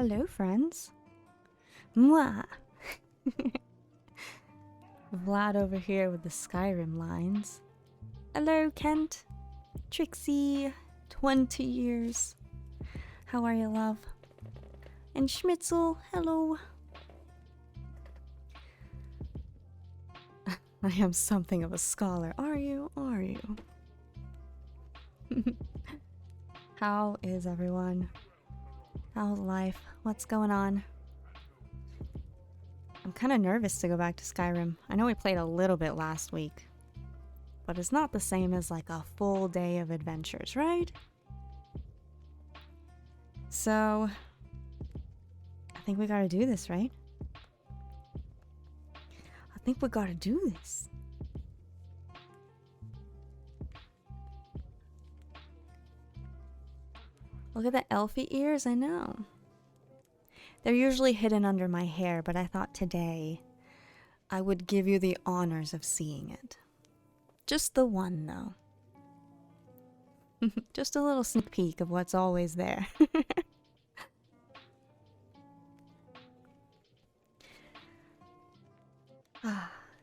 Hello, friends. Mwah! Vlad over here with the Skyrim lines. Hello, Kent. Trixie. 20 years. How are you, love? And Schmitzel, hello. I am something of a scholar. Are you? Are you? How is everyone? How's life? What's going on? I'm kind of nervous to go back to Skyrim. I know we played a little bit last week, but it's not the same as like a full day of adventures, right? So, I think we gotta do this, right? I think we gotta do this. Look at the elfie ears, I know. They're usually hidden under my hair, but I thought today I would give you the honors of seeing it. Just the one, though. Just a little sneak peek of what's always there.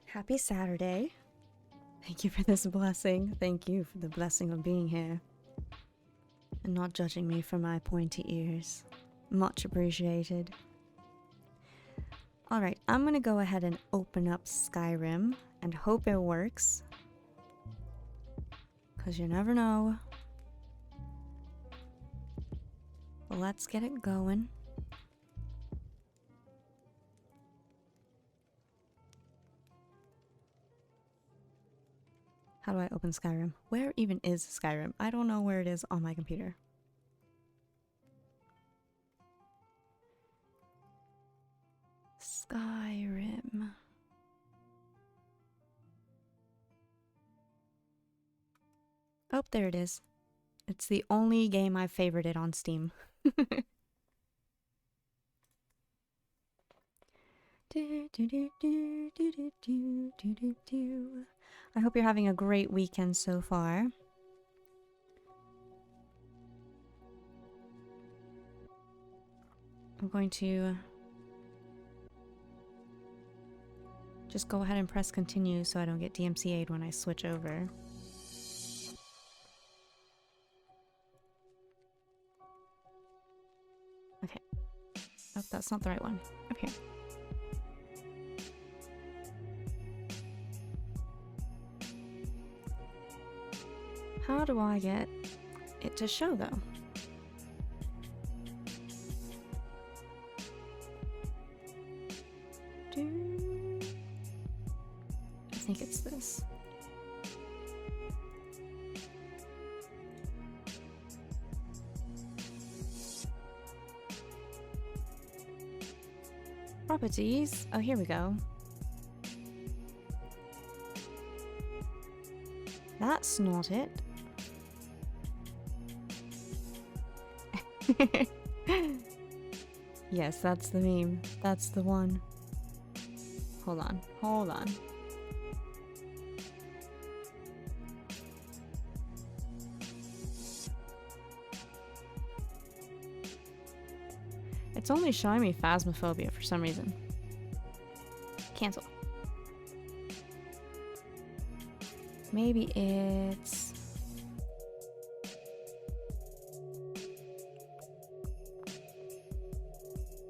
Happy Saturday. Thank you for this blessing. Thank you for the blessing of being here. And not judging me for my pointy ears. Much appreciated. Alright, I'm gonna go ahead and open up Skyrim and hope it works. Because you never know. But let's get it going. How do I open Skyrim? Where even is Skyrim? I don't know where it is on my computer. Skyrim. Oh, there it is. It's the only game I've favorited on Steam. I hope you're having a great weekend so far. I'm going to just go ahead and press continue so I don't get DMCA'd when I switch over. Okay. Oh, that's not the right one. Up here. How do I get it to show, though? I think it's this. Properties. Oh, here we go. That's not it. Yes, that's the meme. That's the one. Hold on. Hold on. It's only showing me Phasmophobia for some reason. Cancel. Maybe it's...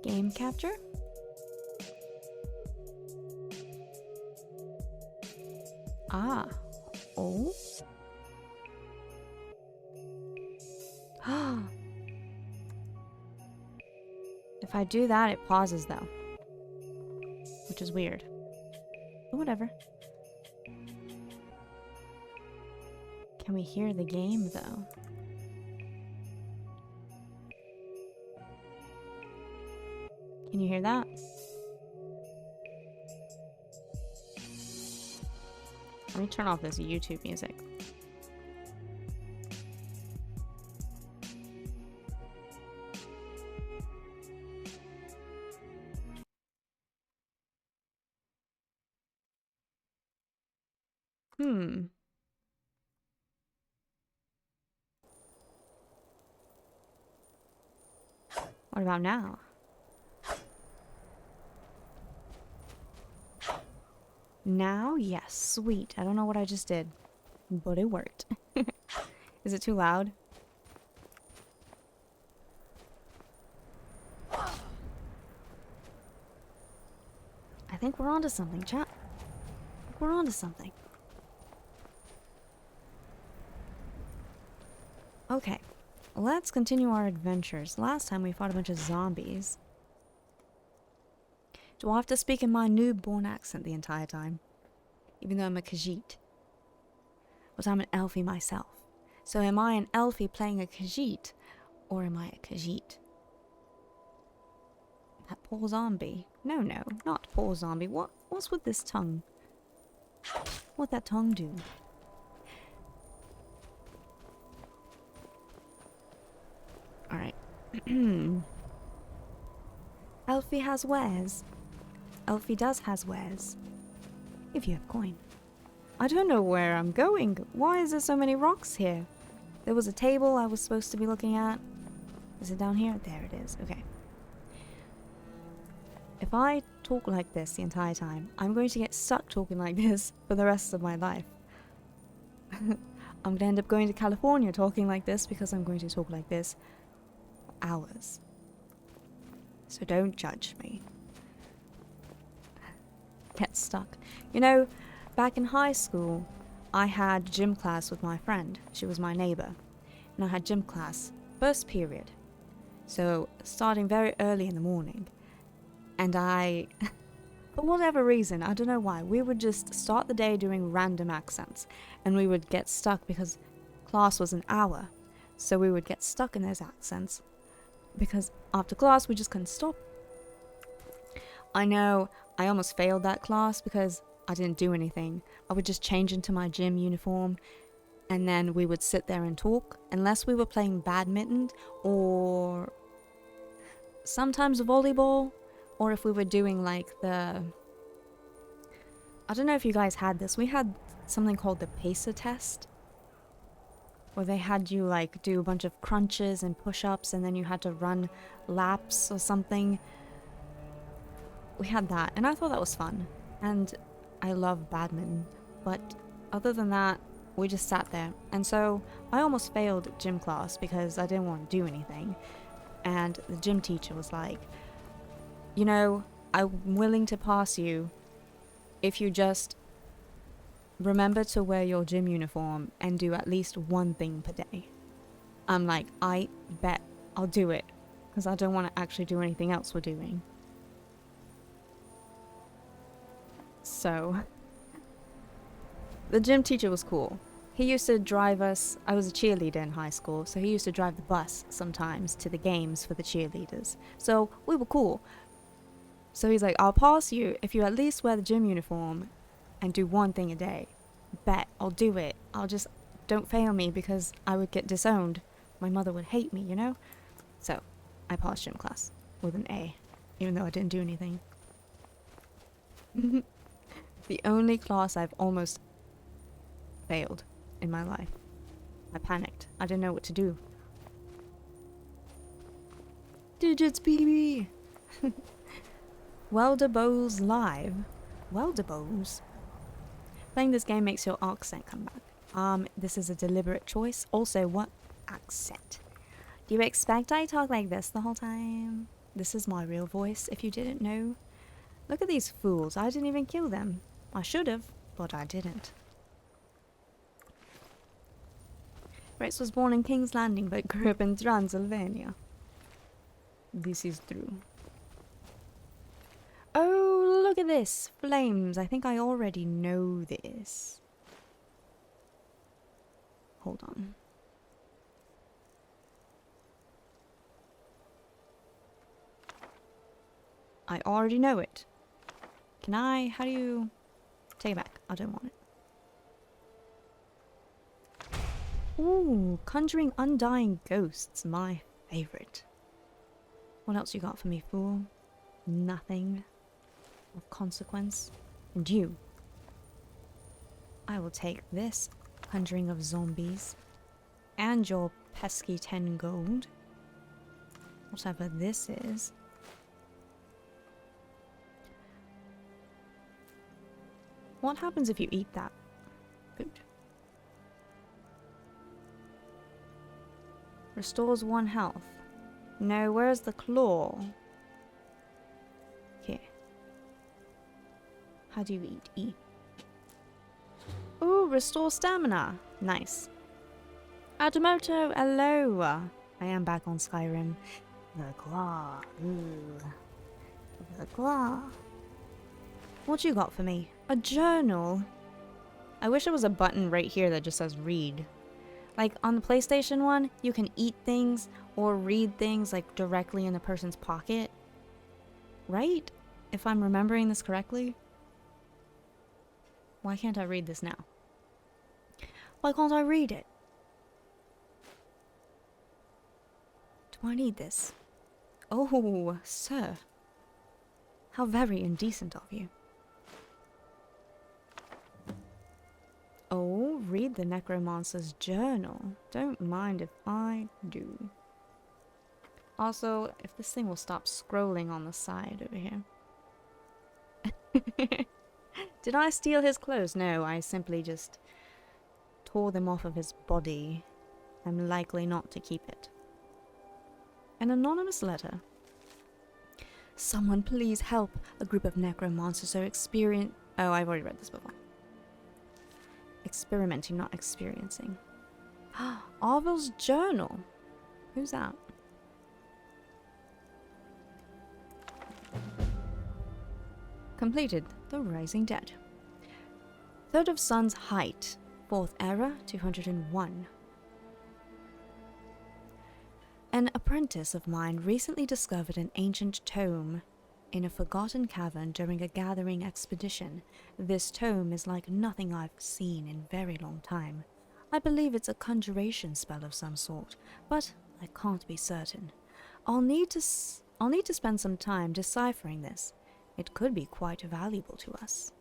game capture? Ah. Oh. If I do that, it pauses though. Which is weird. But whatever. Can we hear the game though? Can you hear that? Let me turn off this YouTube music. What about now? Now, yes, sweet. I don't know what I just did, but it worked. Is it too loud? I think we're onto something, chat. I think we're onto something. Okay, let's continue our adventures. Last time we fought a bunch of zombies. Do I have to speak in my newborn accent the entire time? Even though I'm a Khajiit. But I'm an Elfie myself. So am I an Elfie playing a Khajiit? Or am I a Khajiit? That poor zombie. No, not poor zombie. What's with this tongue? What'd that tongue do? Alright. Elfie has wares. Elfie does has wares. If you have coin. I don't know where I'm going. Why is there so many rocks here? There was a table I was supposed to be looking at. Is it down here? There it is. Okay. If I talk like this the entire time, I'm going to get stuck talking like this for the rest of my life. I'm going to end up going to California talking like this because I'm going to talk like this for hours. So don't judge me. Get stuck. You know, back in high school, I had gym class with my friend. She was my neighbor. And I had gym class, first period. So, starting very early in the morning. And for whatever reason, I don't know why, we would just start the day doing random accents. And we would get stuck because class was an hour. So we would get stuck in those accents. Because after class, we just couldn't stop. I know I almost failed that class because I didn't do anything. I would just change into my gym uniform and then we would sit there and talk. Unless we were playing badminton or sometimes volleyball, or if we were doing like I don't know if you guys had this. We had something called the pacer test, where they had you like do a bunch of crunches and push-ups and then you had to run laps or something. We had that and I thought that was fun. And I love badminton. But other than that, we just sat there. And so I almost failed gym class because I didn't want to do anything. And the gym teacher was like, you know, I'm willing to pass you if you just remember to wear your gym uniform and do at least one thing per day. I'm like, I bet I'll do it because I don't want to actually do anything else we're doing. So, the gym teacher was cool. He used to drive us. I was a cheerleader in high school, so he used to drive the bus sometimes to the games for the cheerleaders. So, we were cool. So he's like, I'll pass you if you at least wear the gym uniform and do one thing a day. Bet I'll do it. Don't fail me because I would get disowned. My mother would hate me, you know? So, I passed gym class with an A, even though I didn't do anything. The only class I've almost failed in my life. I panicked. I didn't know what to do. Digits, baby! Welder Bowls Live. Welder Bowls? Playing this game makes your accent come back. This is a deliberate choice. Also, what accent? Do you expect I talk like this the whole time? This is my real voice, if you didn't know. Look at these fools. I didn't even kill them. I should have, but I didn't. Rex was born in King's Landing, but grew up in Transylvania. This is true. Oh, look at this. Flames. I think I already know this. Hold on. I already know it. Can I? How do you... Take it back. I don't want it. Ooh, Conjuring Undying Ghosts. My favorite. What else you got for me, fool? Nothing of consequence. And you. I will take this. Conjuring of Zombies. And your pesky 10 gold. Whatever this is. What happens if you eat that food? Restores 1 health. No, where's the claw? Here. How do you eat? E. Ooh, restore stamina. Nice. Adamoto, hello. I am back on Skyrim. The claw. Ooh. The claw. What you got for me? A journal? I wish there was a button right here that just says read. Like on the PlayStation one, you can eat things or read things like directly in the person's pocket. Right? If I'm remembering this correctly. Why can't I read this now? Why can't I read it? Do I need this? Oh, sir. How very indecent of you. Oh, read the necromancer's journal. Don't mind if I do. Also, if this thing will stop scrolling on the side over here. Did I steal his clothes? No, I simply just tore them off of his body. I'm likely not to keep it. An anonymous letter. Someone please help. A group of necromancers are experiencing... Oh, I've already read this before. Experimenting, not experiencing. Arvel's journal. Who's that? Completed. The Rising Dead. Third of Sun's Height. 4th Era, 201. An apprentice of mine recently discovered an ancient tome in a forgotten cavern during a gathering expedition. This tome is like nothing I've seen in a very long time. I believe it's a conjuration spell of some sort, but I can't be certain. I'll need to spend some time deciphering this. It could be quite valuable to us.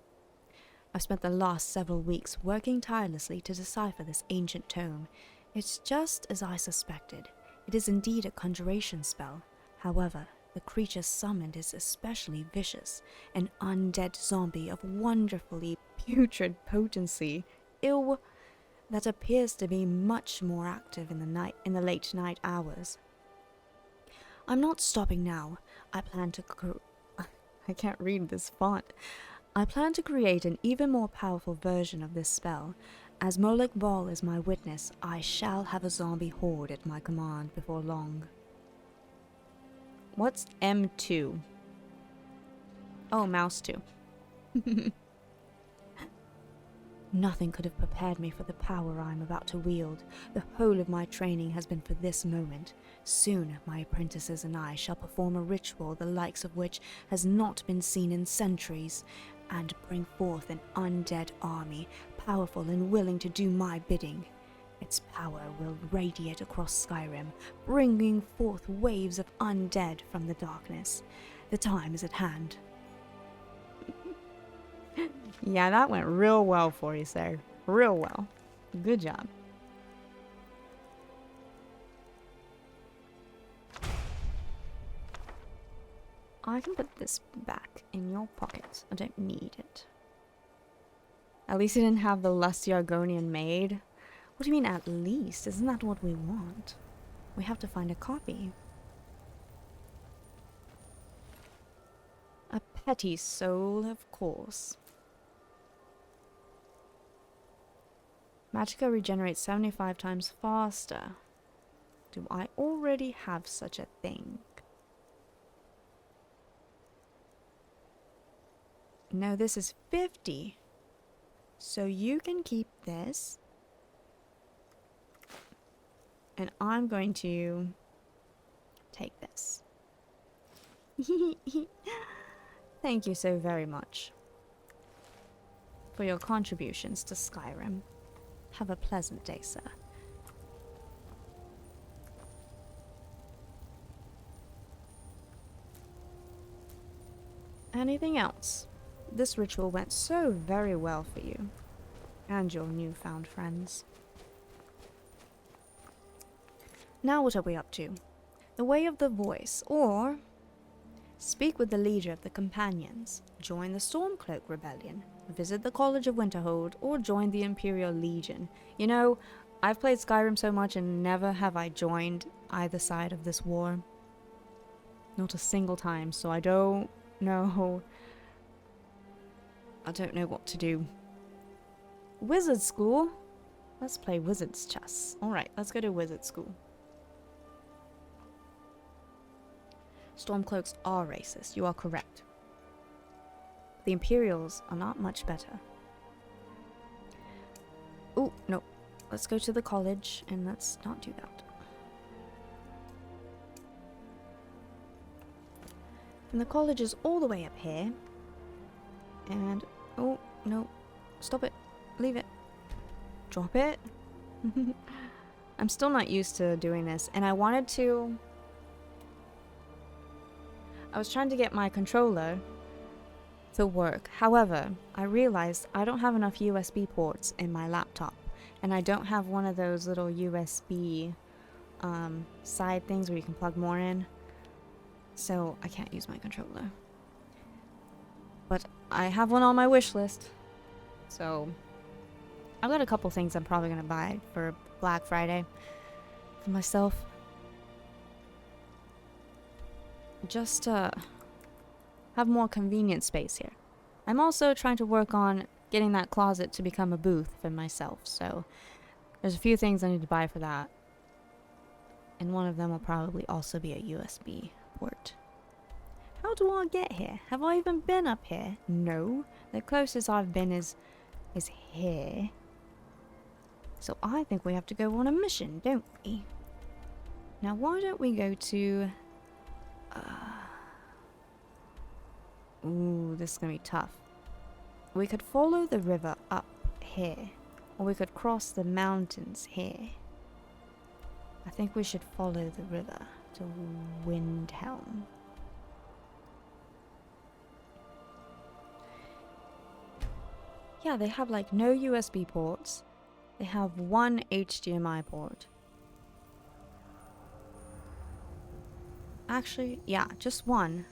I've spent the last several weeks working tirelessly to decipher this ancient tome. It's just as I suspected. It is indeed a conjuration spell. However, the creature summoned is especially vicious, an undead zombie of wonderfully putrid potency, that appears to be much more active in the late night hours. I'm not stopping now. I plan to I can't read this font. I plan to create an even more powerful version of this spell. As Molech Ball is my witness, I shall have a zombie horde at my command before long. What's M2? Oh, mouse 2. Nothing could have prepared me for the power I am about to wield. The whole of my training has been for this moment. Soon, my apprentices and I shall perform a ritual the likes of which has not been seen in centuries, and bring forth an undead army, powerful and willing to do my bidding. Its power will radiate across Skyrim, bringing forth waves of undead from the darkness. The time is at hand. Yeah, that went real well for you, sir. Real well. Good job. I can put this back in your pocket. I don't need it. At least he didn't have the lusty Argonian maid. What do you mean at least? Isn't that what we want? We have to find a copy. A petty soul, of course. Magicka regenerates 75 times faster. Do I already have such a thing? No, this is 50. So you can keep this. And I'm going to take this. Thank you so very much for your contributions to Skyrim. Have a pleasant day, sir. Anything else? This ritual went so very well for you and your newfound friends. Now what are we up to? The Way of the Voice, or speak with the leader of the Companions, join the Stormcloak Rebellion, visit the College of Winterhold, or join the Imperial Legion. You know, I've played Skyrim so much and never have I joined either side of this war. Not a single time, so I don't know. I don't know what to do. Wizard school? Let's play wizard's chess. Alright, let's go to wizard school. Stormcloaks are racist, you are correct. The Imperials are not much better. Oh, no. Let's go to the college and let's not do that. And the college is all the way up here. And, oh, no. Stop it. Leave it. Drop it. I'm still not used to doing this, and I wanted to... I was trying to get my controller to work. However, I realized I don't have enough USB ports in my laptop, and I don't have one of those little USB side things where you can plug more in, so I can't use my controller. But I have one on my wish list, so I've got a couple things I'm probably gonna buy for Black Friday for myself. Just to have more convenient space here. I'm also trying to work on getting that closet to become a booth for myself, so there's a few things I need to buy for that. And one of them will probably also be a USB port. How do I get here? Have I even been up here? No. The closest I've been is here. So I think we have to go on a mission, don't we? Now why don't we go to... Ooh, this is gonna be tough. We could follow the river up here, or we could cross the mountains here. I think we should follow the river to Windhelm. Yeah, they have like no USB ports. They have one HDMI port. Actually, yeah, just one.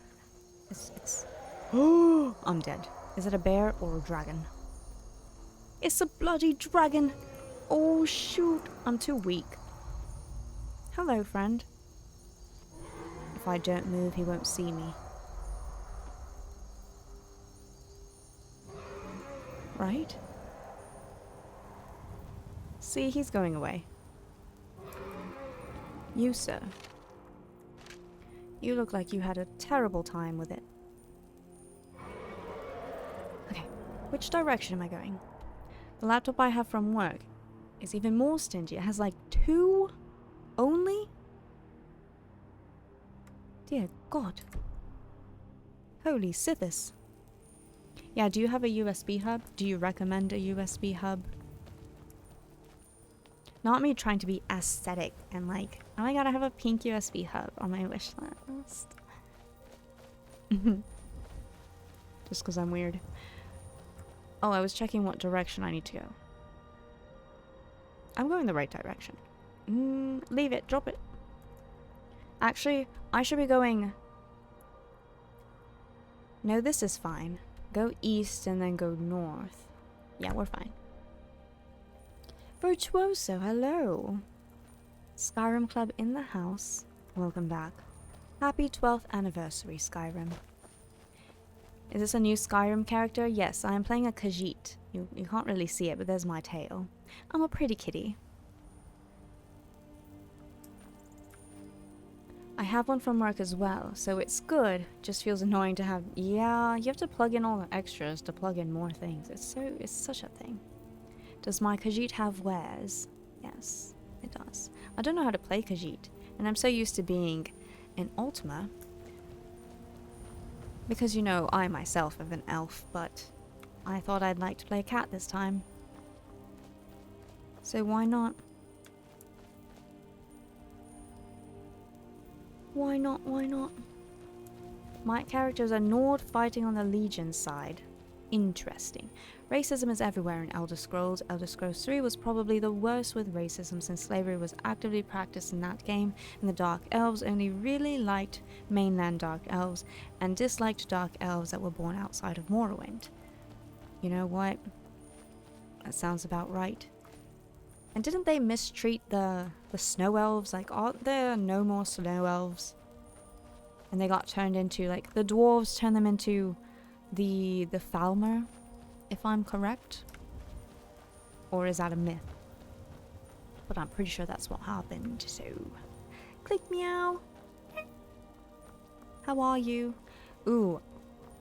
It's oh, I'm dead. Is it a bear or a dragon? It's a bloody dragon! Oh shoot, I'm too weak. Hello, friend. If I don't move, he won't see me. Right? See, he's going away. You, sir. You look like you had a terrible time with it. Okay, which direction am I going? The laptop I have from work is even more stingy. It has like 2 only? Dear God. Holy Sithis. Yeah, do you have a USB hub? Do you recommend a USB hub? Not me trying to be aesthetic and like, oh my god, I have a pink USB hub on my wish list. Just because I'm weird. Oh, I was checking what direction I need to go. I'm going the right direction. Leave it, drop it. Actually, I should be going... No, this is fine. Go east and then go north. Yeah, we're fine. Virtuoso, hello. Skyrim Club in the house. Welcome back. Happy 12th anniversary, Skyrim. Is this a new Skyrim character? Yes, I am playing a Khajiit. You can't really see it, but there's my tail. I'm a pretty kitty. I have one from work as well, so it's good. Just feels annoying to have... Yeah, you have to plug in all the extras to plug in more things. It's such a thing. Does my Khajiit have wares? Yes, it does. I don't know how to play Khajiit, and I'm so used to being in Ultima. Because, you know, I myself am an elf, but I thought I'd like to play a cat this time. So why not? Why not? Why not? My characters are Nord fighting on the Legion side. Interesting. Racism is everywhere in Elder Scrolls. Elder Scrolls 3 was probably the worst with racism since slavery was actively practiced in that game, and the Dark Elves only really liked mainland Dark Elves and disliked Dark Elves that were born outside of Morrowind. You know what? That sounds about right. And didn't they mistreat the snow elves? Like, aren't there no more snow elves? And they got turned into, like, the dwarves turned them into the Falmer, if I'm correct? Or is that a myth? But I'm pretty sure that's what happened, so... Click meow! How are you? Ooh,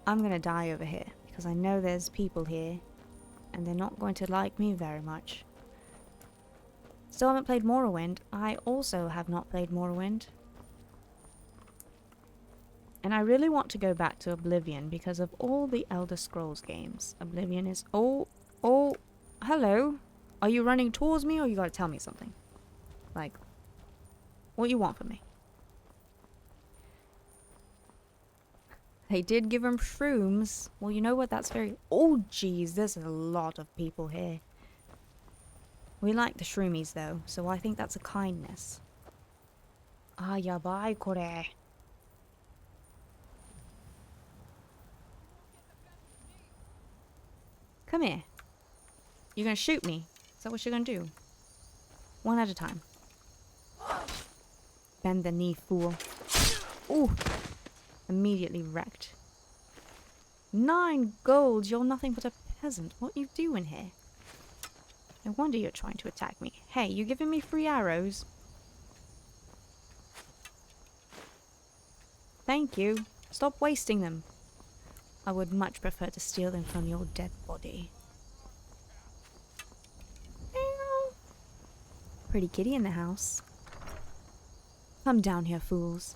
I'm gonna die over here, because I know there's people here, and they're not going to like me very much. Still haven't played Morrowind. I also have not played Morrowind. And I really want to go back to Oblivion because of all the Elder Scrolls games. Oblivion is... Oh, hello. Are you running towards me or you gotta tell me something? Like, what you want from me? They did give him shrooms. Well, you know what? That's very... Oh, jeez. There's a lot of people here. We like the shroomies, though, so I think that's a kindness. Ah, yabai kore. Come here. You're gonna shoot me? Is that what you're gonna do? One at a time. Bend the knee, fool. Ooh. Immediately wrecked. 9 gold. You're nothing but a peasant. What you doing here? No wonder you're trying to attack me. Hey, you giving me free arrows? Thank you. Stop wasting them. I would much prefer to steal them from your dead body. Pretty kitty in the house. Come down here, fools.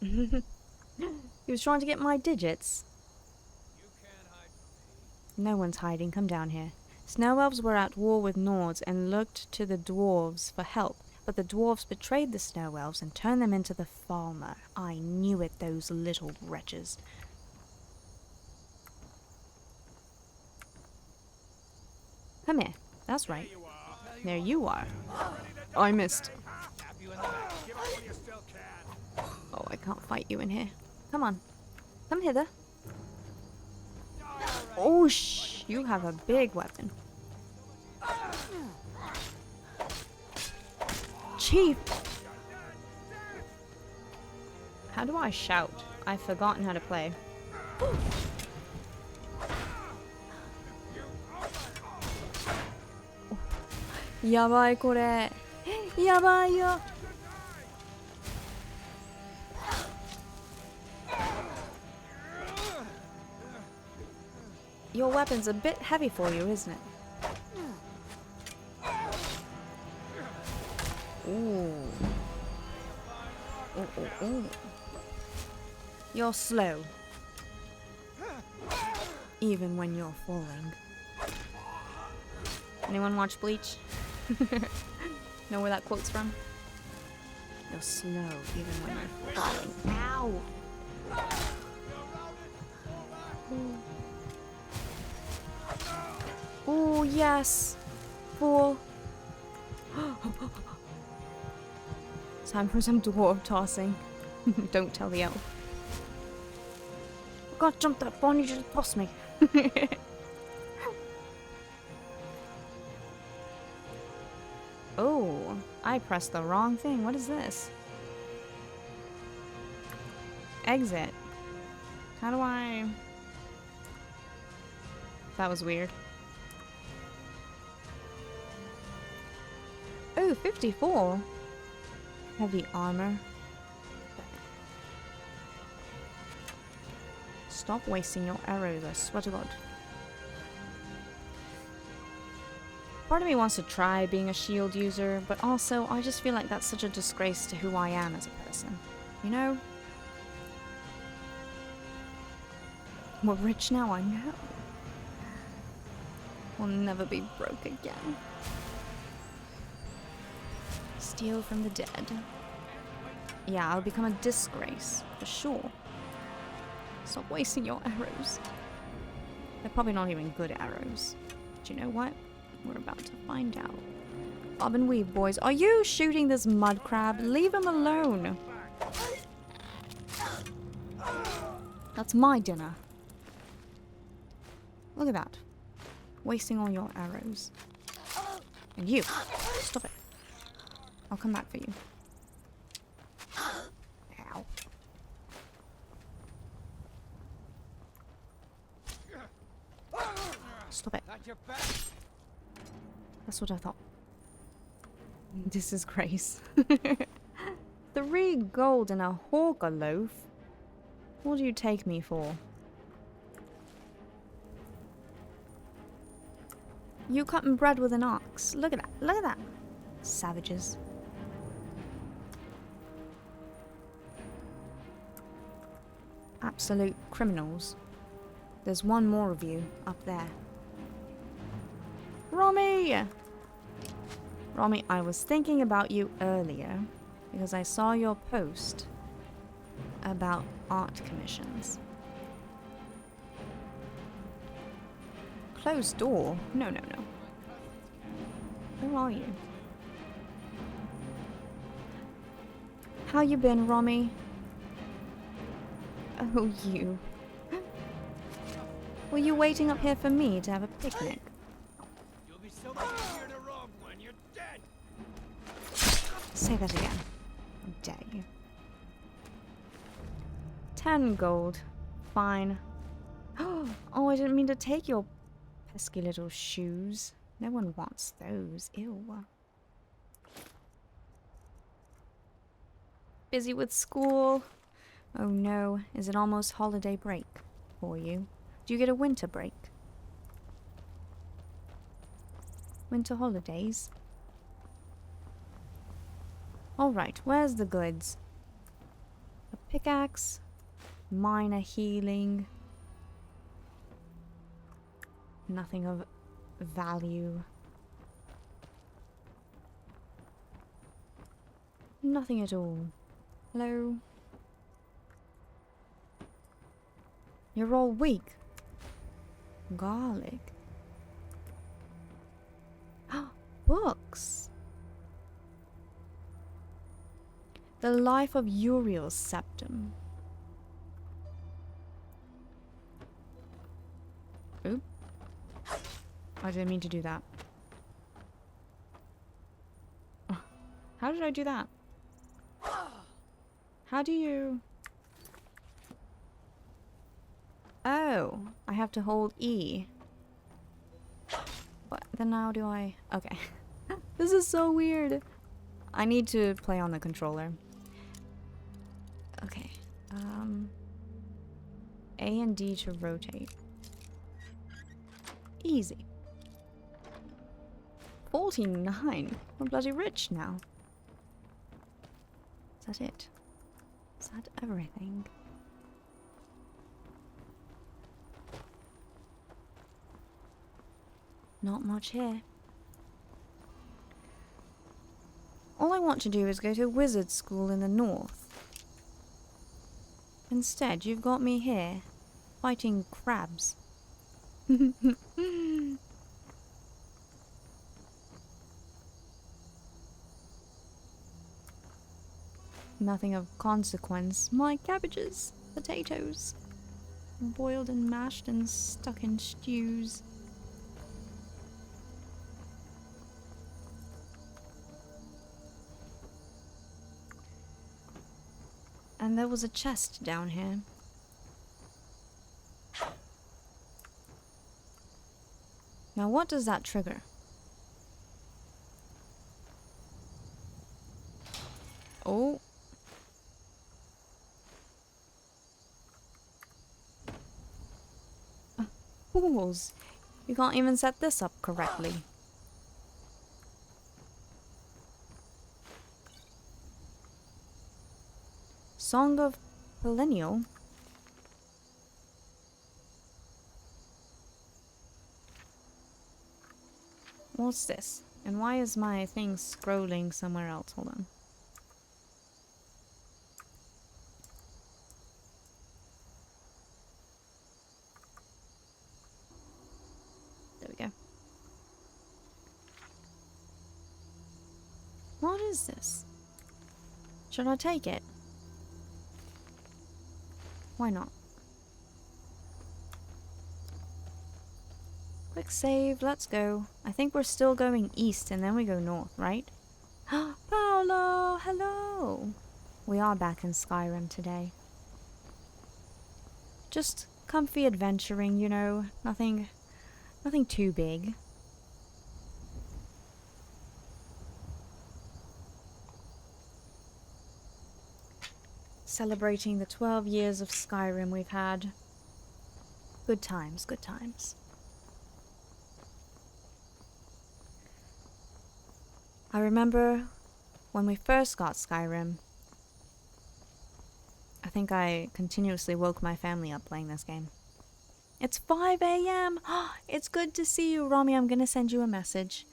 He was trying to get my digits. No one's hiding. Come down here. Snow elves were at war with Nords and looked to the dwarves for help. But the dwarves betrayed the snow elves and turned them into the Falmer. I knew it, those little wretches. Come here. That's right. There you are. Oh, I missed. Oh, I can't fight you in here. Come on. Come hither. Oh, you have a big weapon. Chief! How do I shout? I've forgotten how to play. Yabai kore. Yabai yo. Your weapon's a bit heavy for you, isn't it? Ooh. Ooh. You're slow. Even when you're falling. Anyone watch Bleach? Know where that quote's from? You're slow even when you're falling. Ow! Oh, yes! Fool! Time for some dwarf tossing. Don't tell the elf. I can't jump that far, you just toss me. Oh, I pressed the wrong thing. What is this? Exit. How do I... That was weird. Oh, 54. Heavy armor. Stop wasting your arrows, I swear to God. Part of me wants to try being a shield user, but also I just feel like that's such a disgrace to who I am as a person. You know? We're rich now, I know. We'll never be broke again. Steal from the dead. Yeah, I'll become a disgrace, for sure. Stop wasting your arrows. They're probably not even good arrows. But you know what? We're about to find out. Bob and weave, boys. Are you shooting this mud crab? Leave him alone. That's my dinner. Look at that. Wasting all your arrows. And you. Stop it. I'll come back for you. Ow. Stop it. That's what I thought. This is Grace. 3 gold and a hawker loaf? What do you take me for? You cutting bread with an ox. Look at that. Look at that. Savages. Absolute criminals. There's one more of you up there. Romy! Romy, I was thinking about you earlier because I saw your post about art commissions. Closed door? No, no, no. Who are you? How you been, Romy? Oh, you. Were you waiting up here for me to have a picnic? You'll be so much easier to rob when you're dead. Say that again. I dare you. 10 gold. Fine. Oh, I didn't mean to take your pesky little shoes. No one wants those. Ew. Busy with school? Oh no. Is it almost holiday break for you? Do you get a winter break? Winter holidays? Alright, where's the goods? A pickaxe, minor healing, nothing of value. Nothing at all. Hello? You're all weak. Garlic. Books. The Life of Uriel's Septum. Oop. I didn't mean to do that. How did I do that? How do you... Oh, I have to hold E. What? Then how do I... Okay. This is so weird. I need to play on the controller. Okay. A and D to rotate. Easy. 49. We're bloody rich now. Is that it? Is that everything? Not much here. All I want to do is go to wizard school in the north. Instead, you've got me here, fighting crabs. Nothing of consequence. My cabbages, potatoes, boiled and mashed and stuck in stews. And there was a chest down here. Now what does that trigger? Oh. Fools. You can't even set this up correctly. Song of Perennial. What's this? And why is my thing scrolling somewhere else? Hold on. There we go. What is this? Should I take it? Why not? Quick save, let's go. I think we're still going east and then we go north, right? Paolo, hello! We are back in Skyrim today. Just comfy adventuring, you know, nothing too big. Celebrating the 12 years of Skyrim we've had. Good times, good times. I remember when we first got Skyrim, I think I continuously woke my family up playing this game. It's 5 a.m. It's good to see you, Romy. I'm gonna send you a message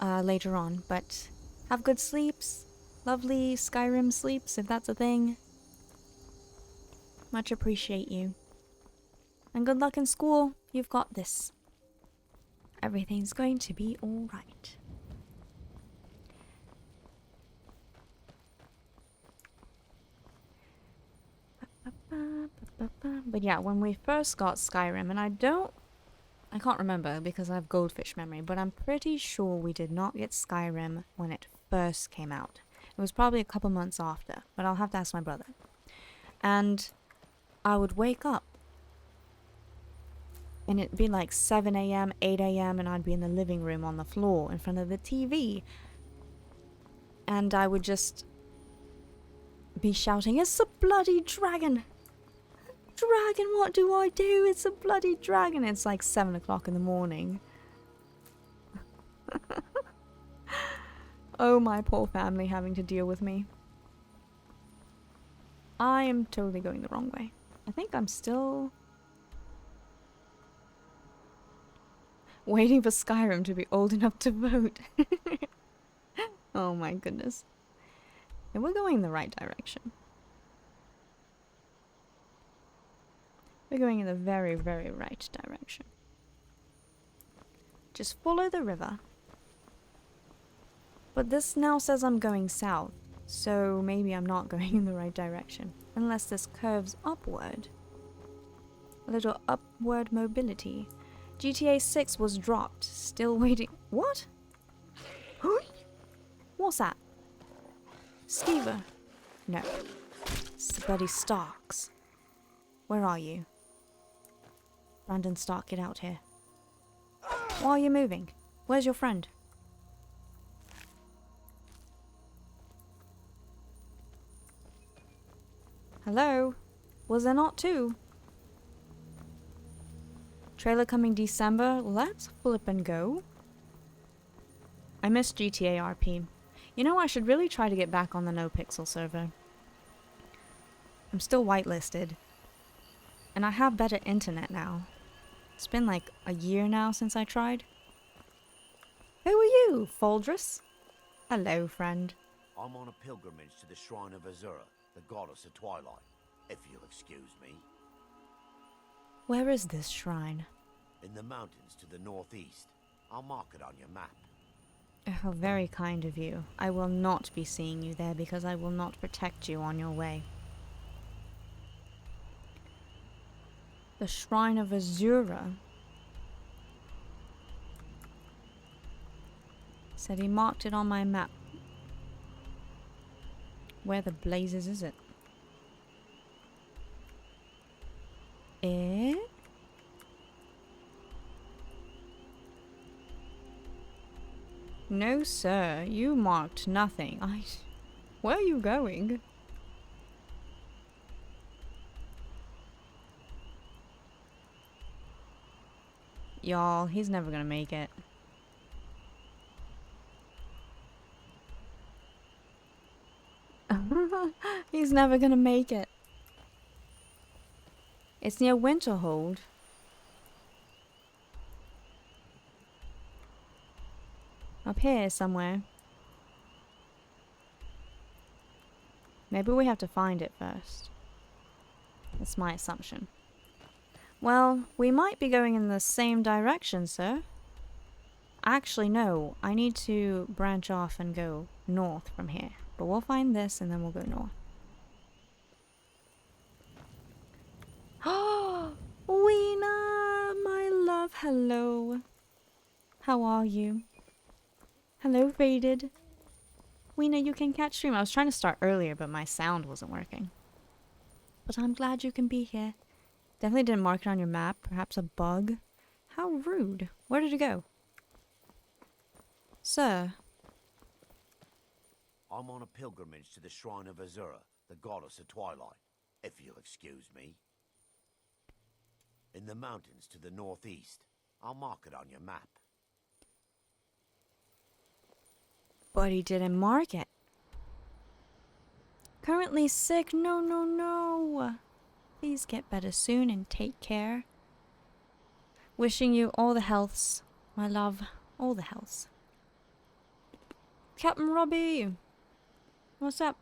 later on, but have good sleeps. Lovely Skyrim sleeps, if that's a thing. Much appreciate you. And good luck in school. You've got this. Everything's going to be alright. But yeah, when we first got Skyrim, and I can't remember because I have goldfish memory, but I'm pretty sure we did not get Skyrim when it first came out. It was probably a couple months after, but I'll have to ask my brother. And I would wake up and it'd be like 7 a.m., 8 a.m., and I'd be in the living room on the floor in front of the TV. And I would just be shouting, "It's a bloody dragon! Dragon, what do I do? It's a bloody dragon!" It's like 7 o'clock in the morning. Oh, my poor family having to deal with me. I am totally going the wrong way. I think I'm still waiting for Skyrim to be old enough to vote. Oh my goodness. And we're going in the right direction. We're going in the very, very right direction. Just follow the river. But this now says I'm going south, so maybe I'm not going in the right direction. Unless this curves upward. A little upward mobility. GTA 6 was dropped. Still waiting. What? What's that? Skeever? No. It's the bloody Starks. Where are you? Brandon Stark, get out here. Why are you moving? Where's your friend? Hello? Was there not two? Trailer coming December? Let's flip and go. I miss GTA RP. You know, I should really try to get back on the NoPixel server. I'm still whitelisted. And I have better internet now. It's been like a year now since I tried. Who are you, Foldress? Hello, friend. I'm on a pilgrimage to the shrine of Azura, the goddess of twilight, if you'll excuse me. Where is this shrine? In the mountains to the northeast. I'll mark it on your map. Oh, very kind of you. I will not be seeing you there because I will not protect you on your way. The Shrine of Azura. Said he marked it on my map. Where the blazes is it? Eh? No, sir. You marked nothing. Where are you going? Y'all, he's never gonna make it. He's never gonna make it. It's near Winterhold. Up here somewhere. Maybe we have to find it first. That's my assumption. Well, we might be going in the same direction, sir. Actually, no. I need to branch off and go north from here. But we'll find this and then we'll go north. Oh, Weena, my love, hello. How are you? Hello, Faded. Weena, you can catch stream. I was trying to start earlier, but my sound wasn't working. But I'm glad you can be here. Definitely didn't mark it on your map. Perhaps a bug. How rude. Where did it go? Sir. I'm on a pilgrimage to the shrine of Azura, the goddess of twilight, if you'll excuse me. In the mountains to the northeast. I'll mark it on your map. But he didn't mark it. Currently sick. No, no, no. Please get better soon and take care. Wishing you all the healths, my love. All the healths. Captain Robbie. What's up?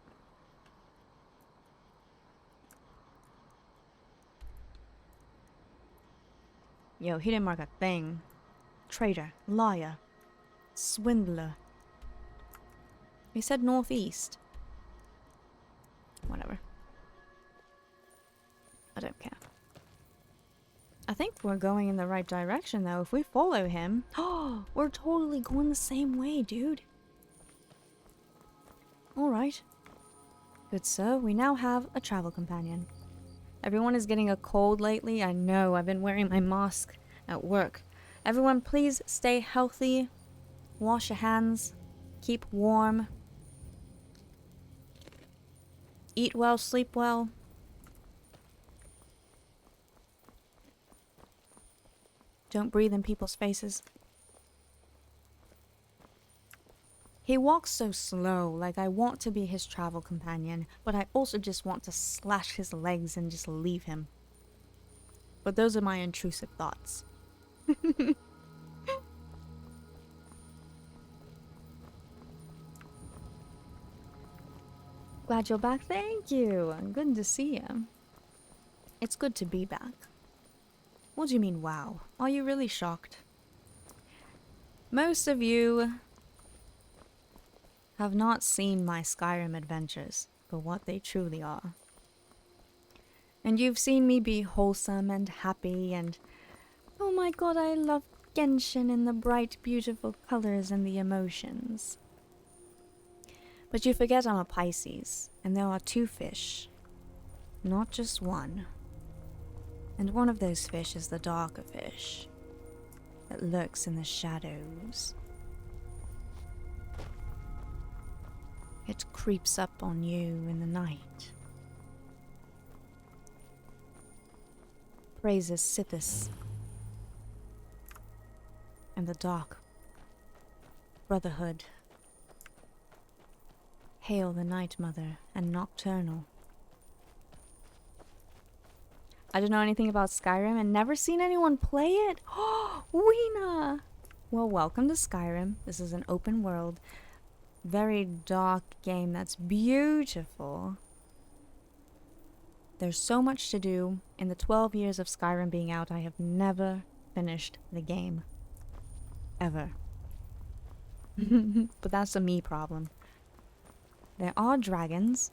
Yo, he didn't mark a thing. Traitor. Liar. Swindler. He said northeast. Whatever. I don't care. I think we're going in the right direction though. If we follow him, oh, we're totally going the same way, dude. Alright. Good sir, we now have a travel companion. Everyone is getting a cold lately. I know, I've been wearing my mask at work. Everyone please stay healthy. Wash your hands. Keep warm. Eat well, sleep well. Don't breathe in people's faces. He walks so slow, like I want to be his travel companion, but I also just want to slash his legs and just leave him. But those are my intrusive thoughts. Glad you're back. Thank you. Good to see you. It's good to be back. What do you mean, wow? Are you really shocked? Most of you have not seen my Skyrim adventures for what they truly are. And you've seen me be wholesome and happy and, oh my god, I love Genshin and the bright, beautiful colors and the emotions. But you forget I'm a Pisces, and there are two fish, not just one. And one of those fish is the darker fish that lurks in the shadows. It creeps up on you in the night. Praises Sithis and the dark brotherhood. Hail the Night Mother and Nocturnal. I don't know anything about Skyrim and never seen anyone play it. Oh, Weena! Well, welcome to Skyrim. This is an open world, very dark game that's beautiful. There's so much to do. In the 12 years of Skyrim being out, I have never finished the game. Ever. But that's a me problem. There are dragons,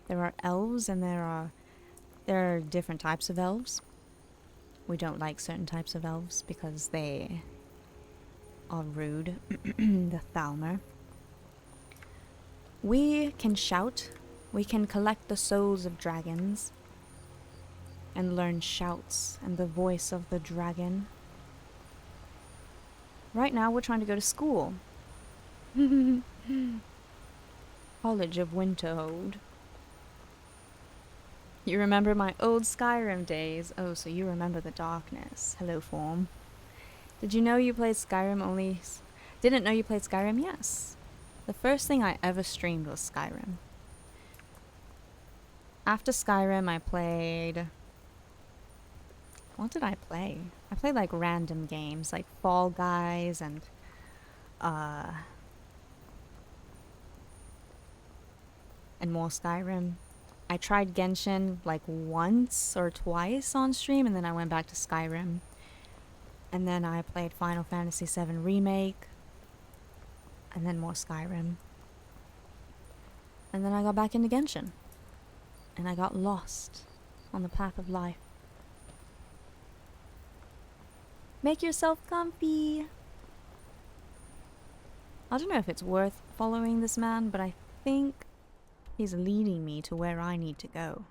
there are elves, and there are different types of elves. We don't like certain types of elves because they are rude. The Thalmor. We can shout, we can collect the souls of dragons, and learn shouts and the voice of the dragon. Right now we're trying to go to school. College of Winterhold. You remember my old Skyrim days. Oh, so you remember the darkness. Hello, Form. Did you know you played Skyrim only... Didn't know you played Skyrim? Yes. The first thing I ever streamed was Skyrim. After Skyrim, I played... What did I play? I played like random games, like Fall Guys and... and more Skyrim. I tried Genshin like once or twice on stream, and then I went back to Skyrim. And then I played Final Fantasy VII Remake, and then more Skyrim. And then I got back into Genshin. And I got lost on the path of life. Make yourself comfy. I don't know if it's worth following this man, but I think he's leading me to where I need to go.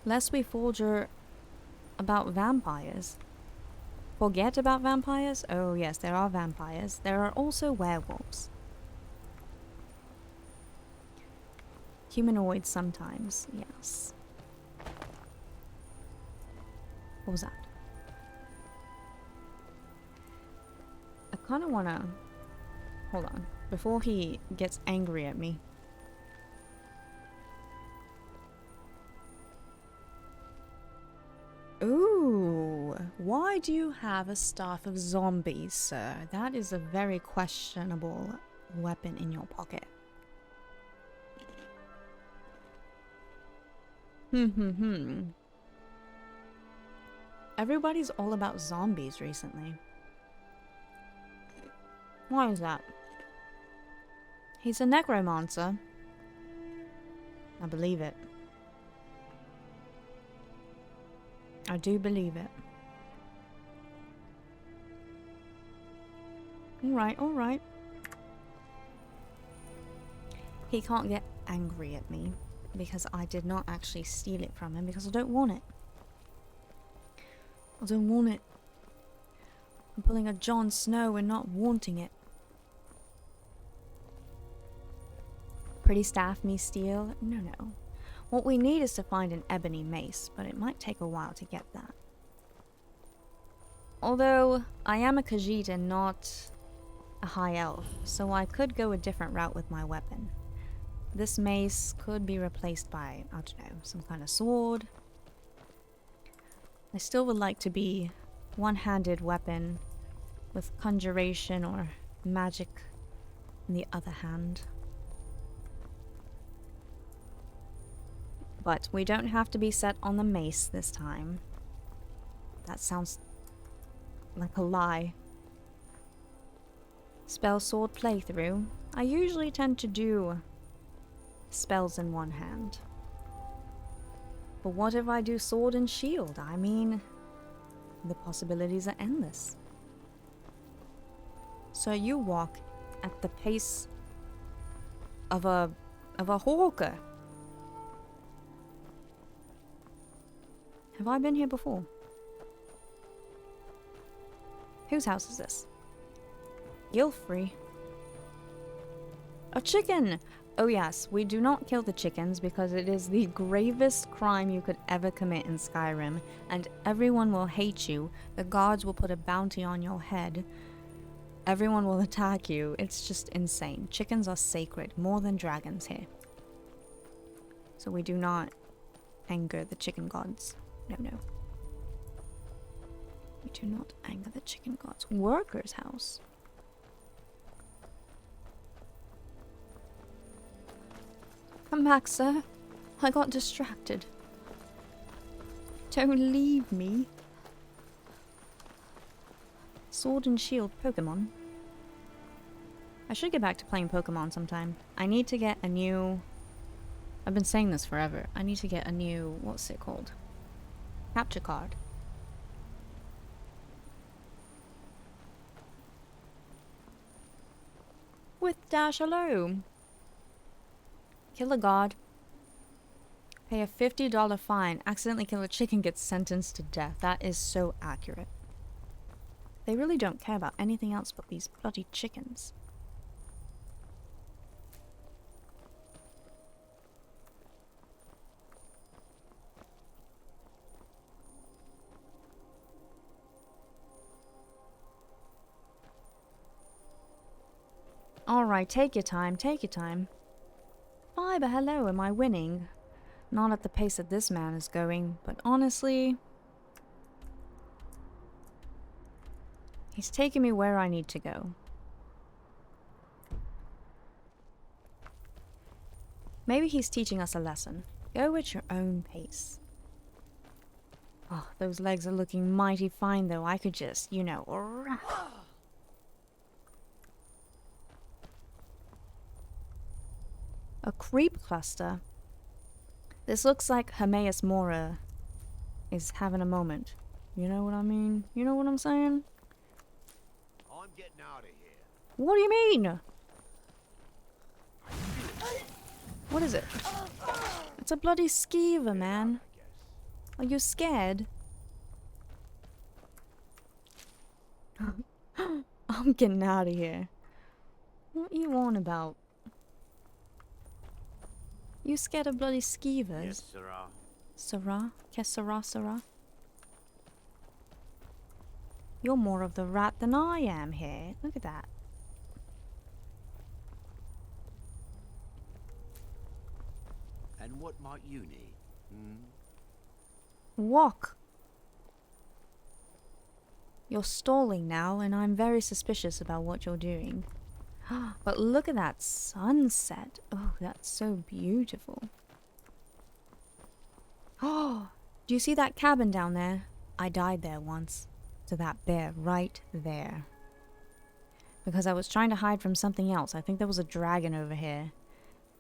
Lest we falter about vampires. Forget about vampires? Oh yes, there are vampires. There are also werewolves. Humanoids sometimes, yes. What was that? I kind of want to... Hold on. Before he gets angry at me. Ooh. Why do you have a staff of zombies, sir? That is a very questionable weapon in your pocket. Everybody's all about zombies recently. Why is that? He's a necromancer. I believe it. I do believe it. Alright, alright. He can't get angry at me because I did not actually steal it from him because I don't want it. I don't want it. I'm pulling a Jon Snow and not wanting it. Pretty staff me steal? No, no. What we need is to find an ebony mace, but it might take a while to get that. Although, I am a Khajiit and not a high elf, so I could go a different route with my weapon. This mace could be replaced by, I don't know, some kind of sword. I still would like to be one-handed weapon with conjuration or magic in the other hand. But we don't have to be set on the mace this time. That sounds like a lie. Spell sword playthrough. I usually tend to do spells in one hand. But what if I do sword and shield? I mean, the possibilities are endless. So you walk at the pace of a hawker. Have I been here before? Whose house is this? Gilfrey. A chicken! Oh yes, we do not kill the chickens because it is the gravest crime you could ever commit in Skyrim, and everyone will hate you, the gods will put a bounty on your head, everyone will attack you, it's just insane. Chickens are sacred, more than dragons here. So we do not anger the chicken gods. No, no. We do not anger the chicken gods. Worker's house. Come back, sir. I got distracted. Don't leave me. Sword and Shield Pokemon. I should get back to playing Pokemon sometime. I need to get a new... I've been saying this forever. I need to get a new... What's it called? Capture card. With Dash, hello. Kill a god. Pay a $50 fine. Accidentally kill a chicken, gets sentenced to death. That is so accurate. They really don't care about anything else but these bloody chickens. Alright, take your time, take your time. Fiber, hello, am I winning? Not at the pace that this man is going, but honestly... he's taking me where I need to go. Maybe he's teaching us a lesson. Go at your own pace. Oh, those legs are looking mighty fine though. I could just, you know... A creep cluster. This looks like Hermaeus Mora is having a moment. You know what I mean? You know what I'm saying? I'm getting out of here. What do you mean? What is it? It's a bloody skeever, man. Are you scared? I'm getting out of here. What you on about? You scared of bloody skeevers? Yes, sirrah. Sarah? Qu'est-ce sera, Sarah? You're more of the rat than I am here. Look at that. And what might you need? Hmm? Walk. You're stalling now, and I'm very suspicious about what you're doing. But look at that sunset. Oh, that's so beautiful. Oh, do you see that cabin down there? I died there once. To that bear right there. Because I was trying to hide from something else. I think there was a dragon over here.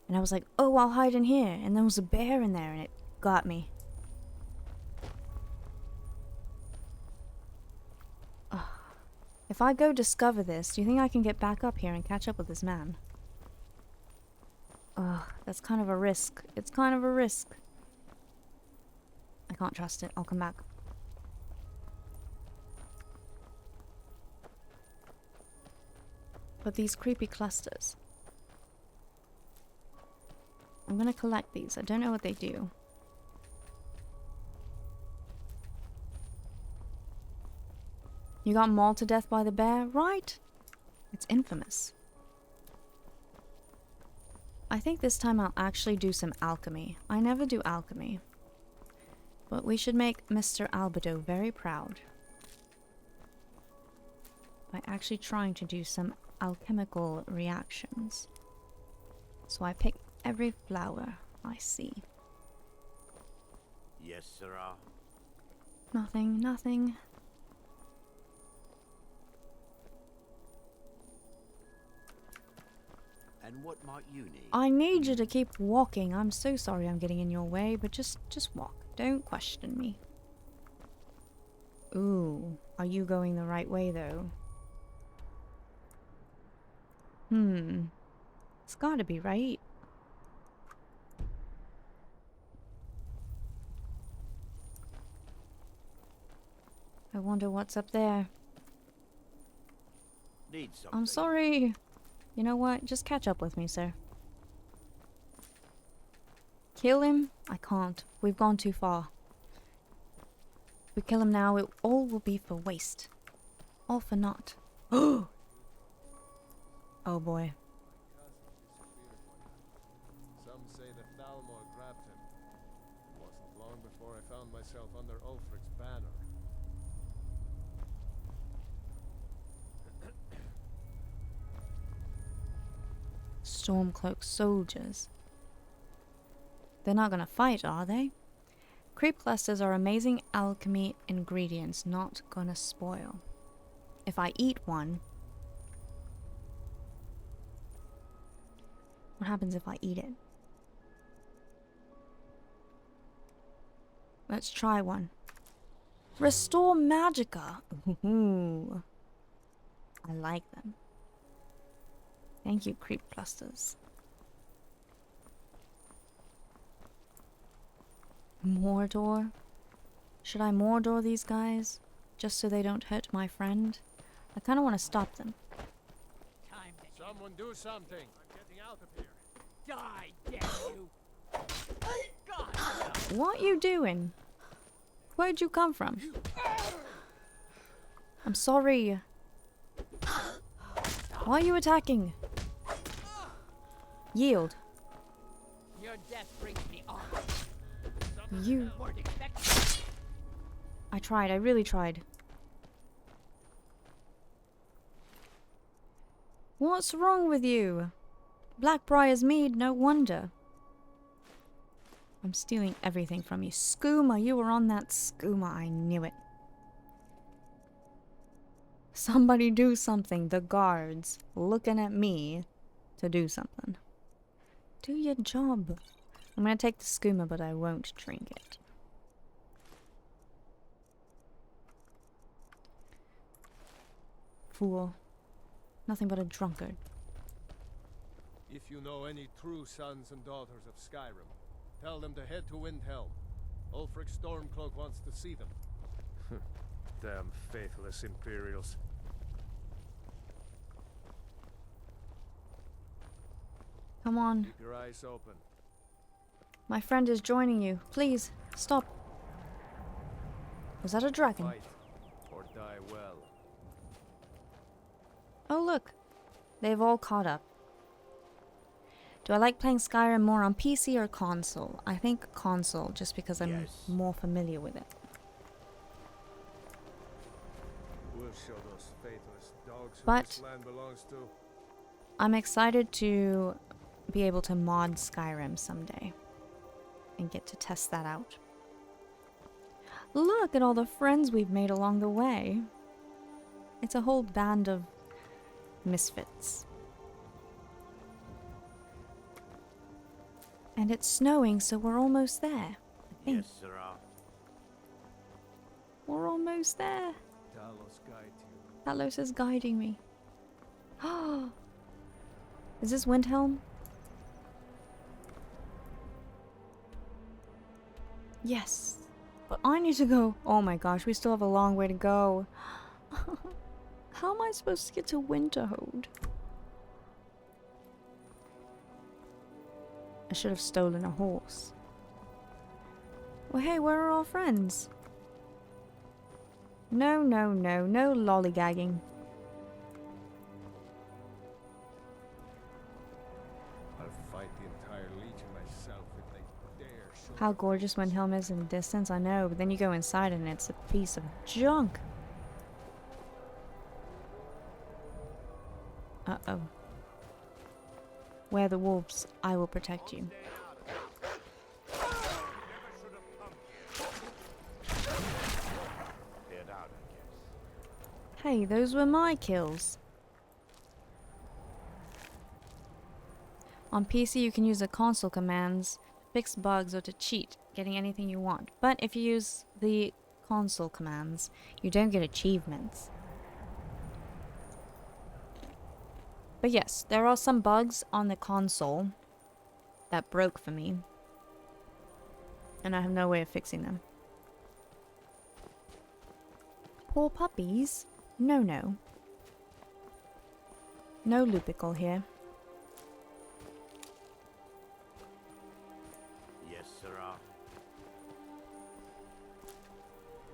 And I was like, oh, I'll hide in here. And there was a bear in there, and it got me. If I go discover this, do you think I can get back up here and catch up with this man? Ugh, that's kind of a risk. It's kind of a risk. I can't trust it. I'll come back. But these creepy clusters. I'm gonna collect these. I don't know what they do. You got mauled to death by the bear, right? It's infamous. I think this time I'll actually do some alchemy. I never do alchemy. But we should make Mr. Albedo very proud. By actually trying to do some alchemical reactions. So I pick every flower I see. Yes, sirrah. Nothing, nothing. And what might you need? I need you to keep walking. I'm so sorry I'm getting in your way, but just walk. Don't question me. Ooh, are you going the right way though? It's gotta be right. I wonder what's up there. Need something. I'm sorry. You know what? Just catch up with me, sir. Kill him? I can't. We've gone too far. If we kill him now, it all will be for waste. All for naught. Oh boy. Some say that Thalmor grabbed him. It wasn't long before I found myself under Ulfric's banner. Stormcloak soldiers. They're not gonna fight, are they? Creep clusters are amazing alchemy ingredients, not gonna spoil. If I eat one... What happens if I eat it? Let's try one. Restore Magicka! Ooh. I like them. Thank you, creep clusters. Mordor? Should I Mordor these guys? Just so they don't hurt my friend? I kinda wanna stop them. Time to Someone do something! I'm getting out of here. die, damn you! God, What you doing? Where'd you come from? I'm sorry. Why are you attacking? Yield. your death brings me off. You... Weren't expecting. I tried, I really tried. What's wrong with you? Blackbriar's mead, no wonder. I'm stealing everything from you. Skooma, you were on that skooma, I knew it. Somebody do something, the guards looking at me to do something. Do your job. I'm gonna take the skooma, but I won't drink it. Fool. Nothing but a drunkard. If you know any true sons and daughters of Skyrim, tell them to head to Windhelm. Ulfric Stormcloak wants to see them. Damn faithless Imperials. Come on. Keep your eyes open. My friend is joining you. Please, stop. Was that a dragon? Fight or die well. Oh look. They've all caught up. Do I like playing Skyrim more on PC or console? I think console, just because I'm Yes. more familiar with it. We'll show those faithless dogs who But- this land belongs to. I'm excited to be able to mod Skyrim someday and get to test that out. Look at all the friends we've made along the way. It's a whole band of misfits. And it's snowing, so we're almost there. I think. Yes, sirrah. We're almost there. Talos guide you. Talos is guiding me. Oh, is this Windhelm? Yes. But I need to go. Oh my gosh, we still have a long way to go. How am I supposed to get to Winterhold? I should have stolen a horse. Well, hey, where are our friends? No, no, no, no lollygagging. I'll fight the entire legion myself if they dare show How gorgeous Windhelm is in the distance, I know, but then you go inside and it's a piece of junk. Uh-oh. Where the wolves, I will protect you. Cleared out, I guess. Hey, those were my kills. On PC you can use the console commands, fix bugs or to cheat, getting anything you want. But if you use the console commands, you don't get achievements. But yes, there are some bugs on the console that broke for me. And I have no way of fixing them. Poor puppies? No, no. No Lupical here. Yes, sirrah.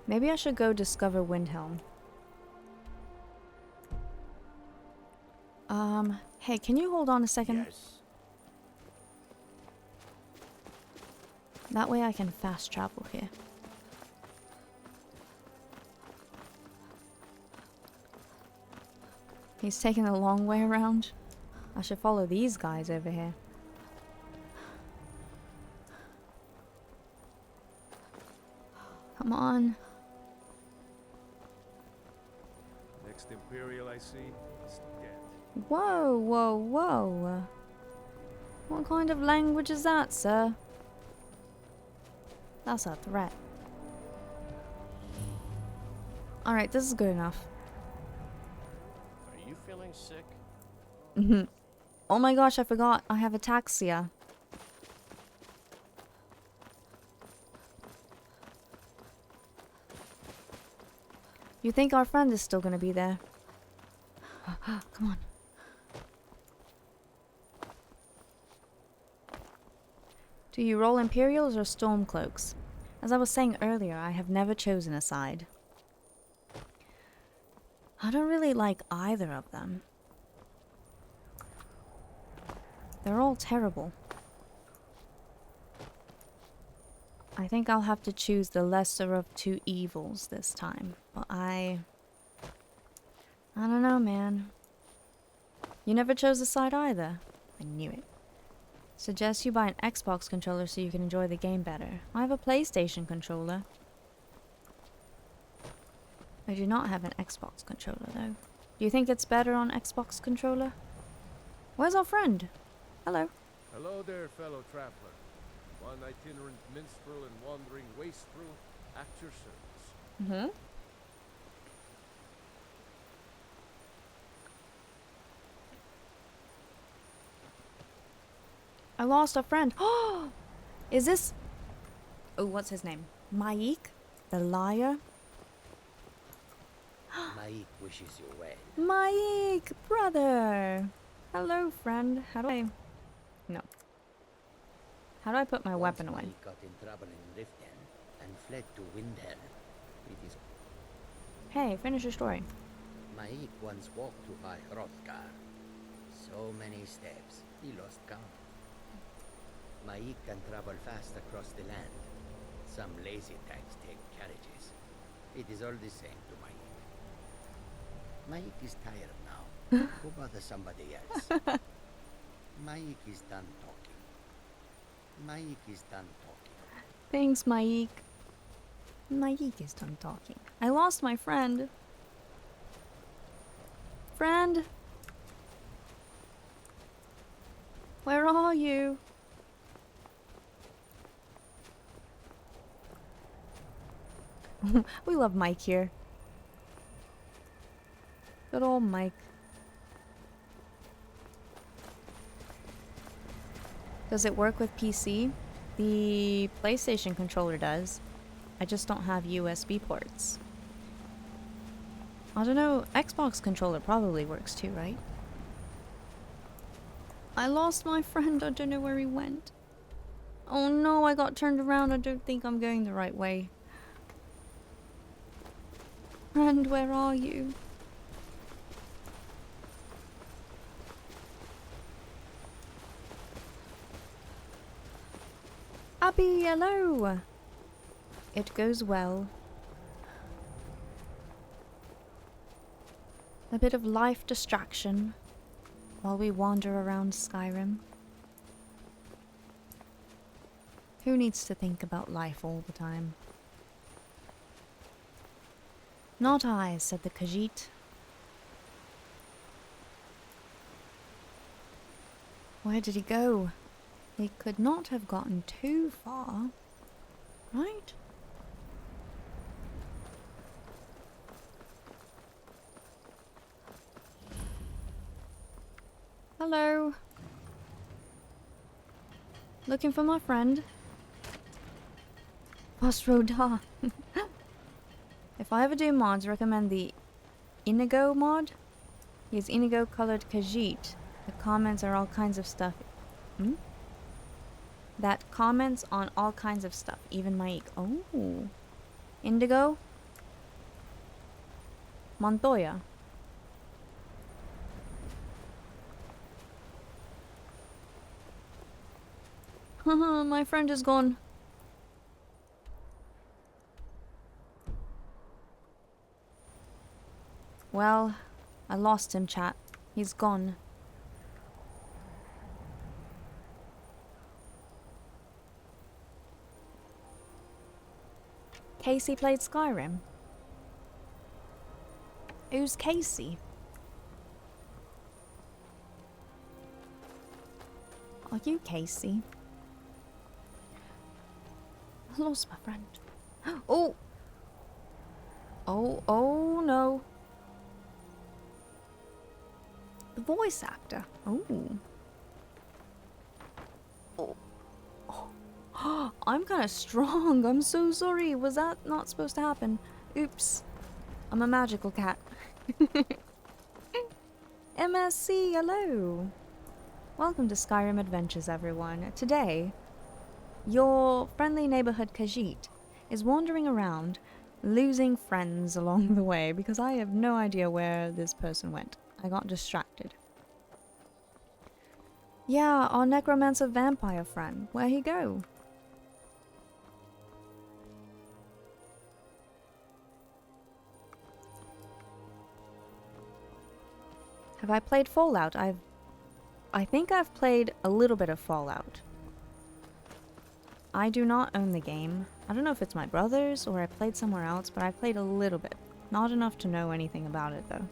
Maybe I should go discover Windhelm. Hey, can you hold on a second? Yes. That way I can fast travel here. He's taking the long way around. I should follow these guys over here. Come on. Next Imperial I see is dead. Whoa, whoa, whoa. What kind of language is that, sir? That's a threat. Alright, this is good enough. Are you feeling sick? Oh my gosh, I forgot. I have ataxia. You think our friend is still gonna be there? Come on. Do you roll Imperials or Stormcloaks? As I was saying earlier, I have never chosen a side. I don't really like either of them. They're all terrible. I think I'll have to choose the lesser of two evils this time. But I don't know, man. You never chose a side either. I knew it. Suggest you buy an Xbox controller so you can enjoy the game better. I have a PlayStation controller. I do not have an Xbox controller though. Do you think it's better on Xbox controller? Where's our friend? Hello. Hello there, fellow traveler. One itinerant minstrel and wandering wastrel at your service. Mm-hmm. I lost a friend. Oh, is this? Oh, what's his name? Maik, the liar. Maik wishes you well. Maik, brother. Hello, friend. How do I? No. How do I put my weapon away? Maik got in trouble in Riften and fled to Windhelm. It is Hey, finish your story. Maik once walked to High Hrothgar. So many steps, he lost count. Maik can travel fast across the land. Some lazy tanks take carriages. It is all the same to Maik. Maik is tired now. Go bother somebody else. Maik is done talking. Maik is done talking. Thanks, Maik. Maik is done talking. I lost my friend. Friend? Where are you? We love Mike here. Good old Mike. Does it work with PC? The PlayStation controller does. I just don't have USB ports. I don't know, Xbox controller probably works too, right? I lost my friend, I don't know where he went. Oh no, I got turned around, I don't think I'm going the right way. Friend, where are you? Abby, hello! It goes well. A bit of life distraction while we wander around Skyrim. Who needs to think about life all the time? Not I, said the Khajiit. Where did he go? He could not have gotten too far, right? Hello. Looking for my friend. Roda. If I ever do mods, recommend the Inigo mod. He has Inigo colored Khajiit. The comments are all kinds of stuff. That comments on all kinds of stuff, even Maik. Oh. Indigo. Montoya. Haha, my friend is gone. Well, I lost him, chat. He's gone. Casey played Skyrim. Who's Casey? Are you Casey? I lost my friend. Oh! Oh no. The voice actor. Oh. Oh. I'm kind of strong. I'm so sorry. Was that not supposed to happen? Oops. I'm a magical cat. MSC, hello. Welcome to Skyrim Adventures, everyone. Today, your friendly neighborhood Khajiit is wandering around, losing friends along the way because I have no idea where this person went. I got distracted. Yeah, our necromancer vampire friend. Where'd he go? Have I played Fallout? I think I've played a little bit of Fallout. I do not own the game. I don't know if it's my brother's or I played somewhere else, but I played a little bit. Not enough to know anything about it, though.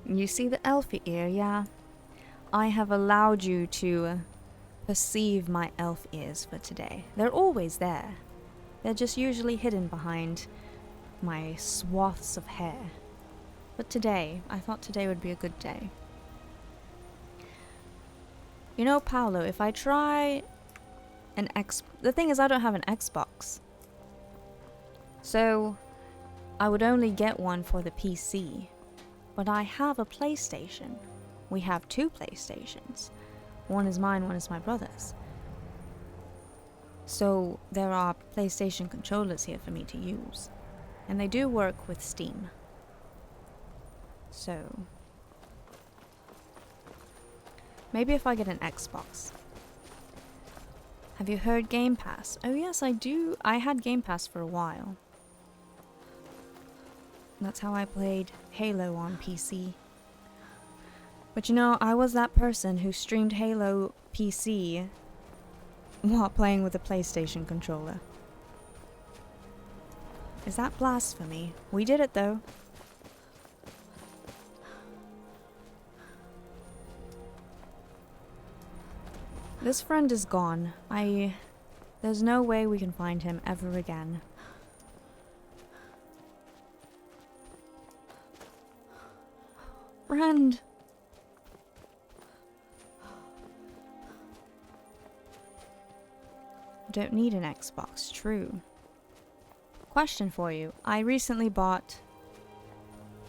You see the elfy ear, yeah? I have allowed you to perceive my elf ears for today. They're always there. They're just usually hidden behind my swaths of hair. But today, I thought today would be a good day. You know, Paolo, if I try an the thing is I don't have an Xbox. So, I would only get one for the PC. But I have a PlayStation. We have 2 PlayStations. One is mine, one is my brother's. So there are PlayStation controllers here for me to use. And they do work with Steam. So maybe if I get an Xbox. Have you heard Game Pass? Oh yes, I do. I had Game Pass for a while. That's how I played Halo on PC. But you know, I was that person who streamed Halo PC while playing with a PlayStation controller. Is that blasphemy? We did it though. This friend is gone. There's no way we can find him ever again. Friend! Don't need an Xbox, true. Question for you. I recently bought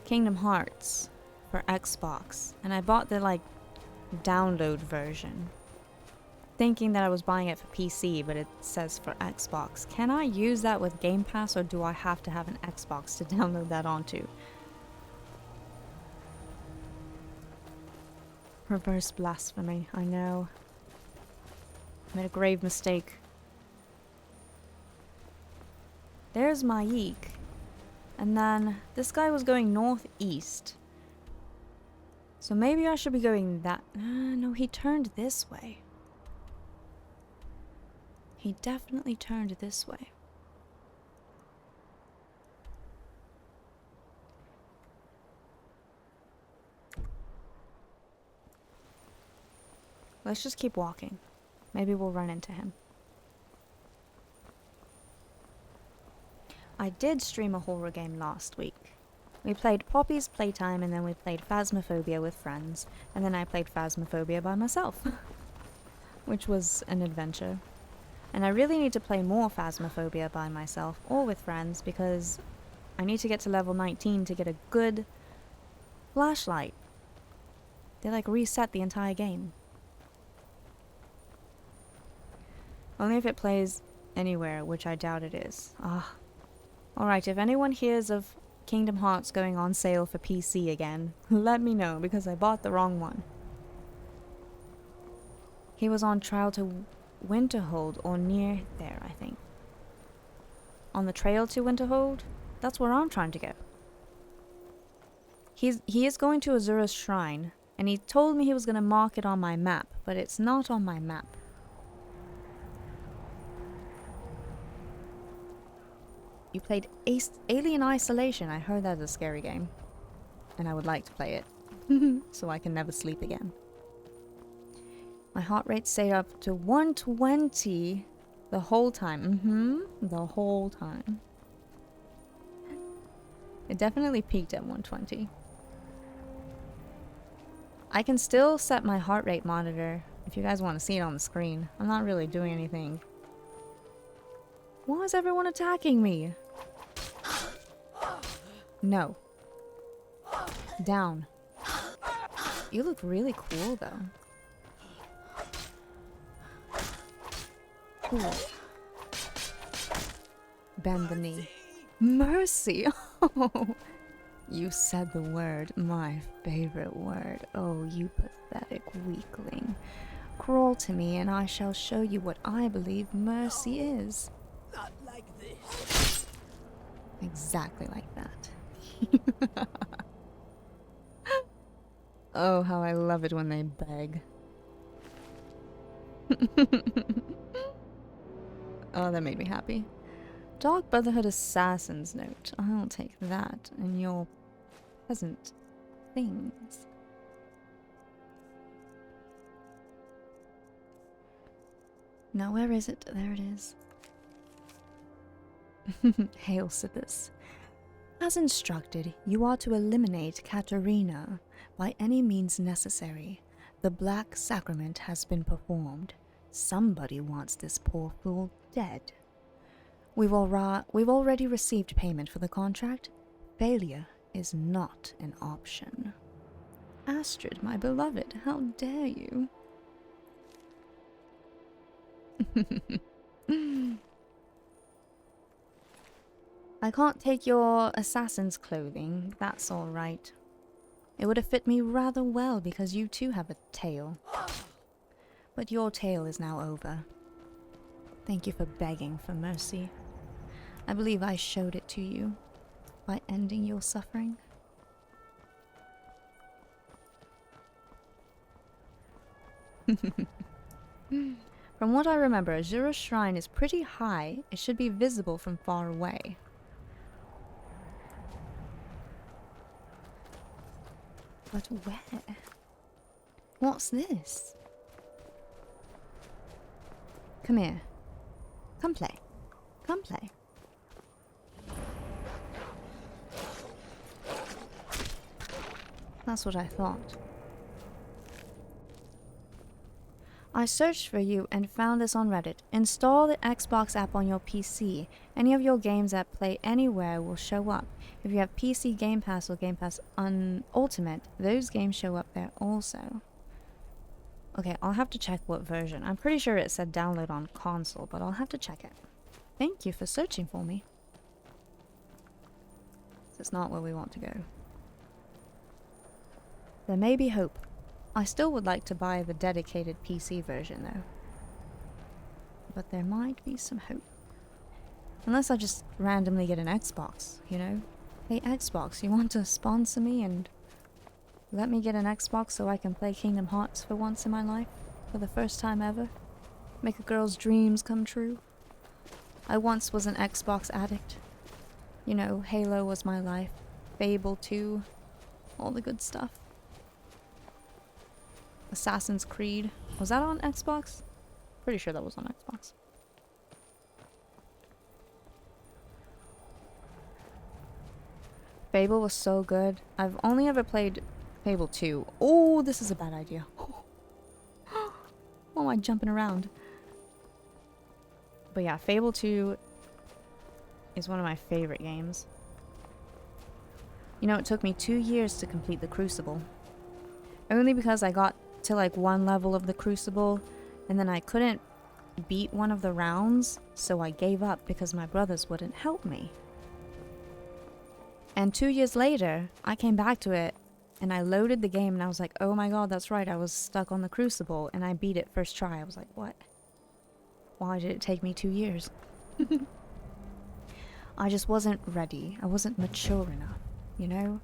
Kingdom Hearts for Xbox, and I bought the, like, download version. Thinking that I was buying it for PC, but it says for Xbox. Can I use that with Game Pass, or do I have to have an Xbox to download that onto? Reverse blasphemy, I know. I made a grave mistake. There's Maik. And then this guy was going northeast. So maybe I should be going that... no, he turned this way. He definitely turned this way. Let's just keep walking. Maybe we'll run into him. I did stream a horror game last week. We played Poppy's Playtime, and then we played Phasmophobia with friends, and then I played Phasmophobia by myself. Which was an adventure. And I really need to play more Phasmophobia by myself or with friends, because I need to get to level 19 to get a good flashlight. They like reset the entire game. Only if it plays anywhere, which I doubt it is. Alright, if anyone hears of Kingdom Hearts going on sale for PC again, let me know, because I bought the wrong one. He was on trial to Winterhold, or near there, I think. On the trail to Winterhold? That's where I'm trying to go. He is going to Azura's shrine, and he told me he was going to mark it on my map, but it's not on my map. You played Alien Isolation. I heard that's a scary game. And I would like to play it. So I can never sleep again. My heart rate stayed up to 120 the whole time. The whole time. It definitely peaked at 120. I can still set my heart rate monitor if you guys want to see it on the screen. I'm not really doing anything. Why is everyone attacking me? No. Down. You look really cool, though. Cool. Bend the knee. Mercy! Oh, you said the word, my favorite word. Oh, you pathetic weakling. Crawl to me and I shall show you what I believe mercy is. Not like this. Exactly like that. Oh, how I love it when they beg. Oh, that made me happy. Dark Brotherhood Assassin's Note. I'll take that. And your peasant things. Now, where is it? There it is. Hail Sithis. As instructed, you are to eliminate Katarina by any means necessary. The Black Sacrament has been performed. Somebody wants this poor fool dead. We've already received payment for the contract. Failure is not an option. Astrid, my beloved, how dare you? I can't take your assassin's clothing, that's alright. It would have fit me rather well because you too have a tail. But your tale is now over. Thank you for begging for mercy. I believe I showed it to you by ending your suffering. From what I remember, Azura's shrine is pretty high. It should be visible from far away. But where? What's this? Come here. Come play. Come play. That's what I thought. I searched for you and found this on Reddit. Install the Xbox app on your PC. Any of your games that play anywhere will show up. If you have PC Game Pass or Game Pass Ultimate, those games show up there also. Okay, I'll have to check what version. I'm pretty sure it said download on console, but I'll have to check it. Thank you for searching for me. That's not where we want to go. There may be hope. I still would like to buy the dedicated PC version though. But there might be some hope. Unless I just randomly get an Xbox, you know? Hey Xbox, you want to sponsor me and let me get an Xbox so I can play Kingdom Hearts for once in my life? For the first time ever? Make a girl's dreams come true? I once was an Xbox addict. You know, Halo was my life. Fable 2. All the good stuff. Assassin's Creed. Was that on Xbox? Pretty sure that was on Xbox. Fable was so good. I've only ever played Fable 2. Oh, this is a bad idea. Why am I jumping around? But yeah, Fable 2 is one of my favorite games. You know, it took me 2 years to complete the Crucible. Only because I got to like one level of the Crucible and then I couldn't beat one of the rounds, so I gave up because my brothers wouldn't help me. And 2 years later, I came back to it and I loaded the game and I was like, oh my god, that's right, I was stuck on the Crucible, and I beat it first try. I was like, what? Why did it take me 2 years? I just wasn't ready. I wasn't mature enough, you know?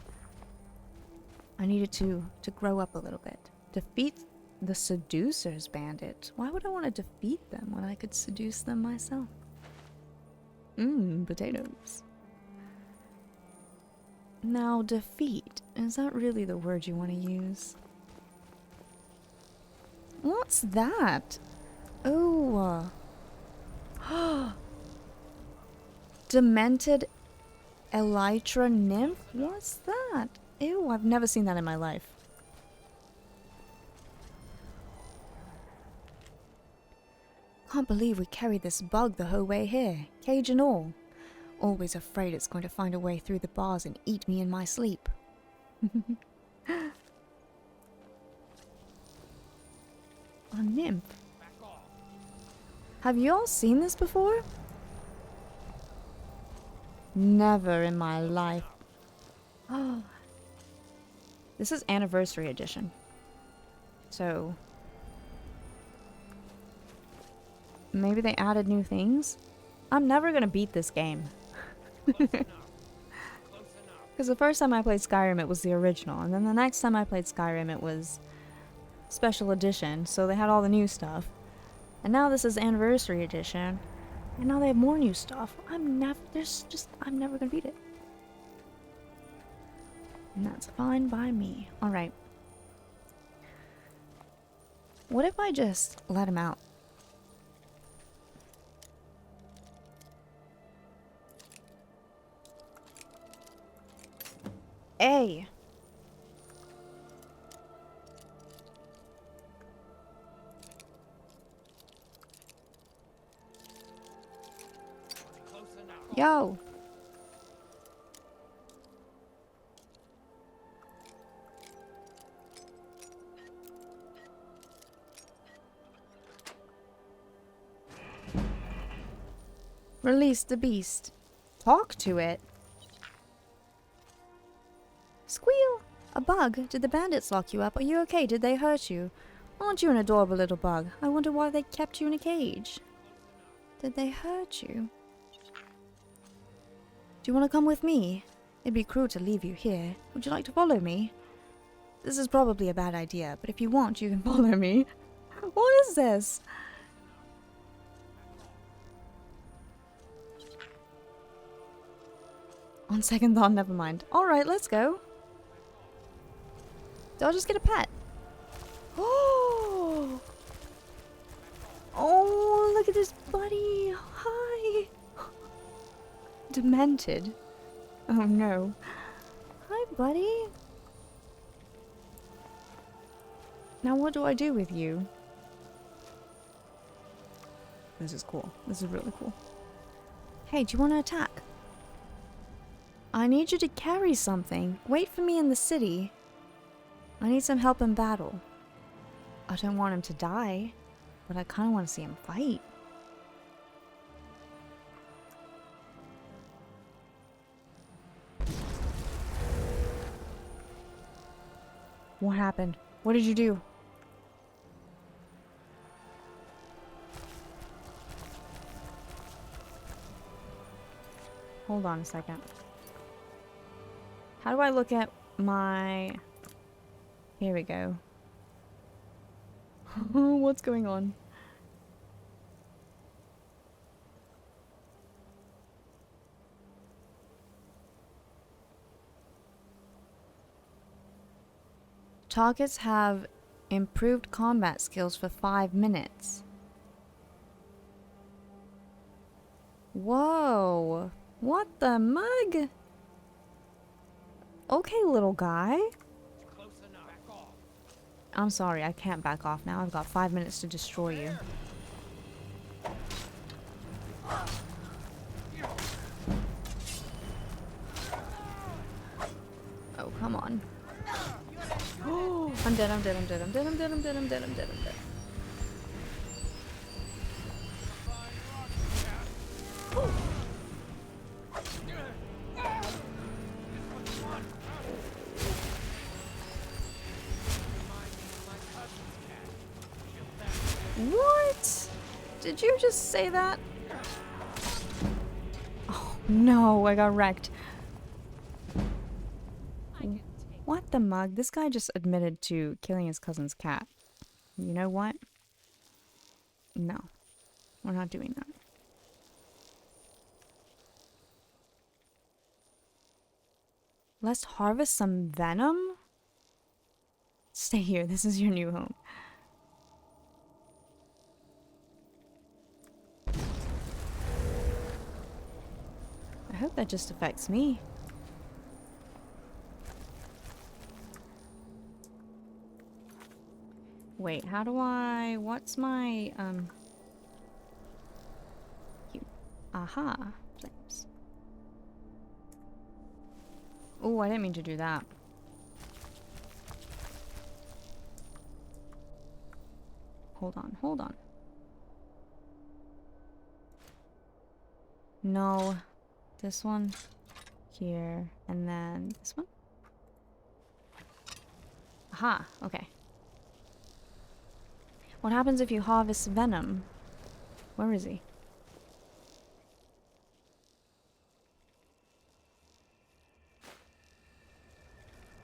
I needed to grow up a little bit. Defeat the Seducer's Bandit. Why would I want to defeat them when I could seduce them myself? Potatoes. Now, defeat. Is that really the word you want to use? What's that? Oh. Demented Elytra Nymph? What's that? Ew, I've never seen that in my life. Can't believe we carried this bug the whole way here, cage and all. Always afraid it's going to find a way through the bars and eat me in my sleep. A nymph. Have you all seen this before? Never in my life. Oh. This is Anniversary Edition. So maybe they added new things? I'm never gonna beat this game. Because the first time I played Skyrim it was the original, and then the next time I played Skyrim it was Special Edition, so they had all the new stuff. And now this is Anniversary Edition, and now they have more new stuff. I'm never gonna beat it. And that's fine by me. Alright. What if I just let him out? Hey! Close enough. Yo! Release the beast. Talk to it. Squeal! A bug? Did the bandits lock you up? Are you okay? Did they hurt you? Aren't you an adorable little bug? I wonder why they kept you in a cage. Did they hurt you? Do you want to come with me? It'd be cruel to leave you here. Would you like to follow me? This is probably a bad idea, but if you want, you can follow me. What is this? On second thought, never mind. Alright, let's go. Do I just get a pet? Oh! Oh, look at this buddy. Hi. Demented. Oh no. Hi, buddy. Now what do I do with you? This is cool. This is really cool. Hey, do you want to attack? I need you to carry something. Wait for me in the city. I need some help in battle. I don't want him to die, but I kind of want to see him fight. What happened? What did you do? Hold on a second. How do I look at my... Here we go. What's going on? Targets have improved combat skills for 5 minutes. Whoa. What the mug? Okay, little guy. Close enough. Back off. I'm sorry, I can't back off now. I've got 5 minutes to destroy you. Oh, come on. I'm dead, I'm dead, I'm dead, I'm dead, I'm dead, I'm dead, I'm dead, I'm dead, I'm dead. What? Did you just say that? Oh no, I got wrecked. What the mug? This guy just admitted to killing his cousin's cat. You know what? No. We're not doing that. Let's harvest some venom? Stay here. This is your new home. I hope that just affects me. Wait, how do I... What's my, Aha. Flames. Oh, I didn't mean to do that. Hold on, hold on. No. This one. Here. And then this one. Aha, okay. What happens if you harvest venom? Where is he?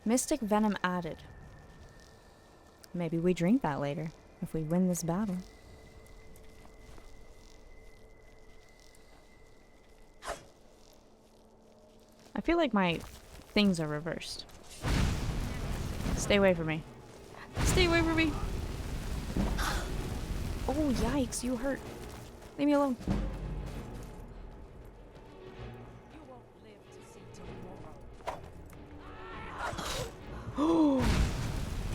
Mystic venom added. Maybe we drink that later, if we win this battle. I feel like my things are reversed. Stay away from me. Stay away from me. Oh, yikes, you hurt. Leave me alone. You won't live to see tomorrow. Oh,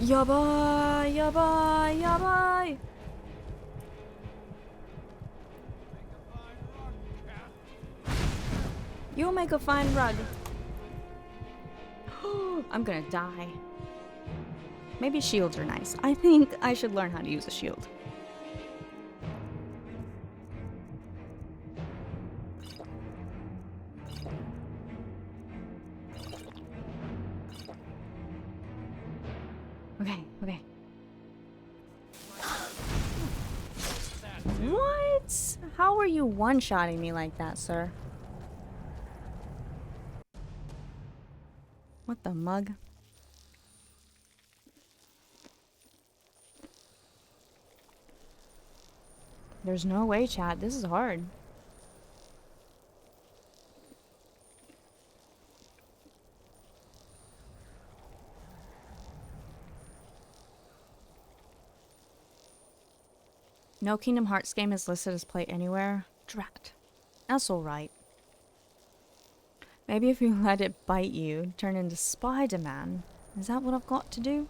yabai, yabai, yabai. You'll make a fine rug. I'm gonna die. Maybe shields are nice. I think I should learn how to use a shield. Okay, okay. What? How are you one-shotting me like that, sir? What the mug? There's no way, chat. This is hard. No Kingdom Hearts game is listed as play anywhere. Drat. That's alright. Maybe if you let it bite you, turn into Spider-Man. Is that what I've got to do?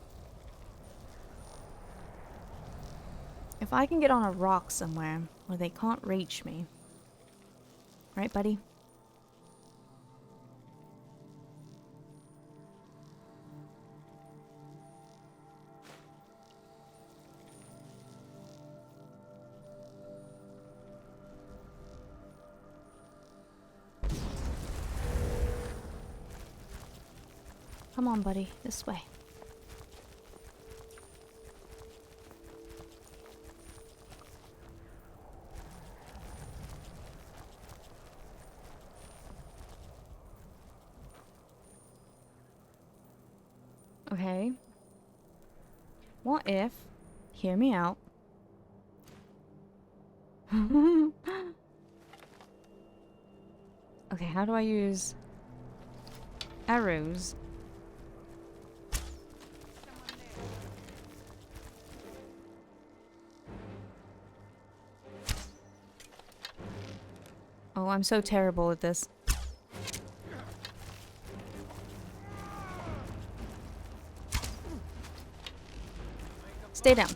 If I can get on a rock somewhere where they can't reach me. Right, buddy? Come on, buddy. This way. Okay. What if... Hear me out. Okay, how do I use... arrows? Oh, I'm so terrible at this. Stay down.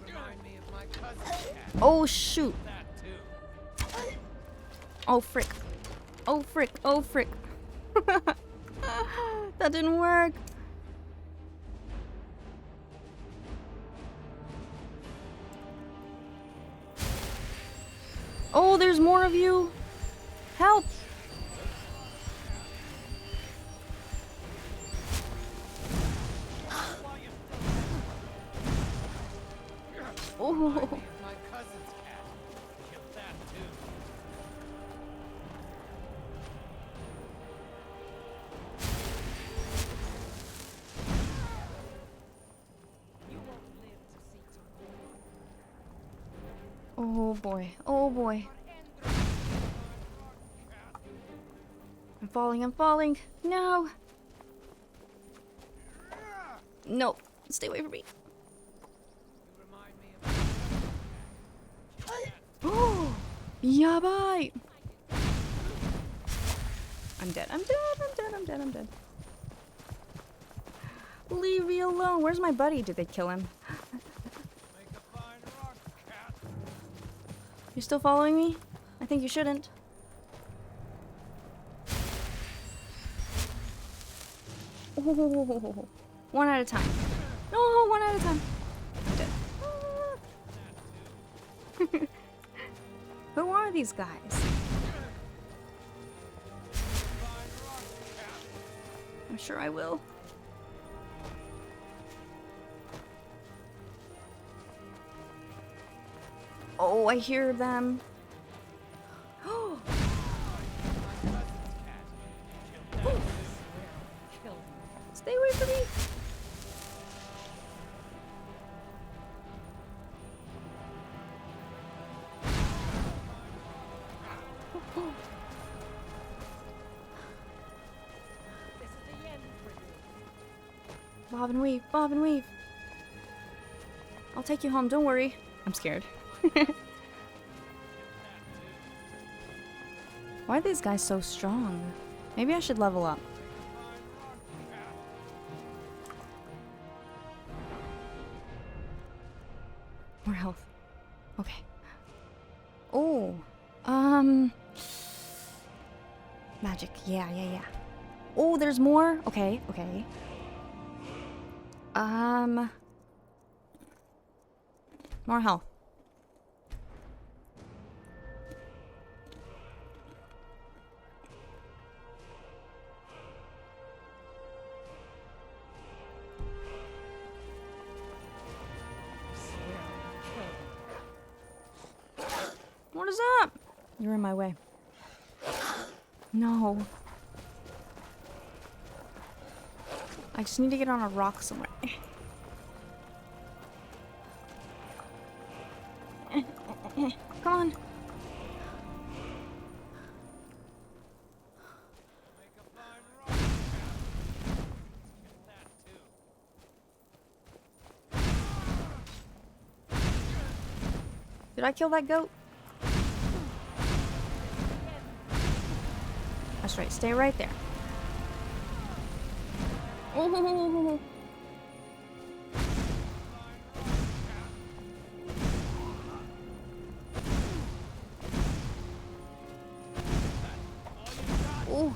Remind me of my cousin's cat. Oh, shoot. That too. Oh, frick. Oh, frick. Oh, frick. That didn't work. Oh, there's more of you. Help. Oh. Remind me of my cousin's cat. Killed that too. You won't live to see tomorrow. Oh boy. Oh boy. I'm falling. I'm falling. No. No. Stay away from me. You remind me of my Oh. Yabai. I'm dead. I'm dead. I'm dead. I'm dead. I'm dead. Leave me alone. Where's my buddy? Did they kill him? make a fine rock cat. You still following me? I think you shouldn't. Oh, one at a time. No, one at a time. I'm dead. Who are these guys? I'm sure I will. Oh, I hear them. Oh. Stay away from me. Bob and weave, bob and weave. I'll take you home, don't worry. I'm scared. Why are these guys so strong? Maybe I should level up. More health. Okay. Oh. Magic. Yeah. Oh, there's more? Okay. More health. What is up? You're in my way. No. I just need to get on a rock somewhere. Come on. Make a fine rock. Get that too. Did I kill that goat? That's right. Stay right there. Oh. Oh.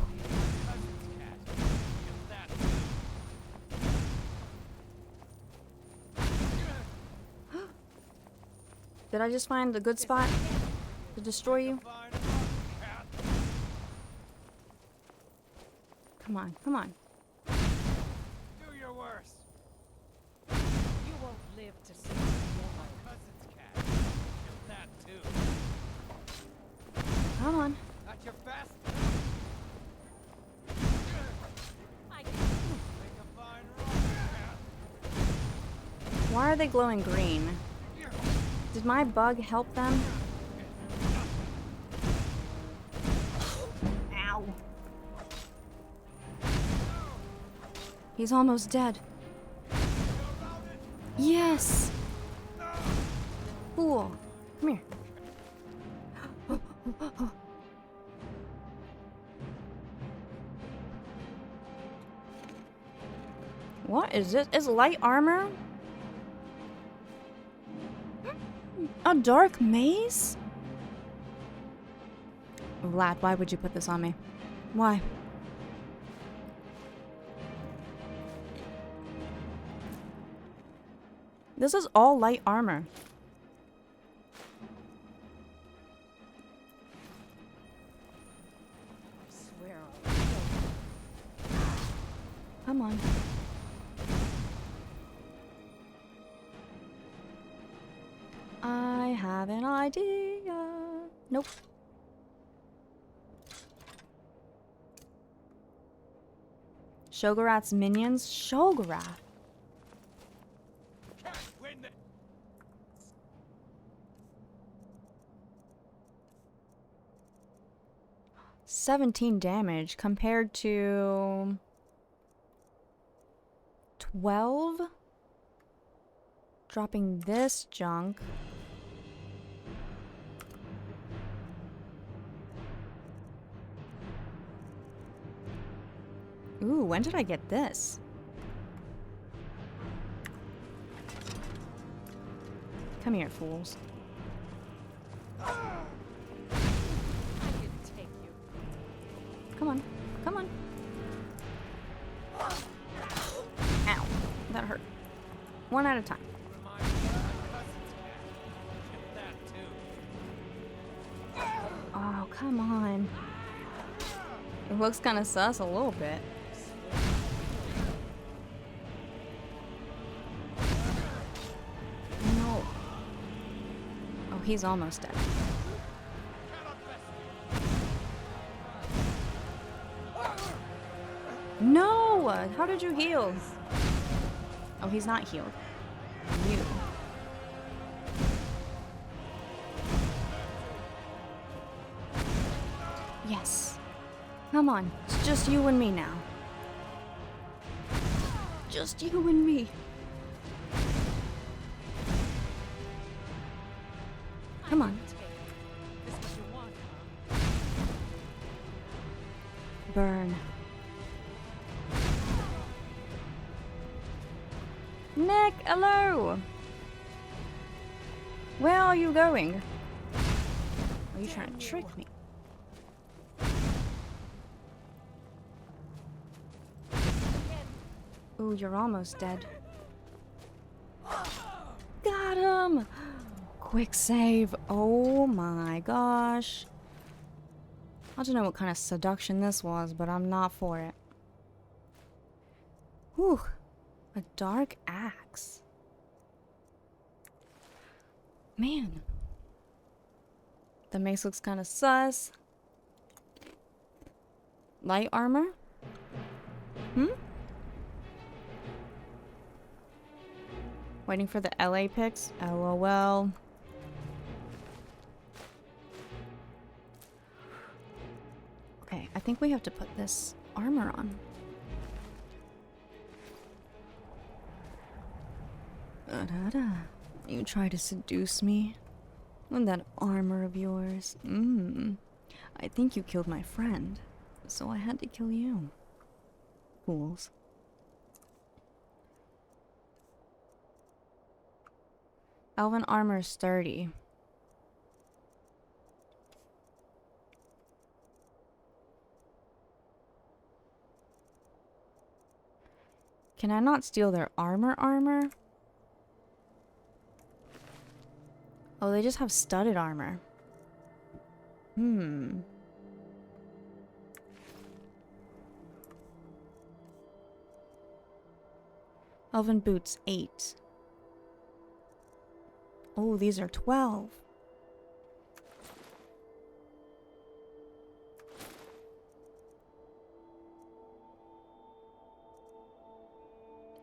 Did I just find a good spot to destroy you? Come on, come on. Do your worst. You won't live to see My cousin's cat. Get that too. Come on. Not your best. I Make a fine rock. Why are they glowing green? Did my bug help them? Ow. He's almost dead. Yes! Cool. Come here. What is this? Is light armor? A dark maze? Vlad, why would you put this on me? Why? This is all light armor. swear I'll kill you. Come on. I have an idea. Nope. Shogorath's minions? Shogorath. Can't win the 17 damage compared to 12? Dropping this junk. Ooh, when did I get this? Come here, fools. I didn't take you. Come on. Come on. Ow. That hurt. One at a time. remind me of my cousin's cat. Get that too. Oh, come on. It looks kind of sus a little bit. No. Oh, he's almost dead. No! How did you heal? Oh, he's not healed. You. Yes. Come on. It's just you and me now. Just you and me. Come on. This is what you want, huh? Burn. Nick, hello! Where are you going? Are you trying to trick me? Ooh, you're almost dead. Got him! Quick save. Oh my gosh. I don't know what kind of seduction this was, but I'm not for it. Whew. A dark axe. Man. The mace looks kind of sus. Light armor? Hmm? Waiting for the LA pics? LOL. Okay, I think we have to put this armor on. Da-da-da. You try to seduce me with that armor of yours. I think you killed my friend, so I had to kill you. Fools. Elven armor is sturdy. Can I not steal their armor? Oh, they just have studded armor. Elven boots, 8. Oh, these are 12.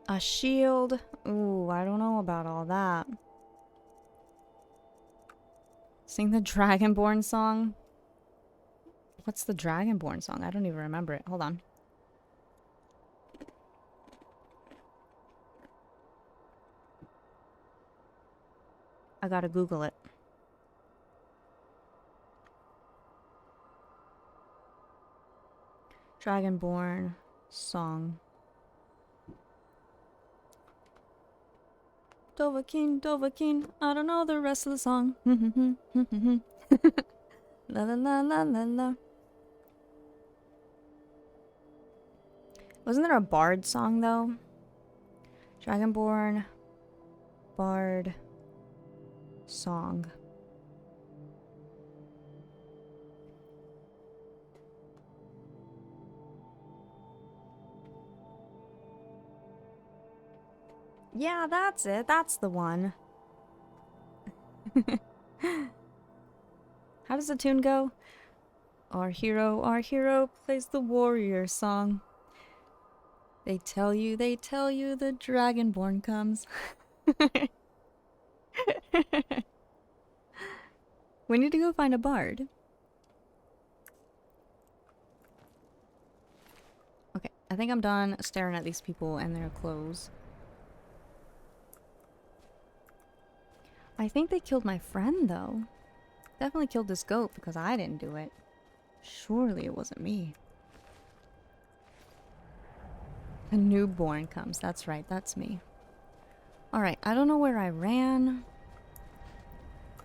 A shield. Ooh, I don't know about all that. Sing the Dragonborn song. What's the Dragonborn song? I don't even remember it. Hold on. I gotta Google it. Dragonborn song. Dovahkiin, Dovahkiin, I don't know the rest of the song. La la la la la la. Wasn't there a bard song though? Dragonborn bard song. Yeah, that's it. That's the one. How does the tune go? Our hero plays the warrior song. They tell you the Dragonborn comes. We need to go find a bard. Okay, I think I'm done staring at these people and their clothes. I think they killed my friend, though. Definitely killed this goat because I didn't do it. Surely it wasn't me. A newborn comes. That's right, that's me. Alright, I don't know where I ran.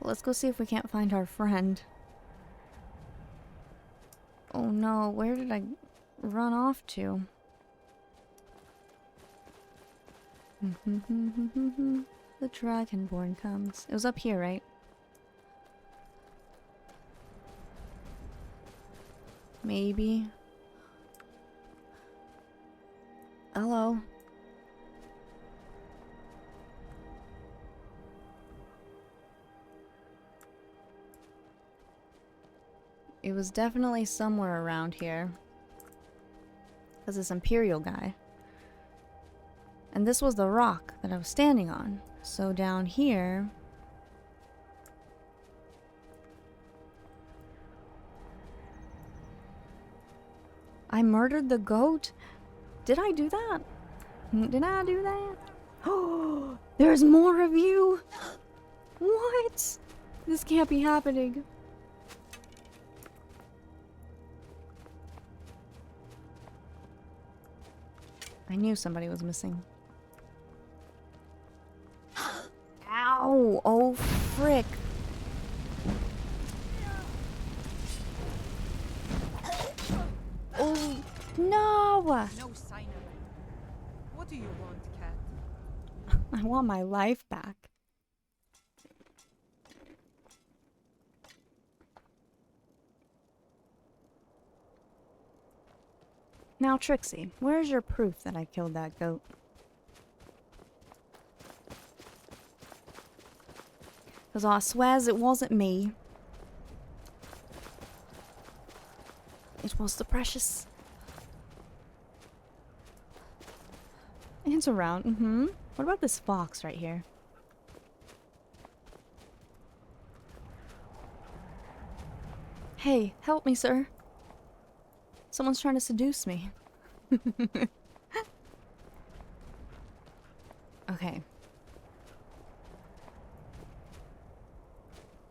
Let's go see if we can't find our friend. Oh no, where did I run off to? The Dragonborn comes. It was up here, right? Maybe. Hello. It was definitely somewhere around here. Because this Imperial guy. And this was the rock that I was standing on. So down here... I murdered the goat? Did I do that? Did I do that? Oh, there's more of you. What? This can't be happening. I knew somebody was missing. Ow! Oh, frick. Oh, no! No sign of it. What do you want, cat? I want my life back. Now, Trixie, where's your proof that I killed that goat? Because I swears it wasn't me. It was the precious. It's around, What about this fox right here? Hey, help me, sir. Someone's trying to seduce me. Okay.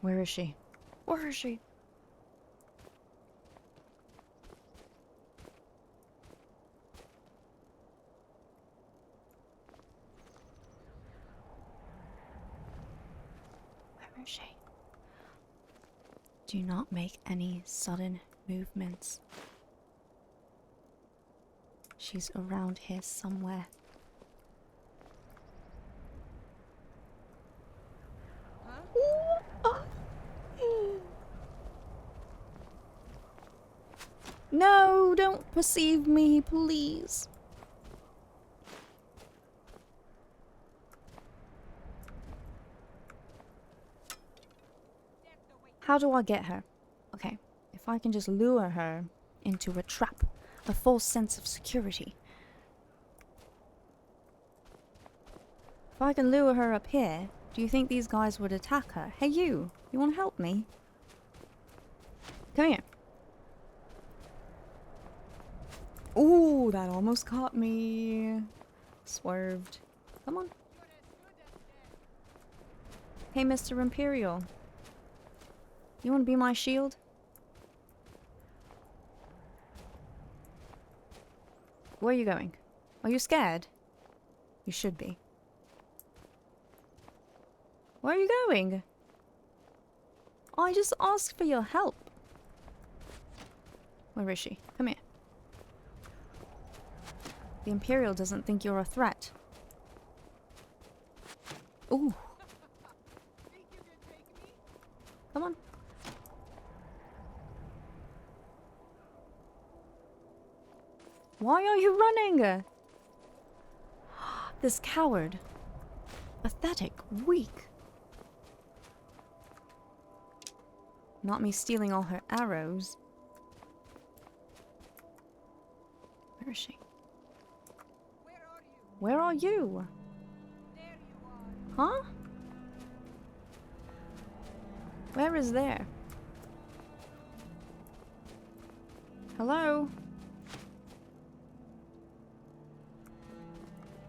Where is she? Where is she? Where is she? Do not make any sudden movements. She's around here somewhere. No, don't perceive me, please. How do I get her? Okay, if I can just lure her into a trap, a false sense of security. If I can lure her up here, do you think these guys would attack her? Hey you wanna help me? Come here. Ooh, that almost caught me. Swerved. Come on. Hey, Mr. Imperial. You want to be my shield? Where are you going? Are you scared? You should be. Where are you going? I just asked for your help. Where is she? Come here. The Imperial doesn't think you're a threat. Ooh. Come on. Why are you running? This coward. Pathetic. Weak. Not me stealing all her arrows. Where is she? Where are you? There you are. Huh? Where is there? Hello?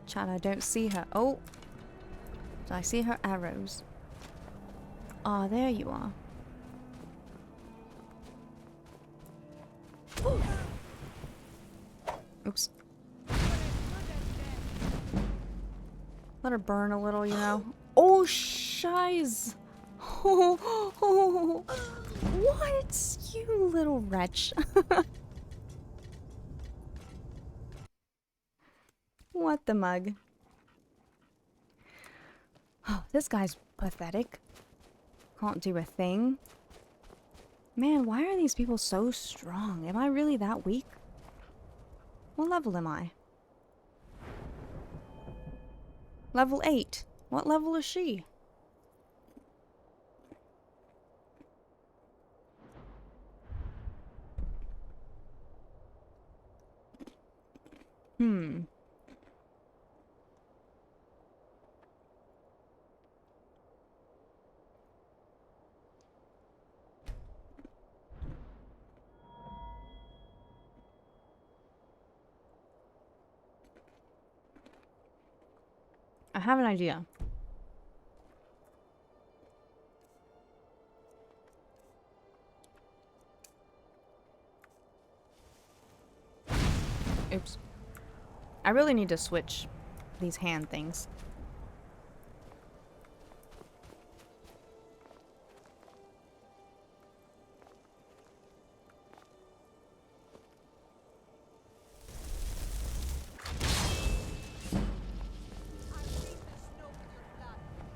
Chat, I don't see her. Oh! Do I see her arrows? Ah, there you are. Oops. Let her burn a little, you know. Oh, shiz! Oh, what? You little wretch. What the mug? Oh, this guy's pathetic. Can't do a thing. Man, why are these people so strong? Am I really that weak? What level am I? Level 8. What level is she? have an idea. Oops. I really need to switch these hand things.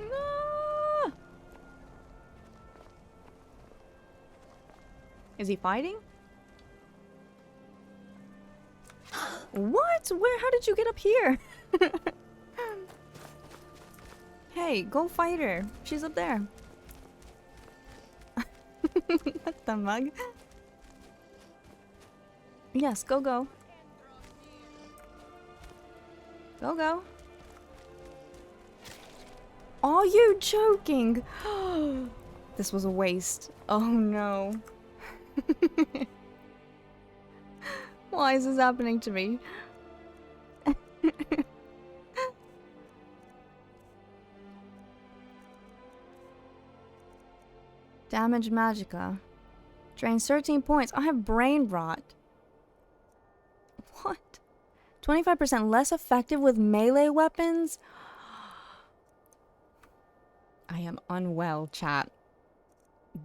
Ah! Is he fighting? What? Where? How did you get up here? Hey, go fight her. She's up there. What the mug? Yes, go. Go. Are you joking? This was a waste. Oh no. Why is this happening to me? Damage Magicka. Drains 13 points. I have brain rot. What? 25% less effective with melee weapons? I am unwell, chat.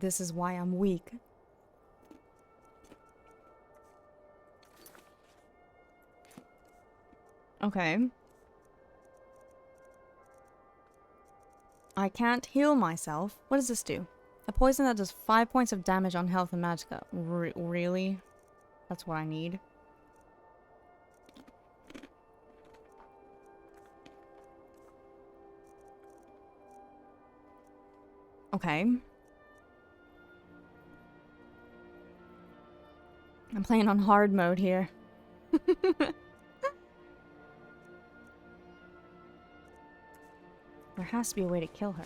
This is why I'm weak. Okay. I can't heal myself. What does this do? A poison that does 5 points of damage on health and magicka. Really? That's what I need. Okay. I'm playing on hard mode here. There has to be a way to kill her.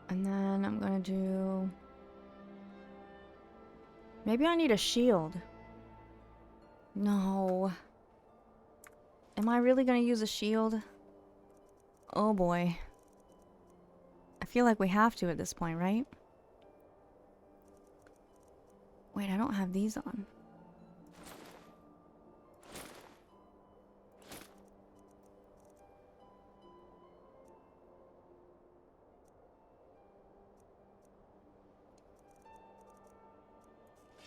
And then I'm gonna do... Maybe I need a shield. No. Am I really gonna use a shield? Oh boy. I feel like we have to at this point, right? Wait, I don't have these on.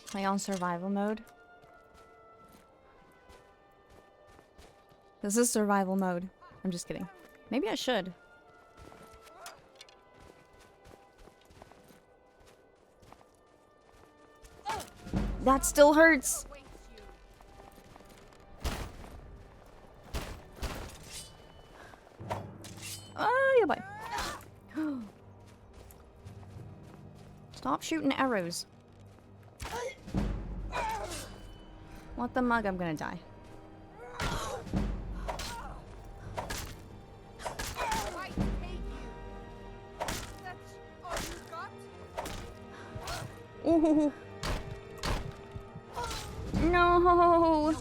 Play on survival mode. This is survival mode. I'm just kidding. Maybe I should. That still hurts. Oh, yeah, bye. Stop shooting arrows. What the mug? I'm gonna die. Ooh. No.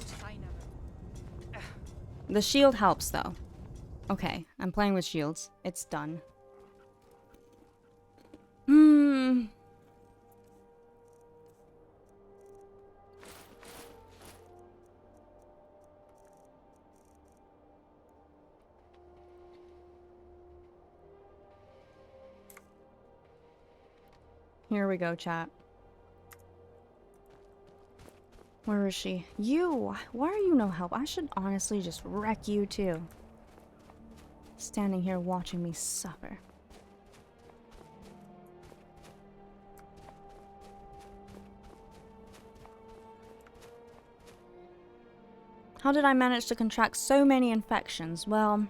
The shield helps though. Okay, I'm playing with shields. It's done. Here we go, chat. Where is she? You! Why are you no help? I should honestly just wreck you too. Standing here watching me suffer. How did I manage to contract so many infections? Well,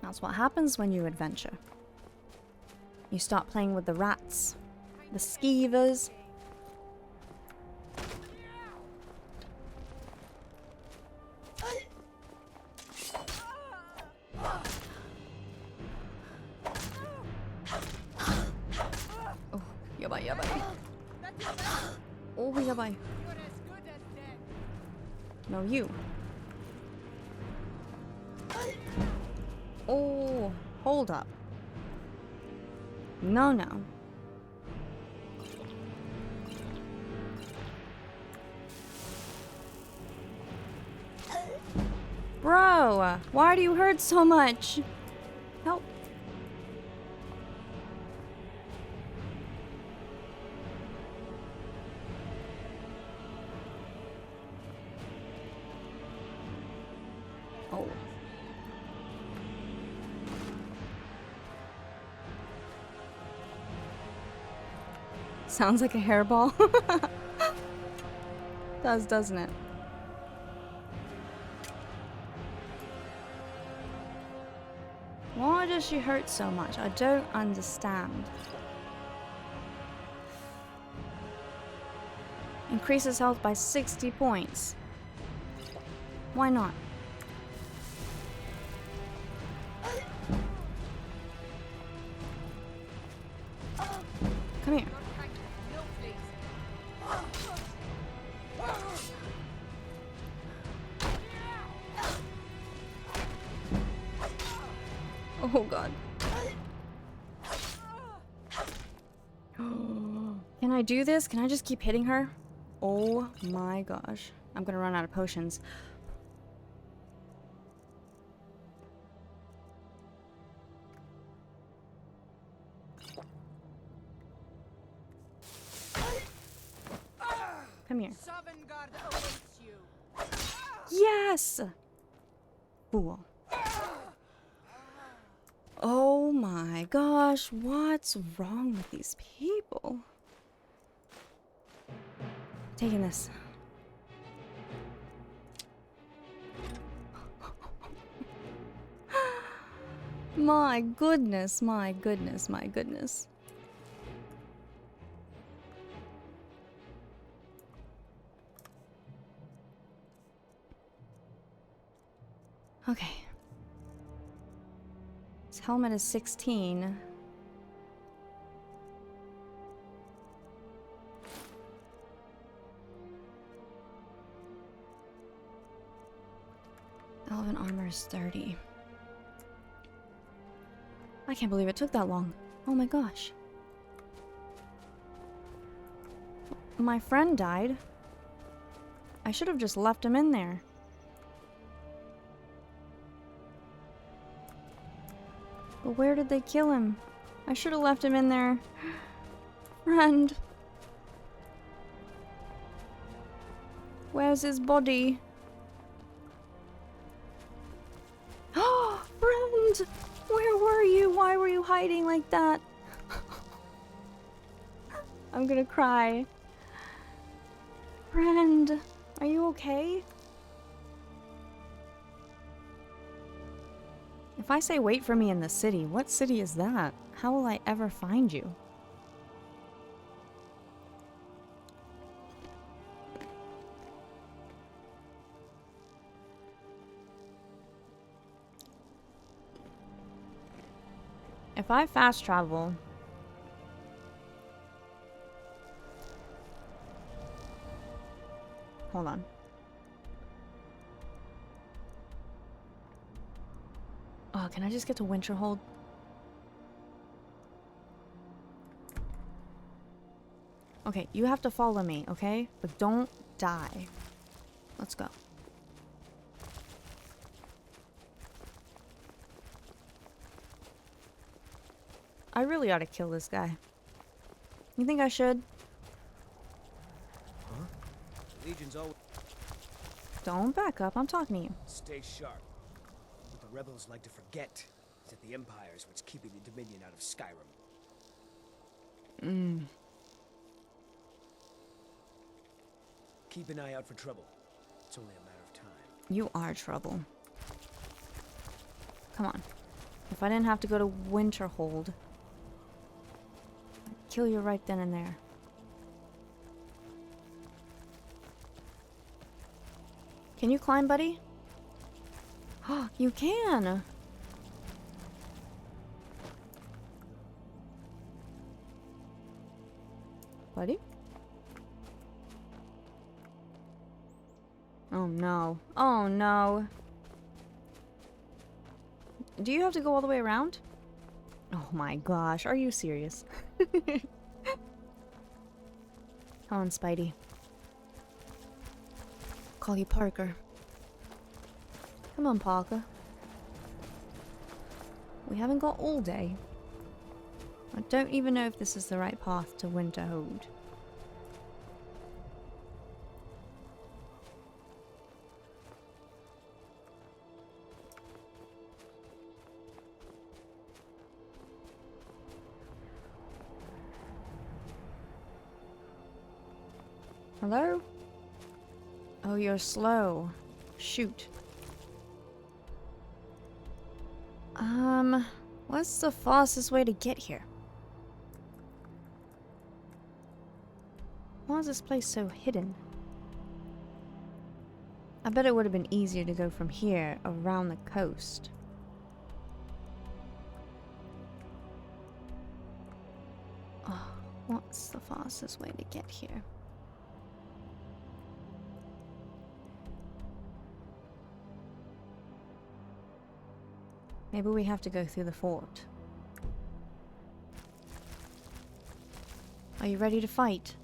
that's what happens when you adventure. You start playing with the rats, the skeevers. Oh, yabay, yabay. Oh, yabay. You're as good No, you. Oh, hold up. No, no. Bro, why do you hurt so much? Help. Oh. Sounds like a hairball. Does, doesn't it? Why does she hurt so much? I don't understand. Increases health by 60 points. Why not? Come here. No, please. Oh god. Can I do this? Can I just keep hitting her? Oh my gosh. I'm gonna run out of potions. Come here. Sovngarde awaits you. Yes! Fool. Oh my gosh, what's wrong with these people? Taking this. My goodness, my goodness, my goodness. Okay. His helmet is 16. Elven armor is 30. I can't believe it took that long. Oh my gosh. My friend died. I should have just left him in there. But where did they kill him? I should have left him in there. Friend. Where's his body? Oh, friend! Where were you? Why were you hiding like that? I'm gonna cry. Friend, are you okay? If I say wait for me in the city, what city is that? How will I ever find you? If I fast travel... Hold on. Oh, can I just get to Winterhold? Okay, you have to follow me, okay? But don't die. Let's go. I really ought to kill this guy. You think I should? Huh? Legion's always Don't back up, I'm talking to you. stay sharp. What the rebels like to forget is that the Empire is what's keeping the Dominion out of Skyrim. Keep an eye out for trouble. It's only a matter of time. You are trouble. Come on. If I didn't have to go to Winterhold, I'd kill you right then and there. Can you climb, buddy? Oh, you can! Buddy? Oh no. Oh no. Do you have to go all the way around? Oh my gosh, are you serious? Come on, Spidey. Call you Parker. Come on, Parker. We haven't got all day. I don't even know if this is the right path to Winterhold. Hello? Oh, you're slow. Shoot. What's the fastest way to get here? Why is this place so hidden? I bet it would have been easier to go from here around the coast. Oh, what's the fastest way to get here? Maybe we have to go through the fort. Are you ready to fight?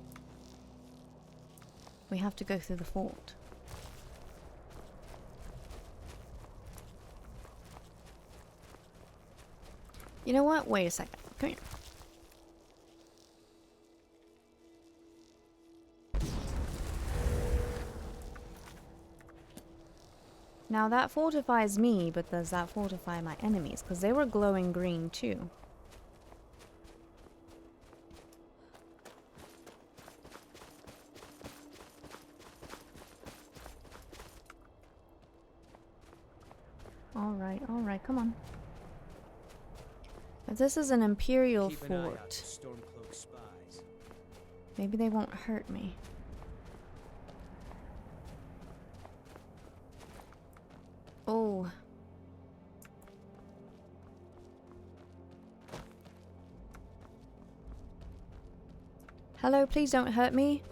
We have to go through the fort. You know what? Wait a second. Come here. Now that fortifies me, but does that fortify my enemies? Because they were glowing green too. Alright, come on. If this is an Imperial Keep an eye out fort, for Stormcloak spies. maybe they won't hurt me. Oh. Hello, please don't hurt me.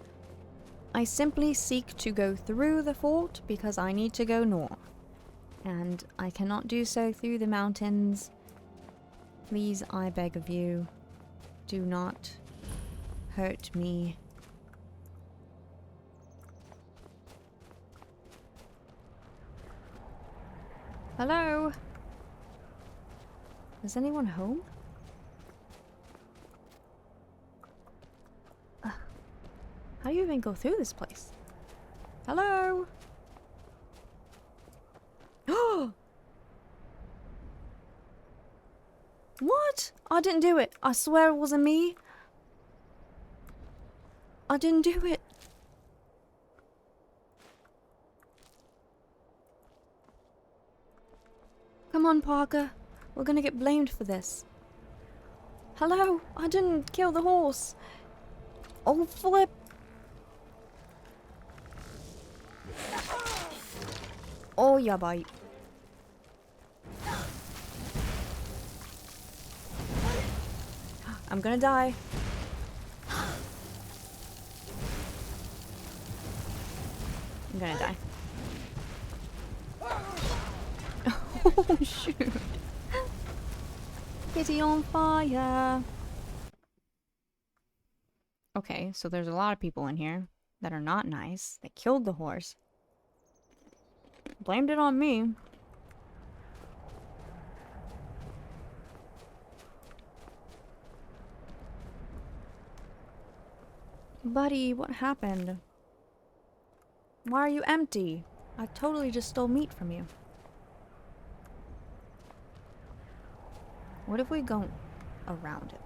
I simply seek to go through the fort because I need to go north. And I cannot do so through the mountains. Please, I beg of you, do not hurt me. Hello? Is anyone home? How do you even go through this place? Hello? What? I didn't do it. I swear it wasn't me. I didn't do it. Come on, Parker. We're gonna get blamed for this. Hello? I didn't kill the horse. Oh, flip. Oh, yeah, bite. I'm gonna die. I'm gonna die. Oh, shoot. Kitty on fire. Okay, so there's a lot of people in here that are not nice. They killed the horse. Blamed it on me. Buddy, what happened? Why are you empty? I totally just stole meat from you. What if we go around it?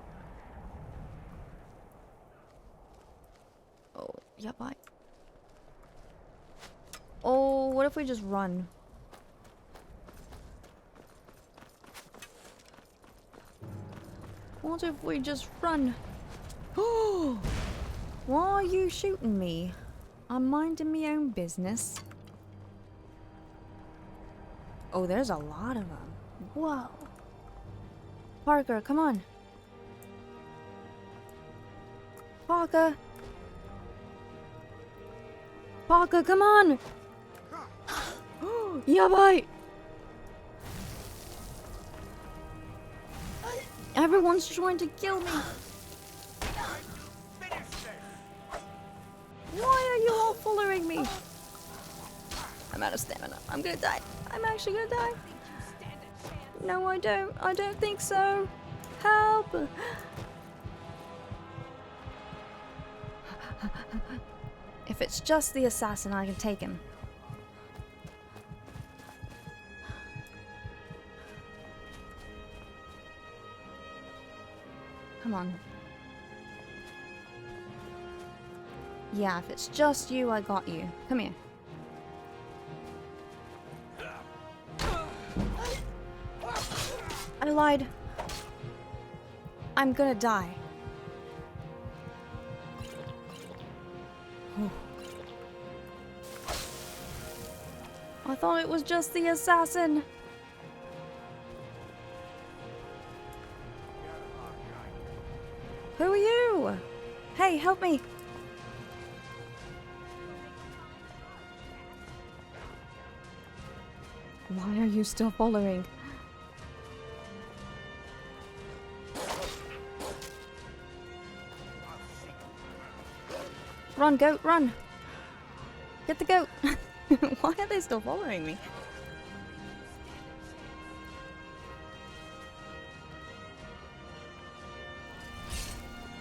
Oh, yeah, bye. Oh, what if we just run? What if we just run? Oh! Why are you shooting me? I'm minding my own business. Oh, there's a lot of them. Whoa. Parker, come on. Parker. Parker, come on. Yabai! Everyone's trying to kill me. Why are you all following me? I'm out of stamina. I'm gonna die. I'm actually gonna die. No, I don't. I don't think so. Help! If it's just the assassin, I can take him. Come on. Yeah, if it's just you, I got you. Come here. I lied. I'm gonna die. I thought it was just the assassin. Who are you? Hey, help me. Why are you still following? Run, goat, run! Get the goat! Why are they still following me?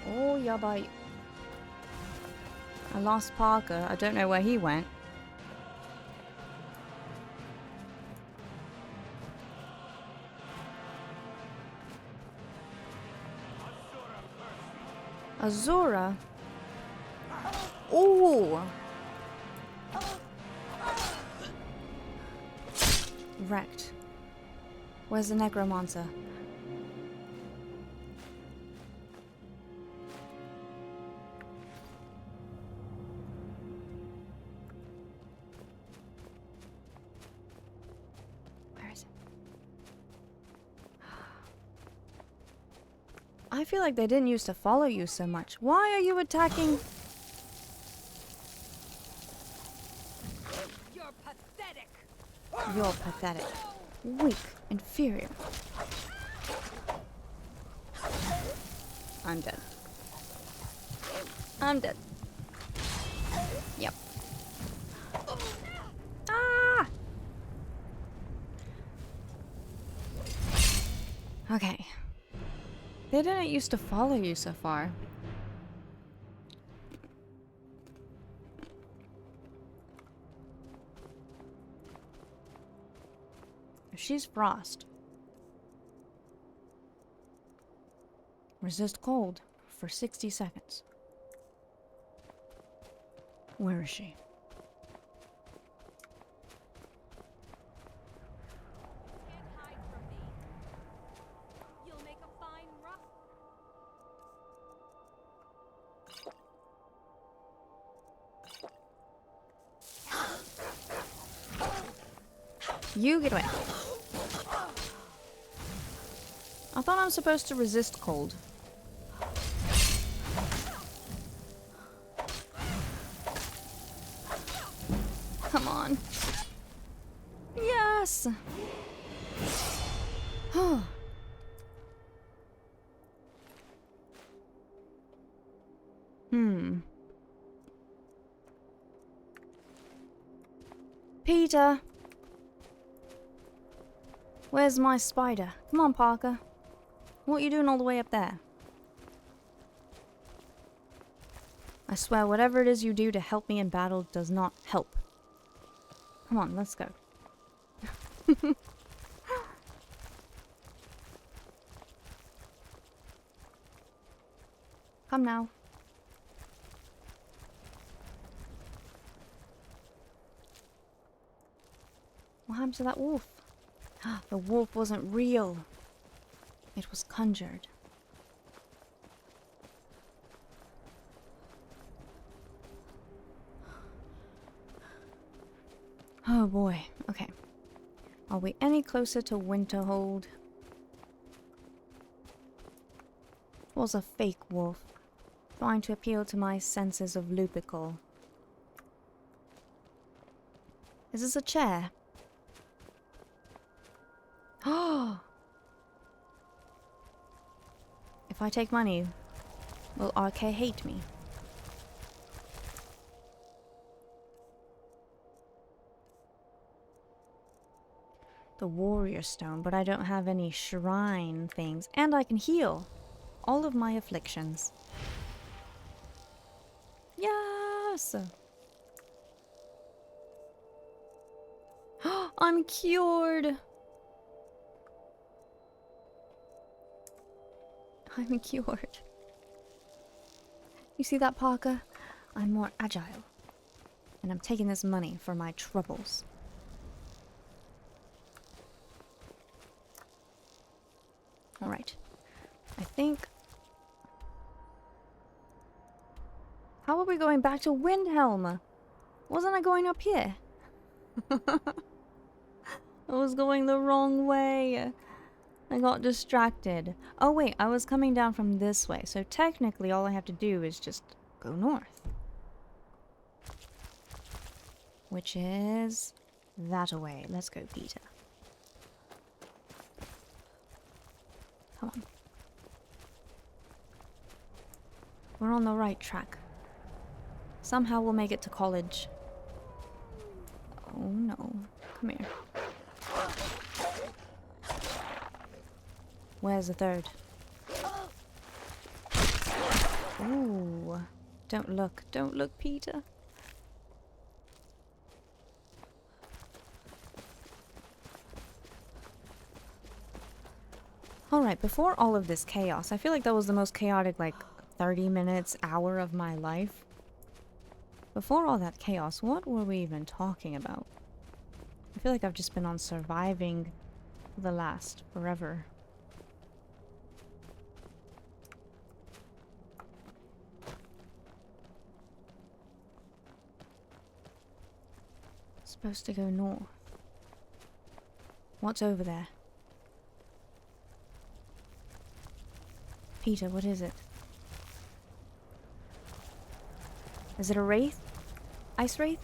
Oh, yeah, bite. I lost Parker. I don't know where he went. Azura? Ooh! Wrecked. Where's the necromancer? Where is it? I feel like they didn't used to follow you so much. Why are you attacking? You're pathetic. You're pathetic. Weak. Inferior. I'm dead. I'm dead. Yep. Ah! Okay. They didn't used to follow you so far. She's frost. Resist cold for 60 seconds. Where is she? Can't hide from me. You'll make a fine rough. You get away. I thought I'm supposed to resist cold. Come on. Yes! Peter! Where's my spider? Come on, Parker. What are you doing all the way up there? I swear, whatever it is you do to help me in battle does not help. Come on, let's go. Come now. What happened to that wolf? The wolf wasn't real. It was conjured. Oh boy. Okay. Are we any closer to Winterhold? It was a fake wolf, trying to appeal to my senses of lupical. Is this a chair? I take money, will RK hate me? The warrior stone, but I don't have any shrine things. And I can heal all of my afflictions. Yes! I'm cured! I'm cured. You see that, Parker? I'm more agile. And I'm taking this money for my troubles. Alright. I think... How are we going back to Windhelm? Wasn't I going up here? I was going the wrong way. I got distracted. Oh wait, I was coming down from this way. So technically all I have to do is just go north. Which is that away. Let's go, Peter. Come on. We're on the right track. Somehow we'll make it to college. Oh no. Come here. Where's the third? Ooh. Don't look. Don't look, Peter. Alright, before all of this chaos, I feel like that was the most chaotic, like, 30 minutes, hour of my life. Before all that chaos, what were we even talking about? I feel like I've just been on surviving the last forever. Supposed to go north. What's over there? Peter, what is it? Is it a wraith? Ice wraith?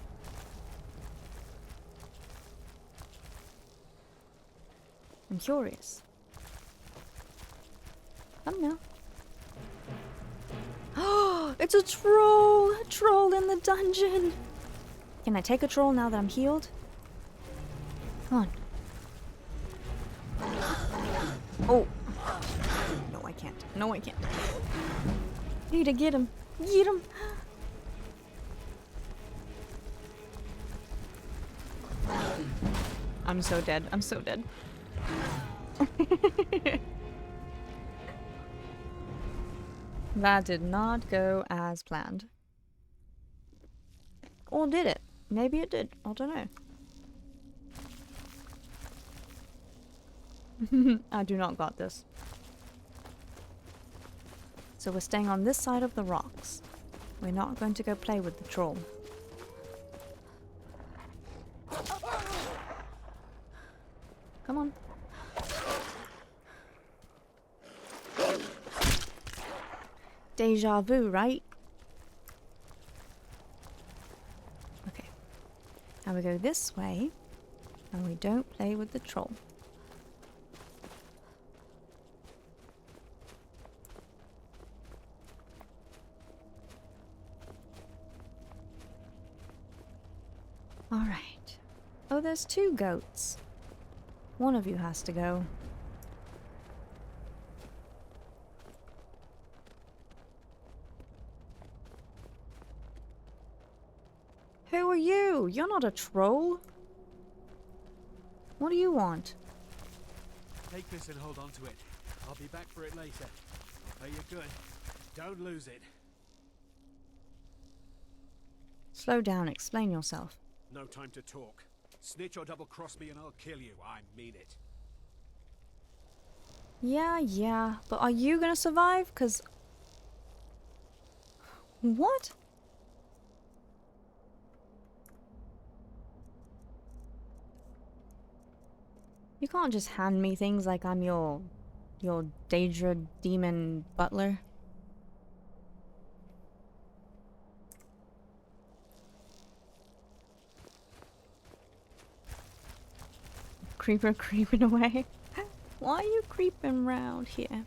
I'm curious. I don't know. Oh, it's a troll! A troll in the dungeon! Can I take a troll now that I'm healed? Come on. Oh. No, I can't. No, I can't. Need to get him. Get him. I'm so dead. I'm so dead. That did not go as planned. Or did it? Maybe it did. I don't know. I do not got this. So we're staying on this side of the rocks. We're not going to go play with the troll. Come on. Deja vu, right? Okay. Now we go this way, and we don't play with the troll. Alright. Oh, there's 2 goats. One of you has to go. Who are you? You're not a troll. What do you want? Take this and hold on to it. I'll be back for it later. I'll pay you good. Don't lose it. Slow down, explain yourself. No time to talk. Snitch or double-cross me and I'll kill you. I mean it. Yeah, but are you gonna survive? 'Cause... What? You can't just hand me things like I'm your Daedra demon butler. Creeper creeping away. Why are you creeping around here?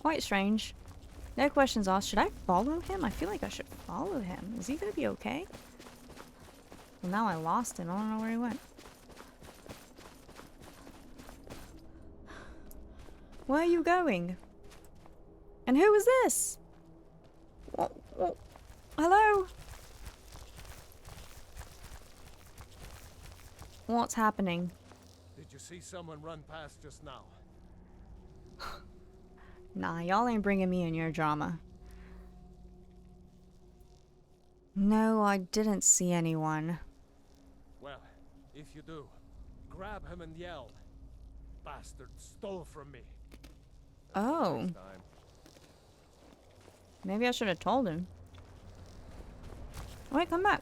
Quite strange. No questions asked. Should I follow him? I feel like I should follow him. Is he gonna be okay? Well, now I lost him. I don't know where he went. Where are you going? And who is this? What? Hello? What's happening? Did you see someone run past just now? Nah, y'all ain't bringing me in your drama. No, I didn't see anyone. Well, if you do, grab him and yell. Bastard stole from me. Oh. Next time. Maybe I should have told him. Wait, come back.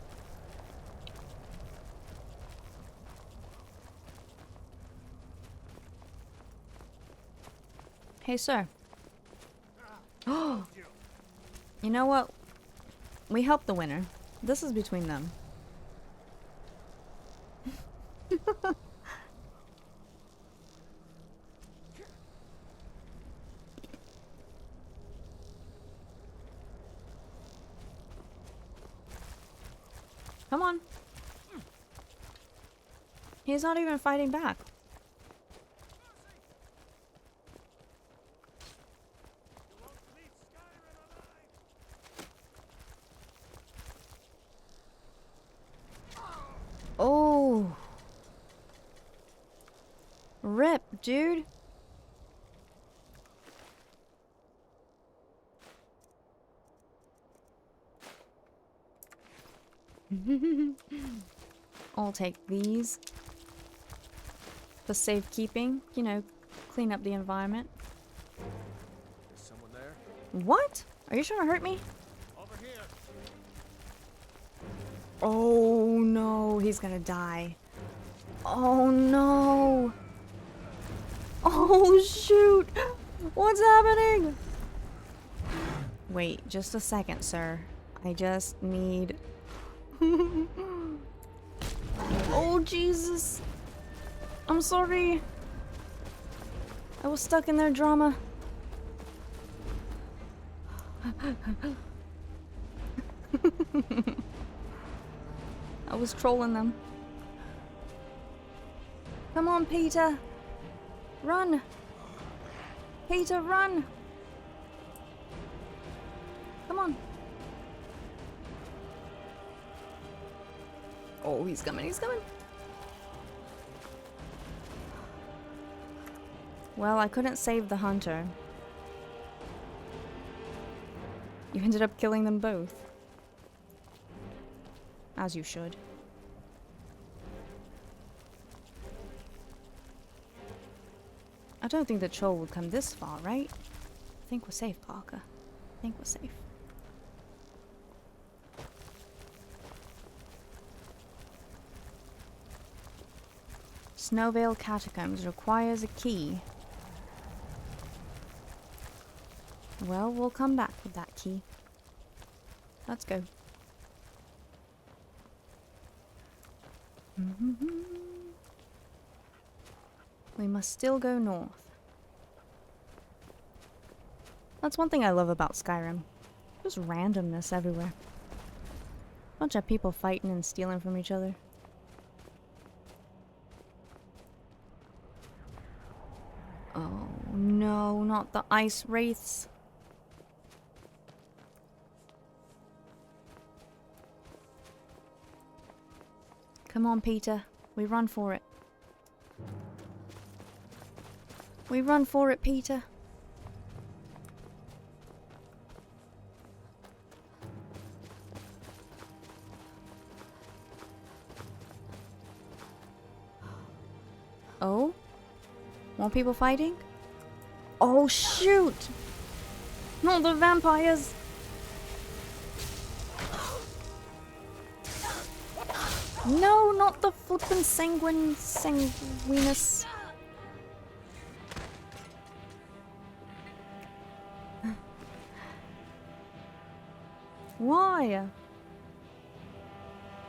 Hey, sir. Oh. You know what? We helped the winner. This is between them. Come on. He's not even fighting back. Oh. Rip, dude. I'll take these for safekeeping, you know, clean up the environment. Is someone there? What? Are you trying to hurt me? Over here. Oh no, he's gonna die. Oh no. Oh shoot. What's happening? Wait, just a second, sir. I just need... Oh Jesus. I'm sorry. I was stuck in their drama. I was trolling them. Come on, Peter. Run. Peter, run. Come on. Oh, he's coming, he's coming. Well, I couldn't save the hunter. You ended up killing them both. As you should. I don't think the troll would come this far, right? I think we're safe, Parker. I think we're safe. Snowvale Catacombs requires a key. Well, we'll come back with that key. Let's go. We must still go north. That's one thing I love about Skyrim. Just randomness everywhere. Bunch of people fighting and stealing from each other. Oh no, not the ice wraiths. Come on, Peter. We run for it. We run for it, Peter. Oh? More people fighting? Oh, shoot! Not the vampires! No, not the flippin' sanguinus. Why?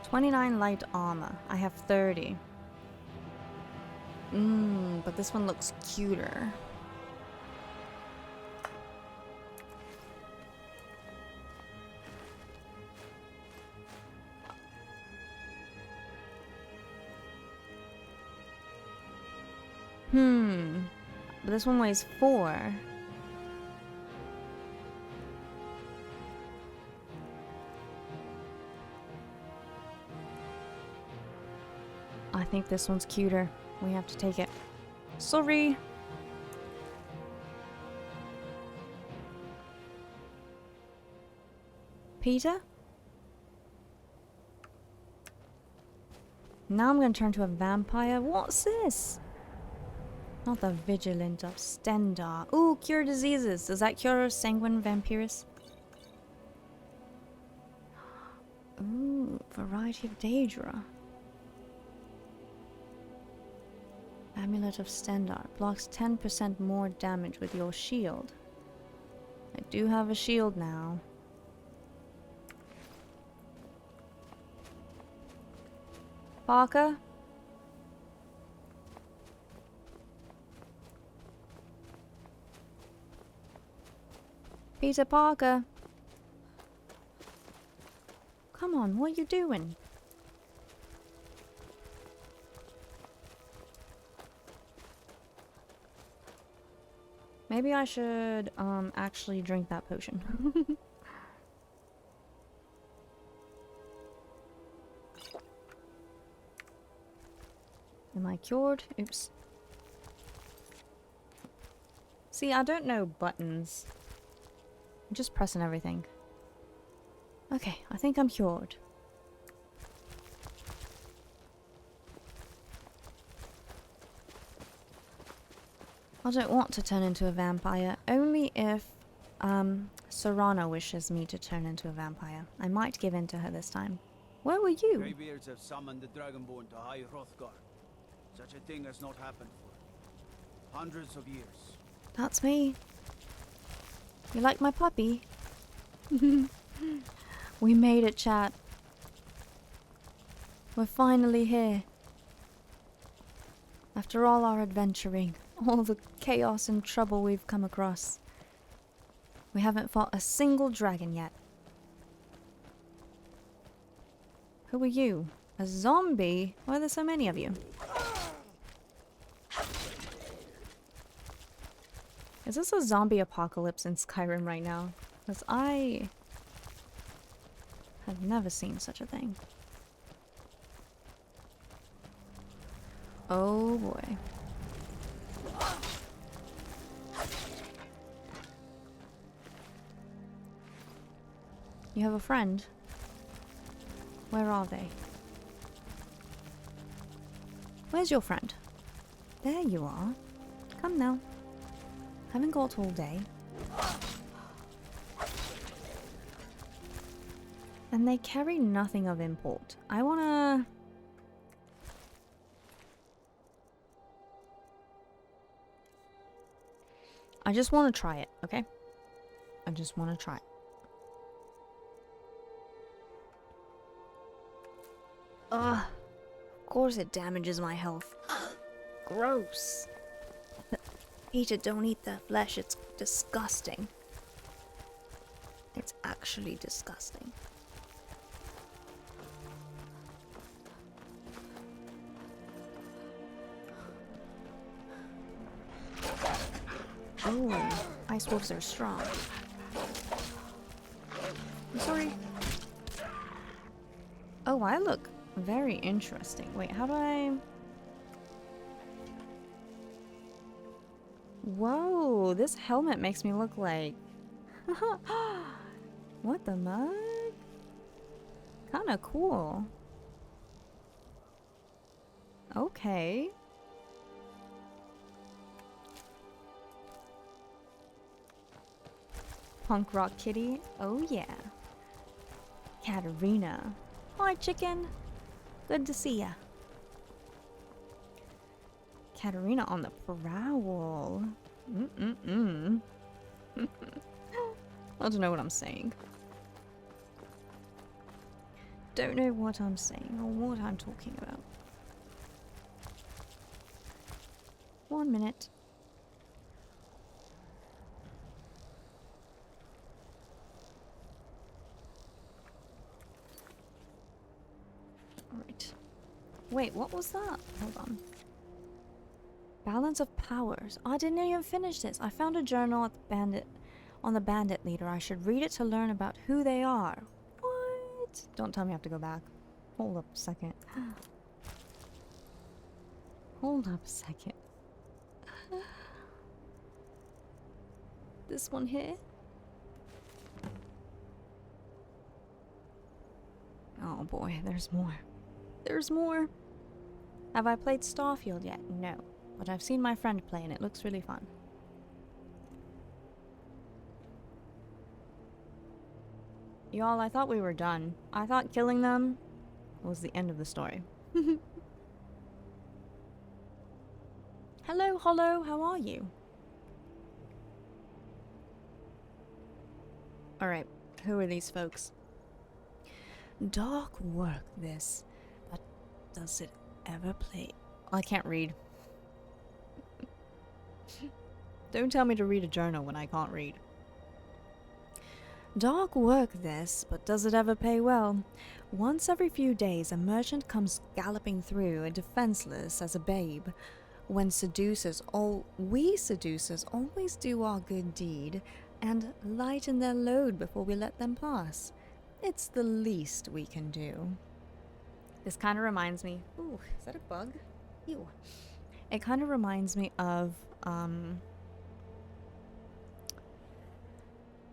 29 light armor. I have 30. But this one looks cuter. But this one weighs 4. I think this one's cuter. We have to take it. Sorry. Peter? Now I'm gonna turn to a vampire. What's this? Not the Vigilant of Stendar. Ooh, cure diseases. Does that cure sanguine vampirus? Ooh, variety of Daedra. Amulet of Stendar. Blocks 10% more damage with your shield. I do have a shield now. Parker? Peter Parker? Come on, what are you doing? Maybe I should actually drink that potion. Am I cured? Oops. See, I don't know buttons. I'm just pressing everything. Okay, I think I'm cured. I don't want to turn into a vampire, only if Serana wishes me to turn into a vampire. I might give in to her this time. Where were you? Greybeards have summoned the Dragonborn to High Hrothgar. Such a thing has not happened for hundreds of years. That's me. You like my puppy? We made it, chat. We're finally here. After all our adventuring, all the chaos and trouble we've come across, we haven't fought a single dragon yet. Who are you? A zombie? Why are there so many of you? Is this a zombie apocalypse in Skyrim right now? Because I have never seen such a thing. Oh boy. You have a friend? Where are they? Where's your friend? There you are. Come now. Haven't got all day. And they carry nothing of import. I wanna... I just want to try it, okay? I just want to try it. Ugh. Of course it damages my health. Gross. Peter, don't eat that flesh. It's disgusting. It's actually disgusting. Oh, ice wolves are strong. I'm sorry. Oh, I look very interesting. Wait, how do I... Whoa, this helmet makes me look like... What the mug? Kinda cool. Okay. Punk rock kitty? Oh yeah. Katarina. Hi chicken. Good to see ya. Katarina on the prowl. I don't know what I'm saying. Don't know what I'm saying or what I'm talking about. 1 minute. Alright. Wait, what was that? Hold on. Balance of powers. I didn't even finish this. I found a journal at the bandit leader. I should read it to learn about who they are. What? Don't tell me I have to go back. Hold up a second. Hold up a second. This one here? Oh boy, there's more. There's more. Have I played Starfield yet? No. But I've seen my friend play and it looks really fun. Y'all, I thought we were done. I thought killing them was the end of the story. Hello, Hollow, how are you? Alright, who are these folks? Dark work, this. But does it ever play? I can't read. Don't tell me to read a journal when I can't read. Dark work, this, but does it ever pay well? Once every few days, a merchant comes galloping through, defenseless as a babe. When we seducers always do our good deed and lighten their load before we let them pass. It's the least we can do. This kind of reminds me... Ooh, is that a bug? Ew. It kind of reminds me of,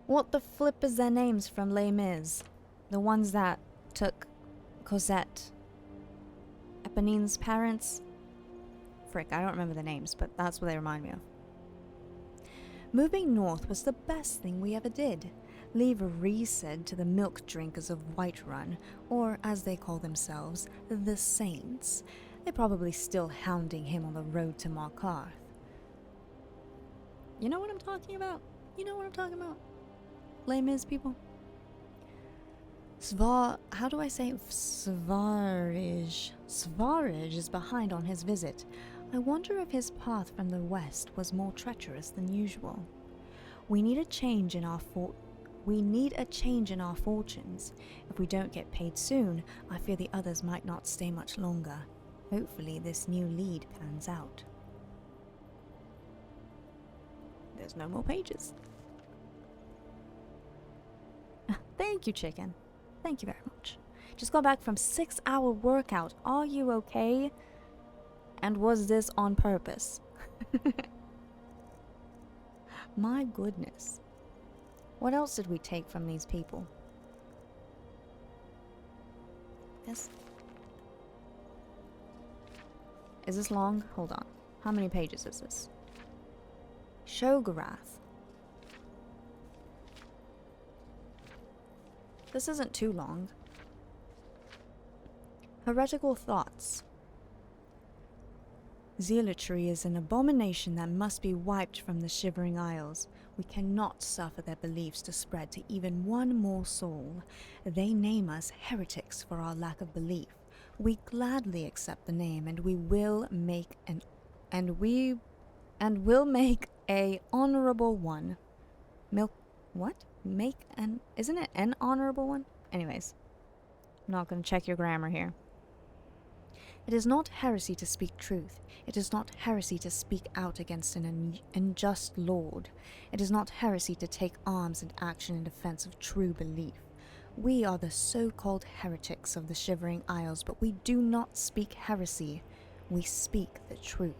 what the flip is their names from Les Mis? The ones that took Cosette, Eponine's parents? Frick, I don't remember the names, but that's what they remind me of. Moving north was the best thing we ever did. Leave a reset to the milk drinkers of Whiterun, or as they call themselves, the Saints. They're probably still hounding him on the road to Markarth. You know what I'm talking about? You know what I'm talking about? Les Mis people? How do I say Svarij? Svarij is behind on his visit. I wonder if his path from the west was more treacherous than usual. We need a change in our fortunes. If we don't get paid soon, I fear the others might not stay much longer. Hopefully this new lead pans out. There's no more pages. Thank you, chicken. Thank you very much. Just got back from 6-hour workout. Are you okay? And was this on purpose? My goodness. What else did we take from these people? This. Is this long? Hold on. How many pages is this? Shogarath. This isn't too long. Heretical thoughts. Zealotry is an abomination that must be wiped from the Shivering Isles. We cannot suffer their beliefs to spread to even one more soul. They name us heretics for our lack of belief. We gladly accept the name, and we will make a honorable one. Isn't it an honorable one? Anyways, I'm not going to check your grammar here. It is not heresy to speak truth. It is not heresy to speak out against an unjust lord. It is not heresy to take arms and action in defense of true belief. We are the so-called heretics of the Shivering Isles, but we do not speak heresy. We speak the truth.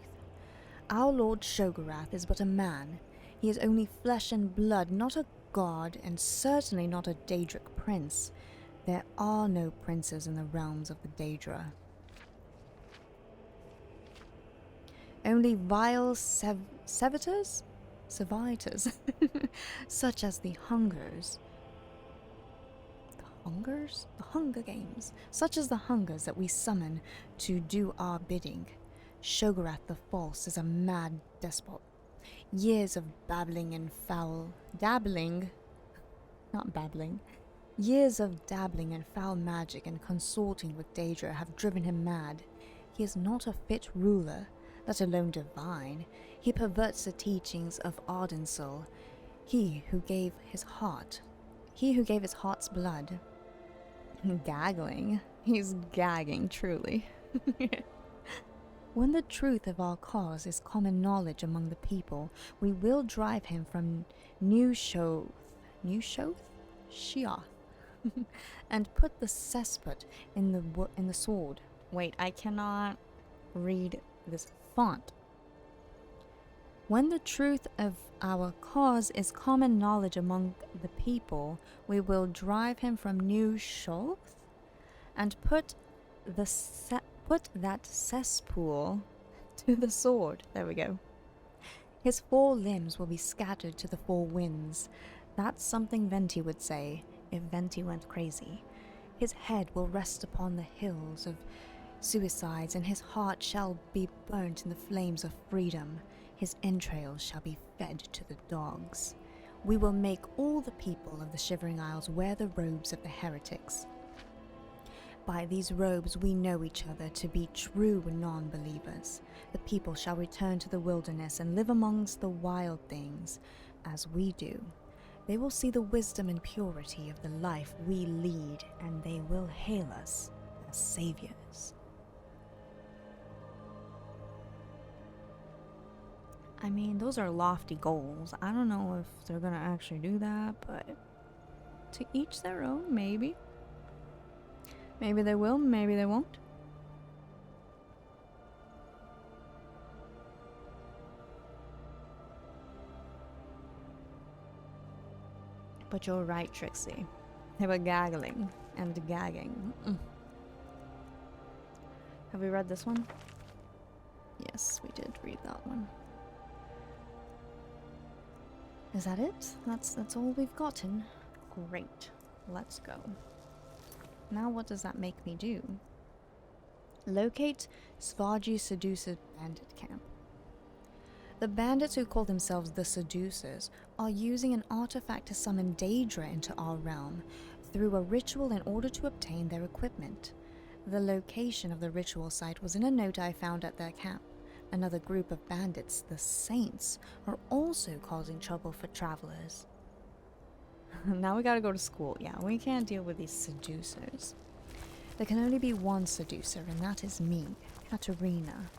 Our Lord Shogarath is but a man. He is only flesh and blood, not a god, and certainly not a Daedric prince. There are no princes in the realms of the Daedra. Only vile servitors, such as the Hungers. The Hunger Games. Such as the Hungers that we summon to do our bidding. Shogarath the False is a mad despot. Years of Years of dabbling in foul magic and consorting with Daedra have driven him mad. He is not a fit ruler, let alone divine. He perverts the teachings of Ardensil, he who gave his heart's blood. Gaggling. He's gagging, truly. When the truth of our cause is common knowledge among the people, we will drive him from New Shoth, Shioth, and put the cessput in the sword. Wait, I cannot read this font. When the truth of our cause is common knowledge among the people, we will drive him from New Shoth and put that cesspool to the sword. There we go. His 4 limbs will be scattered to the 4 winds. That's something Venti would say if Venti went crazy. His head will rest upon the hills of suicides, and his heart shall be burnt in the flames of freedom. His entrails shall be fed to the dogs. We will make all the people of the Shivering Isles wear the robes of the heretics. By these robes we know each other to be true non-believers. The people shall return to the wilderness and live amongst the wild things, as we do. They will see the wisdom and purity of the life we lead, and they will hail us as saviors. I mean, those are lofty goals. I don't know if they're gonna actually do that, but to each their own, maybe. Maybe they will, maybe they won't. But you're right, Trixie. They were gaggling and gagging. Have we read this one? Yes, we did read that one. Is that it? That's all we've gotten. Great. Let's go. Now what does that make me do? Locate Svarji Seducer bandit camp. The bandits who call themselves the Seducers are using an artifact to summon Daedra into our realm through a ritual in order to obtain their equipment. The location of the ritual site was in a note I found at their camp. Another group of bandits, the Saints, are also causing trouble for travelers. Now we gotta go to school. Yeah, we can't deal with these seducers. There can only be one seducer, and that is me, Katerina.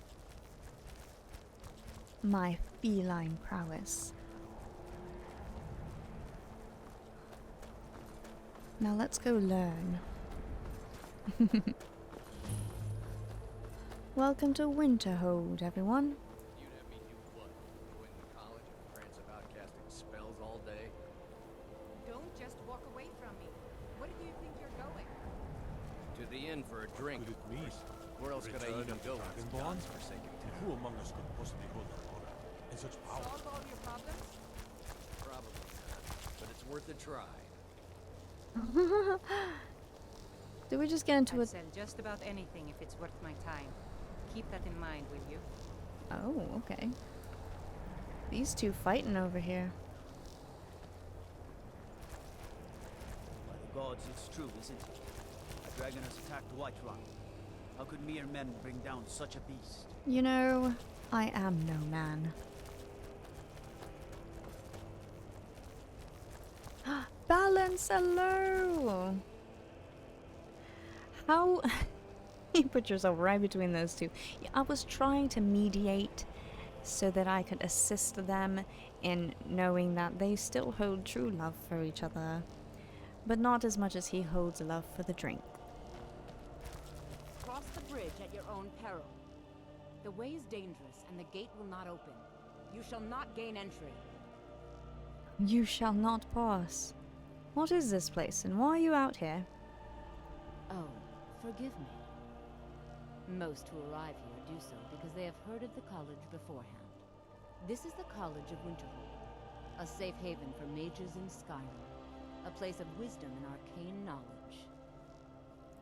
My feline prowess. Now let's go learn. Welcome to Winterhold, everyone. You'd have me do what? Go into college and prance about casting spells all day? Don't just walk away from me. Where do you think you're going? To the inn for a drink. Could it be? Where else could I Return even of the go? It's Dragonborn? God's forsaken town. Who among us could possibly hold an order in such power? Solve all your problems? Probably not, but it's worth a try. Did we just get into I'd a... sell just about anything if it's worth my time. Keep that in mind, will you? Oh, okay. These two fighting over here. By the gods, it's true, isn't it? A dragon has attacked Whiterun. How could mere men bring down such a beast? You know, I am no man. Balance, hello! How... You put yourself right between those two. Yeah, I was trying to mediate so that I could assist them in knowing that they still hold true love for each other, but not as much as he holds love for the drink. Cross the bridge at your own peril. The way is dangerous, and the gate will not open. You shall not gain entry. You shall not pass. What is this place, and why are you out here? Oh, forgive me. Most who arrive here do so because they have heard of the college beforehand. This is the College of Winterhold, a safe haven for mages in Skyrim, a place of wisdom and arcane knowledge.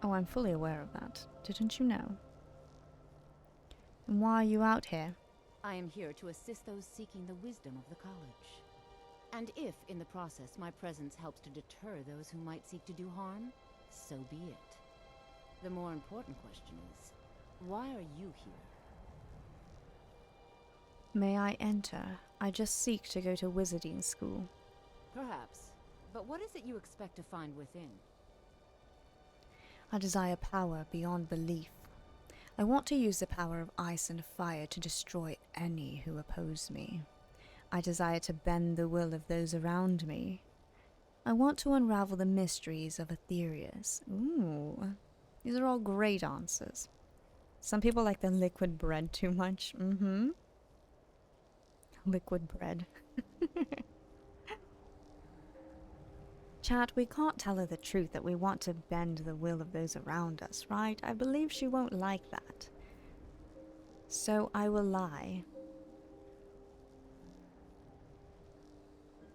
Oh, I'm fully aware of that. Didn't you know? And why are you out here? I am here to assist those seeking the wisdom of the college. And if, in the process, my presence helps to deter those who might seek to do harm, so be it. The more important question is, why are you here? May I enter? I just seek to go to wizarding school. Perhaps. But what is it you expect to find within? I desire power beyond belief. I want to use the power of ice and fire to destroy any who oppose me. I desire to bend the will of those around me. I want to unravel the mysteries of Aetherius. Ooh, these are all great answers. Some people like the liquid bread too much. Liquid bread. Chat, we can't tell her the truth that we want to bend the will of those around us, right? I believe she won't like that. So I will lie.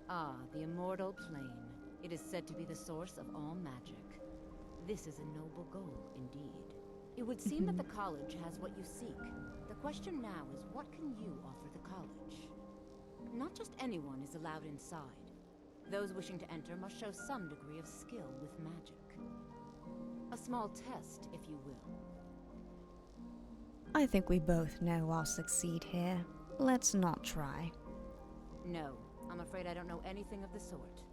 Ah, the immortal plane. It is said to be the source of all magic. This is a noble goal, indeed. It would seem that the college has what you seek. The question now is, what can you offer the college? Not just anyone is allowed inside. Those wishing to enter must show some degree of skill with magic. A small test, if you will. I think we both know I'll succeed here. Let's not try. No, I'm afraid I don't know anything of the sort.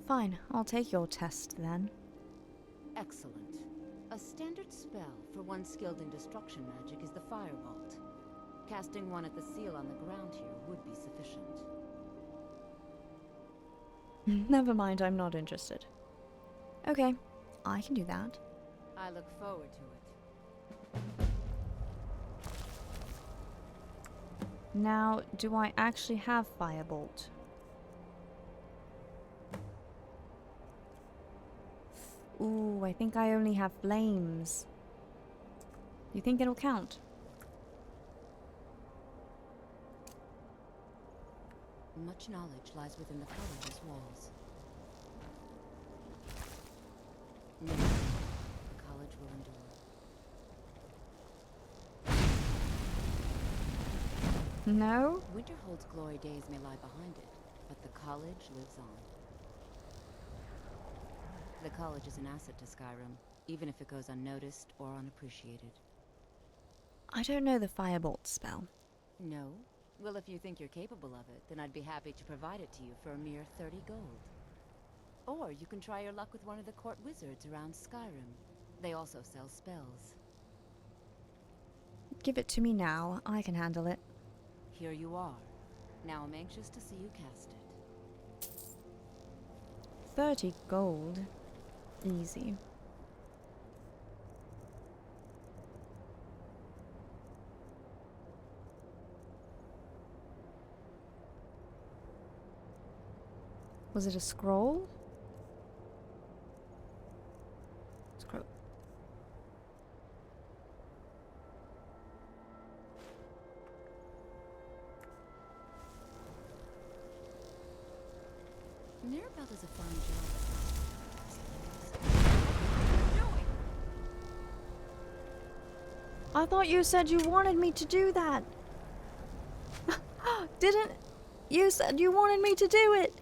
Fine, I'll take your test then. Excellent. A standard spell for one skilled in destruction magic is the Firebolt. Casting one at the seal on the ground here would be sufficient. Never mind, I'm not interested. Okay, I can do that. I look forward to it. Now, do I actually have Firebolt? Ooh, I think I only have flames. You think it'll count? Much knowledge lies within the college's walls. No, the college will endure. No? Winterhold's glory days may lie behind it, but the college lives on. The college is an asset to Skyrim, even if it goes unnoticed or unappreciated. I don't know the Firebolt spell. No? Well, if you think you're capable of it, then I'd be happy to provide it to you for a mere 30 gold. Or you can try your luck with one of the court wizards around Skyrim. They also sell spells. Give it to me now. I can handle it. Here you are. Now I'm anxious to see you cast it. 30 gold. Easy. Was it a scroll? Scroll. Mirabelle does a fine job. I thought you said you wanted me to do that. Didn't you said you wanted me to do it?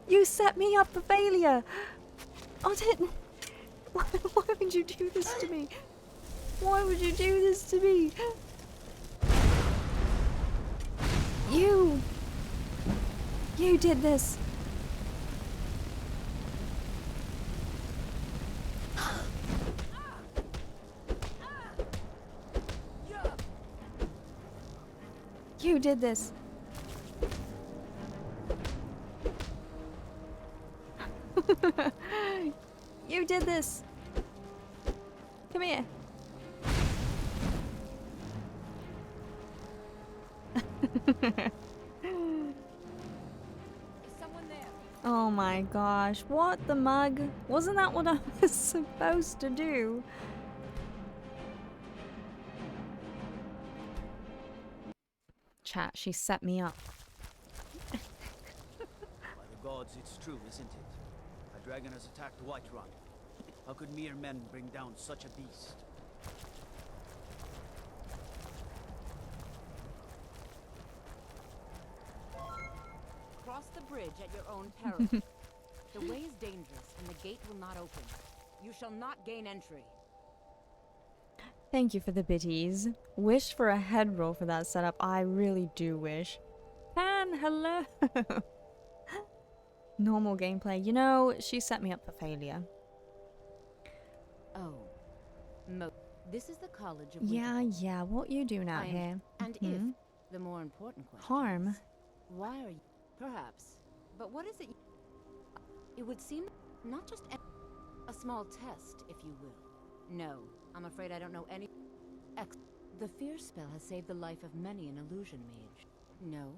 You set me up for failure. I didn't. Why would you do this to me? Why would you do this to me? You did this. You did this. You did this. Come here. Oh my gosh, what the mug? Wasn't that what I was supposed to do? Chat, she set me up. By the gods, it's true, isn't it? A dragon has attacked Whiterun. How could mere men bring down such a beast? Cross the bridge at your own peril. The way is dangerous, and the gate will not open. You shall not gain entry. Thank you for the biddies. Wish for a head roll for that setup. I really do wish. Pan, hello. Normal gameplay. You know, she set me up for failure. Oh. This is the College of Yeah, Winterhold. yeah, what you doing out here? And if, the more important question Harm? is, why are you... Perhaps. But what is it... It would seem not just a small test, if you will. No, I'm afraid I don't know any... The fear spell has saved the life of many an illusion mage. No?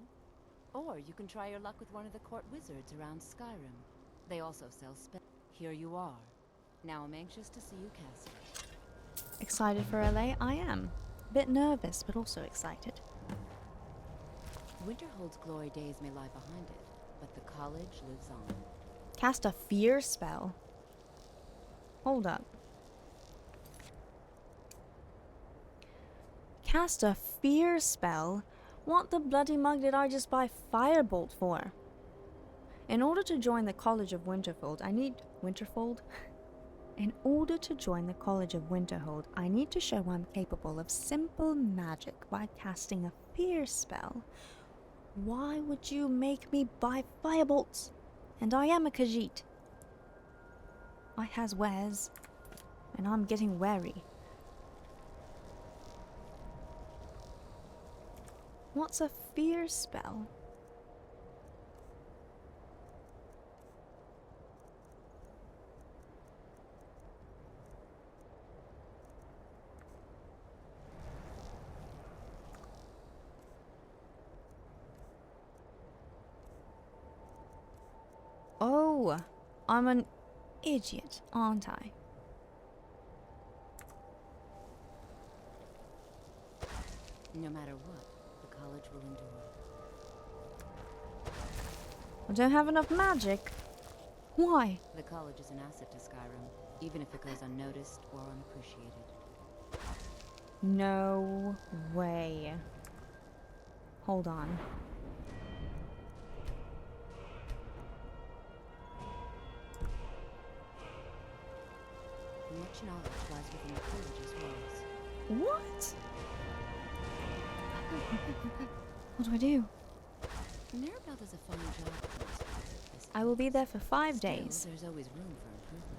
Or you can try your luck with one of the court wizards around Skyrim. They also sell spells. Here you are. Now I'm anxious to see you cast it. Excited for LA? I am. Bit nervous, but also excited. Winterhold's glory days may lie behind it, but the college lives on. Cast a fear spell. Hold up. Cast a fear spell? What the bloody mug did I just buy Firebolt for? In order to join the College of Winterfold, I need... Winterfold? In order to join the College of Winterhold, I need to show I'm capable of simple magic by casting a fear spell. Why would you make me buy firebolts? And I am a Khajiit. I has wares, and I'm getting wary. What's a fear spell? Oh, I'm an idiot, aren't I? No matter what, the college will endure. I don't have enough magic. Why? The college is an asset to Skyrim, even if it goes unnoticed or unappreciated. No way. Hold on. Much knowledge lies within the college's walls. What? What do I do? Mirabelle does a fine job of this. I will be there for 5 Still, days. there's always room for improvement.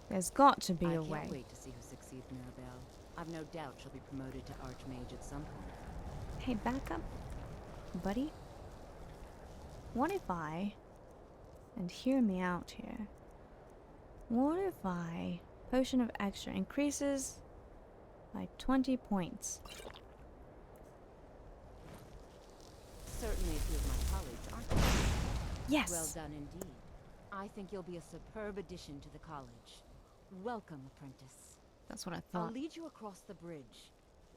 There's got to be I a can't way. wait to see who succeeds Mirabelle. I've no doubt she'll be promoted to Archmage at some point. Hey, back up, buddy. What if I, and hear me out here, what if I, Potion of Extra increases by 20 points. Certainly a few of my colleagues aren't they? Yes! Well done indeed. I think you'll be a superb addition to the college. Welcome, apprentice. That's what I I'll thought. lead you across the bridge.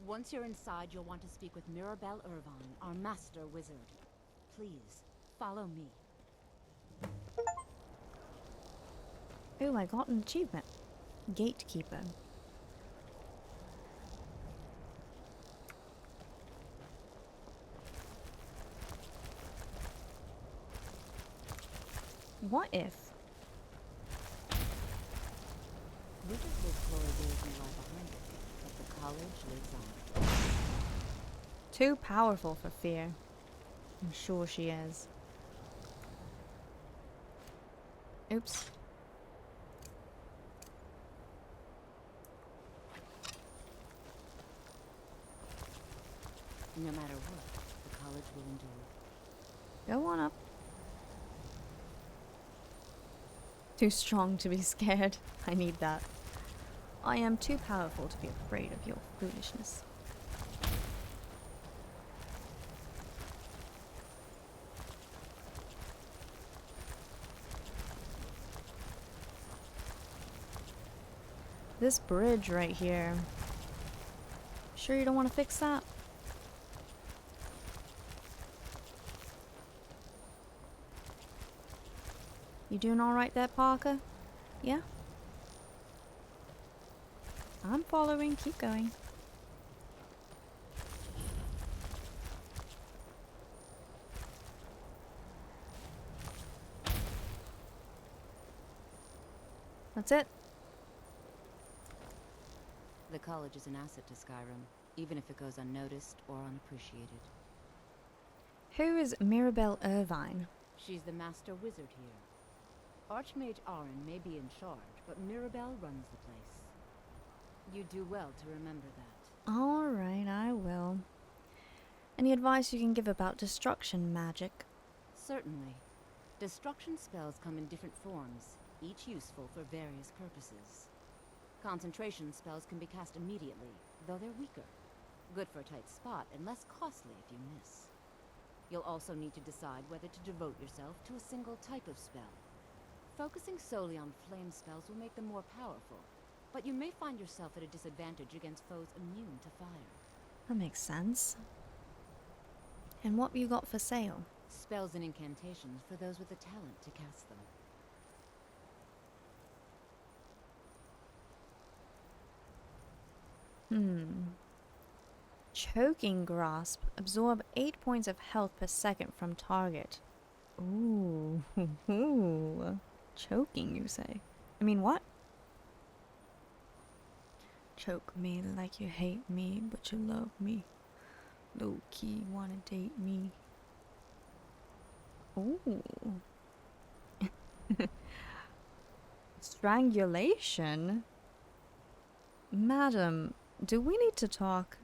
Once you're inside, you'll want to speak with Mirabelle Irvine, our master wizard. Please, follow me. Oh, I got an achievement. Gatekeeper. What if? Winterhold's glory days may lie behind it, but the college lives on. Too powerful for fear. I'm sure she is. Oops. No matter what, the college will endure. Go on up. Too strong to be scared. I need that. I am too powerful to be afraid of your foolishness. This bridge right here. Sure you don't want to fix that? You doing alright there, Parker? Yeah? I'm following, keep going. That's it? The college is an asset to Skyrim, even if it goes unnoticed or unappreciated. Who is Mirabelle Irvine? She's the master wizard here. Archmage Aaron may be in charge, but Mirabelle runs the place. You do well to remember that. Alright, I will. Any advice you can give about destruction magic? Certainly. Destruction spells come in different forms, each useful for various purposes. Concentration spells can be cast immediately, though they're weaker. Good for a tight spot and less costly if you miss. You'll also need to decide whether to devote yourself to a single type of spell. Focusing solely on flame spells will make them more powerful, but you may find yourself at a disadvantage against foes immune to fire. That makes sense. And what have you got for sale? Spells and incantations for those with the talent to cast them. Choking Grasp. Absorb 8 points of health per second from target. Ooh. Choking, you say? I mean, what? Choke me like you hate me, but you love me. Low key, wanna date me. Ooh. Strangulation? Madam, do we need to talk?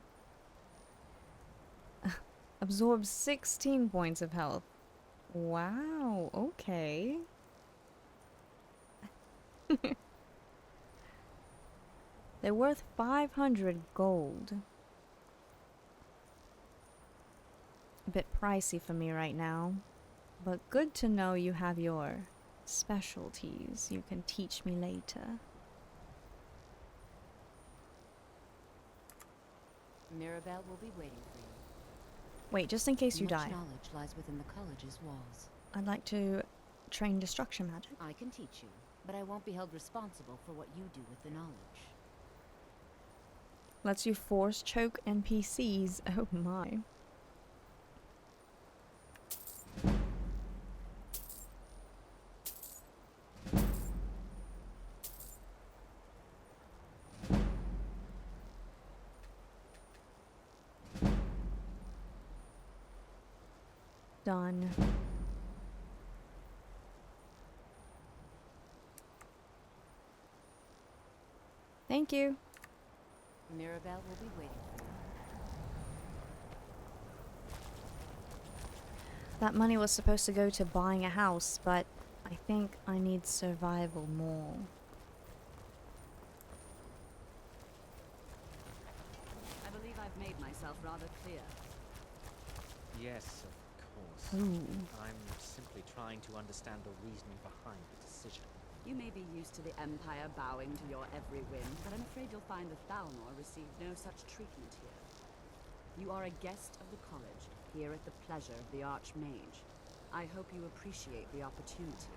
Absorbs 16 points of health. Wow, okay. They're worth 500 gold. A bit pricey for me right now, but good to know you have your specialties you can teach me later. Mirabelle will be waiting for you. Wait, just in case you Much die. knowledge lies within the college's walls. I'd like to train destruction magic. I can teach you, but I won't be held responsible for what you do with the knowledge. Lets you force choke NPCs. Oh my. Done. Thank you. Mirabelle will be waiting for you. That money was supposed to go to buying a house, but I think I need survival more. I believe I've made myself rather clear. Yes, of course. Ooh. I'm simply trying to understand the reasoning behind the decision. You may be used to the Empire bowing to your every whim, but I'm afraid you'll find the Thalmor received no such treatment here. You are a guest of the college, here at the pleasure of the Archmage. I hope you appreciate the opportunity.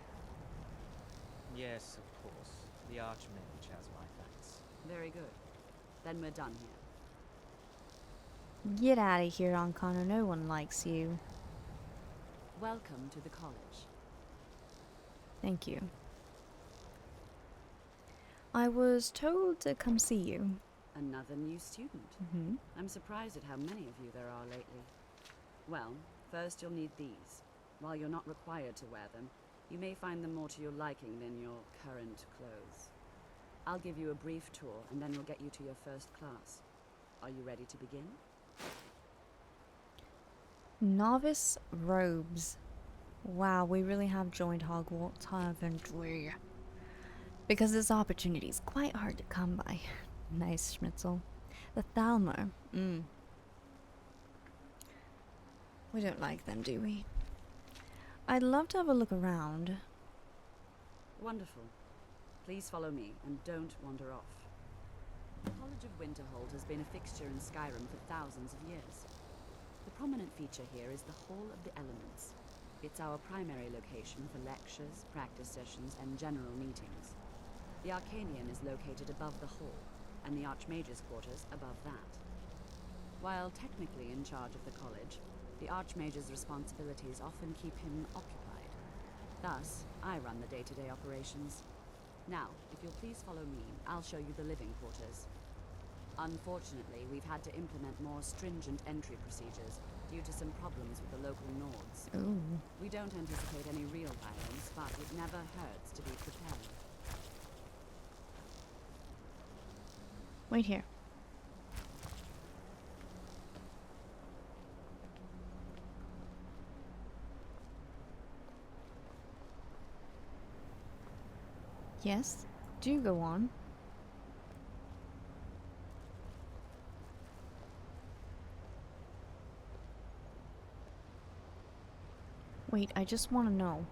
Yes, of course. The Archmage has my thanks. Very good. Then we're done here. Get out of here, Ancana. No one likes you. Welcome to the college. Thank you. I was told to come see you. Another new student. Mm-hmm. I'm surprised at how many of you there are lately. Well, first you'll need these. While you're not required to wear them, you may find them more to your liking than your current clothes. I'll give you a brief tour, and then we'll get you to your first class. Are you ready to begin? Novice robes. Wow, we really have joined Hogwarts, haven't we? Because this opportunity is quite hard to come by. Nice, Schmitzel. The Thalmor. We don't like them, do we? I'd love to have a look around. Wonderful. Please follow me, and don't wander off. The College of Winterhold has been a fixture in Skyrim for thousands of years. The prominent feature here is the Hall of the Elements. It's our primary location for lectures, practice sessions, and general meetings. The Arcanian is located above the hall, and the Archmage's quarters above that. While technically in charge of the college, the Archmage's responsibilities often keep him occupied. Thus, I run the day-to-day operations. Now, if you'll please follow me, I'll show you the living quarters. Unfortunately, we've had to implement more stringent entry procedures due to some problems with the local Nords. Ooh. We don't anticipate any real violence, but it never hurts to be prepared. Wait here. Yes, do go on. Wait, I just want to know.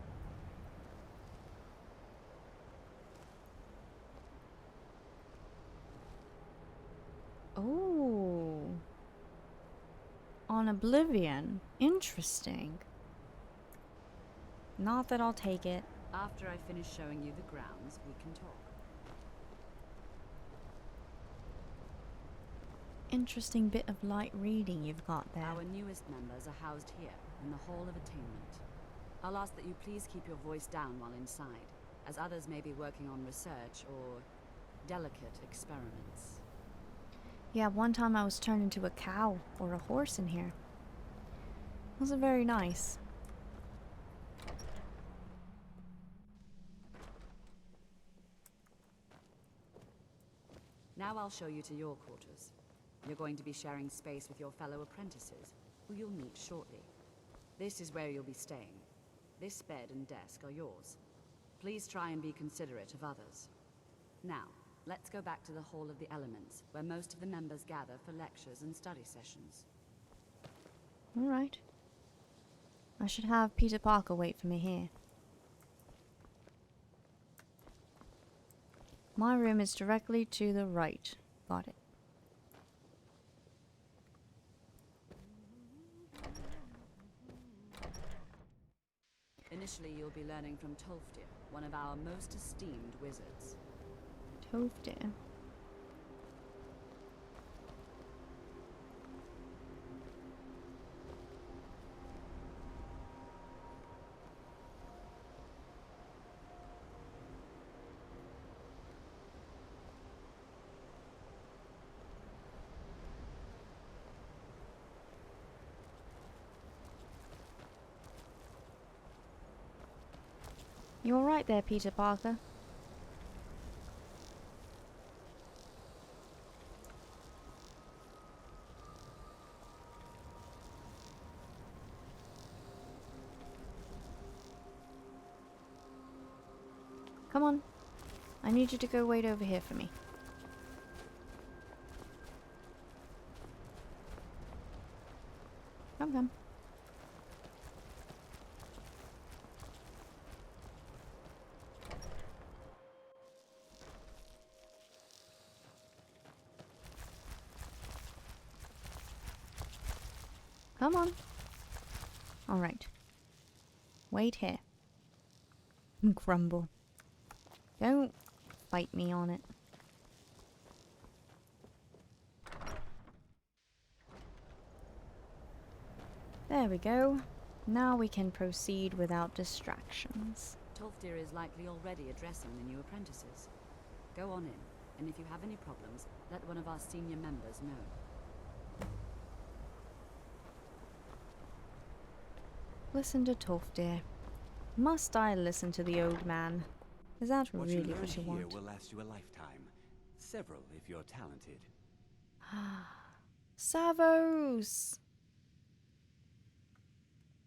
Oh. On Oblivion. Interesting. Not that I'll take it. After I finish showing you the grounds, we can talk. Interesting bit of light reading you've got there. Our newest members are housed here, in the Hall of Attainment. I'll ask that you please keep your voice down while inside, as others may be working on research or delicate experiments. Yeah, one time I was turned into a cow or a horse in here. It wasn't very nice. Now I'll show you to your quarters. You're going to be sharing space with your fellow apprentices, who you'll meet shortly. This is where you'll be staying. This bed and desk are yours. Please try and be considerate of others. Now, let's go back to the Hall of the Elements, where most of the members gather for lectures and study sessions. Alright. I should have Peter Parker wait for me here. My room is directly to the right. Got it. Initially, you'll be learning from Tolfdir, one of our most esteemed wizards. Tolfdir. You alright there, Peter Parker? Come on. I need you to go wait over here for me. Come. Come on. Alright. Wait here. Grumble. Don't fight me on it. There we go. Now we can proceed without distractions. Tolfdir is likely already addressing the new apprentices. Go on in, and if you have any problems, let one of our senior members know. Listen to Tolfdir. Must I listen to the old man? Is that really what you want? What you learn here will last you a lifetime. Several, if you're talented. Savos!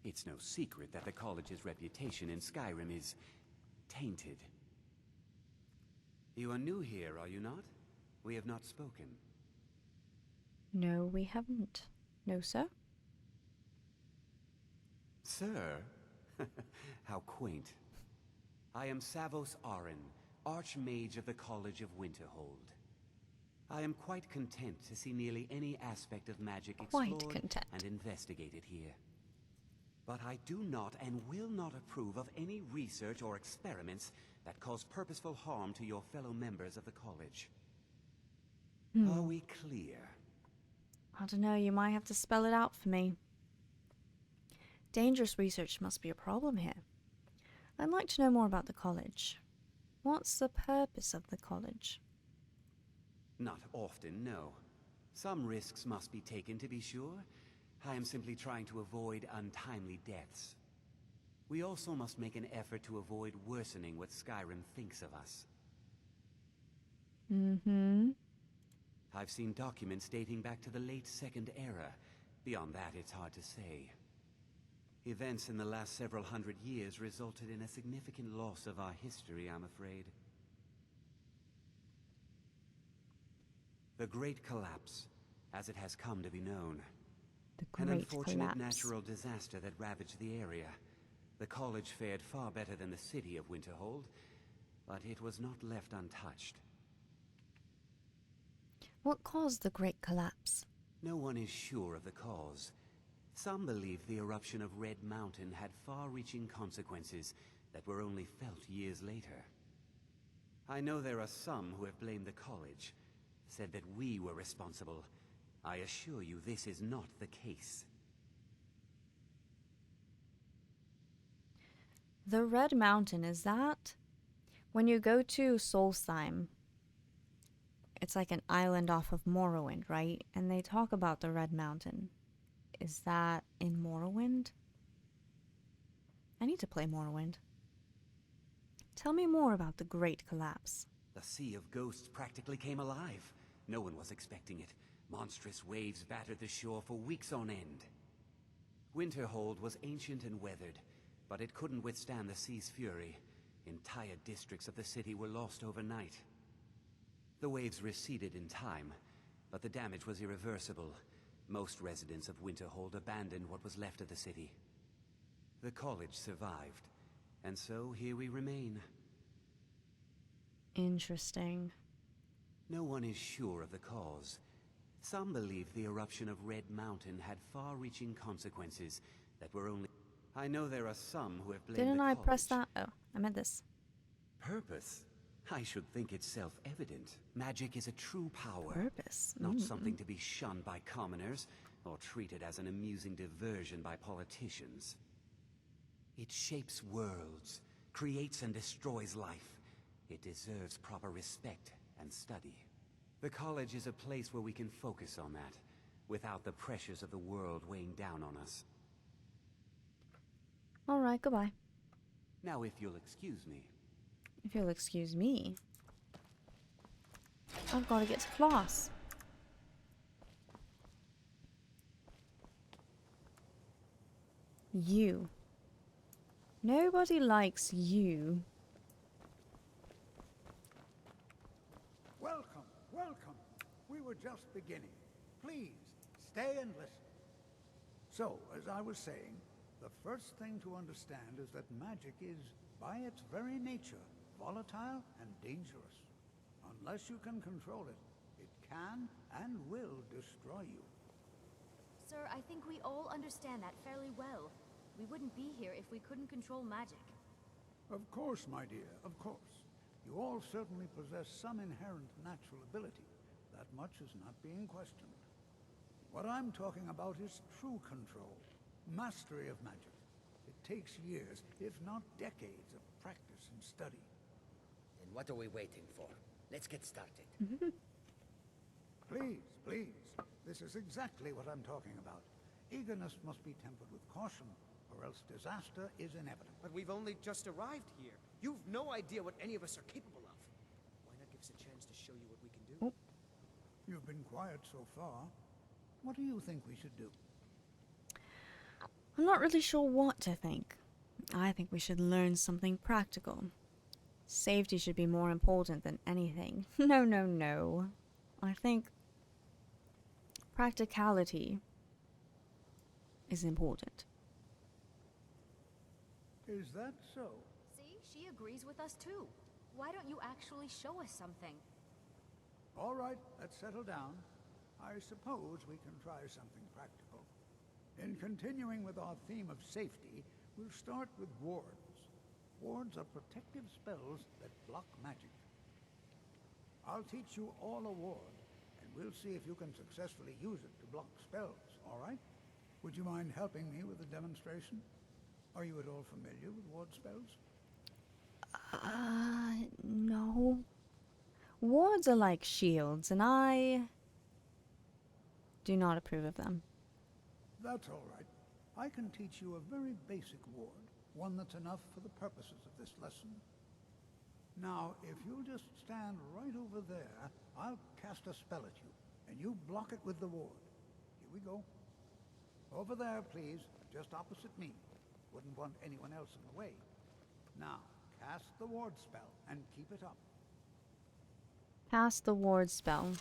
It's no secret that the college's reputation in Skyrim is tainted. You are new here, are you not? We have not spoken. No, we haven't. No, sir? Sir? How quaint. I am Savos Arin, Archmage of the College of Winterhold. I am quite content to see nearly any aspect of magic explored and investigated here. But I do not and will not approve of any research or experiments that cause purposeful harm to your fellow members of the college. Are we clear? I don't know, you might have to spell it out for me. Dangerous research must be a problem here. I'd like to know more about the college. What's the purpose of the college? Not often, no. Some risks must be taken, to be sure. I am simply trying to avoid untimely deaths. We also must make an effort to avoid worsening what Skyrim thinks of us. Mm-hmm. I've seen documents dating back to the late Second Era. Beyond that, it's hard to say. Events in the last several hundred years resulted in a significant loss of our history, I'm afraid. The Great Collapse, as it has come to be known. An unfortunate natural disaster that ravaged the area. The college fared far better than the city of Winterhold, but it was not left untouched. What caused the Great Collapse? No one is sure of the cause. Some believe the eruption of Red Mountain had far-reaching consequences that were only felt years later. I know there are some who have blamed the college, said that we were responsible. I assure you this is not the case. The Red Mountain, is that when you go to Solstheim? It's like an island off of Morrowind, right? And they talk about the Red Mountain. Is that in Morrowind? I need to play Morrowind. Tell me more about the Great Collapse. The Sea of Ghosts practically came alive. No one was expecting it. Monstrous waves battered the shore for weeks on end. Winterhold was ancient and weathered, but it couldn't withstand the sea's fury. Entire districts of the city were lost overnight. The waves receded in time, but the damage was irreversible. Most residents of Winterhold abandoned what was left of the city. The college survived, and so here we remain. Interesting. No one is sure of the cause. Some believe the eruption of Red Mountain had far-reaching consequences that were only... I know there are some who have blamed Didn't the I college. press that? Oh, I meant this. Purpose? I should think it's self-evident. Magic is a true power. Purpose? Not something to be shunned by commoners, or treated as an amusing diversion by politicians. It shapes worlds, creates and destroys life. It deserves proper respect and study. The college is a place where we can focus on that, without the pressures of the world weighing down on us. Alright, goodbye. Now if you'll excuse me. If you'll excuse me. I've got to get to class. You. Nobody likes you. Welcome, welcome. We were just beginning. Please, stay and listen. So, as I was saying, the first thing to understand is that magic is, by its very nature, volatile and dangerous. Unless you can control it, it can and will destroy you. Sir, I think we all understand that fairly well. We wouldn't be here if we couldn't control magic. Of course, my dear, of course. You all certainly possess some inherent natural ability. That much is not being questioned. What I'm talking about is true control, mastery of magic. It takes years, if not decades, of practice and study. Then what are we waiting for? Let's get started. Please, please. This is exactly what I'm talking about. Eagerness must be tempered with caution, or else disaster is inevitable. But we've only just arrived here. You've no idea what any of us are capable of. Why not give us a chance to show you what we can do? You've been quiet so far. What do you think we should do? I'm not really sure what to think. I think we should learn something practical. Safety should be more important than anything. No, no, no. I think practicality is important. Is that so? See, she agrees with us too. Why don't you actually show us something? All right, let's settle down. I suppose we can try something practical. In continuing with our theme of safety, we'll start with wards. Wards are protective spells that block magic. I'll teach you all a ward, and we'll see if you can successfully use it to block spells, all right? Would you mind helping me with the demonstration? Are you at all familiar with ward spells? No. Wards are like shields, and I do not approve of them. That's all right. I can teach you a very basic ward, one that's enough for the purposes of this lesson. Now, if you'll just stand right over there, I'll cast a spell at you, and you block it with the ward. Here we go. Over there, please, just opposite me. Wouldn't want anyone else in the way. Now, cast the ward spell, and keep it up. Cast the ward spell.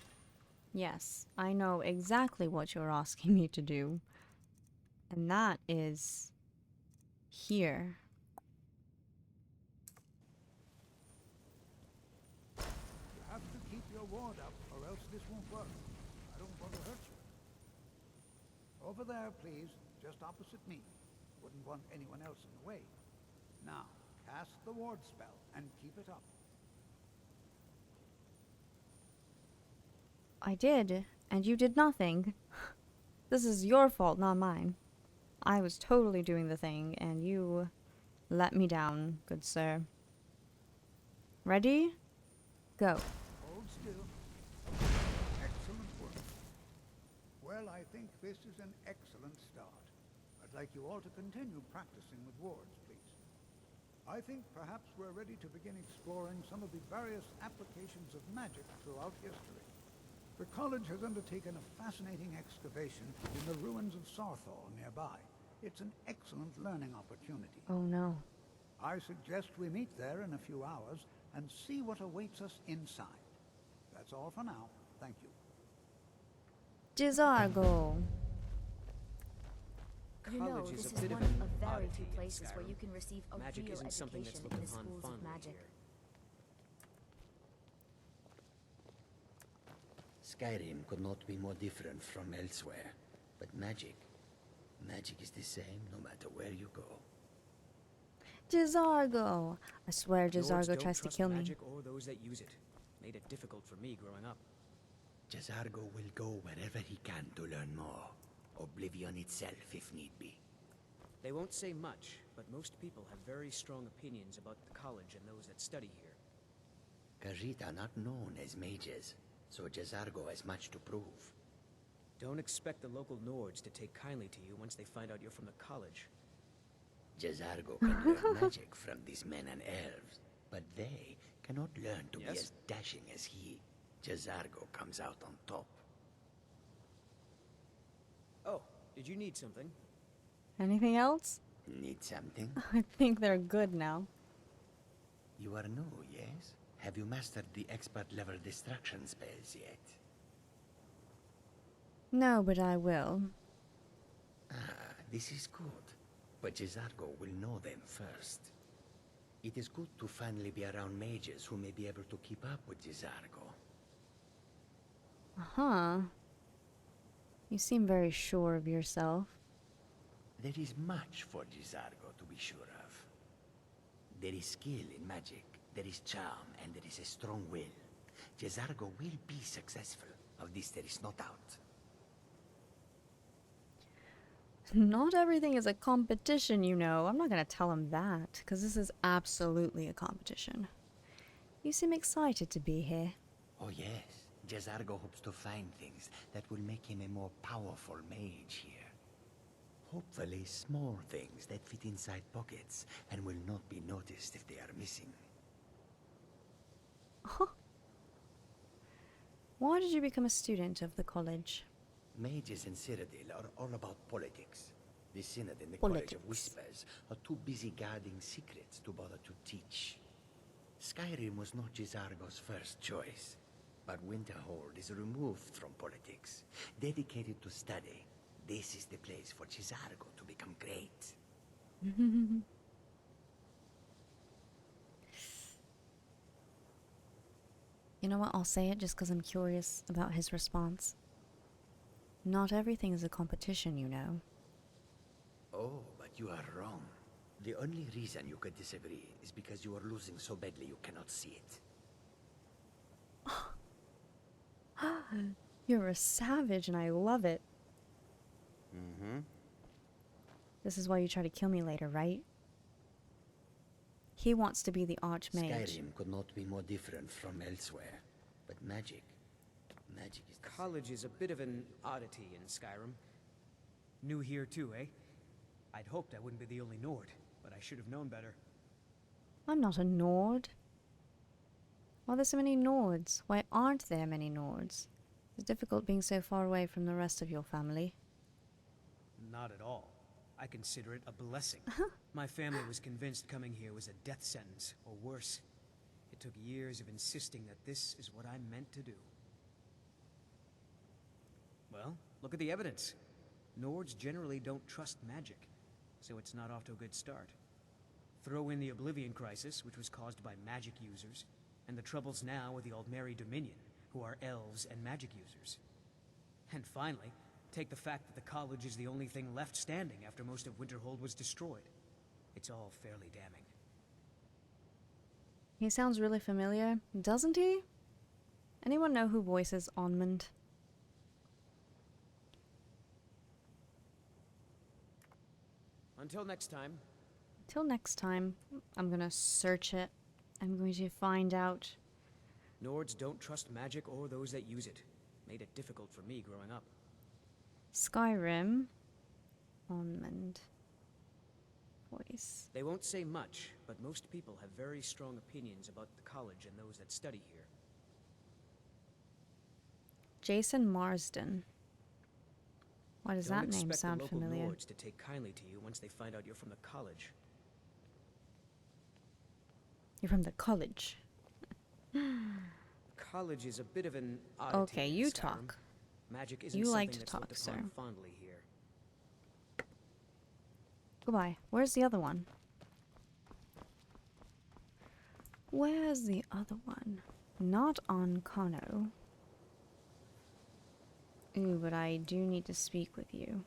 Yes, I know exactly what you're asking me to do. And that is here. You have to keep your ward up, or else this won't work. I don't want to hurt you. Over there, please, just opposite me. Wouldn't want anyone else in the way. Now, cast the ward spell, and keep it up. I did, and you did nothing. This is your fault, not mine. I was totally doing the thing, and you let me down, good sir. Ready? Go. Hold still. Excellent work. Well, I think this is an excellent start. I'd like you all to continue practicing with wards, please. I think perhaps we're ready to begin exploring some of the various applications of magic throughout history. The college has undertaken a fascinating excavation in the ruins of Sarthal nearby. It's an excellent learning opportunity. Oh no. I suggest we meet there in a few hours and see what awaits us inside. That's all for now. Thank you. Jizargo. You know, College this is is a bit one of an of very oddity few in places where Skyrim. you can receive a Magic real isn't something that's education in looked the upon schools of fondly magic. here. Skyrim could not be more different from elsewhere. But magic is the same no matter where you go. Jizargo. I swear Lords Jizargo don't tries to trust kill me. magic or those that use it. Made it difficult for me growing up. Jazargo will go wherever he can to learn more. Oblivion itself, if need be. They won't say much, but most people have very strong opinions about the college and those that study here. Khajiit are not known as mages, so Jazargo has much to prove. Don't expect the local Nords to take kindly to you once they find out you're from the college. Jazargo can learn magic from these men and elves, but they cannot learn to be as dashing as he. Jazargo comes out on top. Oh, did you need something? Anything else? Need something? I think they're good now. You are new, yes? Have you mastered the expert-level distraction spells yet? No, but I will. Ah, this is good. But Jazargo will know them first. It is good to finally be around mages who may be able to keep up with Jazargo. Uh-huh. You seem very sure of yourself. There is much for Jazargo to be sure of. There is skill in magic, there is charm, and there is a strong will. Jazargo will be successful. Of this there is no doubt. Not everything is a competition, you know. I'm not gonna tell him that, because this is absolutely a competition. You seem excited to be here. Oh yes, Jazargo hopes to find things that will make him a more powerful mage here. Hopefully small things that fit inside pockets and will not be noticed if they are missing. Why did you become a student of the college? Mages in Cyrodiil are all about politics. The Synod and the Politics. College of Whispers are too busy guarding secrets to bother to teach. Skyrim was not Jazargo's first choice, but Winterhold is removed from politics, dedicated to study. This is the place for Jazargo to become great. You know what? I'll say it just because I'm curious about his response. Not everything is a competition, you know. Oh, but you are wrong. The only reason you could disagree is because you are losing so badly you cannot see it. You're a savage and I love it. Mm-hmm. This is why you try to kill me later, right? He wants to be the Archmage. Skyrim could not be more different from elsewhere. But magic is... College is a bit of an oddity in Skyrim. New here too, eh? I'd hoped I wouldn't be the only Nord, but I should have known better. I'm not a Nord. Why are there so many Nords? Why aren't there many Nords? It's difficult being so far away from the rest of your family. Not at all. I consider it a blessing. My family was convinced coming here was a death sentence, or worse. It took years of insisting that this is what I'm meant to do. Well, look at the evidence. Nords generally don't trust magic, so it's not off to a good start. Throw in the Oblivion Crisis, which was caused by magic users, and the troubles now with the Aldmeri Dominion, who are elves and magic users. And finally, take the fact that the college is the only thing left standing after most of Winterhold was destroyed. It's all fairly damning. He sounds really familiar, doesn't he? Anyone know who voices Onmund? Until next time. Till next time, I'm gonna search it. I'm going to find out. Nords don't trust magic or those that use it. Made it difficult for me growing up. Skyrim. Onmund. Voice. They won't say much, but most people have very strong opinions about the college and those that study here. Jason Marsden. Why does that name sound Don't expect the familiar? local Nords to take kindly to you once they find out you're from the college. You're from the college. College is a bit of an oddity. Okay, in you Skyrim. talk. Magic isn't You something like to that's talk, looked sir. upon fondly here. Goodbye. Where's the other one? Where's the other one? Not on Kano. Ooh, but I do need to speak with you.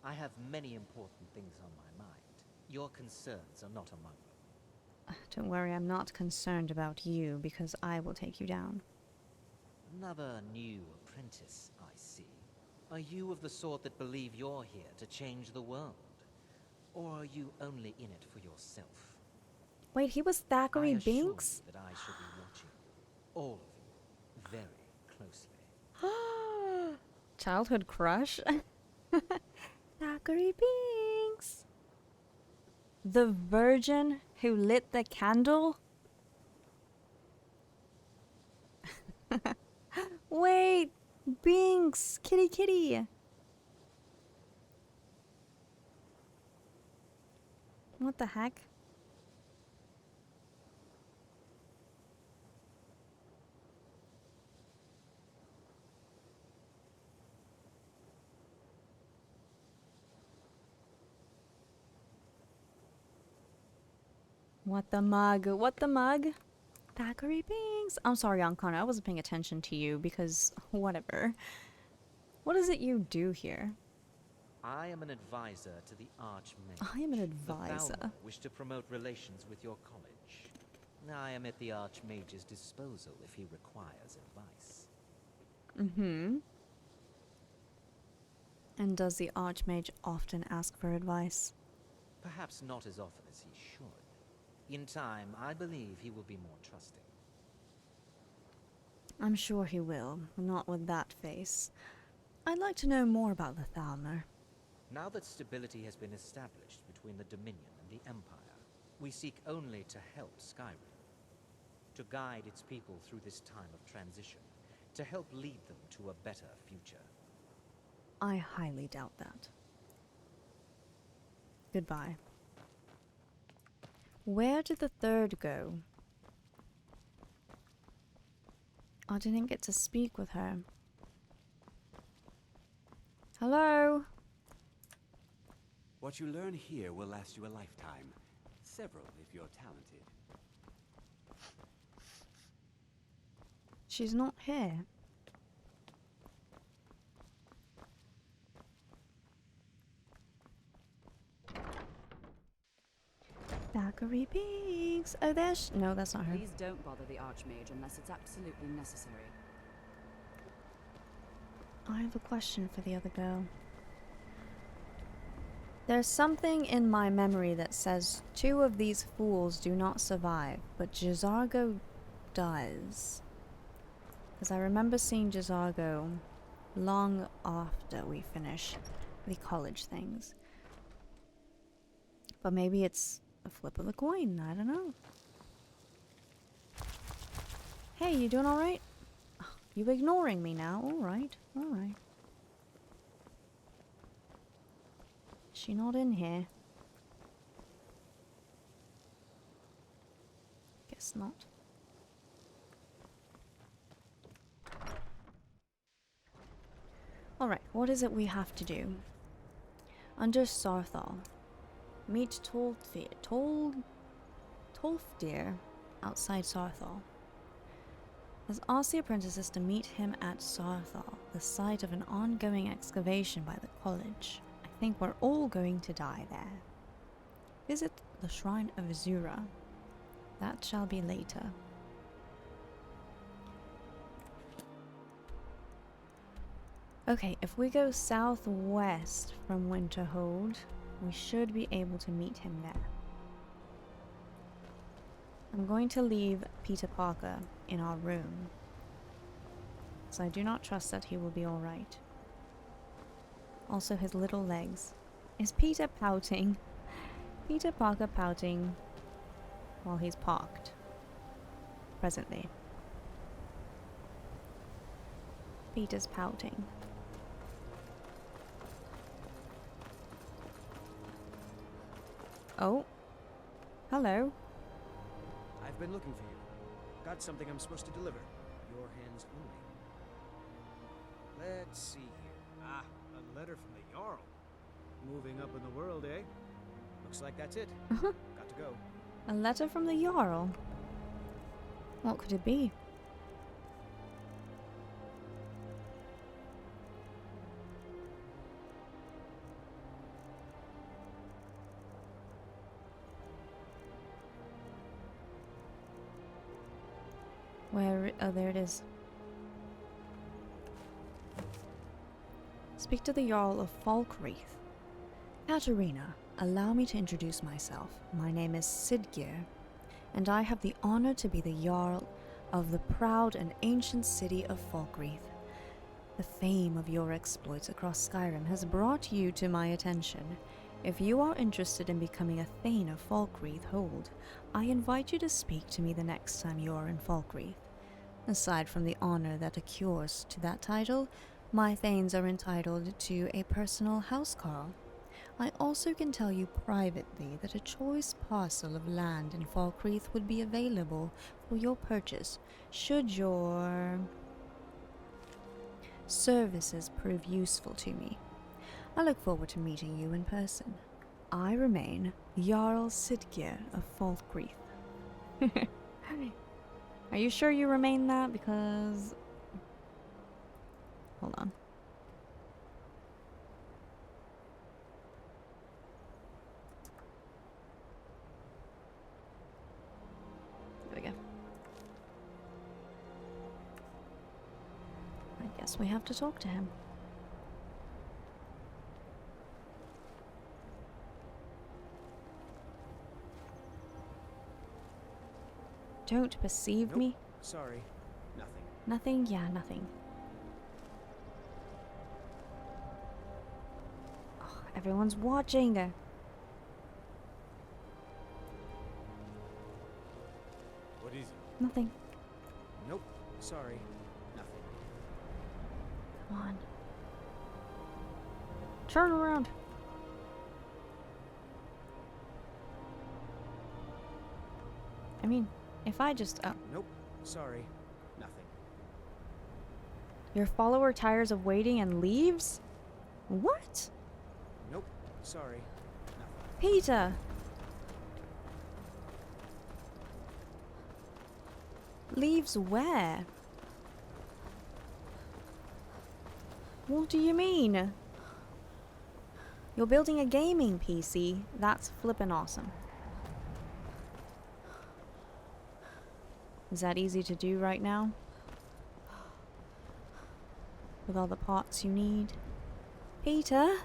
I have many important things on my mind. Your concerns are not among them. Don't worry, I'm not concerned about you because I will take you down. Another new apprentice, I see. Are you of the sort that believe you're here to change the world? Or are you only in it for yourself? Wait, he was Thackeray I assure you Binks? that I shall be watching all of you very closely. Childhood crush? Thackeray Binks! The virgin who lit the candle? Wait! Binks! Kitty kitty! What the heck? What the mug? What the mug? Thackeray Binks! I'm sorry, Ankana, I wasn't paying attention to you because whatever. What is it you do here? I am an advisor to the Archmage. I am an The advisor. Thalmor wish to promote relations with your college. I am at the Archmage's disposal if he requires advice. Mm-hmm. And does the Archmage often ask for advice? Perhaps not as often as he should. In time, I believe he will be more trusting. I'm sure he will, not with that face. I'd like to know more about the Thalmor. Now that stability has been established between the Dominion and the Empire, we seek only to help Skyrim. To guide its people through this time of transition. To help lead them to a better future. I highly doubt that. Goodbye. Where did the third go? I didn't get to speak with her. Hello? What you learn here will last you a lifetime. Several, if you're talented. She's not here. Thackeray Binks! Oh, there's... No, that's not her. Please don't bother the Archmage unless it's absolutely necessary. I have a question for the other girl. There's something in my memory that says 2 of these fools do not survive, but Jizargo does. Because I remember seeing Jizargo long after we finish the college things. But maybe it's a flip of the coin. I don't know. Hey, you doing alright? You ignoring me now? Alright, alright. Is she not in here? Guess not. Alright, what is it we have to do? Under Sarthal, meet Tolfdir outside Sarthal. Has asked the apprentices to meet him at Sarthal, the site of an ongoing excavation by the college. I think we're all going to die there. Visit the Shrine of Azura. That shall be later. Okay, if we go southwest from Winterhold, we should be able to meet him there. I'm going to leave Peter Parker in our room, so I do not trust that he will be alright. Also his little legs. Is Peter pouting? Peter Parker pouting while he's parked. Presently. Peter's pouting. Oh. Hello. I've been looking for you. Got something I'm supposed to deliver. Your hands only. Let's see here. Ah, a letter from the Jarl. Moving up in the world, eh? Looks like that's it. Got to go. A letter from the Jarl? What could it be? Where? Oh, there it is. Speak to the Jarl of Falkreath. Katarina, allow me to introduce myself. My name is Sidgir, and I have the honor to be the Jarl of the proud and ancient city of Falkreath. The fame of your exploits across Skyrim has brought you to my attention. If you are interested in becoming a Thane of Falkreath Hold, I invite you to speak to me the next time you are in Falkreath. Aside from the honor that accrues to that title, my Thanes are entitled to a personal housecarl. I also can tell you privately that a choice parcel of land in Falkreath would be available for your purchase, should your services prove useful to me. I look forward to meeting you in person. I remain Jarl Sidgir of Falkreath. Are you sure you remain that? Because... hold on. There we go. I guess we have to talk to him. Don't perceive me? Sorry. Nothing. Nothing? Yeah, nothing. Oh, everyone's watching. What is it? Nothing. Nope. Sorry. Nothing. Come on. Turn around. I mean, if I just... oh. Nope. Sorry. Nothing. Your follower tires of waiting and leaves? What? Nope. Sorry. Nothing. Peter! Leaves where? What do you mean? You're building a gaming PC? That's flippin' awesome. Is that easy to do right now? With all the parts you need? Peter?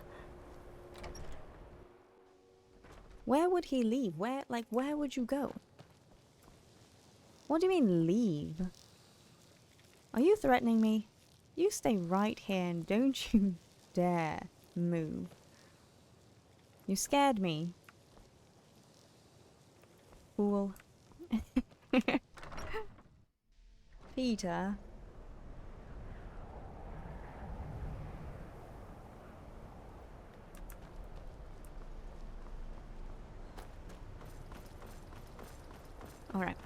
Where would he leave? Where would you go? What do you mean, leave? Are you threatening me? You stay right here and don't you dare move. You scared me. Fool. Peter. Alright.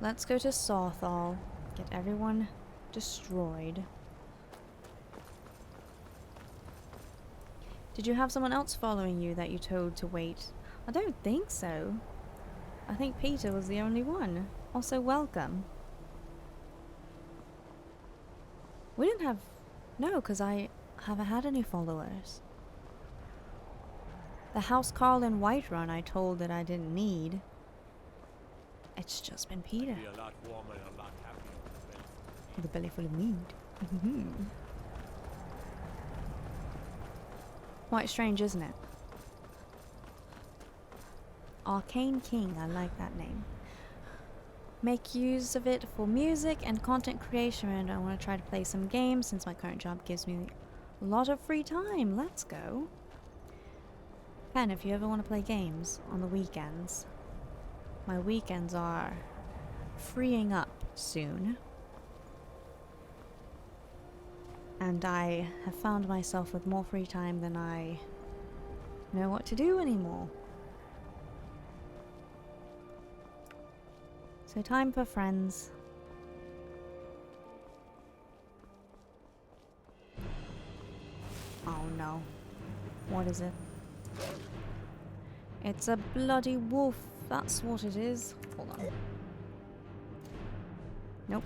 Let's go to Sawthall. Get everyone destroyed. Did you have someone else following you that you told to wait? I don't think so. I think Peter was the only one. Also, welcome. We didn't have... No, because I haven't had any followers. The House Carl in Whiterun I told that I didn't need. It's just been Peter. Be a lot warmer and a lot happier With a belly full of mead. Quite strange, isn't it? Arcane King, I like that name. Make use of it for music and content creation, and I want to try to play some games since my current job gives me a lot of free time. Let's go. Pen, if you ever want to play games on the weekends. My weekends are freeing up soon. And I have found myself with more free time than I know what to do anymore. So time for friends. Oh no. What is it? It's a bloody wolf. That's what it is. Hold on. Nope.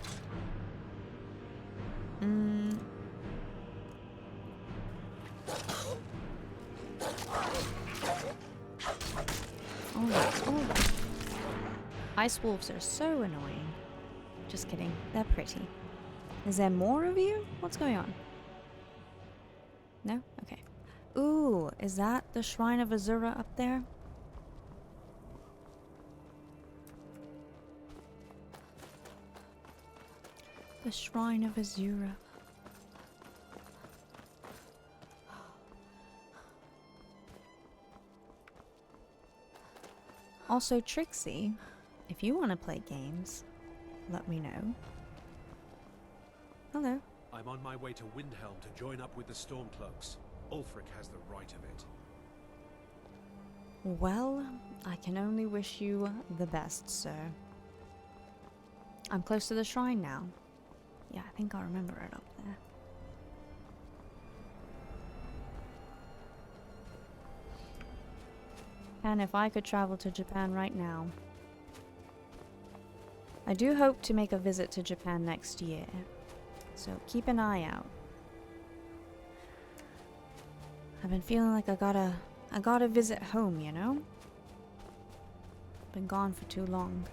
Oh. Ice wolves are so annoying. Just kidding. They're pretty. Is there more of you? What's going on? No? Okay. Ooh, is that the Shrine of Azura up there? The Shrine of Azura. Also, Trixie, if you want to play games, let me know. Hello. I'm on my way to Windhelm to join up with the Stormcloaks. Ulfric has the right of it. Well, I can only wish you the best, sir. I'm close to the shrine now. Yeah, I think I remember it up there. And if I could travel to Japan right now. I do hope to make a visit to Japan next year. So keep an eye out. I've been feeling like I gotta visit home, you know? Been gone for too long.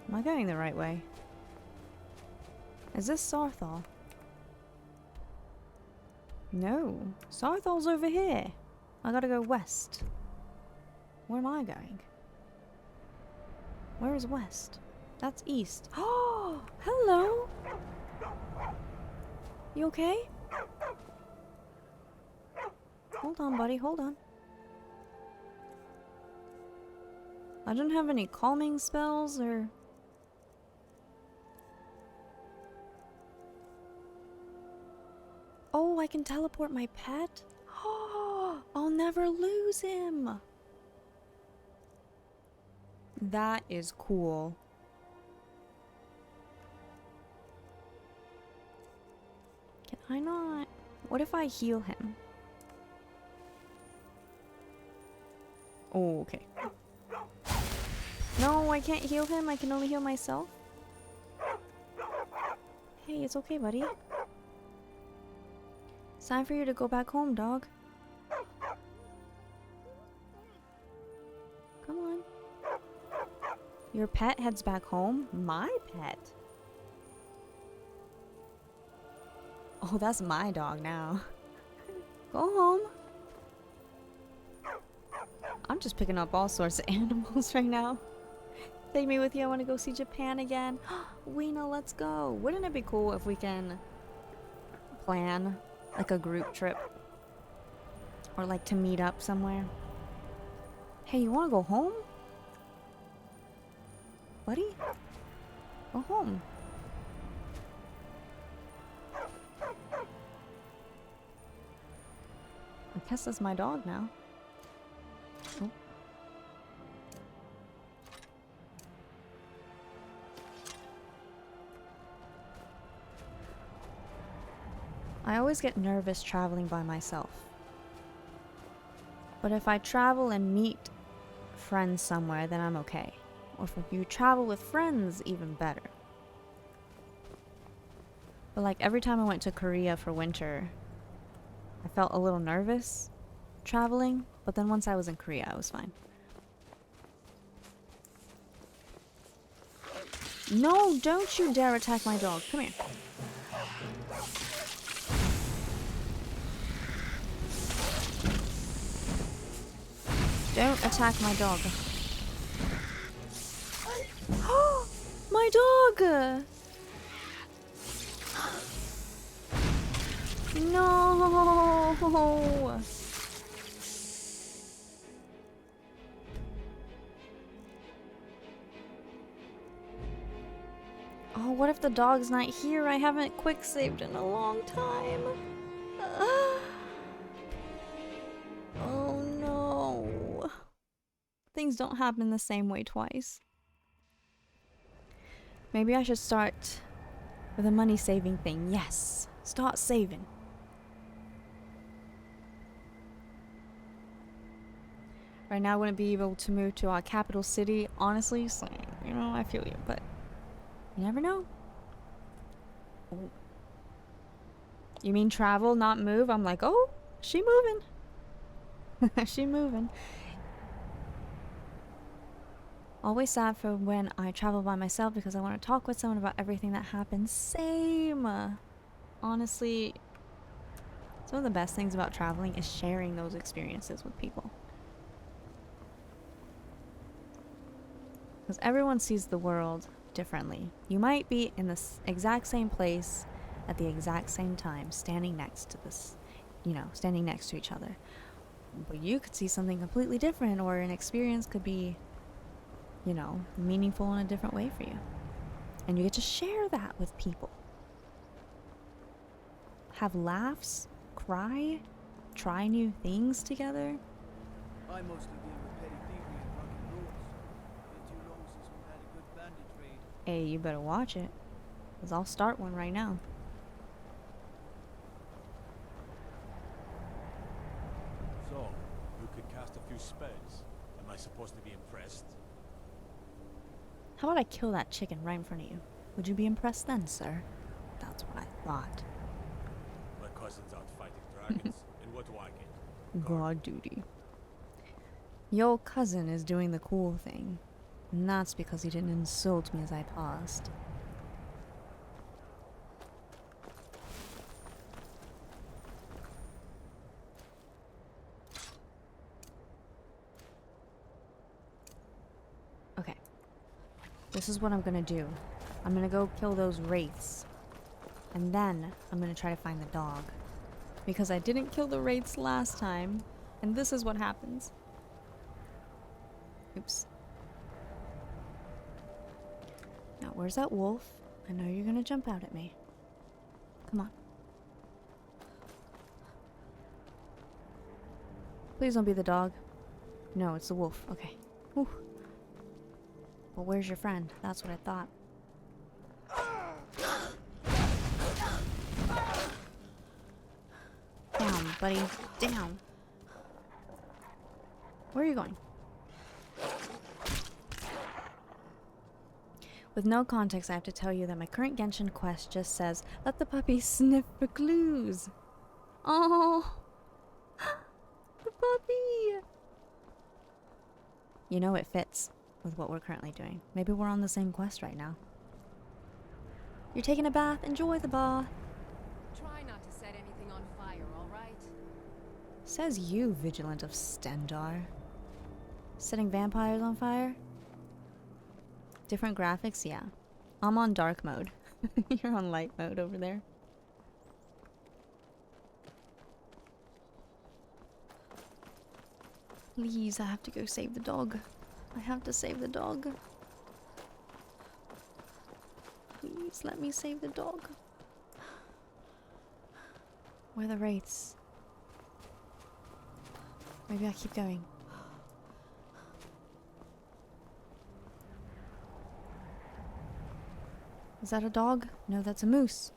Am I going the right way? Is this Sarthal? No. Sarthal's over here. I gotta go west. Where am I going? Where is west? That's east. Oh, hello. You okay? Hold on, buddy. Hold on. I don't have any calming spells or... Oh, I can teleport my pet? Oh, I'll never lose him. That is cool. Can I not? What if I heal him? Oh, okay. No, I can't heal him. I can only heal myself. Hey, it's okay, buddy. It's time for you to go back home, dog. Come on. Your pet heads back home? My pet? Oh, that's my dog now. Go home. I'm just picking up all sorts of animals right now. Take me with you. I want to go see Japan again. Weena, let's go. Wouldn't it be cool if we can plan like a group trip? Or like to meet up somewhere? Hey, you want to go home? Buddy? Go home. I guess that's my dog now. Oh. I always get nervous traveling by myself. But if I travel and meet friends somewhere, then I'm okay. Or if you travel with friends, even better. But like every time I went to Korea for winter, I felt a little nervous traveling, but then once I was in Korea, I was fine. No, don't you dare attack my dog. Come here. Don't attack my dog. My dog! No! Oh, what if the dog's not here? I haven't quick saved in a long time. Oh no. Things don't happen the same way twice. Maybe I should start with a money saving thing. Yes. Start saving. Right now I wouldn't be able to move to our capital city. Honestly, so, you know, I feel you, but you never know. Oh. You mean travel, not move? I'm like, oh, she moving. She moving. Always sad for when I travel by myself because I want to talk with someone about everything that happens. Same. Honestly, some of the best things about traveling is sharing those experiences with people. Because everyone sees the world differently. You might be in the exact same place at the exact same time, standing next to this, you know, standing next to each other. But you could see something completely different, or an experience could be, you know, meaningful in a different way for you. And you get to share that with people. Have laughs, cry, try new things together. I mostly deal with petty thievery and rocking rules. Been too long since we've had a good bandit raid. Hey, you better watch it. Because I'll start one right now. So, you could cast a few spells. Am I supposed to be impressed? How about I kill that chicken right in front of you? Would you be impressed then, sir? That's what I thought. My cousin's out fighting dragons, and what do I get? God duty. Your cousin is doing the cool thing. And that's because he didn't insult me as I paused. Okay. This is what I'm gonna do. I'm gonna go kill those wraiths. And then I'm gonna try to find the dog. Because I didn't kill the wraiths last time. And this is what happens. Oops. Now, where's that wolf? I know you're gonna jump out at me. Come on. Please don't be the dog. No, it's the wolf. Okay. Whew. Well, where's your friend? That's what I thought. Down, buddy. Down. Where are you going? With no context, I have to tell you that my current Genshin quest just says, let the puppy sniff for clues. Oh, the puppy. You know, it fits with what we're currently doing. Maybe we're on the same quest right now. You're taking a bath. Enjoy the bath. Try not to set anything on fire, all right? Says you, Vigilant of Stendar. Setting vampires on fire? Different graphics, yeah. I'm on dark mode. You're on light mode over there. Please, I have to go save the dog. I have to save the dog. Please, let me save the dog. Where are the wraiths? Maybe I keep going. Is that a dog? No, that's a moose.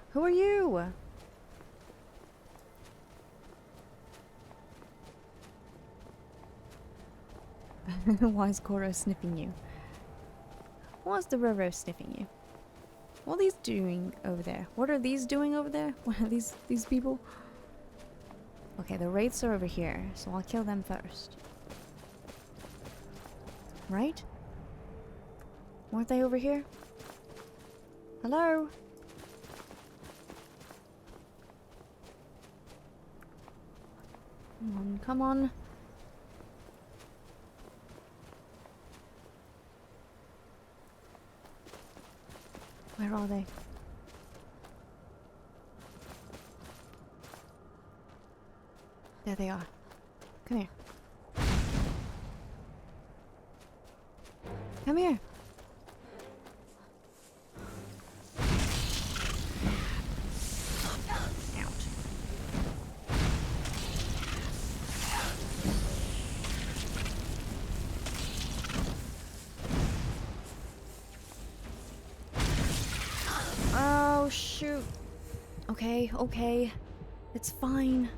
Who are you? Why is Goro sniffing you? Why is the Roro sniffing you? What are these doing over there? What are these doing over there? What are these people? Okay, the wraiths are over here, so I'll kill them first. Right? Weren't they over here? Hello? Come on, come on. Where are they? There they are. Come here. Come here. Oh, shoot. Okay, okay. It's fine.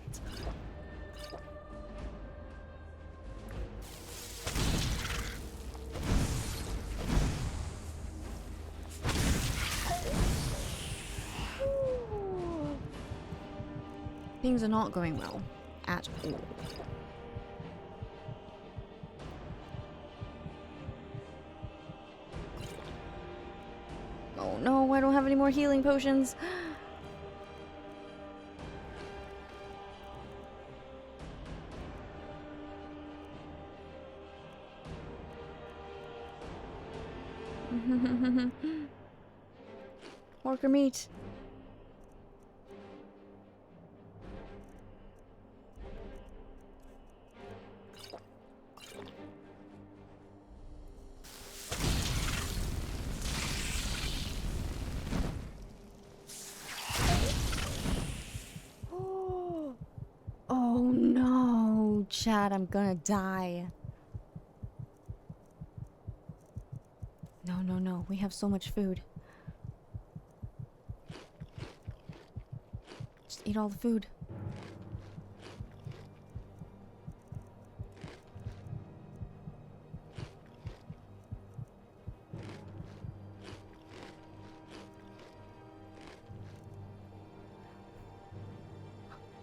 It's fine. Things are not going well at all. Oh no, I don't have any more healing potions. Worker meat. Oh no, Chad, I'm gonna die. No, no, no. We have so much food. Just eat all the food.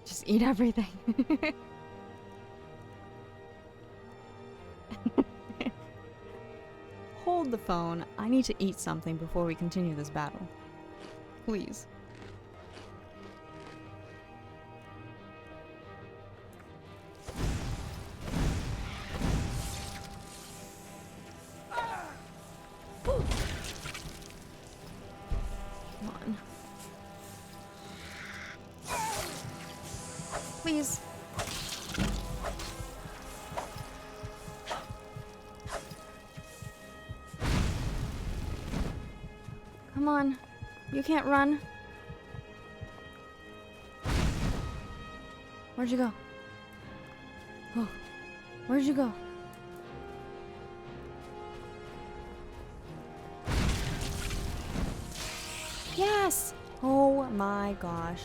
Just eat everything. Hold the phone. I need to eat something before we continue this battle. Please. Come on. Please. Come on. You can't run. Where'd you go? Oh. Where'd you go? Yes! Oh my gosh.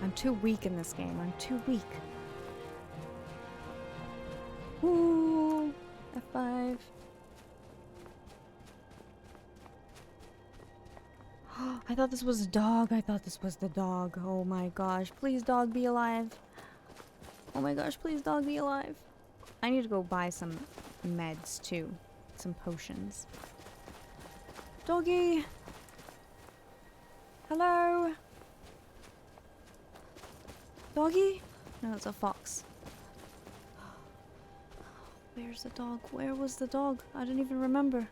I'm too weak in this game. I'm too weak. Ooh. F5. I thought this was a dog. I thought this was the dog. Oh my gosh. Please, dog, be alive. Oh my gosh, please, dog, be alive. I need to go buy some meds too. Some potions. Doggy! Hello? Doggy? No, it's a fox. Where's the dog? Where was the dog? I don't even remember.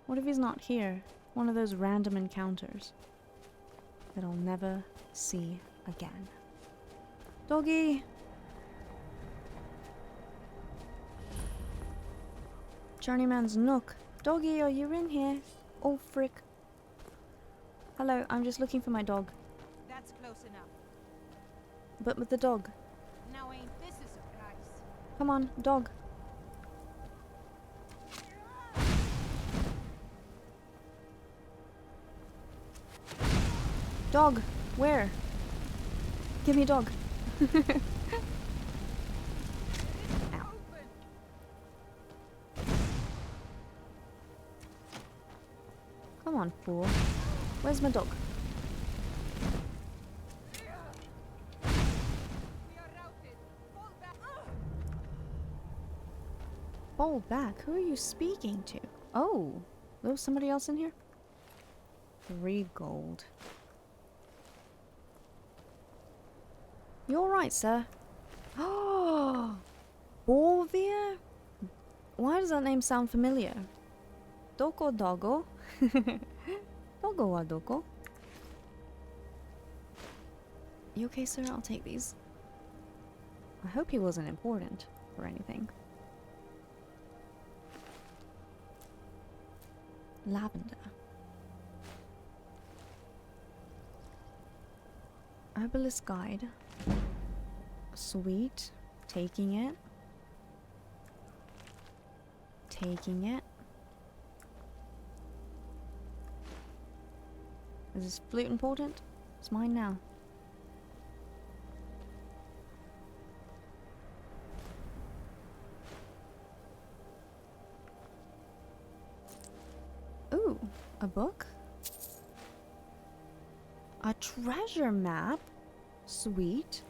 What if he's not here? One of those random encounters that I'll never see again. Doggy! Journeyman's Nook. Doggy, are you in here? Oh, frick. Hello, I'm just looking for my dog. That's close enough. But with the dog. Now ain't this a surprise? Come on, dog. Dog, where? Give me dog. Ow. Come on, fool. Where's my dog? Fall back? Who are you speaking to? Oh, there was somebody else in here? 3 gold. You alright, sir? Oh, Borvia? Why does that name sound familiar? Doko Dogo? Dogo wa doko? You okay, sir? I'll take these. I hope he wasn't important or anything. Lavender. Herbalist guide. Sweet. Taking it. Taking it. Is this flute important? It's mine now. Ooh, a book? A treasure map? Sweet.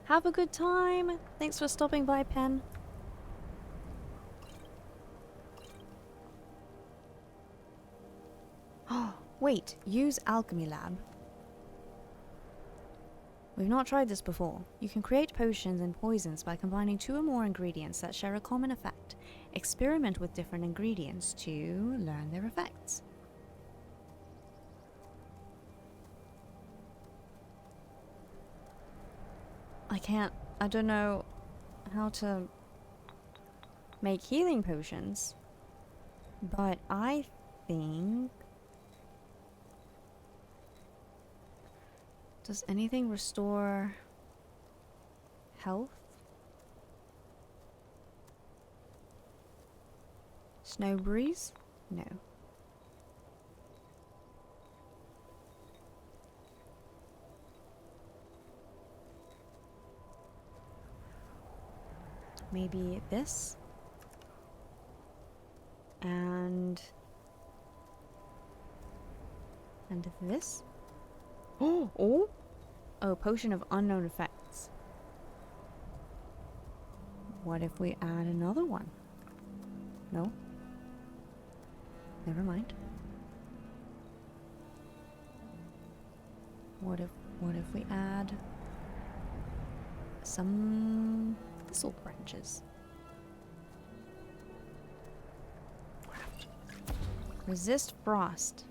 Have a good time. Thanks for stopping by, Pen. Oh, wait. Use Alchemy Lab. We've not tried this before. You can create potions and poisons by combining 2 or more ingredients that share a common effect. Experiment with different ingredients to learn their effects. I don't know how to make healing potions, but I think... Does anything restore health? Snow breeze? No. Maybe this? And this? Oh! Oh, potion of unknown effects. What if we add another one? No? Never mind. What if we add some thistle branches? Craft. Resist frost.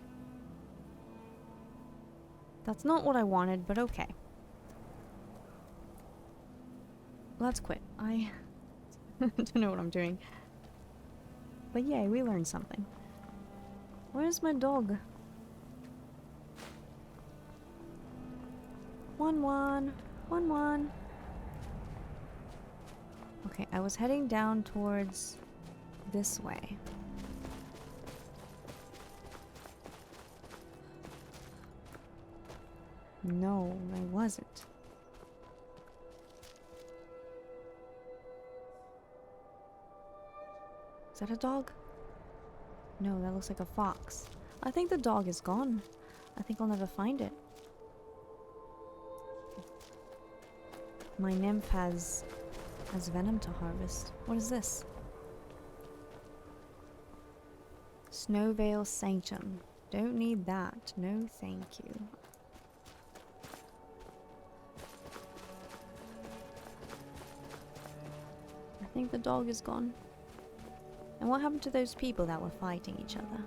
That's not what I wanted, but okay. Let's quit. I don't know what I'm doing. But yay, we learned something. Where's my dog? 1-1. Okay, I was heading down towards this way. No, I wasn't. Is that a dog? No, that looks like a fox. I think the dog is gone. I think I'll never find it. My nymph has venom to harvest. What is this? Snowvale Sanctum. Don't need that. No, thank you. I think the dog is gone. And what happened to those people that were fighting each other?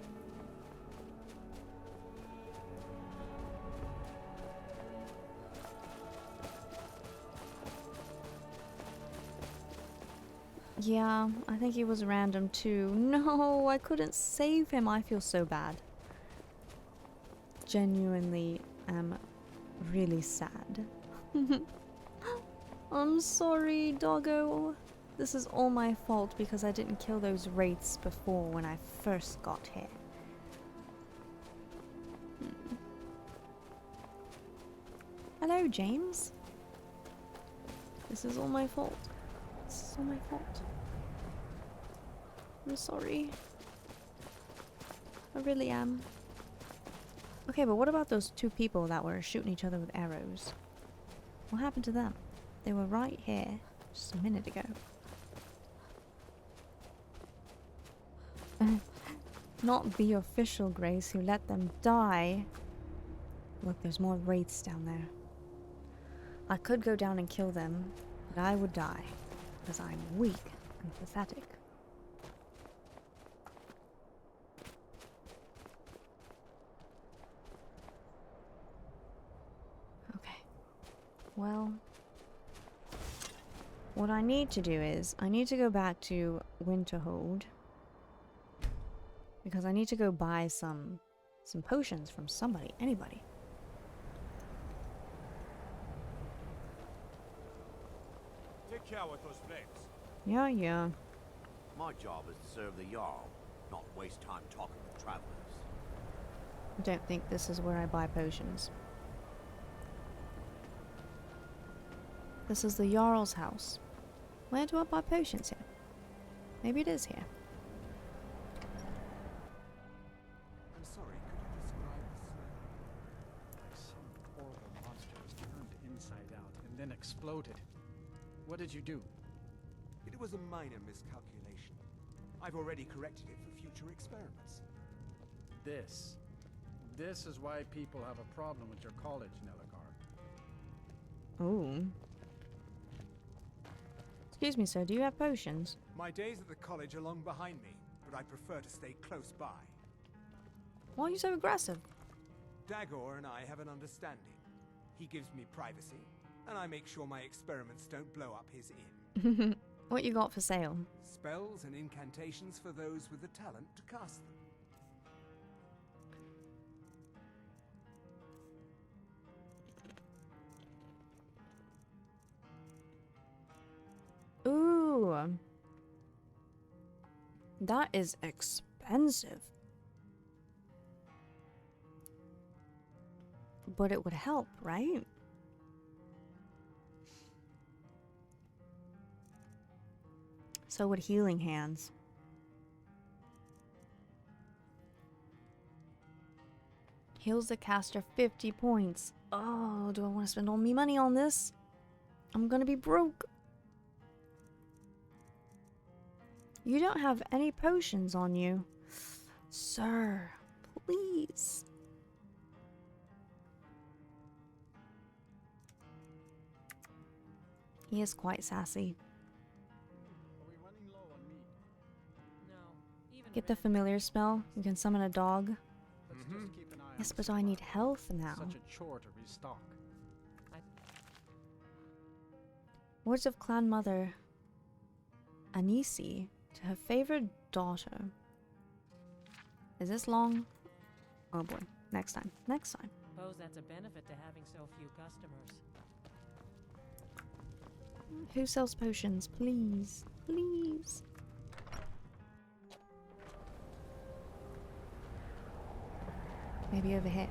Yeah, I think he was random too. No, I couldn't save him. I feel so bad. Genuinely am really sad. I'm sorry, doggo. This is all my fault because I didn't kill those wraiths before when I first got here. Hello, James. This is all my fault. This is all my fault. I'm sorry. I really am. Okay, but what about those two people that were shooting each other with arrows? What happened to them? They were right here just a minute ago. Not the official Grace who let them die. Look, there's more wraiths down there. I could go down and kill them, but I would die because I'm weak and pathetic. Okay. Well, what I need to do is I need to go back to Winterhold because I need to go buy some potions from somebody, anybody. Take care with those flames. Yeah, yeah. My job is to serve the Jarl, not waste time talking with travelers. I don't think this is where I buy potions. This is the Jarl's house. Where do I buy potions here? Maybe it is here. I'm sorry, could you describe this? Like some horrible monster was turned inside out and then exploded. What did you do? It was a minor miscalculation. I've already corrected it for future experiments. This is why people have a problem with your college, Nelagar. Ooh. Excuse me, sir, do you have potions? My days at the college are long behind me, but I prefer to stay close by. Why are you so aggressive? Dagor and I have an understanding. He gives me privacy, and I make sure my experiments don't blow up his inn. What you got for sale? Spells and incantations for those with the talent to cast them. Ooh. That is expensive. But it would help, right? So would healing hands. Heals the caster 50 points. Oh, do I want to spend all me money on this? I'm gonna be broke. You don't have any potions on you. Sir, please. He is quite sassy. Get the familiar spell. You can summon a dog. Yes, but I need health now. Such a chore to restock. Words of clan mother Anisi to her favorite daughter. Is this long? Oh boy. Next time. Next time. Suppose that's a benefit to having so few customers. Who sells potions? Please. Please. Maybe over here.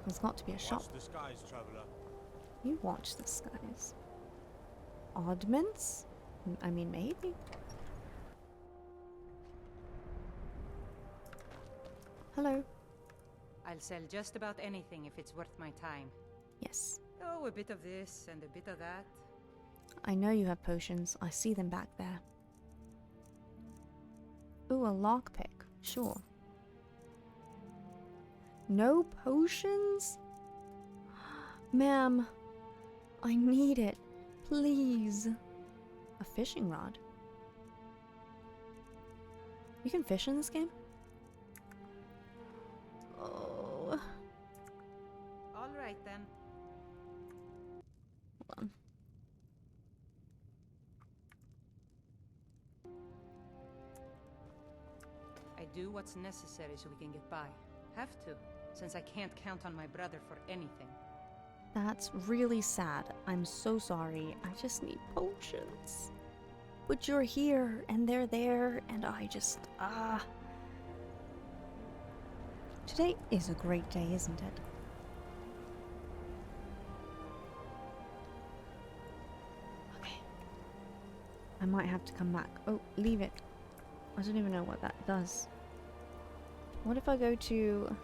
There's got to be a shop. Watch the skies, traveler. You watch the skies. Oddments? I mean, maybe. Hello. I'll sell just about anything if it's worth my time. Yes. Oh, a bit of this and a bit of that. I know you have potions. I see them back there. Ooh, a lockpick. Sure. No potions? Ma'am, I need it. Please. A fishing rod. You can fish in this game? Oh. All right then. Hold on. I do what's necessary so we can get by. Have to, since I can't count on my brother for anything. That's really sad. I'm so sorry. I just need potions. But you're here, and they're there, and I just... Today is a great day, isn't it? Okay. I might have to come back. Oh, leave it. I don't even know what that does. What if I go to...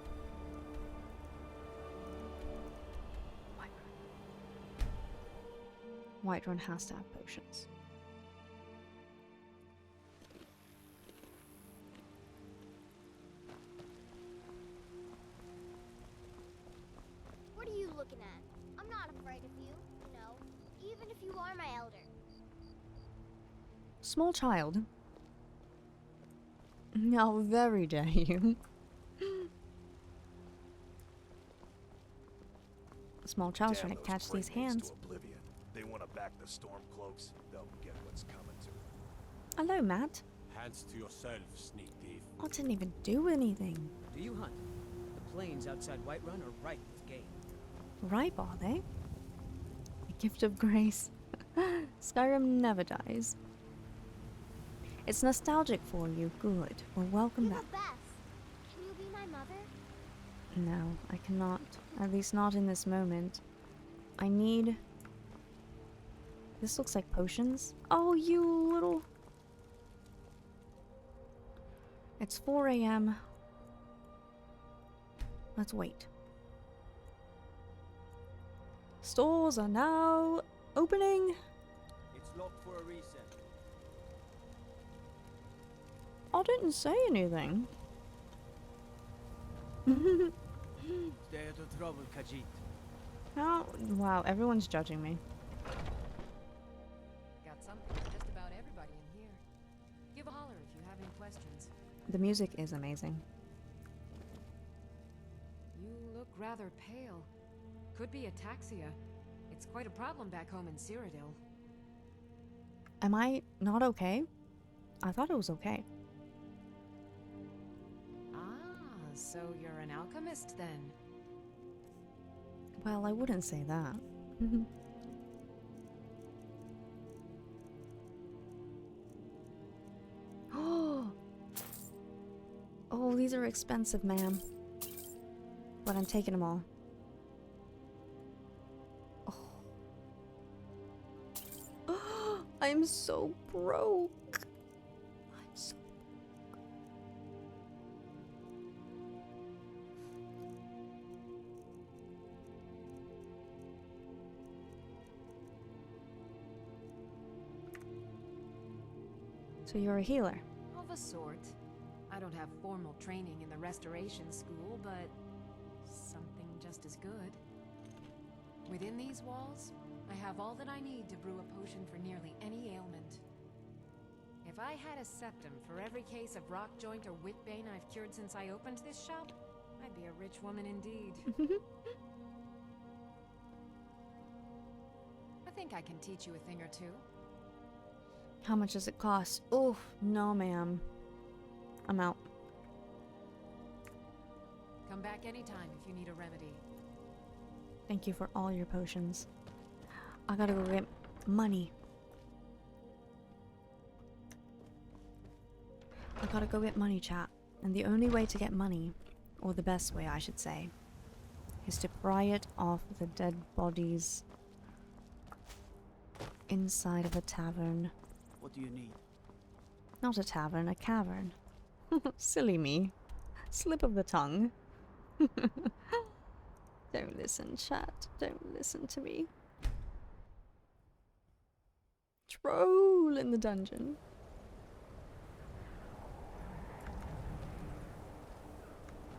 Whiterun has to have potions. What are you looking at? I'm not afraid of you, you know, even if you are my elder. Small child. How very dare you. Small child's trying to catch these hands. They want to back the Stormcloaks. They'll get what's coming to them. Hello, Matt. Hands to yourself, sneak thief. I didn't even do anything. Do you hunt? The plains outside Whiterun are ripe with game. Ripe, are they? The gift of grace. Skyrim never dies. It's nostalgic for you. Good. Well, welcome back. Can you be my mother? No, I cannot. At least not in this moment. I need... This looks like potions. Oh, you little... It's 4 a.m. Let's wait. Stores are now opening. It's locked for a reason. I didn't say anything. Stay out of trouble, Khajiit. Oh, wow, everyone's judging me. Got something for just about everybody in here. Give a holler if you have any questions. The music is amazing. You look rather pale. Could be ataxia. It's quite a problem back home in Cyrodiil. Am I not okay? I thought it was okay. So you're an alchemist then? Well, I wouldn't say that. Oh, these are expensive, ma'am. But I'm taking them all. Oh. I'm so broke. I'm so... So you're a healer? Of a sort. I don't have formal training in the restoration school, but something just as good. Within these walls, I have all that I need to brew a potion for nearly any ailment. If I had a septum for every case of rock joint or whitbane I've cured since I opened this shop, I'd be a rich woman indeed. I think I can teach you a thing or two. How much does it cost? Oh, no, ma'am. I'm out. Come back anytime if you need a remedy. Thank you for all your potions. I gotta go get money. I gotta go get money, chat. And the only way to get money, or the best way I should say, is to pry it off the dead bodies inside of a tavern. What do you need? Not a tavern, a cavern. Silly me. Slip of the tongue. Don't listen, chat. Don't listen to me. Troll in the dungeon.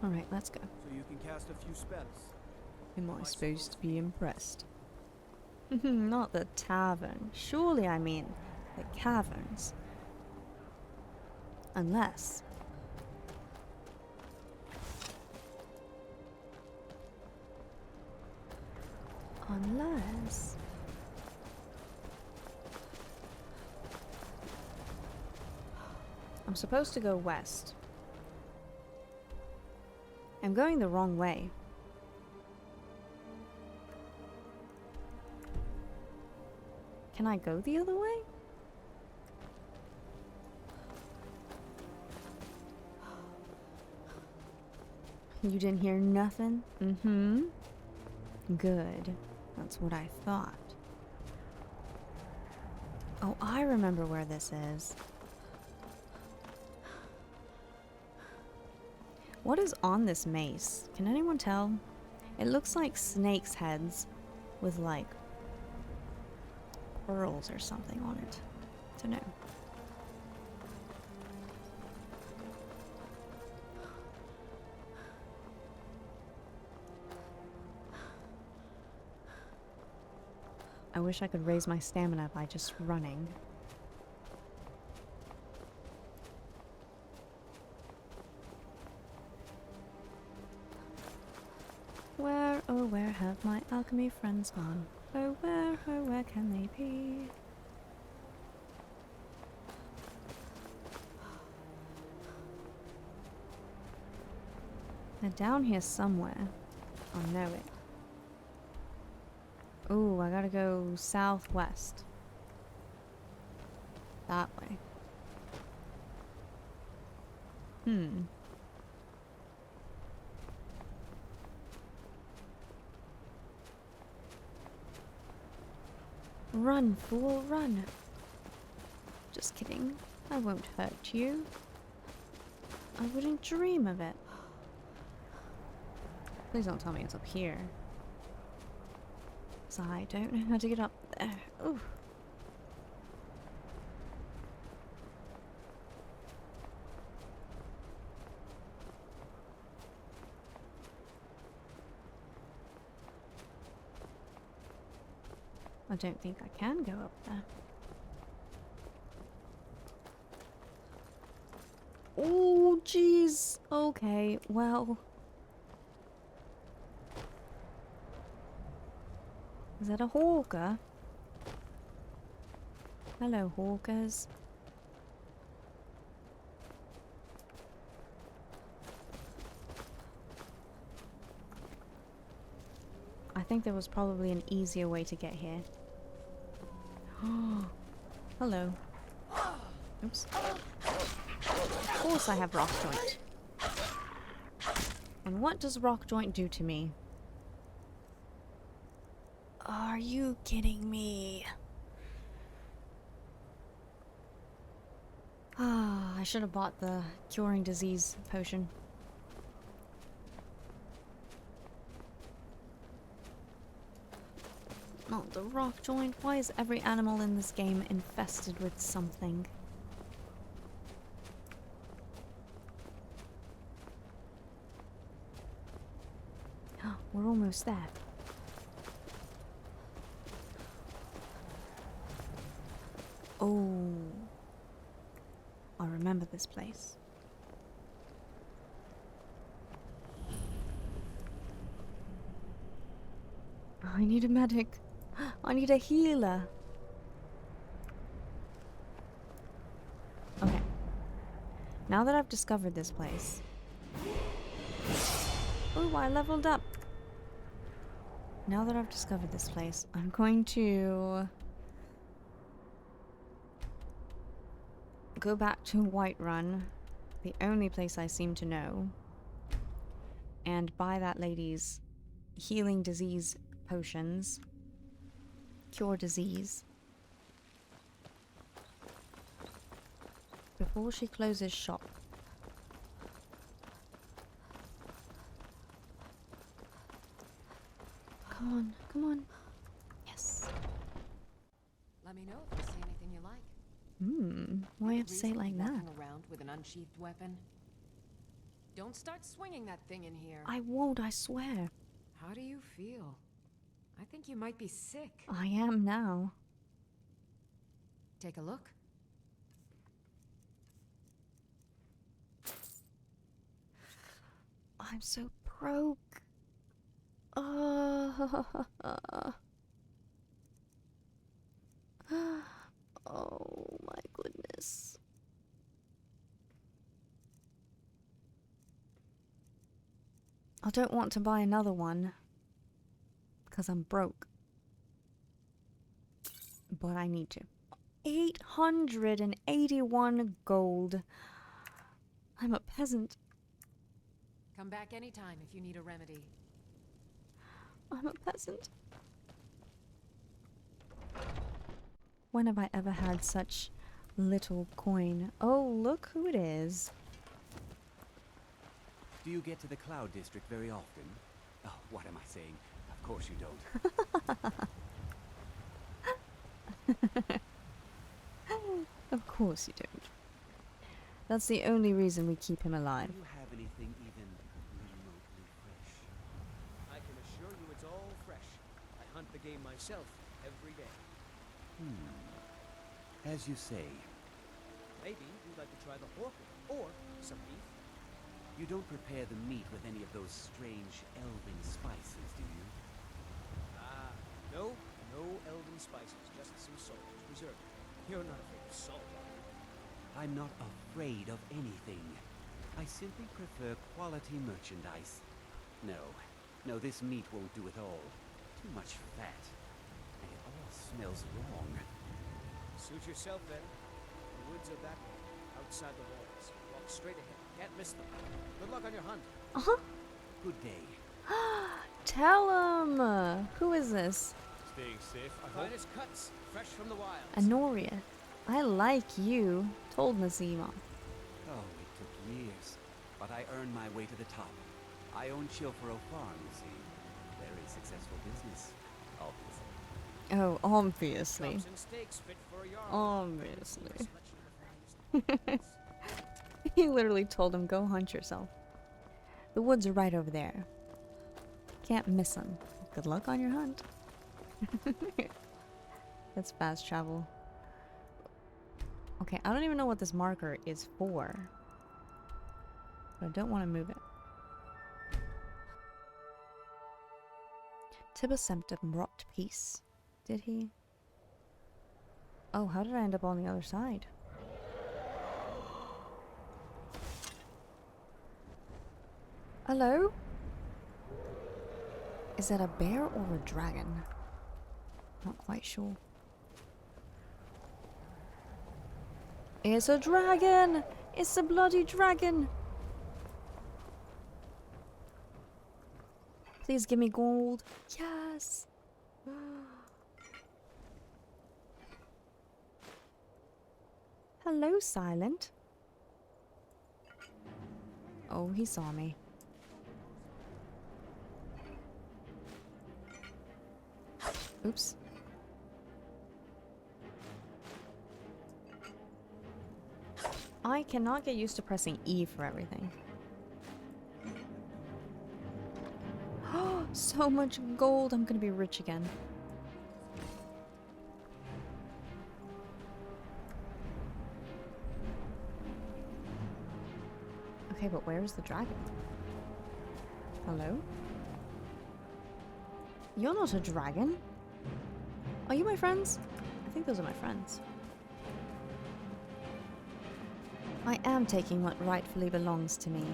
Alright, let's go. So you can cast a few spells. Am I supposed to be impressed? Not the tavern. Surely I mean the caverns. Unless... Unless... I'm supposed to go west. I'm going the wrong way. Can I go the other way? You didn't hear nothing? Mm-hmm. Good. That's what I thought. Oh, I remember where this is. What is on this mace? Can anyone tell? It looks like snakes' heads with like pearls or something on it. Don't know. I wish I could raise my stamina by just running. Where, oh where have my alchemy friends gone? Oh where can they be? They're down here somewhere. I know it. Ooh, I gotta go southwest. That way. Run, fool, run. Just kidding. I won't hurt you. I wouldn't dream of it. Please don't tell me it's up here. 'Cause I don't know how to get up there. Ooh. I don't think I can go up there. Oh, jeez. Okay, well. Is that a hawker? Hello, hawkers. I think there was probably an easier way to get here. Hello. Oops. Of course I have rock joint. And what does rock joint do to me? Are you kidding me? Ah, I should have bought the curing disease potion. Not the rock joint. Why is every animal in this game infested with something? We're almost there. Oh, I remember this place. I need a medic. I need a healer. Okay. Now that I've discovered this place. Oh, I leveled up. Now that I've discovered this place, I'm going to go back to Whiterun, the only place I seem to know, and buy that lady's healing disease potions. Cure disease. Before she closes shop. Come on, come on. Yes. Let me know if you see anything you like. Why you have to say it like that? Walking around with an unsheathed weapon. Don't start swinging that thing in here. I won't, I swear. How do you feel? I think you might be sick. I am now. Take a look. I'm so broke. Oh my goodness. I don't want to buy another one because I'm broke. But I need to. 881 gold. I'm a peasant. Come back anytime if you need a remedy. I'm a peasant. When have I ever had such little coin? Oh, look who it is. Do you get to the Cloud District very often? Oh, what am I saying? Of course you don't. Of course you don't. That's the only reason we keep him alive. Do you have anything even remotely fresh? I can assure you it's all fresh. I hunt the game myself every day. As you say. Maybe you'd like to try the pork or some beef. You don't prepare the meat with any of those strange elven spices, do you? No elven spices, just some salt to preserve it. You're not afraid of salt, are you? I'm not afraid of anything. I simply prefer quality merchandise. No, this meat won't do it all. Too much fat. And it all smells wrong. Suit yourself then. The woods are that way, outside the walls. Walk straight ahead. Can't miss them. Good luck on your hunt. Good day. Tell him! Who is this? Staying safe, I hope. Finest cuts, fresh from the wild. Honoria. I like you, told Nazima. Oh, it took years. But I earned my way to the top. I own Chilfaro Farm, you see. Very successful business, obviously. Oh, obviously. Chops and steaks fit for a yard. Obviously. He literally told him, go hunt yourself. The woods are right over there. Can't miss them. Good luck on your hunt. That's fast travel. Okay, I don't even know what this marker is for. But I don't want to move it. Tibba brought peace. Did he? Oh, how did I end up on the other side? Hello? Is that a bear or a dragon? Not quite sure. It's a dragon! It's a bloody dragon! Please give me gold. Yes! Hello, Silent. Oh, he saw me. Oops. I cannot get used to pressing E for everything. So much gold, I'm gonna be rich again. Okay, but where is the dragon? Hello? You're not a dragon. Are you my friends? I think those are my friends. I am taking what rightfully belongs to me.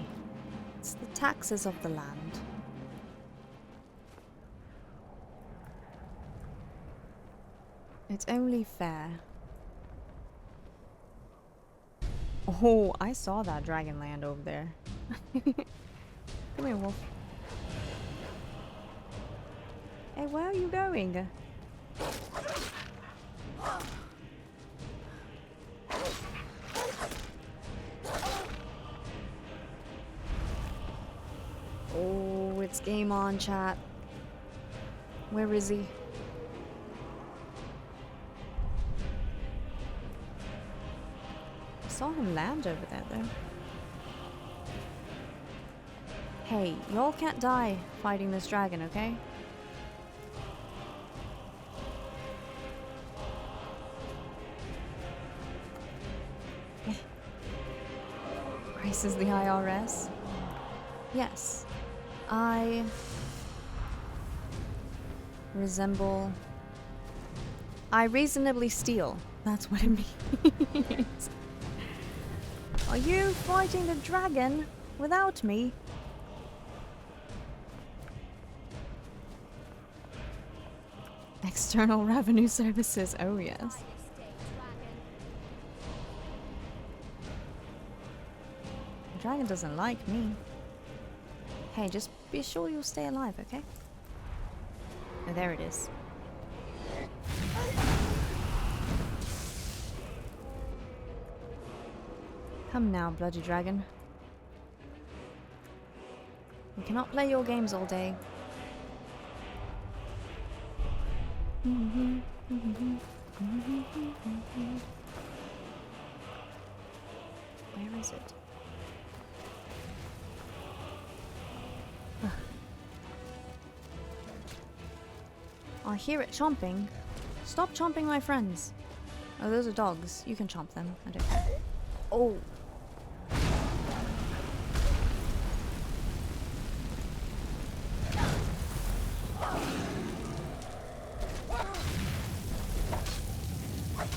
It's the taxes of the land. It's only fair. Oh, I saw that dragon land over there. Come here, wolf. Hey, where are you going? Oh, it's game on, chat. Where is he? I saw him land over there, though. Hey, y'all can't die fighting this dragon, okay? Grace is the IRS? Yes. I reasonably steal. That's what it means. Are you fighting the dragon without me? External Revenue Services, oh yes. The dragon doesn't like me. Hey, just be sure you'll stay alive, okay? Oh, there it is. Come now, bloody dragon. We cannot play your games all day. Where is it? Ugh. I hear it chomping. Stop chomping my friends. Oh, those are dogs. You can chomp them. I don't care. Oh.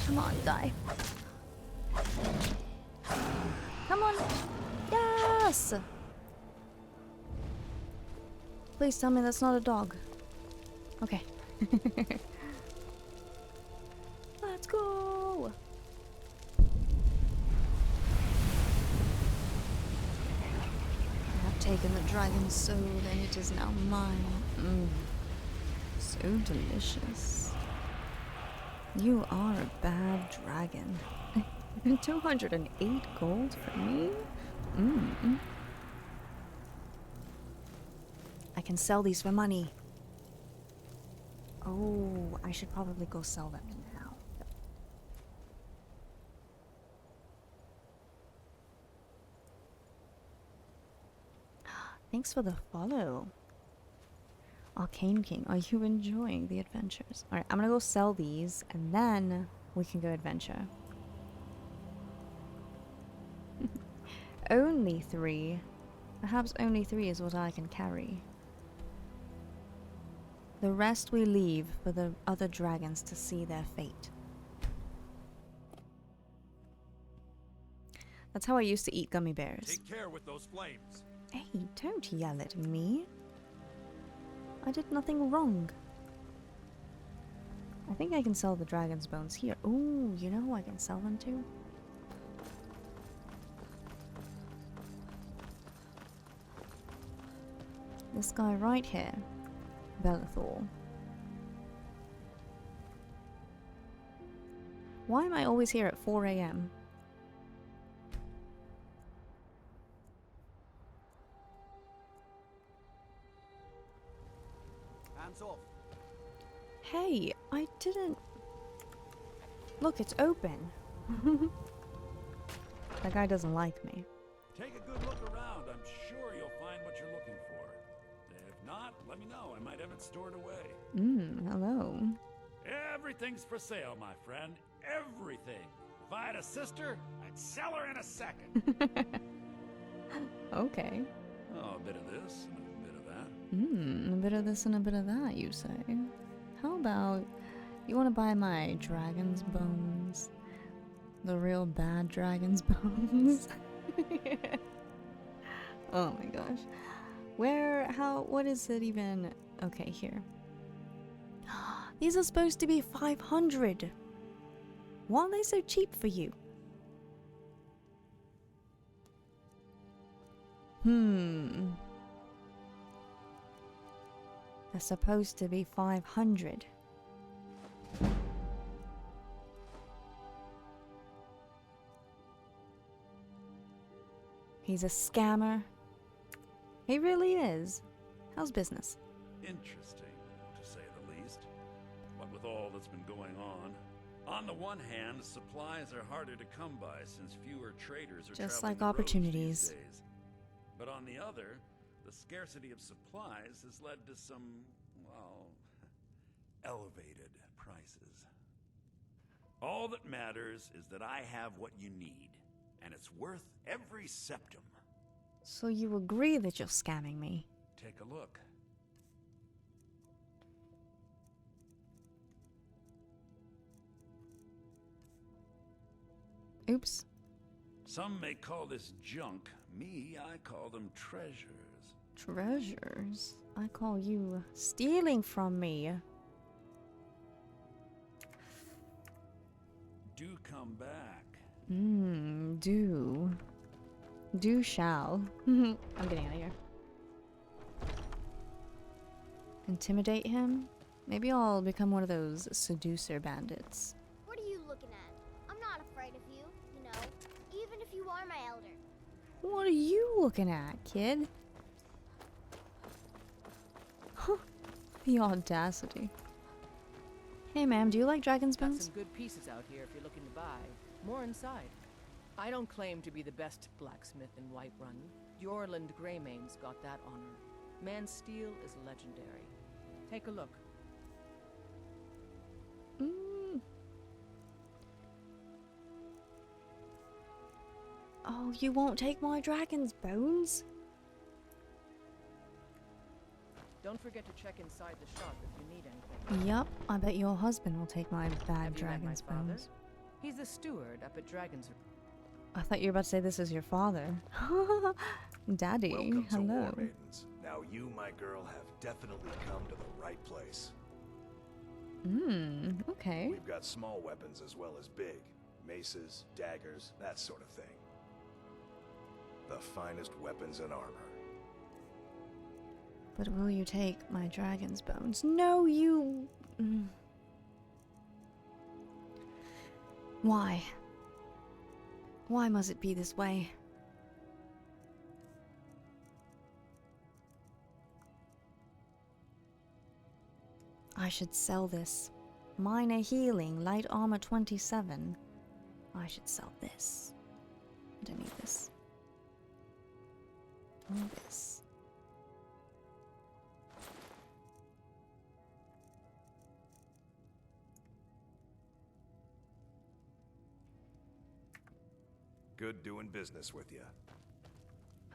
Come on, die. Come on. Yes! Please tell me that's not a dog. Okay. Let's go! I have taken the dragon's soul and it is now mine. So delicious. You are a bad dragon. 208 gold for me? I can sell these for money. Oh, I should probably go sell them now. Thanks for the follow. Arcane King, are you enjoying the adventures? Alright, I'm gonna go sell these, and then we can go adventure. Only 3. Perhaps only 3 is what I can carry. The rest we leave for the other dragons to see their fate. That's how I used to eat gummy bears. Take care with those flames. Hey, don't yell at me. I did nothing wrong. I think I can sell the dragon's bones here. Ooh, you know who I can sell them to? This guy right here. Bellathor. Why am I always here at 4 AM? Hands off. Hey, I didn't... Look, it's open. That guy doesn't like me. Take a good look around. I'm sure you'll find what you're looking for. If not, let me know. I might have it stored away. Hello. Everything's for sale, my friend. Everything. If I had a sister, I'd sell her in a second. Okay. Oh, a bit of this and a bit of that. A bit of this and a bit of that, you say? How about you want to buy my dragon's bones? The real bad dragon's bones? Oh my gosh. Where, how, what is it even? Okay, here. These are supposed to be 500. Why are they so cheap for you? They're supposed to be 500. He's a scammer. He really is. How's business? Interesting, to say the least. What with all that's been going on the one hand, supplies are harder to come by since fewer traders are Just traveling like the roads opportunities. these days. But on the other, The scarcity of supplies has led to some, well, elevated prices. All that matters is that I have what you need, and it's worth every septum. So you agree that you're scamming me? Take a look. Oops. Some may call this junk. Me, I call them treasures. Treasures? I call you stealing from me. Do come back. Do. Do shall. I'm getting out of here. Intimidate him? Maybe I'll become one of those seducer bandits. What are you looking at? I'm not afraid of you, you know, even if you are my elder. What are you looking at, kid? The audacity. Hey ma'am, do you like dragon's Got bones? some good pieces out here if you're looking to buy. More inside. I don't claim to be the best blacksmith in Whiterun. Jorland Greymane's got that honor. Man's steel is legendary. Take a look. Oh, you won't take my dragon's bones? Don't forget to check inside the shop if you need anything. Yup, I bet your husband will take my bad Have you met dragon's my father? bones. He's the steward up at Dragon's. I thought you were about to say this is your father. Daddy, Welcome to hello. War Maidens. Now you, my girl, have definitely come to the right place. Okay. We've got small weapons as well as big. Maces, daggers, that sort of thing. The finest weapons and armor. But will you take my dragon's bones? No, you... Why? Why must it be this way? I should sell this. Minor healing, light armor 27. I should sell this. I don't need this. All this. Good doing business with you.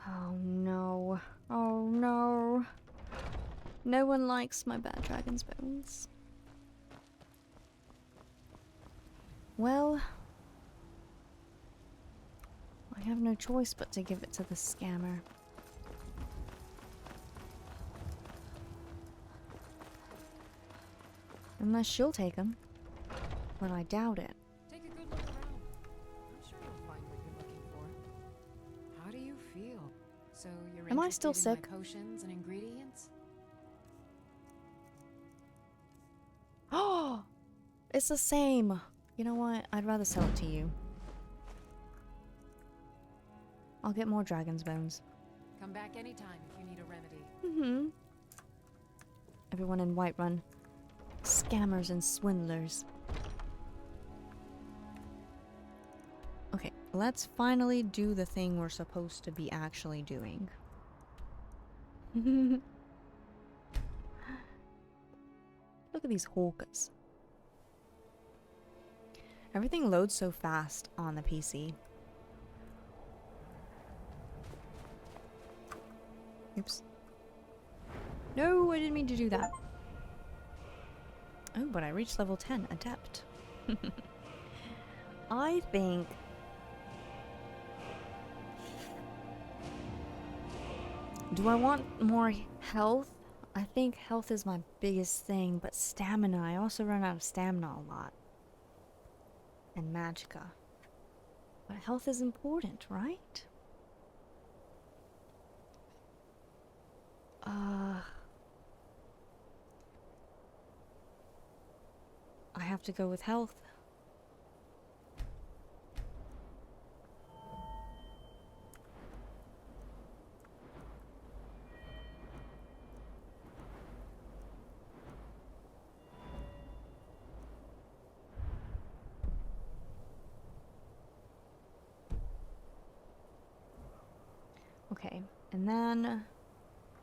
Oh no. Oh no. No one likes my bad dragon's bones. Well, I have no choice but to give it to the scammer. Unless she'll take them. But I doubt it. Take a good look around. I'm sure you'll find what you're looking for. How do you feel? So you're Am I still interested in sick? my potions and ingredients? Oh! It's the same! You know what? I'd rather sell it to you. I'll get more dragon's bones. Come back anytime if you need a remedy. Everyone in Whiterun. Scammers and swindlers. Okay, let's finally do the thing we're supposed to be actually doing. Look at these hawkers. Everything loads so fast on the PC. Oops. No, I didn't mean to do that. Oh, but I reached level 10, Adept. I think... Do I want more health? I think health is my biggest thing, but stamina. I also run out of stamina a lot. And magicka. But health is important, right? I have to go with health. Okay, and then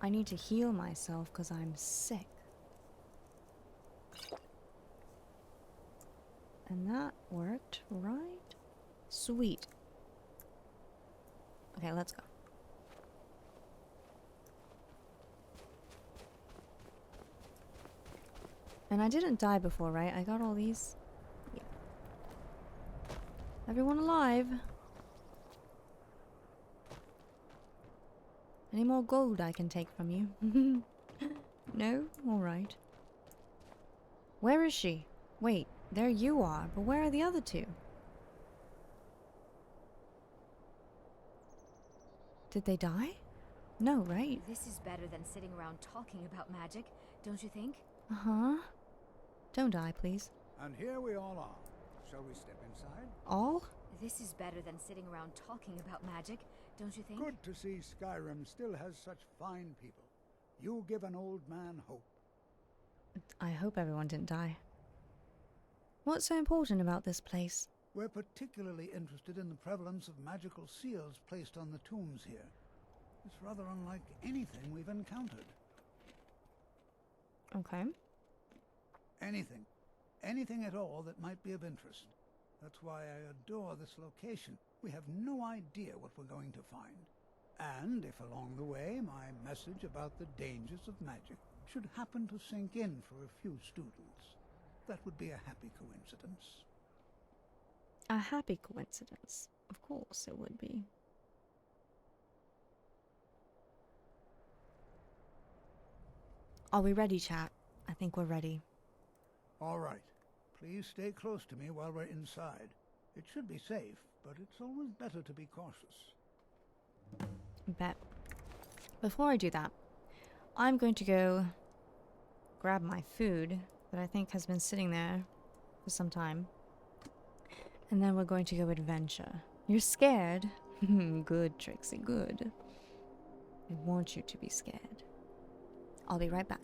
I need to heal myself because I'm sick. And that worked, right? Sweet. Okay, let's go. And I didn't die before, right? I got all these. Yeah. Everyone alive? Any more gold I can take from you? No? Alright. Where is she? Wait, there you are, but where are the other two? Did they die? No, right? This is better than sitting around talking about magic, don't you think? Uh-huh. Don't die, please. And here we all are. Shall we step inside? All? This is better than sitting around talking about magic, don't you think? Good to see Skyrim still has such fine people. You give an old man hope. I hope everyone didn't die. What's so important about this place? We're particularly interested in the prevalence of magical seals placed on the tombs here. It's rather unlike anything we've encountered. Okay. Anything. Anything at all that might be of interest. That's why I adore this location. We have no idea what we're going to find. And if along the way my message about the dangers of magic should happen to sink in for a few students, that would be a happy coincidence. A happy coincidence. Of course it would be. Are we ready, chat? I think we're ready. All right. Please stay close to me while we're inside. It should be safe, but it's always better to be cautious. Bet. Before I do that, I'm going to go grab my food that I think has been sitting there for some time. And then we're going to go adventure. You're scared? Good, Trixie, good. I want you to be scared. I'll be right back.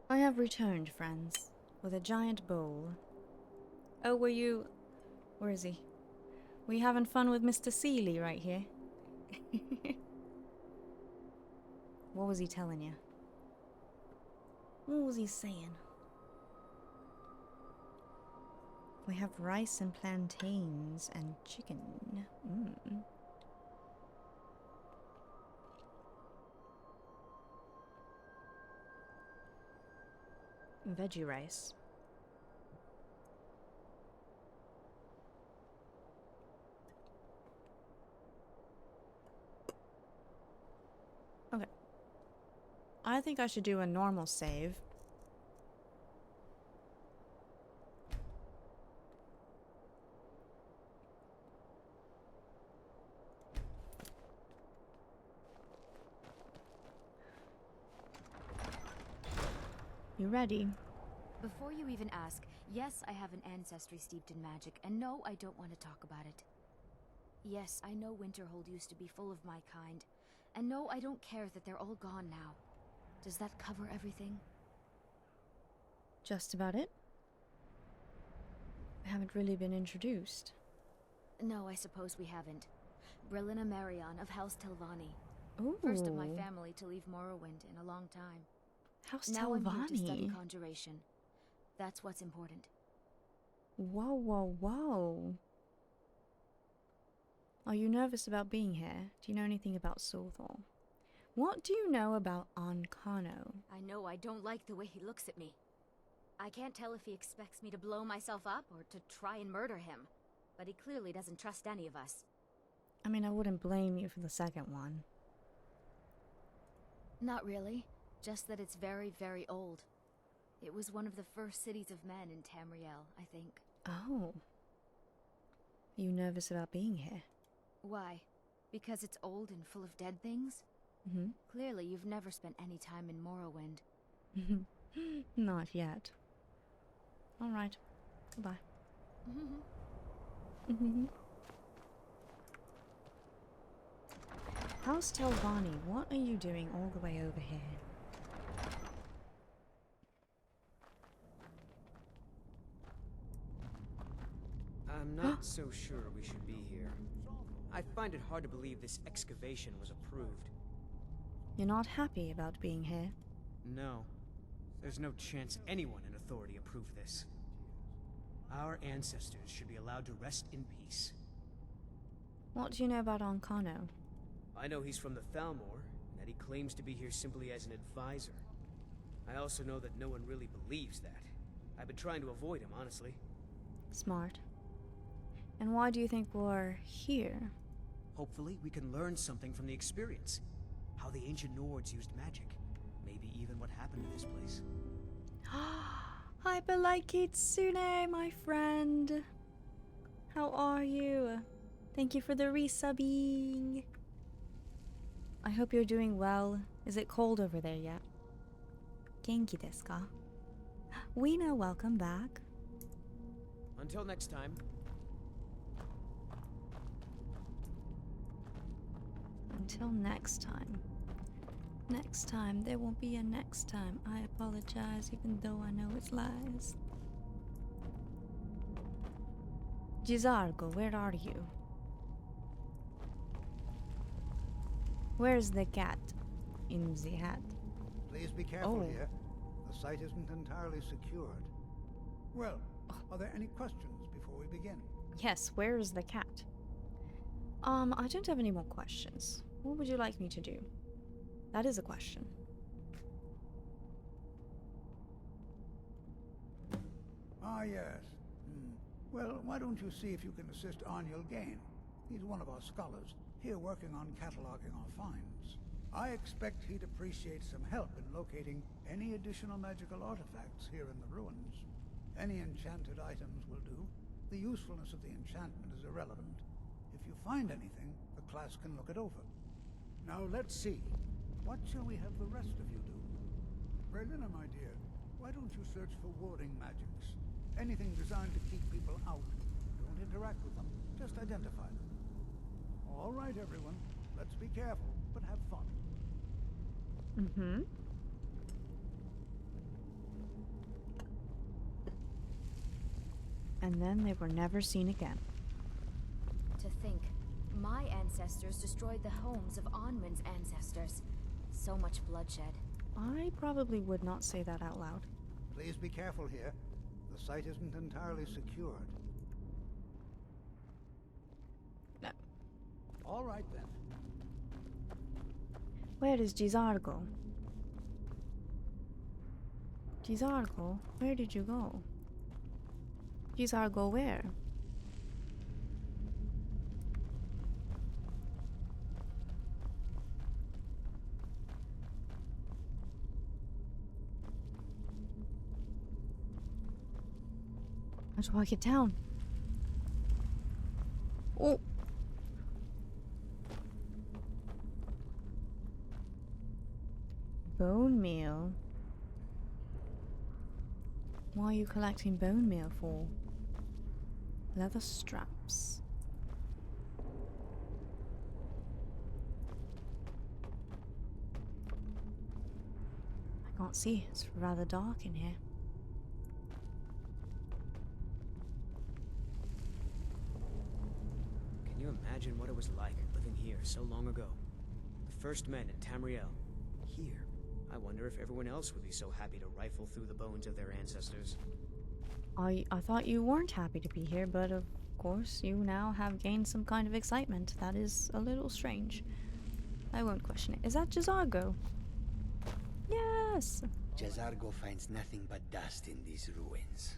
I have returned, friends, with a giant bowl. Oh, were you... Where is he? Were you having fun with Mr. Seeley right here? What was he telling you? What was he saying? We have rice and plantains and chicken. Mm. Veggie rice. Okay. I think I should do a normal save. You ready? Before you even ask, yes, I have an ancestry steeped in magic, and no, I don't want to talk about it. Yes, I know Winterhold used to be full of my kind, and no, I don't care that they're all gone now. Does that cover everything? Just about it. I haven't really been introduced. No, I suppose we haven't. Brillina Marion of House Telvanni. Ooh. First of my family to leave Morrowind in a long time. House Now I'm here to study Telvanni. conjuration. That's what's important. Whoa, whoa, whoa. Are you nervous about being here? Do you know anything about Sulthal? What do you know about Ancano? I know I don't like the way he looks at me. I can't tell if he expects me to blow myself up or to try and murder him. But he clearly doesn't trust any of us. I mean, I wouldn't blame you for the second one. Not really. Just that it's very, very old. It was one of the first cities of men in Tamriel, I think. Oh. Are you nervous about being here? Why? Because it's old and full of dead things? Mm-hmm. Clearly you've never spent any time in Morrowind. Not yet. Alright. Goodbye. House Telvanni, what are you doing all the way over here? I'm not so sure we should be here. I find it hard to believe this excavation was approved. You're not happy about being here? No. There's no chance anyone in authority approved this. Our ancestors should be allowed to rest in peace. What do you know about Ancano? I know he's from the Thalmor, and that he claims to be here simply as an advisor. I also know that no one really believes that. I've been trying to avoid him, honestly. Smart. And why do you think we're here? Hopefully, we can learn something from the experience. How the ancient Nords used magic. Maybe even what happened to this place. Hyperlight Kitsune, my friend. How are you? Thank you for the resubbing. I hope you're doing well. Is it cold over there yet? Genki desu ka? Weena, welcome back. Until next time. Until next time. Next time, there won't be a next time. I apologize, even though I know it's lies. Gizargo, where are you? Where's the cat in the hat? Please be careful Oh. here. The site isn't entirely secured. Well, are there any questions before we begin? Yes, where is the cat? I don't have any more questions. What would you like me to do? That is a question. Ah, yes. Well, why don't you see if you can assist Arniel Gain? He's one of our scholars, here working on cataloging our finds. I expect he'd appreciate some help in locating any additional magical artifacts here in the ruins. Any enchanted items will do. The usefulness of the enchantment is irrelevant. If you find anything, the class can look it over. Now let's see. What shall we have the rest of you do? Brelina, my dear, why don't you search for warding magics? Anything designed to keep people out. Don't interact with them, just identify them. All right, everyone. Let's be careful, but have fun. Mm-hmm. And then they were never seen again. To think, my ancestors destroyed the homes of Onwin's ancestors. So much bloodshed. I probably would not say that out loud. Please be careful here. The site isn't entirely secured. No. All right, then. Where is Gizargo? Gizargo, where did you go? Gizargo, where? How do I get down? Oh! Bone meal? Why are you collecting bone meal for? Leather straps. I can't see, it's rather dark in here. Can you imagine what it was like living here so long ago? The first men in Tamriel. Here. I wonder if everyone else would be so happy to rifle through the bones of their ancestors. I thought you weren't happy to be here, but of course you now have gained some kind of excitement. That is a little strange. I won't question it. Is that Jazargo? Yes! Jazargo finds nothing but dust in these ruins.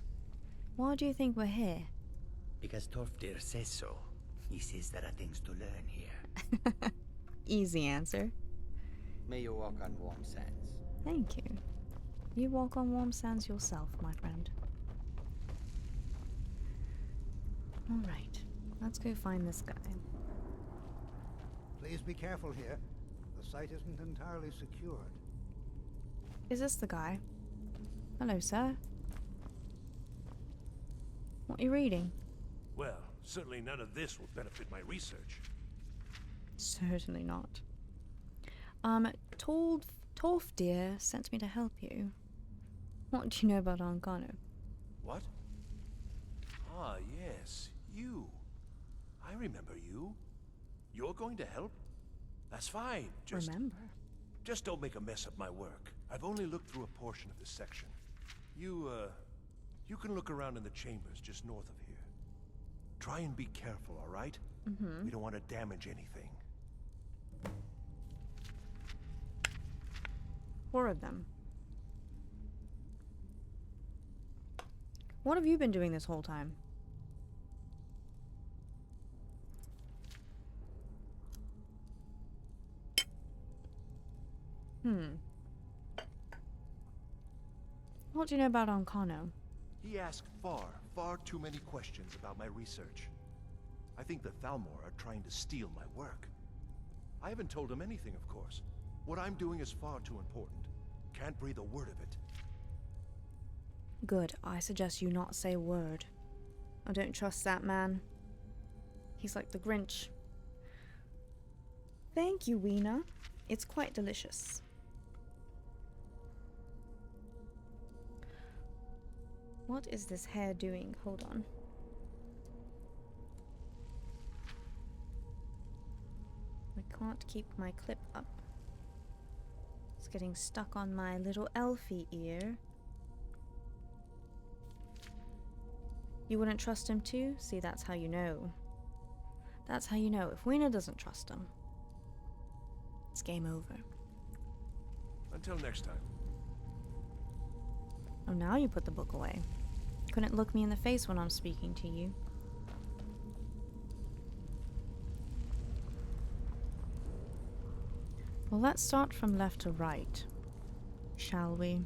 Why do you think we're here? Because Torfdir says so. He says there are things to learn here. Easy answer. May you walk on warm sands. Thank you. You walk on warm sands yourself, my friend. Alright, let's go find this guy. Please be careful here. The site isn't entirely secured. Is this the guy? Hello, sir. What are you reading? Well, certainly none of this will benefit my research. Certainly not. Torfdir sent me to help you. What do you know about Ancano? What? Ah, yes, you. I remember you. You're going to help? That's fine. Just don't make a mess of my work. I've only looked through a portion of this section. You can look around in the chambers just north of here. Try and be careful, all right? We don't want to damage anything. 4 of them. What have you been doing this whole time? What do you know about Ancano? He asked far too many questions about my research. I think the Thalmor are trying to steal my work. I haven't told him anything, of course. What I'm doing is far too important. Can't breathe a word of it. Good. I suggest you not say a word. I don't trust that man. He's like the Grinch. Thank you, Weena. It's quite delicious. What is this hair doing? Hold on. I can't keep my clip up. It's getting stuck on my little elfie ear. You wouldn't trust him too? See, that's how you know. That's how you know. If Weena doesn't trust him, it's game over. Until next time. Oh, now you put the book away. Couldn't look me in the face when I'm speaking to you. Well, let's start from left to right, shall we?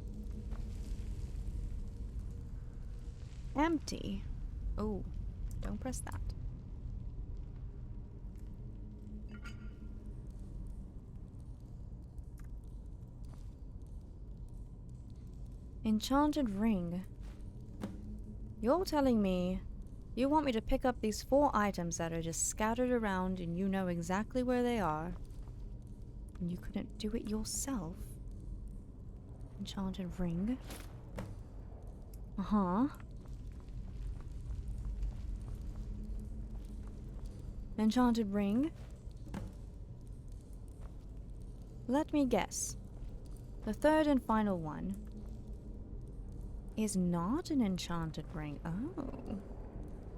Empty. Oh, don't press that. Enchanted ring. You're telling me you want me to pick up these 4 items that are just scattered around and you know exactly where they are, and you couldn't do it yourself? Enchanted ring. Uh-huh. Enchanted ring. Let me guess. The 3rd and final one is not an enchanted ring. Oh.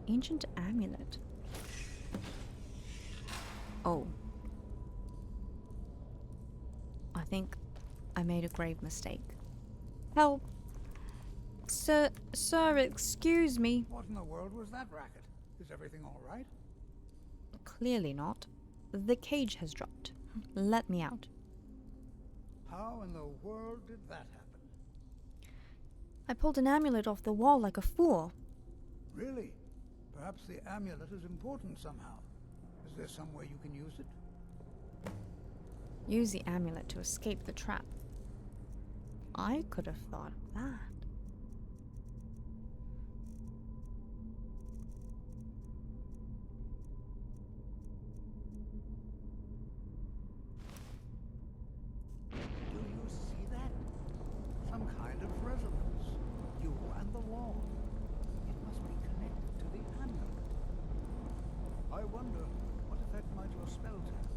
Ancient amulet. Oh. I think I made a grave mistake. Help! Sir, excuse me. What in the world was that racket? Is everything all right? Clearly not. The cage has dropped. Let me out. How in the world did that happen? I pulled an amulet off the wall like a fool. Really? Perhaps the amulet is important somehow. Is there some way you can use it? Use the amulet to escape the trap. I could have thought of that. Do you see that? Some kind of resonance. You and the wall. It must be connected to the amulet. I wonder, what effect might your spells have?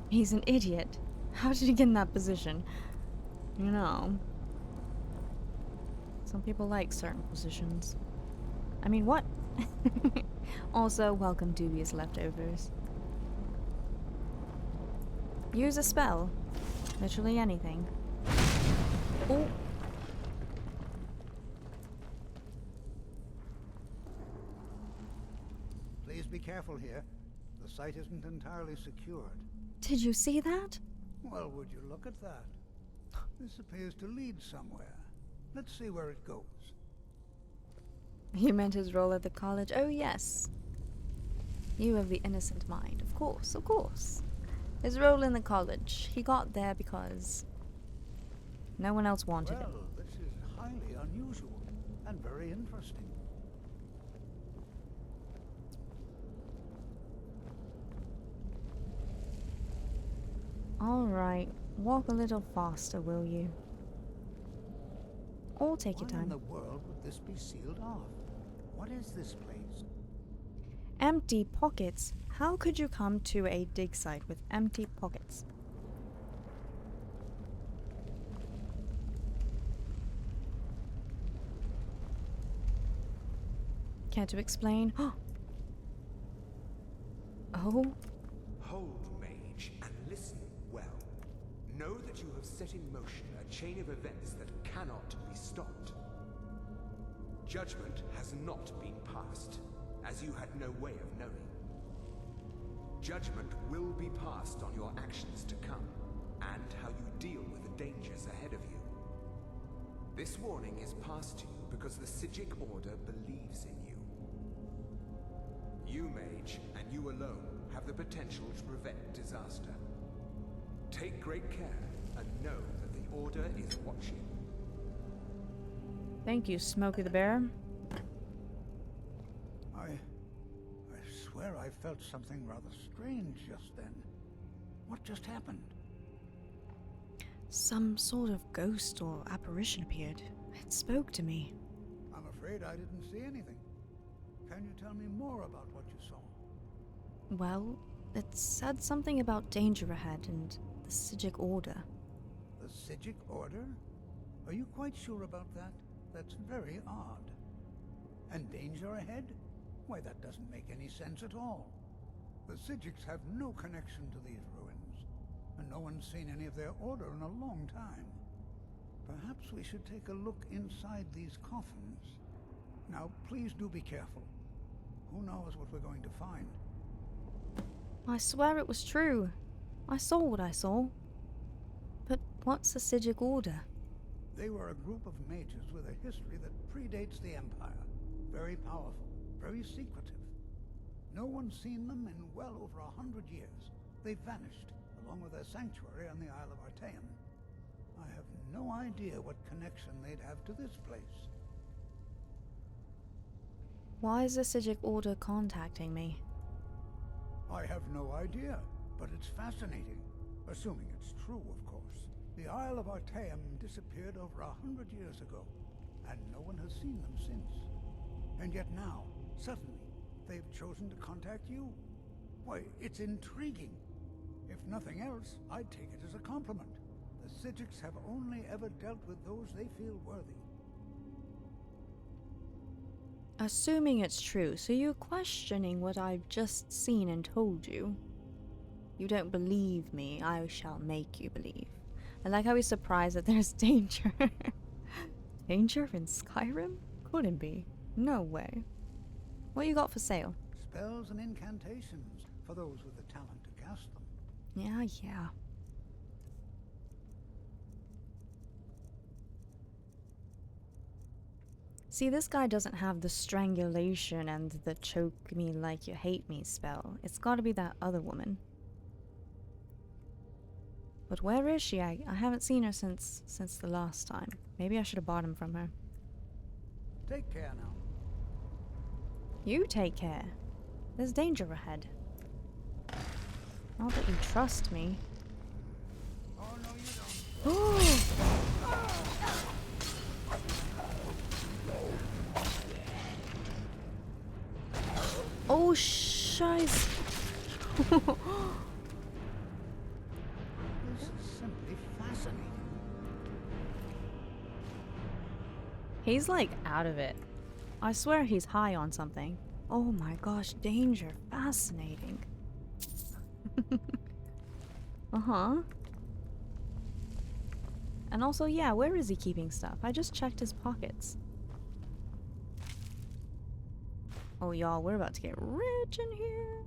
He's an idiot. How did he get in that position? You know. Some people like certain positions. I mean, what? Also, welcome dubious leftovers. Use a spell. Literally anything. Oh. Please be careful here. The site isn't entirely secured. Did you see that? Well, would you look at that? This appears to lead somewhere. Let's see where it goes. You meant his role at the college? Oh, yes. You have the innocent mind. Of course, of course. His role in the college. He got there because no one else wanted him. Well, this is highly unusual and very interesting. All right. Walk a little faster, will you? Or take your Why in time. the world would this be sealed off? What is this place? Empty pockets. How could you come to a dig site with empty pockets? Care to explain? Oh. Hold, mage, and listen well. Know that you have set in motion a chain of events that cannot be stopped. Judgment has not been passed, as you had no way of knowing. Judgment will be passed on your actions to come, and how you deal with the dangers ahead of you. This warning is passed to you because the Psijic Order believes in you. You, mage, and you alone, have the potential to prevent disaster. Take great care, and know that the Order is watching. Thank you, Smokey the Bear. I swear I felt something rather strange just then. What just happened? Some sort of ghost or apparition appeared. It spoke to me. I'm afraid I didn't see anything. Can you tell me more about what you saw? Well, it said something about danger ahead and the Psijic Order. The Psijic Order? Are you quite sure about that? That's very odd. And danger ahead? Why, that doesn't make any sense at all. The Psijics have no connection to these ruins, and no one's seen any of their order in a long time. Perhaps we should take a look inside these coffins. Now, please do be careful. Who knows what we're going to find? I swear it was true. I saw what I saw. But what's the Psijic Order? They were a group of mages with a history that predates the Empire. Very powerful, very secretive. No one's seen them in well over 100 years. They vanished, along with their sanctuary on the Isle of Artaeum. I have no idea what connection they'd have to this place. Why is the Psijic Order contacting me? I have no idea, but it's fascinating. Assuming it's true, of course. The Isle of Artaeum disappeared over 100 years ago, and no one has seen them since. And yet now, suddenly, they've chosen to contact you. Why, it's intriguing. If nothing else, I'd take it as a compliment. The Psijics have only ever dealt with those they feel worthy. Assuming it's true, so you're questioning what I've just seen and told you. You don't believe me, I shall make you believe. I like how he's surprised that there's danger. Danger in Skyrim? Couldn't be. No way. What you got for sale? Spells and incantations for those with the talent to cast them. Yeah, yeah. See, this guy doesn't have the strangulation and the choke me like you hate me spell. It's gotta be that other woman. But where is she? I haven't seen her since the last time. Maybe I should have bought him from her. Take care now. You take care. There's danger ahead. Not that you trust me. Oh, no, you don't. Oh, shiz. This is simply fascinating. He's like out of it. I swear he's high on something. Oh my gosh, danger. Fascinating. Uh-huh. And also, yeah, where is he keeping stuff? I just checked his pockets. Oh, y'all, we're about to get rich in here.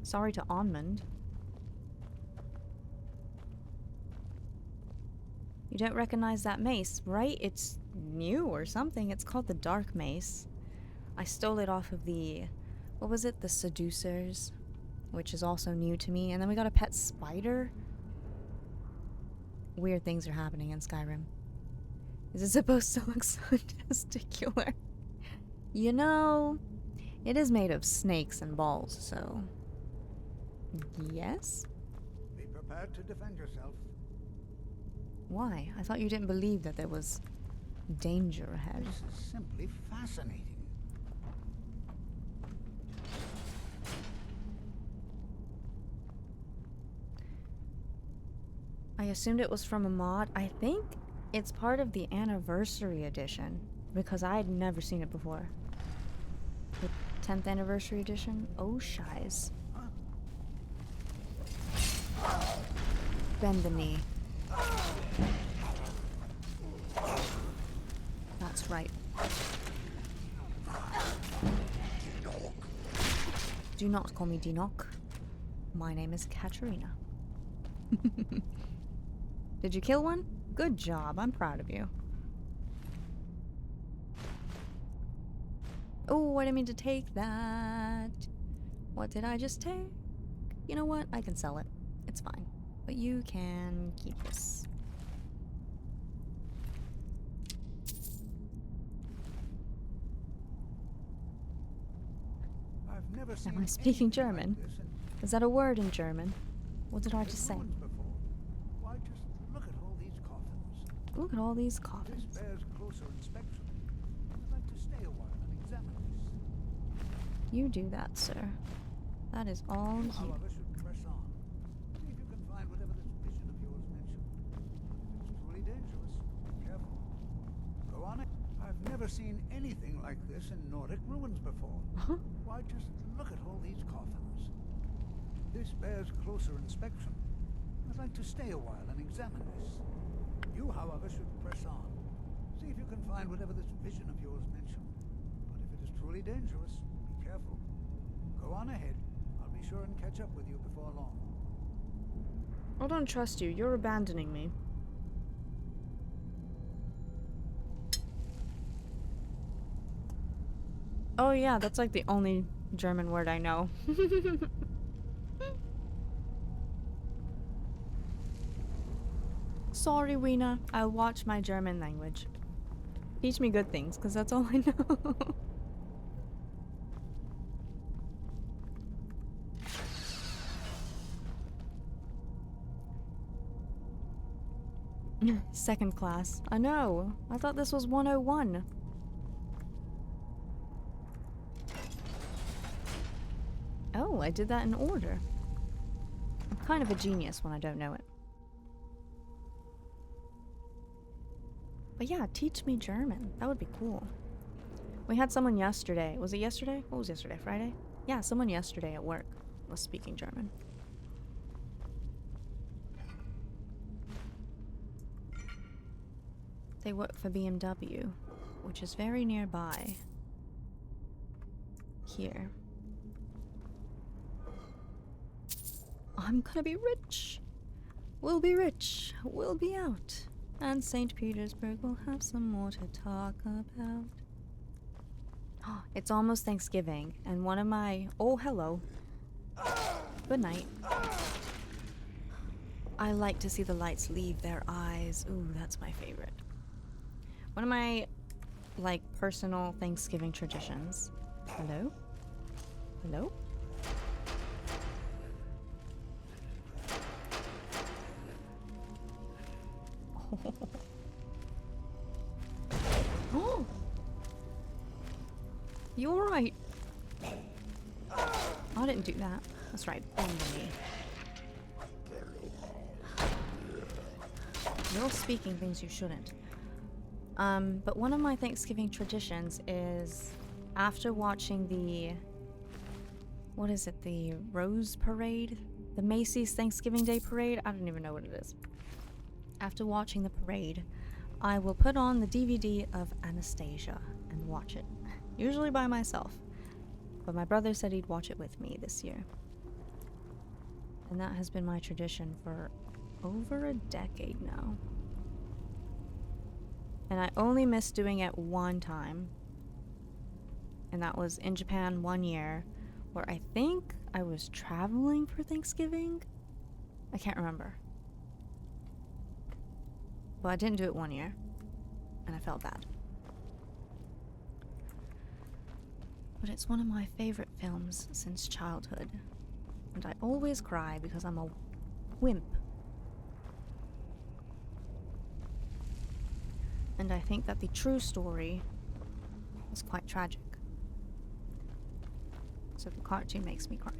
Sorry to Onmund. You don't recognize that mace, right? It's new or something. It's called the Dark Mace. I stole it off of the... what was it? The Seducers, which is also new to me. And then we got a pet spider. Weird things are happening in Skyrim. Is it supposed to look so testicular? You know, it is made of snakes and balls, so... yes? Be prepared to defend yourself. Why? I thought you didn't believe that there was danger ahead. This is simply fascinating. I assumed it was from a mod. I think it's part of the anniversary edition, because I had never seen it before. The 10th anniversary edition? Oh, shiz. Bend the knee. That's right. Do not call me Dinok. My name is Katerina. Did you kill one? Good job. I'm proud of you. Oh, I didn't mean to take that. What did I just take? You know what? I can sell it. It's fine. But you can keep this. I've never seen Am I speaking anything German? like this in Is that a word in German? What did I just say? ruins before. Why, just look at all these coffins. Look at all these This coffins. bears closer inspection. I'd like to stay a while and examine this. You do that, sir. That is all you. However, should press on. See if you can find whatever this vision of yours mentioned. If it's truly dangerous, be careful. Go on it. I've never seen anything like this in Nordic ruins before. Why, just look at all these coffins. This bears closer inspection. I'd like to stay a while and examine this. You, however, should press on. See if you can find whatever this vision of yours mentioned. But if it is truly dangerous, be careful. Go on ahead. I'll be sure and catch up with you before long. I don't trust you. You're abandoning me. Oh yeah, that's like the only German word I know. Sorry, Weena. I'll watch my German language. Teach me good things, because that's all I know. Second class. I know. I thought this was 101. Oh, I did that in order. I'm kind of a genius when I don't know it. But yeah, teach me German. That would be cool. We had someone yesterday. Was it yesterday? What was yesterday? Friday? Yeah, someone yesterday at work was speaking German. They work for BMW, which is very nearby. Here. I'm gonna be rich. We'll be rich. We'll be out. And St. Petersburg will have some more to talk about. It's almost Thanksgiving, and one of my... Oh, hello. Good night. I like to see the lights leave their eyes. Ooh, that's my favorite. One of my, like, personal Thanksgiving traditions. Hello? Hello? Oh! You alright? I didn't do that. That's right, bend me. You're speaking things you shouldn't. But one of my Thanksgiving traditions is after watching the... What is it? The Rose Parade? The Macy's Thanksgiving Day Parade? I don't even know what it is. After watching the parade, I will put on the DVD of Anastasia and watch it. Usually by myself. But my brother said he'd watch it with me this year. And that has been my tradition for over a decade now. And I only missed doing it one time. And that was in Japan one year, where I think I was traveling for Thanksgiving. I can't remember. But I didn't do it one year. And I felt bad. But it's one of my favorite films since childhood. And I always cry because I'm a wimp. And I think that the true story is quite tragic. So the cartoon makes me cry.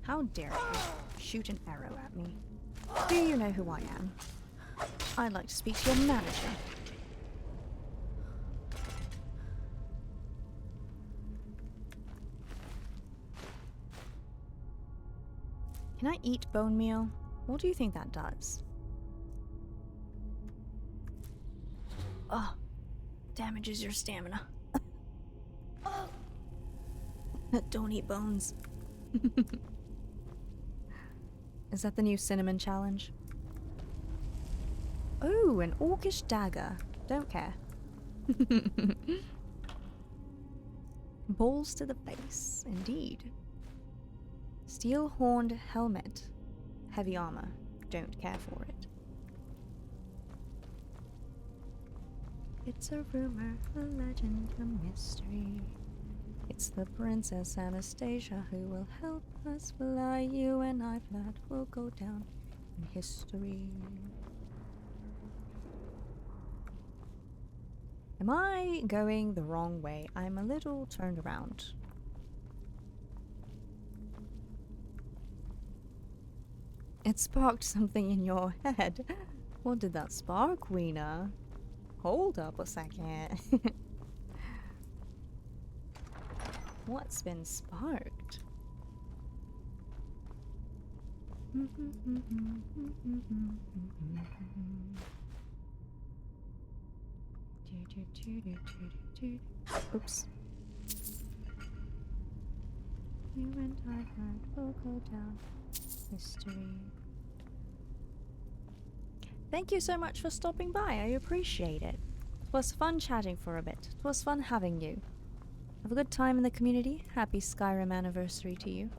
How dare you shoot an arrow at me? Do you know who I am? I'd like to speak to your manager. Can I eat bone meal? What do you think that does? Oh, damages your stamina. Don't eat bones. Is that the new cinnamon challenge? Oh, an orcish dagger. Don't care. Balls to the face, indeed. Steel-horned helmet. Heavy armor. Don't care for it. It's a rumor, a legend, a mystery. It's the Princess Anastasia who will help us fly. You and I, that will go down in history. Am I going the wrong way? I'm a little turned around. It sparked something in your head. What did that spark, Weena? Hold up a second. What's been sparked? Oops. You and I heard will go down history. Thank you so much for stopping by. I appreciate it. It was fun chatting for a bit. It was fun having you. Have a good time in the community. Happy Skyrim anniversary to you.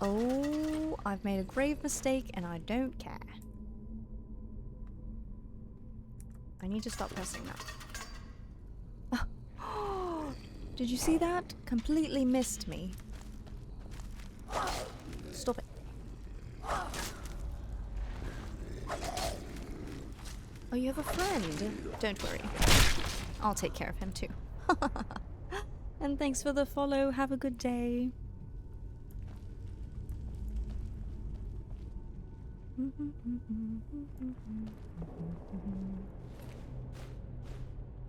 Oh, I've made a grave mistake and I don't care. I need to stop pressing that. Did you see that? Completely missed me. Stop it. Oh, you have a friend? Don't worry. I'll take care of him too. And thanks for the follow. Have a good day.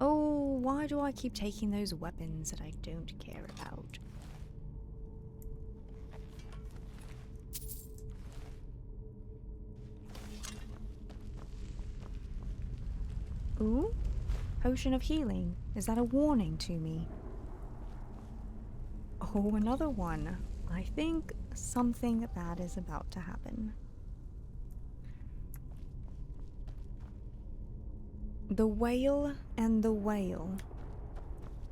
Oh, why do I keep taking those weapons that I don't care about? Ooh, potion of healing. Is that a warning to me? Oh, another one. I think something bad is about to happen. The whale and the whale.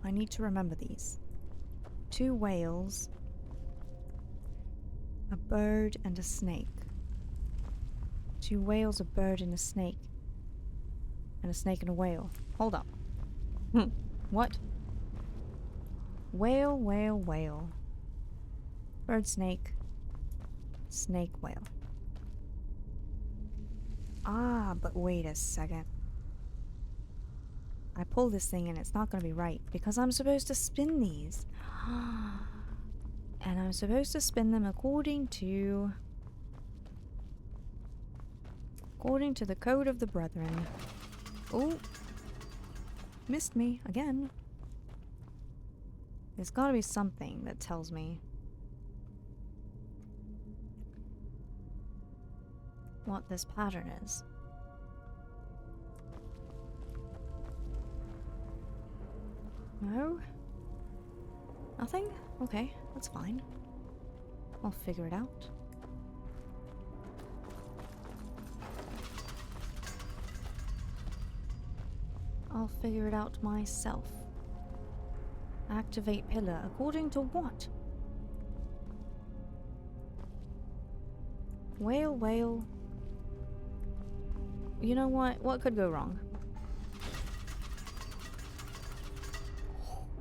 I need to remember these. 2 whales, a bird and a snake. 2 whales, a bird and a snake. And a snake and a whale. Hold up. What? Whale, whale, whale. Bird, snake. Snake, whale. Ah, but wait a second. I pull this thing and it's not going to be right because I'm supposed to spin these. And I'm supposed to spin them according to the code of the brethren. Oh, missed me again. There's got to be something that tells me what this pattern is. No? Nothing? Okay, that's fine. I'll figure it out. I'll figure it out myself. Activate pillar according to what? Whale, whale. You know what? What could go wrong?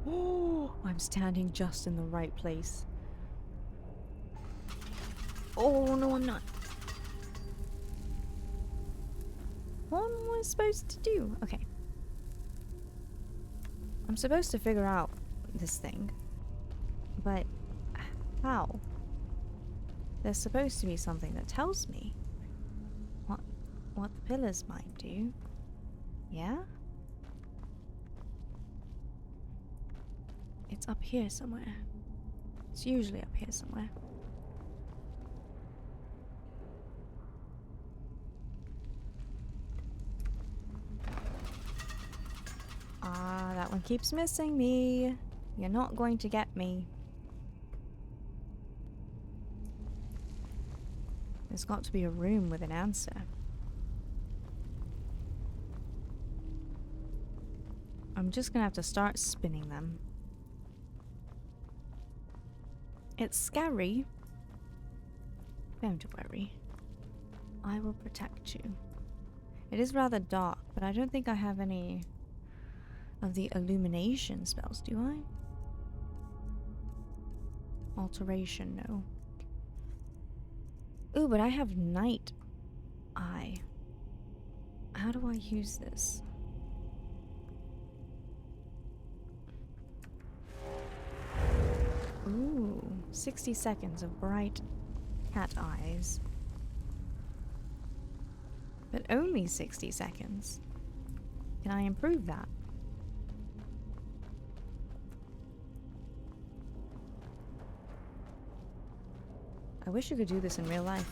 Oh, I'm standing just in the right place. Oh, no, I'm not. What am I supposed to do? Okay. I'm supposed to figure out this thing. But how? There's supposed to be something that tells me what the pillars might do. Yeah? It's up here somewhere. It's usually up here somewhere. Ah, that one keeps missing me. You're not going to get me. There's got to be a room with an answer. I'm just gonna have to start spinning them. It's scary. Don't worry. I will protect you. It is rather dark, but I don't think I have any of the illumination spells, do I? Alteration, no. Ooh, but I have night eye. How do I use this? Ooh, 60 seconds of bright cat eyes. But only 60 seconds. Can I improve that? I wish you could do this in real life.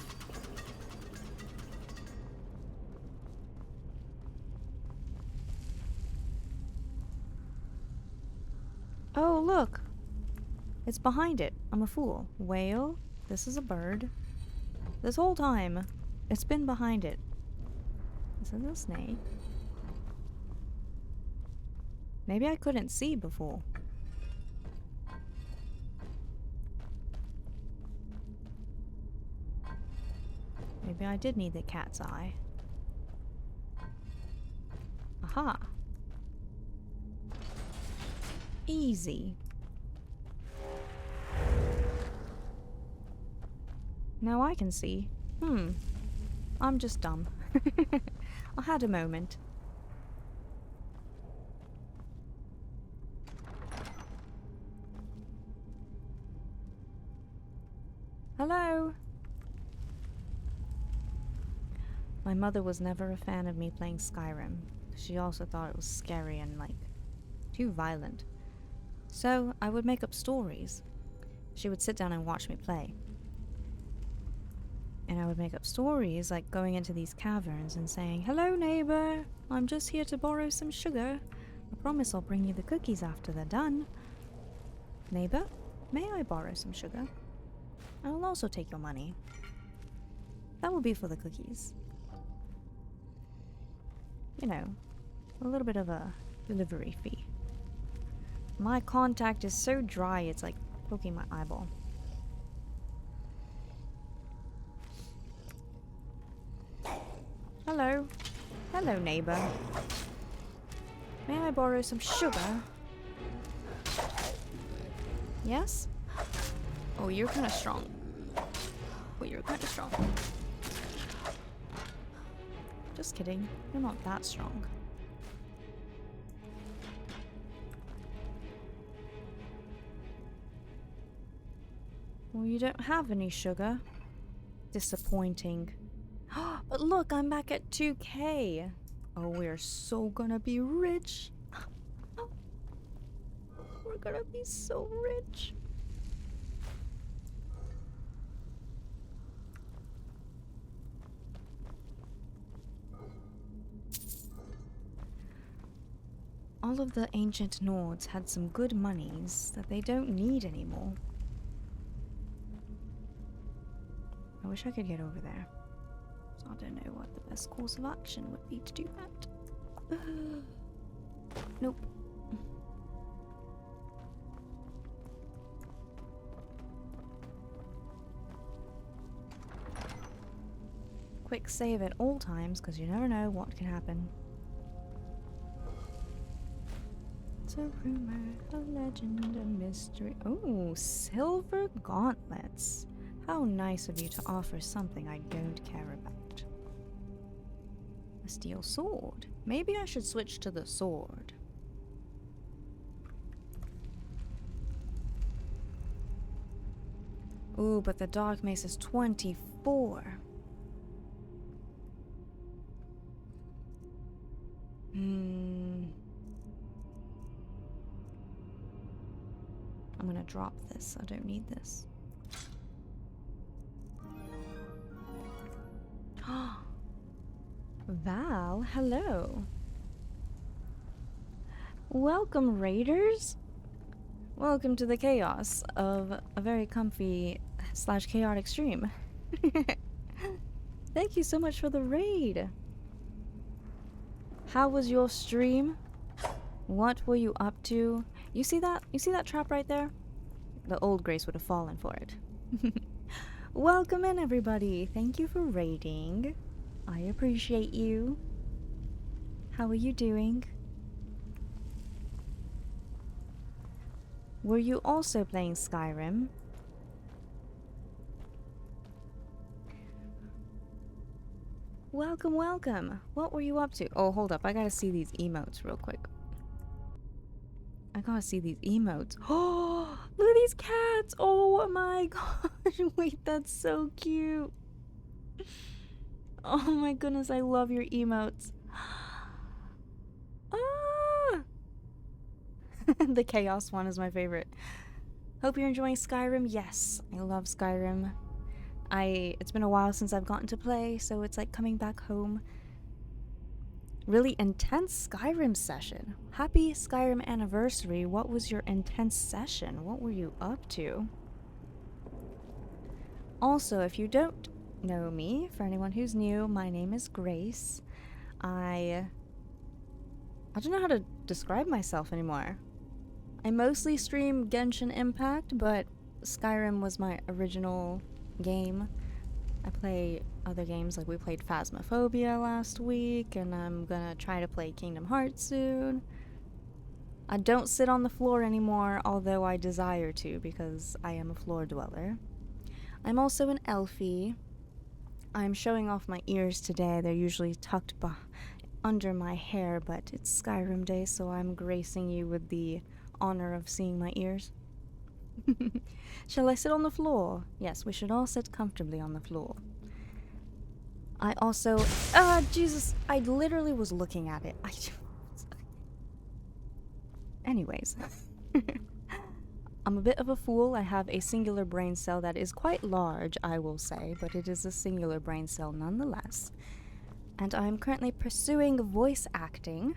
Oh, look! It's behind it. I'm a fool. Whale. This is a bird. This whole time, it's been behind it. This is a snake. Maybe I couldn't see before. Maybe I did need the cat's eye. Aha. Easy. Now I can see. I'm just dumb. I had a moment. Hello? My mother was never a fan of me playing Skyrim. She also thought it was scary and, like, too violent. So, I would make up stories. She would sit down and watch me play. And I would make up stories, like going into these caverns and saying, "Hello, neighbor. I'm just here to borrow some sugar. I promise I'll bring you the cookies after they're done. Neighbor, may I borrow some sugar? I will also take your money. That will be for the cookies. You know, a little bit of a delivery fee." My contact is so dry, it's like poking my eyeball. Hello. Hello, neighbor. May I borrow some sugar? Yes? Oh, you're kind of strong. Oh, you're kind of strong. Just kidding. You're not that strong. Well, you don't have any sugar. Disappointing. But look, I'm back at 2K. Oh, we're so gonna be rich. We're gonna be so rich. All of the ancient Nords had some good monies that they don't need anymore. I wish I could get over there. So I don't know what the best course of action would be to do that. Nope. Quick save at all times, because you never know what can happen. It's a rumor, a legend, a mystery. Oh, silver gauntlets. How nice of you to offer something I don't care about. A steel sword. Maybe I should switch to the sword. Ooh, but the dark mace is 24. I'm gonna drop this. I don't need this. Val, hello. Welcome, raiders. Welcome to the chaos of a very comfy / chaotic stream. Thank you so much for the raid. How was your stream? What were you up to? You see that? You see that trap right there? The old Grace would have fallen for it. Welcome in, everybody. Thank you for raiding. I appreciate you. How are you doing? Were you also playing Skyrim? Welcome, welcome. What were you up to? Oh, hold up. I gotta see these emotes real quick. I gotta see these emotes. Oh, look at these cats. Oh my gosh. Wait, that's so cute. Oh my goodness, I love your emotes. Ah! The chaos one is my favorite. Hope you're enjoying Skyrim. Yes, I love Skyrim. It's been a while since I've gotten to play, so it's like coming back home. Really intense Skyrim session. Happy Skyrim anniversary. What was your intense session? What were you up to? Also, if you don't know me, for anyone who's new, my name is Grace. I don't know how to describe myself anymore. I mostly stream Genshin Impact, but Skyrim was my original game. I play other games, like we played Phasmophobia last week, and I'm gonna try to play Kingdom Hearts soon. I don't sit on the floor anymore, although I desire to, because I am a floor dweller. I'm also an elfie. I'm showing off my ears today. They're usually tucked under my hair, but it's Skyrim Day, so I'm gracing you with the honor of seeing my ears. Shall I sit on the floor? Yes, we should all sit comfortably on the floor. I also... Jesus! I literally was looking at it. Anyways. I'm a bit of a fool. I have a singular brain cell that is quite large, I will say, but it is a singular brain cell nonetheless. And I'm currently pursuing voice acting.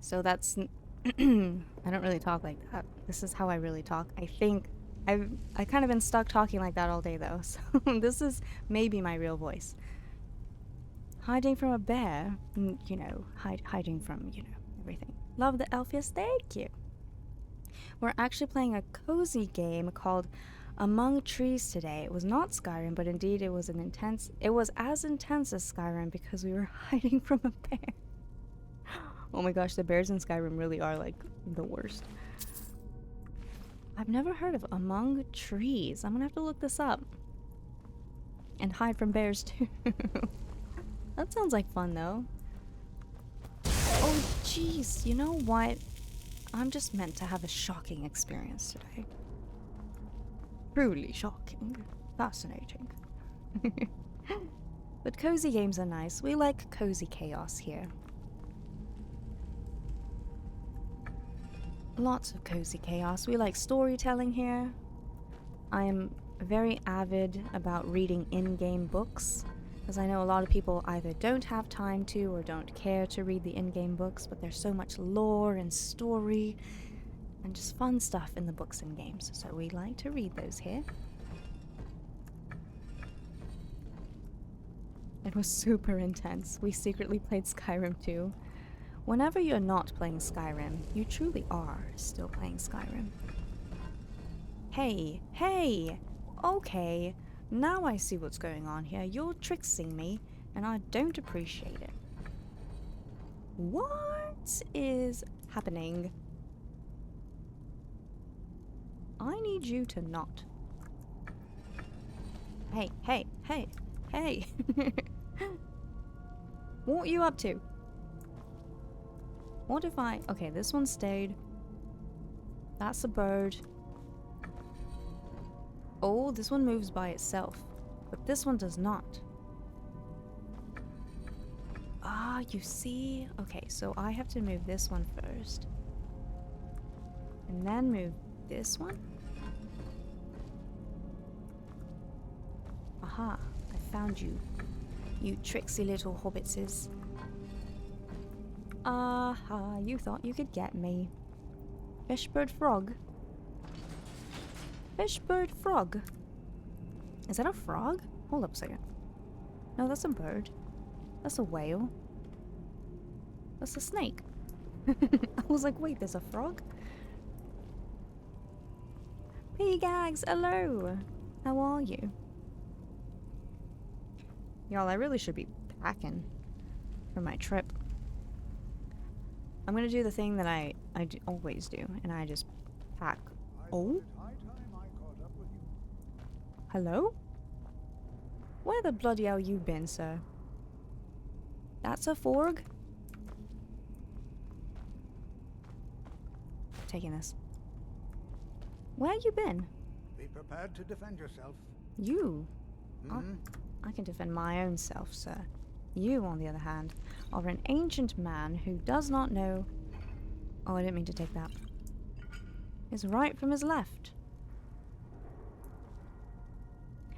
So that's... I don't really talk like that. This is how I really talk. I think... I kind of been stuck talking like that all day, though. So this is maybe my real voice. Hiding from a bear. You know, hiding from, you know, everything. Love the Elfius. Thank you. We're actually playing a cozy game called Among Trees today. It was not Skyrim, but indeed it was as intense as Skyrim because we were hiding from a bear. Oh my gosh, the bears in Skyrim really are like the worst. I've never heard of Among Trees. I'm gonna have to look this up. And hide from bears too. That sounds like fun though. Oh jeez, you know what? I'm just meant to have a shocking experience today. Truly shocking. Fascinating. But cozy games are nice. We like cozy chaos here. Lots of cozy chaos. We like storytelling here. I am very avid about reading in-game books, because I know a lot of people either don't have time to or don't care to read the in-game books, but there's so much lore and story and just fun stuff in the books and games, so we like to read those here. It was super intense. We secretly played Skyrim too. Whenever you're not playing Skyrim, you truly are still playing Skyrim. Hey, hey! Okay, now I see what's going on here. You're tricksing me, and I don't appreciate it. What is happening? I need you to not. Hey, hey, hey, hey! What are you up to? What if I... Okay, this one stayed. That's a bird. Oh, this one moves by itself. But this one does not. Ah, you see? Okay, so I have to move this one first. And then move this one. Aha, I found you. You tricksy little hobbitses. Aha, you thought you could get me. Fish, bird, frog. Fish, bird, frog. Is that a frog? Hold up a second. No, that's a bird. That's a whale. That's a snake. I was like, wait, there's a frog? P-Gags, hello! How are you? Y'all, I really should be packing for my trip. I'm gonna do the thing that I always do, and I just pack. Oh? Hello? Where the bloody hell you been, sir? That's a forg? Taking this. Where you been? Be prepared to defend yourself. You? I can defend my own self, sir. You, on the other hand, are an ancient man who does not know... Oh, I didn't mean to take that. His right from his left.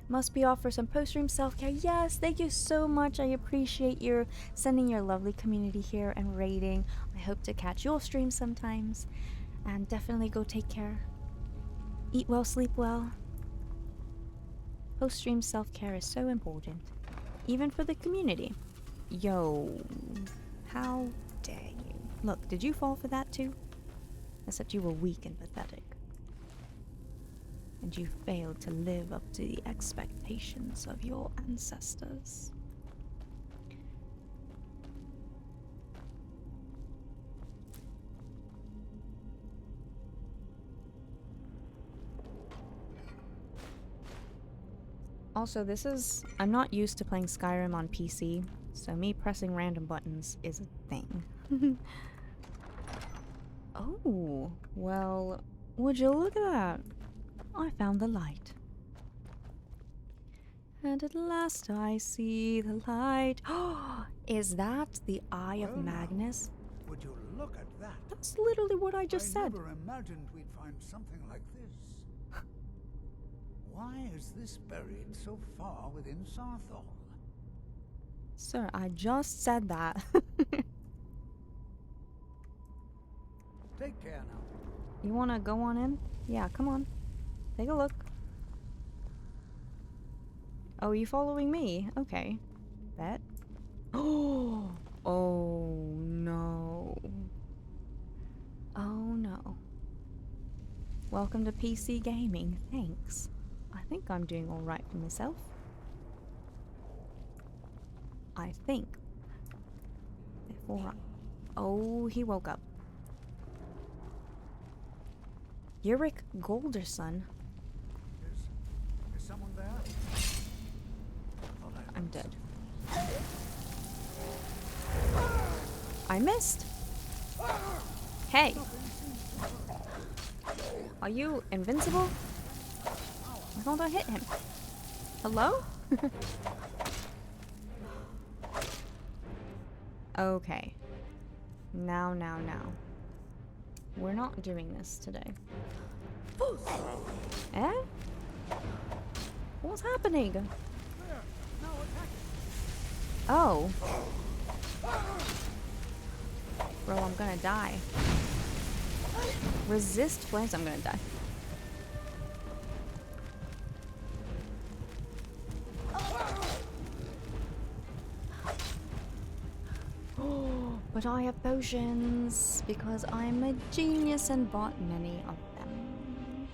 Must be off for some post-stream self-care. Yes, thank you so much. I appreciate your sending your lovely community here and raiding. I hope to catch your stream sometimes. And definitely go take care. Eat well, sleep well. Post-stream self-care is so important. Even for the community. Yo, how dare you? Look, did you fall for that too? Except you were weak and pathetic. And you failed to live up to the expectations of your ancestors. Also, I'm not used to playing Skyrim on PC, so me pressing random buttons is a thing. Oh, well, would you look at that? I found the light. And at last I see the light. Oh, is that the Eye of Magnus? Would you look at that? That's literally what I just said. I never imagined we'd find something like this. Why is this buried so far within Sarthal? Sir, I just said that. Take care now. You wanna go on in? Yeah, come on. Take a look. Oh, you following me? Okay. Bet. Oh, oh no. Oh no. Welcome to PC gaming. Thanks. I think I'm doing alright for myself. I think. Therefore, oh, he woke up. Yurik Golderson. Is someone there? I'm dead. I missed. Hey. Are you invincible? I thought I hit him. Hello? Okay. Now. We're not doing this today. Eh? What's happening? Oh. Bro, I'm gonna die. Resist flames, I'm gonna die. But I have potions because I'm a genius and bought many of them.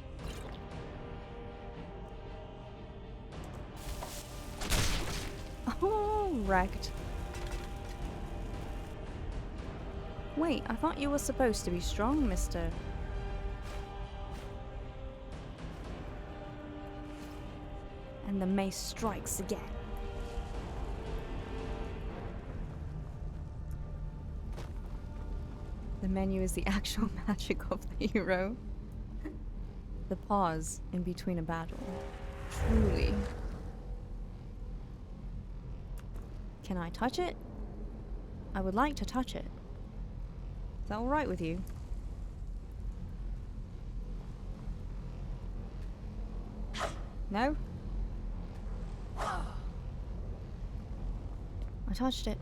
Oh, wrecked. Wait, I thought you were supposed to be strong, mister. And the mace strikes again. The menu is the actual magic of the hero. The pause in between a battle. Truly. Can I touch it? I would like to touch it. Is that alright with you? No? I touched it.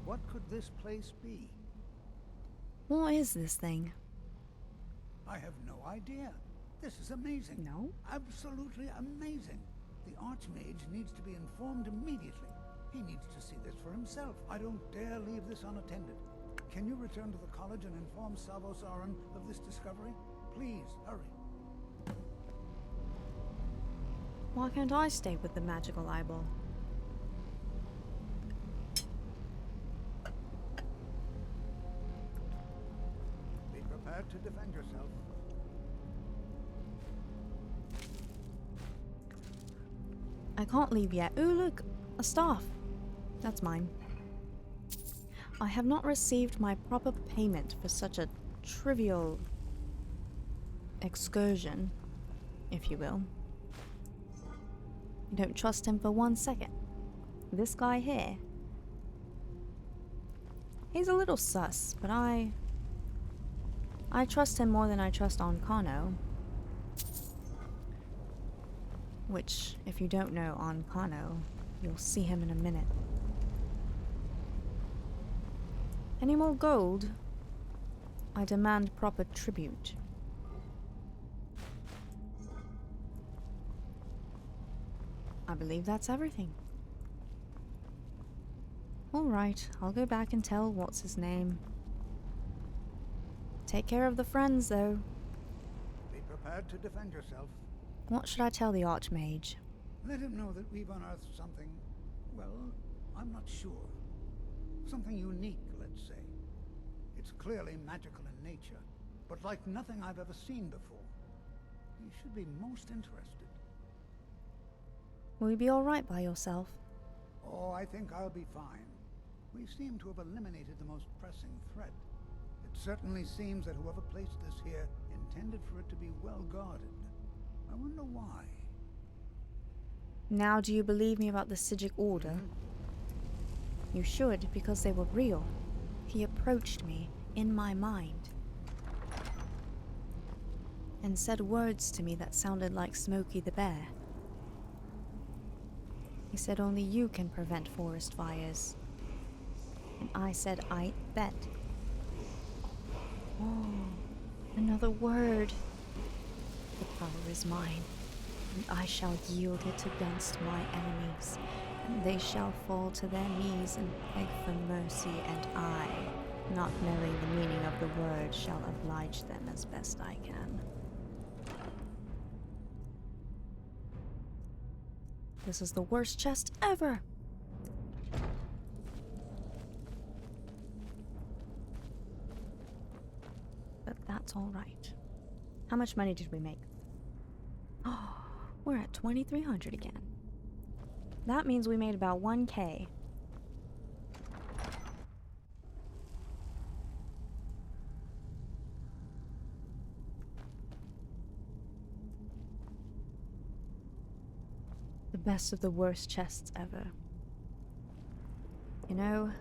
What could this place be? What is this thing? I have no idea. This is amazing. No? Absolutely amazing. The Archmage needs to be informed immediately. He needs to see this for himself. I don't dare leave this unattended. Can you return to the college and inform Savos Aran of this discovery? Please, hurry. Why can't I stay with the magical eyeball? Be prepared to defend yourself. I can't leave yet. Ooh, look! A staff. That's mine. I have not received my proper payment for such a trivial excursion, if you will. I don't trust him for 1 second. This guy here. He's a little sus, but I trust him more than I trust Ankano. Which, if you don't know Ankano, you'll see him in a minute. Any more gold? I demand proper tribute. I believe that's everything. Alright, I'll go back and tell what's his name. Take care of the friends, though. Be prepared to defend yourself. What should I tell the Archmage? Let him know that we've unearthed something, well, I'm not sure. Something unique, let's say. It's clearly magical in nature, but like nothing I've ever seen before. You should be most interested. Will you be alright by yourself? Oh, I think I'll be fine. We seem to have eliminated the most pressing threat. It certainly seems that whoever placed this here intended for it to be well guarded. I wonder why. Now do you believe me about the Sijic Order? You should, because they were real. He approached me in my mind and said words to me that sounded like Smokey the Bear. He said only you can prevent forest fires. And I said I bet. Oh, another word. The power is mine, and I shall yield it against my enemies, and they shall fall to their knees and beg for mercy, and I, not knowing the meaning of the word, shall oblige them as best I can. This is the worst chest ever! But that's alright. How much money did we make? Oh, we're at 2,300 again. That means we made about 1K. The best of the worst chests ever. You know,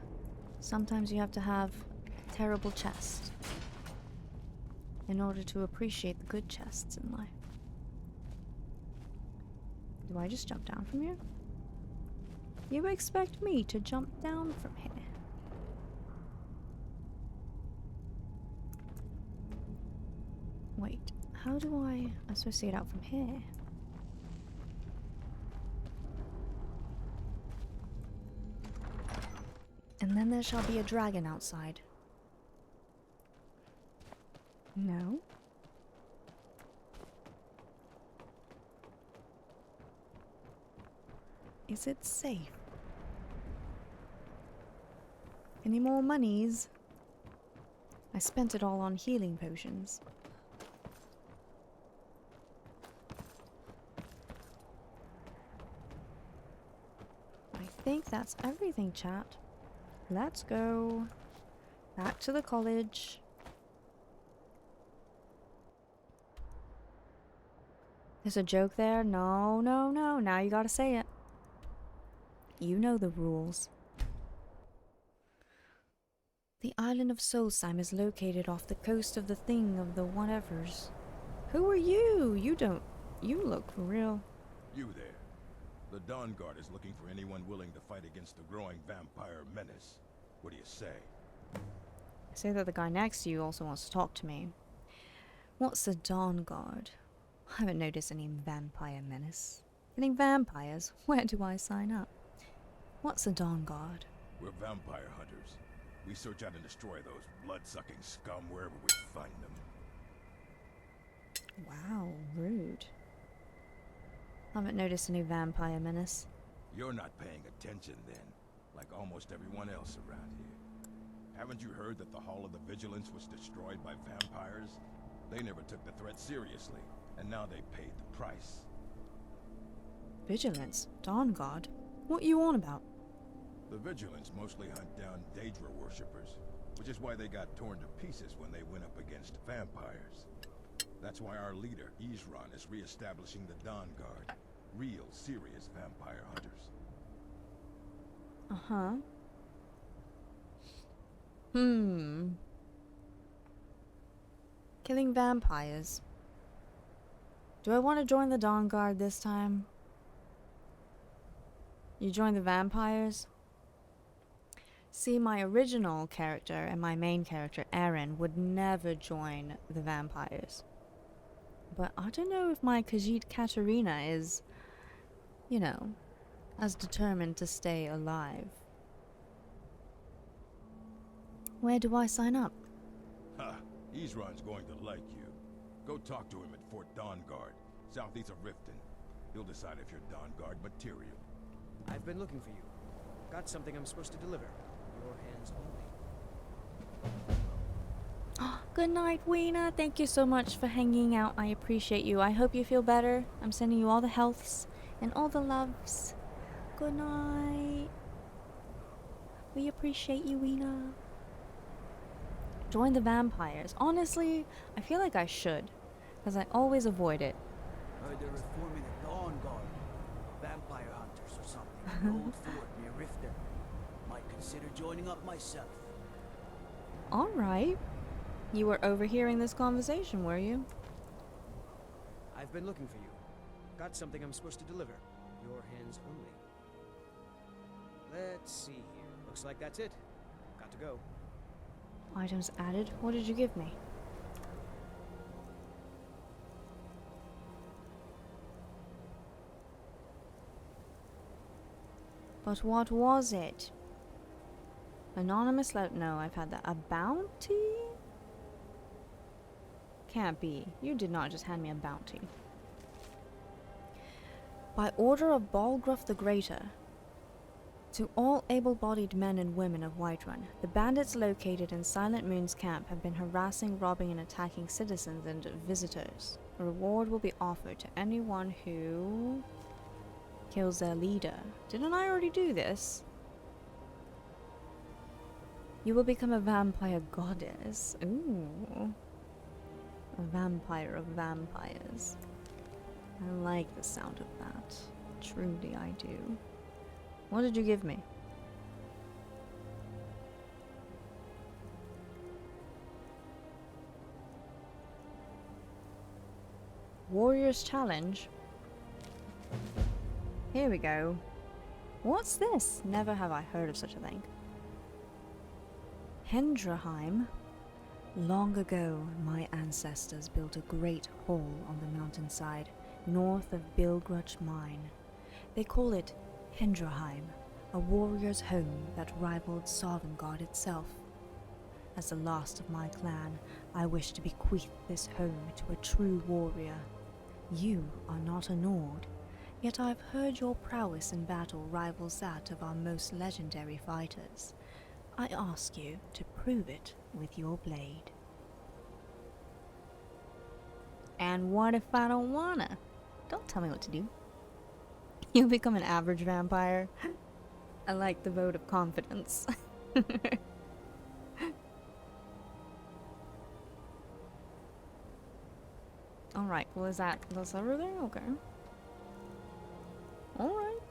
sometimes you have to have a terrible chest in order to appreciate the good chests in life. Do I just jump down from here? You expect me to jump down from here? Wait, how do I associate out from here? And then there shall be a dragon outside. No? Is it safe? Any more monies? I spent it all on healing potions. I think that's everything, chat. Let's go back to the college. There's a joke there? No, no, no. Now you gotta say it. You know the rules. The island of Solstheim is located off the coast of the thing of the whatevers. Who are you? You look for real. You there. The Dawn Guard is looking for anyone willing to fight against the growing vampire menace. What do you say? I say that the guy next to you also wants to talk to me. What's the Dawn Guard? I haven't noticed any vampire menace. Killing vampires? Where do I sign up? What's the Dawn Guard? We're vampire hunters. We search out and destroy those blood-sucking scum wherever we find them. Wow, rude. Haven't noticed any vampire menace. You're not paying attention then, like almost everyone else around here. Haven't you heard that the Hall of the Vigilance was destroyed by vampires? They never took the threat seriously, and now they paid the price. Vigilance? Dawn Guard? What you on about? The Vigilance mostly hunt down Daedra worshippers, which is why they got torn to pieces when they went up against vampires. That's why our leader, Isran, is re-establishing the Dawn Guard. Real, serious vampire hunters. Uh-huh. Killing vampires. Do I want to join the Dawn Guard this time? You join the vampires? See, my original character and my main character, Aaron, would never join the vampires. But I don't know if my Khajiit Katarina is, you know, as determined to stay alive. Where do I sign up? Ha! Isran's going to like you. Go talk to him at Fort Dawn Guard, southeast of Riften. He'll decide if you're Dawn Guard material. I've been looking for you. Got something I'm supposed to deliver. Your hands only. Good night, Weena. Thank you so much for hanging out. I appreciate you. I hope you feel better. I'm sending you all the healths and all the loves. Good night. We appreciate you, Weena. Join the vampires. Honestly, I feel like I should, because I always avoid it. Heard they're reforming the Dawn Guard. Vampire hunters or something. Old fort near Riften. Might consider joining up myself. Alright. You were overhearing this conversation, were you? I've been looking for you. Got something I'm supposed to deliver. Your hands only. Let's see here. Looks like that's it. Got to go. Items added. What did you give me? But what was it? Anonymous no, I've had that. A bounty? Can't be. You did not just hand me a bounty. By order of Balgruff the Greater, to all able-bodied men and women of Whiterun, the bandits located in Silent Moon's camp have been harassing, robbing, and attacking citizens and visitors. A reward will be offered to anyone who kills their leader. Didn't I already do this? You will become a vampire goddess. Ooh. A vampire of vampires. I like the sound of that. Truly I do. What did you give me? Warrior's Challenge. Here we go. What's this? Never have I heard of such a thing. Hendraheim. Long ago, my ancestors built a great hall on the mountainside, north of Bilgrudge Mine. They call it Hendraheim, a warrior's home that rivaled Sovngarde itself. As the last of my clan, I wish to bequeath this home to a true warrior. You are not a Nord, yet I've heard your prowess in battle rivals that of our most legendary fighters. I ask you to prove it with your blade. And what if I don't wanna? Don't tell me what to do. You'll become an average vampire. I like the vote of confidence. Alright, well that's everything? Okay. Alright.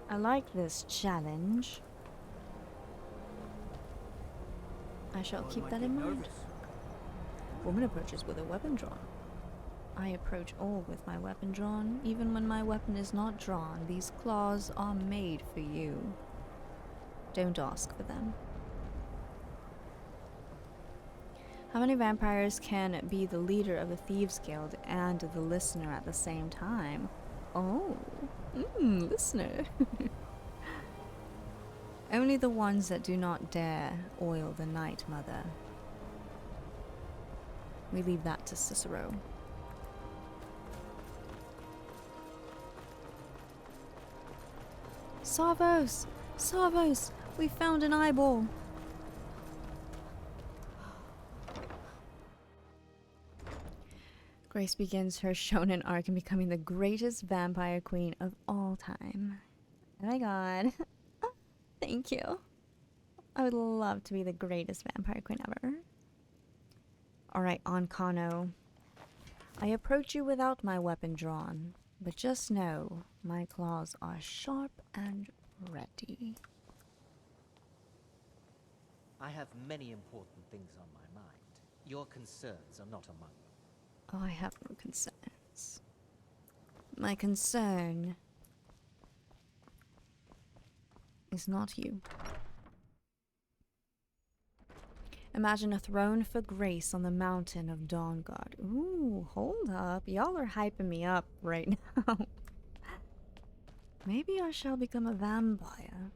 I like this challenge. I shall keep that in mind. Woman approaches with a weapon drawn. I approach all with my weapon drawn. Even when my weapon is not drawn, these claws are made for you. Don't ask for them. How many vampires can be the leader of a thieves guild and the listener at the same time? Oh, listener. Only the ones that do not dare oil the Night Mother. We leave that to Cicero. Savos! Savos! We found an eyeball! Grace begins her shonen arc in becoming the greatest vampire queen of all time. Oh my god. Thank you. I would love to be the greatest vampire queen ever. Alright, on Kano. I approach you without my weapon drawn, but just know my claws are sharp and ready. I have many important things on my mind. Your concerns are not among them. Oh, I have no concerns. My concern is not you. Imagine a throne for Grace on the mountain of Dawnguard. Ooh, hold up. Y'all are hyping me up right now. Maybe I shall become a vampire.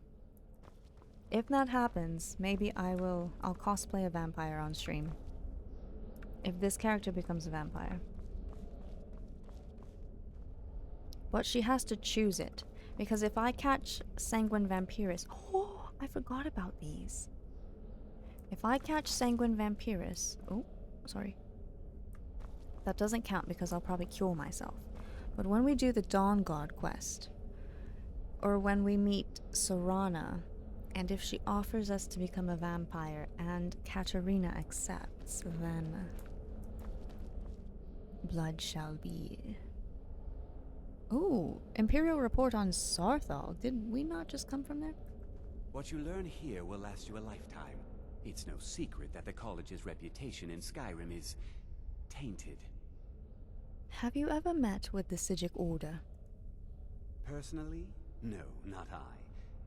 If that happens, maybe I'll cosplay a vampire on stream. If this character becomes a vampire. But she has to choose it. Because if I catch Sanguine Vampirus... Oh, I forgot about these. If I catch Sanguine Vampirus... Oh, sorry. That doesn't count because I'll probably cure myself. But when we do the Dawnguard quest, or when we meet Sorana, and if she offers us to become a vampire and Katarina accepts, then blood shall be. Ooh, Imperial report on Sarthal. Did we not just come from there? What you learn here will last you a lifetime. It's no secret that the college's reputation in Skyrim is tainted. Have you ever met with the Sijic Order? Personally? No, not I.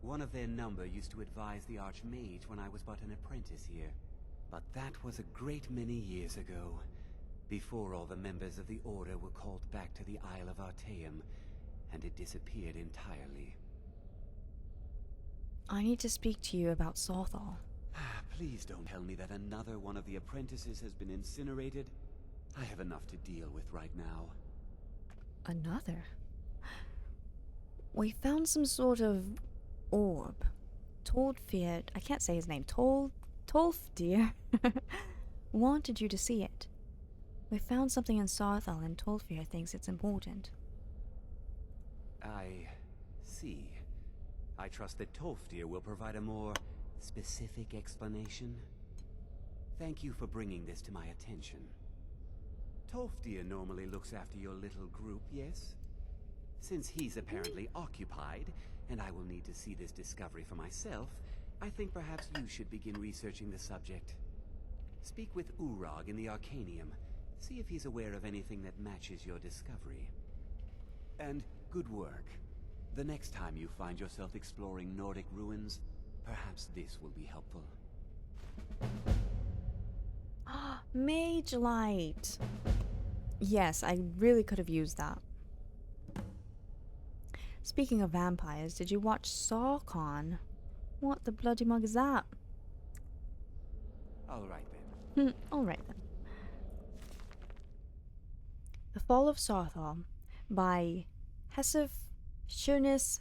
One of their number used to advise the Archmage when I was but an apprentice here. But that was a great many years ago, before all the members of the Order were called back to the Isle of Artaeum, and it disappeared entirely. I need to speak to you about Sorthol. Please don't tell me that another one of the apprentices has been incinerated. I have enough to deal with right now. Another? We found some sort of orb. Toldfir, I can't say his name. Tolfdir wanted you to see it. We found something in Sorthol and Tolfir thinks it's important. I see. I trust that Tolfdir will provide a more specific explanation. Thank you for bringing this to my attention. Tolfdir normally looks after your little group, yes? Since he's apparently occupied, and I will need to see this discovery for myself, I think perhaps you should begin researching the subject. Speak with Urag in the Arcanium. See if he's aware of anything that matches your discovery. And good work. The next time you find yourself exploring Nordic ruins, perhaps this will be helpful. Mage Light! Yes, I really could have used that. Speaking of vampires, did you watch Sarkon? What the bloody mug is that? Alright then. Alright then. The Fall of Sarthal by Hesef Shunis,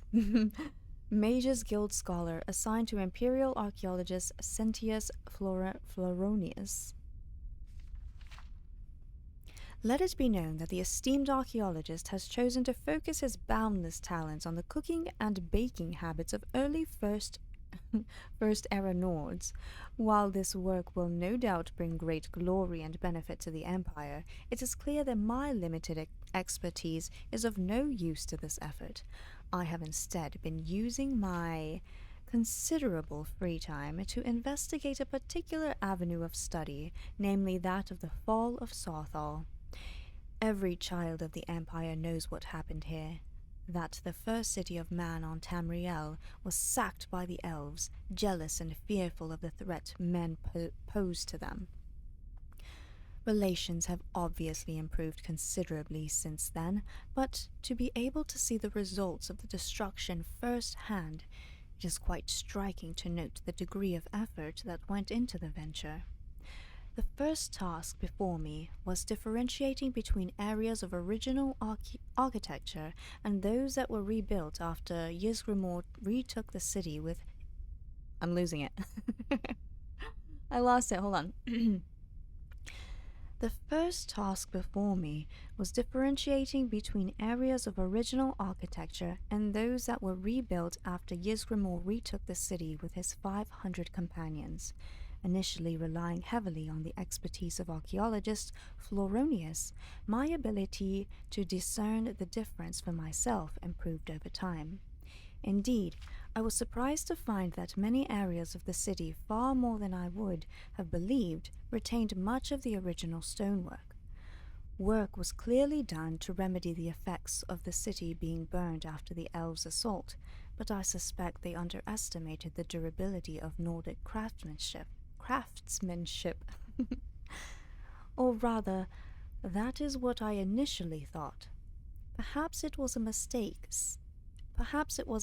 Mages Guild Scholar assigned to Imperial Archaeologist Sentius Floronius. Let it be known that the esteemed archaeologist has chosen to focus his boundless talents on the cooking and baking habits of early First Era Nords. While this work will no doubt bring great glory and benefit to the Empire, it is clear that my limited expertise is of no use to this effort. I have instead been using my considerable free time to investigate a particular avenue of study, namely that of the Fall of Sarthal. Every child of the Empire knows what happened here. That the first city of man on Tamriel was sacked by the elves, jealous and fearful of the threat men posed to them. Relations have obviously improved considerably since then, but to be able to see the results of the destruction firsthand, it is quite striking to note the degree of effort that went into the venture. The first task before me was differentiating between areas of original architecture and those that were rebuilt after Ysgramor retook the city with... I'm losing it. I lost it, hold on. The first task before me was differentiating between areas of original architecture and those that were rebuilt after Ysgramor retook the city with his 500 companions. Initially relying heavily on the expertise of archaeologist Floronius, my ability to discern the difference for myself improved over time. Indeed, I was surprised to find that many areas of the city, far more than I would have believed, retained much of the original stonework. Work was clearly done to remedy the effects of the city being burned after the elves' assault, but I suspect they underestimated the durability of Nordic craftsmanship. Or rather, that is what I initially thought. Perhaps it was a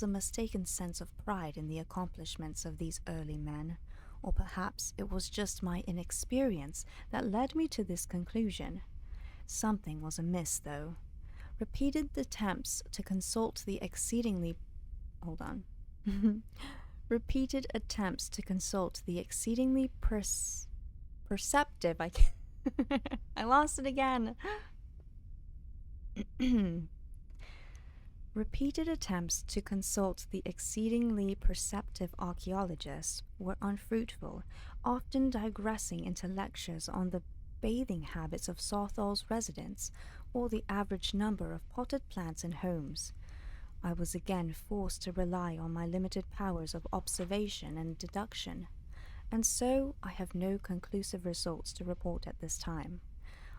mistaken sense of pride in the accomplishments of these early men, or perhaps it was just my inexperience that led me to this conclusion. Something was amiss, though. Repeated attempts to consult the exceedingly perceptive I lost it again. Repeated attempts to consult the exceedingly perceptive archaeologists were unfruitful, often digressing into lectures on the bathing habits of Sarthal's residents or the average number of potted plants in homes. I was again forced to rely on my limited powers of observation and deduction, and so I have no conclusive results to report at this time.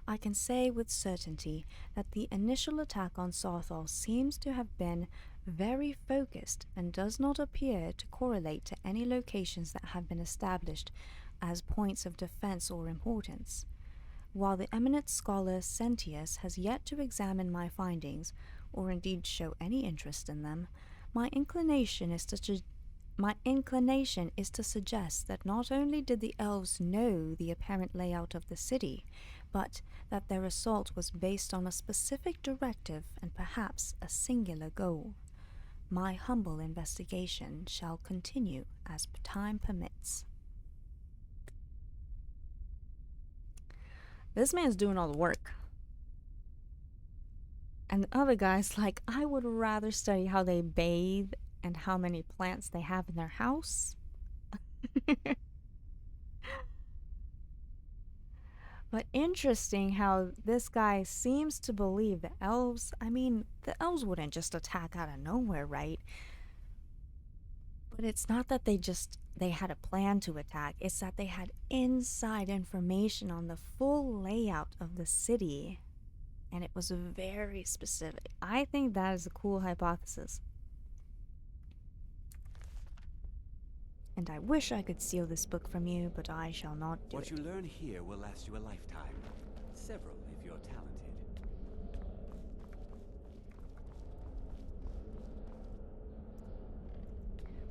I can say with certainty that the initial attack on Sarthal seems to have been very focused and does not appear to correlate to any locations that have been established as points of defense or importance. While the eminent scholar Sentius has yet to examine my findings, or indeed show any interest in them, my inclination is to suggest that not only did the elves know the apparent layout of the city, but that their assault was based on a specific directive and perhaps a singular goal. My humble investigation shall continue as time permits. This man's doing all the work. And the other guy's like, I would rather study how they bathe and how many plants they have in their house. But interesting how this guy seems to believe the elves, the elves wouldn't just attack out of nowhere, right? But it's not that they had a plan to attack, it's that they had inside information on the full layout of the city. And it was very specific. I think that is a cool hypothesis. And I wish I could steal this book from you, but I shall not do it. What you learn here will last you a lifetime. Several, if you're talented.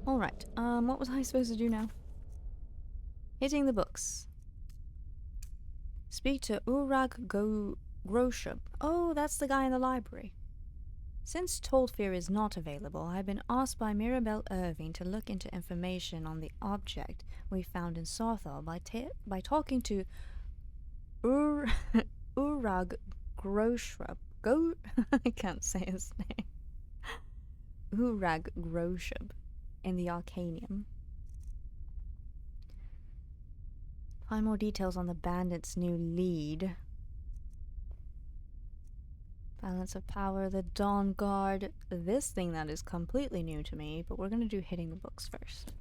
Alright, what was I supposed to do now? Hitting the books. Speak to Urag Groshub. Oh, that's the guy in the library. Since Toldfear is not available, I've been asked by Mirabelle Irving to look into information on the object we found in Sarthal by talking to Urag Groshub. I can't say his name. Urag Groshub in the Arcanium. Find more details on the bandit's new lead. Balance of Power, the Dawn Guard, this thing that is completely new to me, but we're going to do hitting the books first.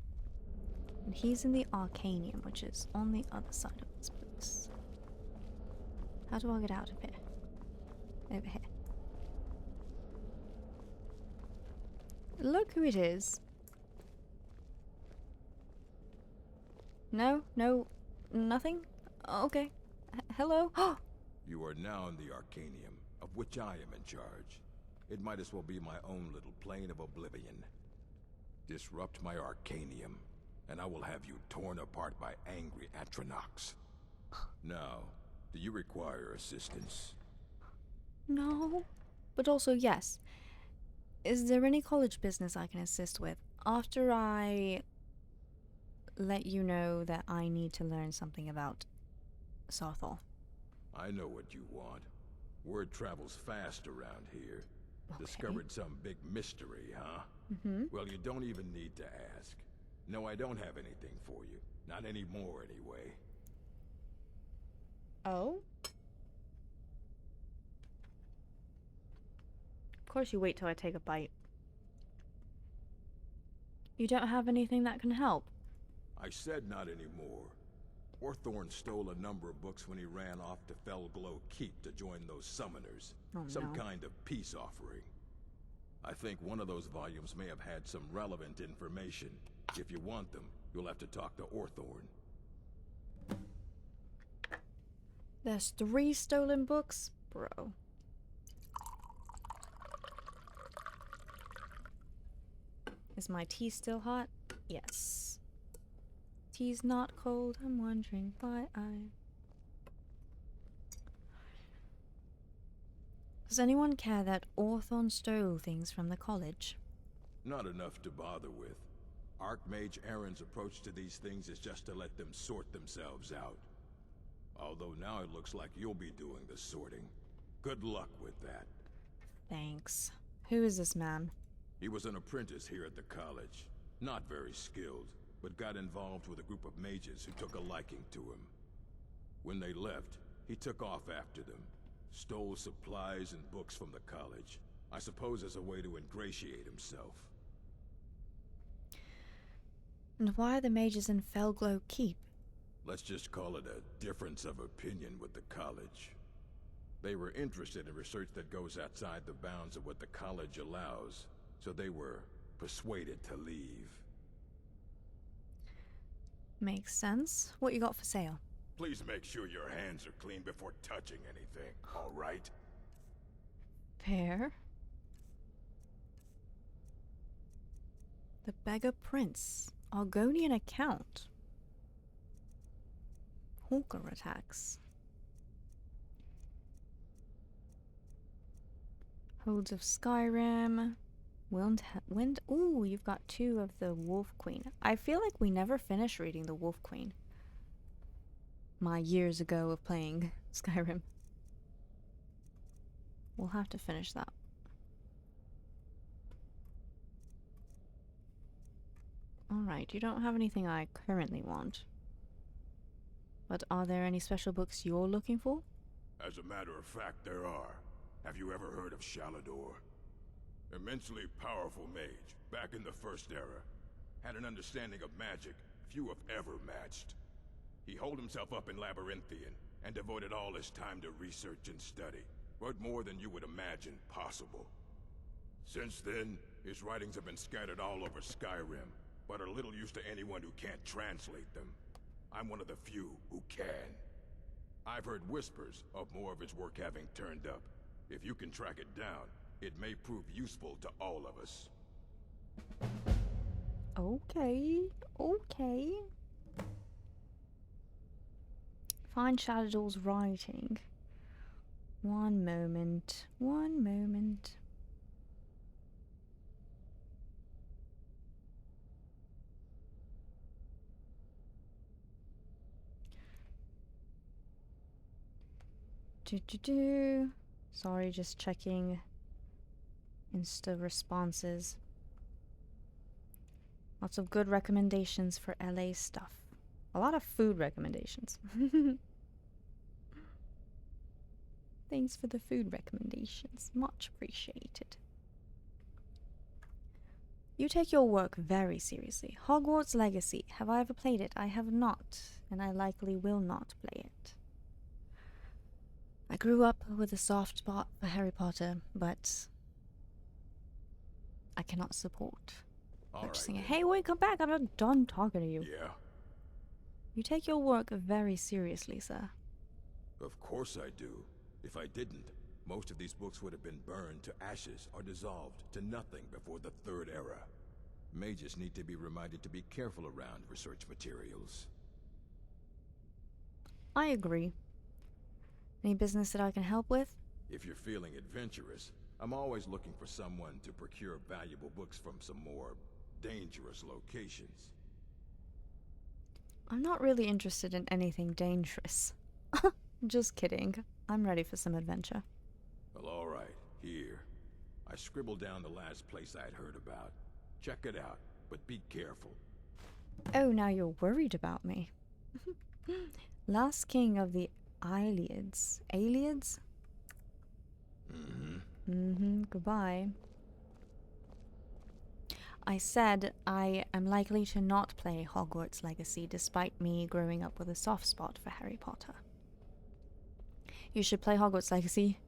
And he's in the Arcanium, which is on the other side of this place. How do I get out of here? Over here. Look who it is. No, nothing? Okay. Hello? You are now in the Arcanium, of which I am in charge. It might as well be my own little plane of oblivion. Disrupt my Arcanium, and I will have you torn apart by angry Atronachs. Now, do you require assistance? No. But also, yes. Is there any college business I can assist with after I let you know that I need to learn something about Sarthal? I know what you want. Word travels fast around here. Okay. Discovered some big mystery, huh? Mm-hmm. Well, you don't even need to ask. No, I don't have anything for you. Not anymore, anyway. Oh? Of course you wait till I take a bite. You don't have anything that can help? I said not anymore. Orthorn stole a number of books when he ran off to Felglow Keep to join those summoners. Oh, some no. kind of peace offering. I think one of those volumes may have had some relevant information. If you want them, you'll have to talk to Orthorn. There's 3 stolen books? Bro. Is my tea still hot? Yes. Tea's not cold, I'm wondering why I... Does anyone care that Orthon stole things from the college? Not enough to bother with. Archmage Aaron's approach to these things is just to let them sort themselves out. Although now it looks like you'll be doing the sorting. Good luck with that. Thanks. Who is this man? He was an apprentice here at the college. Not very skilled, but got involved with a group of mages who took a liking to him. When they left, he took off after them. Stole supplies and books from the college. I suppose as a way to ingratiate himself. And why are the mages in Felglow Keep? Let's just call it a difference of opinion with the college. They were interested in research that goes outside the bounds of what the college allows, so they were persuaded to leave. Makes sense. What you got for sale? Please make sure your hands are clean before touching anything, all right? Fair. The Beggar Prince. Argonian account. Hawker attacks. Holds of Skyrim. Wind. Ooh, you've got 2 of the Wolf Queen. I feel like we never finished reading the Wolf Queen. My years ago of playing Skyrim. We'll have to finish that. Alright, you don't have anything I currently want. But are there any special books you're looking for? As a matter of fact, there are. Have you ever heard of Shalador? Immensely powerful mage, back in the First Era. Had an understanding of magic few have ever matched. He holed himself up in Labyrinthian, and devoted all his time to research and study. But more than you would imagine possible. Since then, his writings have been scattered all over Skyrim, but are little use to anyone who can't translate them. I'm one of the few who can. I've heard whispers of more of his work having turned up. If you can track it down, it may prove useful to all of us. Okay, okay. Find Shadow's writing. One moment, one moment. Sorry, just checking Insta responses. Lots of good recommendations for LA stuff. A lot of food recommendations. Thanks for the food recommendations. Much appreciated. You take your work very seriously. Hogwarts Legacy. Have I ever played it? I have not, and I likely will not play it. I grew up with a soft spot for Harry Potter, but I cannot support purchasing it. Hey, wait, come back. I'm not done talking to you. Yeah? You take your work very seriously, sir. Of course I do. If I didn't, most of these books would have been burned to ashes or dissolved to nothing before the Third Era. Mages need to be reminded to be careful around research materials. I agree. Any business that I can help with? If you're feeling adventurous, I'm always looking for someone to procure valuable books from some more dangerous locations. I'm not really interested in anything dangerous. Just kidding. I'm ready for some adventure. Well, alright. Here. I scribbled down the last place I'd heard about. Check it out, but be careful. Oh, now you're worried about me. Last king of the Iliads. Aliads? Goodbye. I said I am likely to not play Hogwarts Legacy despite me growing up with a soft spot for Harry Potter. You should play Hogwarts Legacy.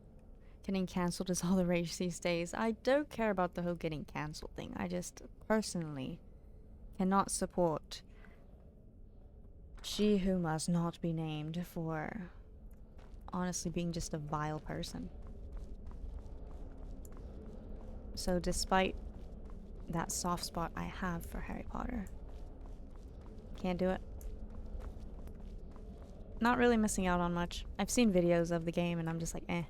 Getting cancelled is all the rage these days. I don't care about the whole getting cancelled thing. I just personally cannot support she who must not be named for honestly being just a vile person. So despite that soft spot I have for Harry Potter, can't do it. Not really missing out on much. I've seen videos of the game and I'm just like, eh.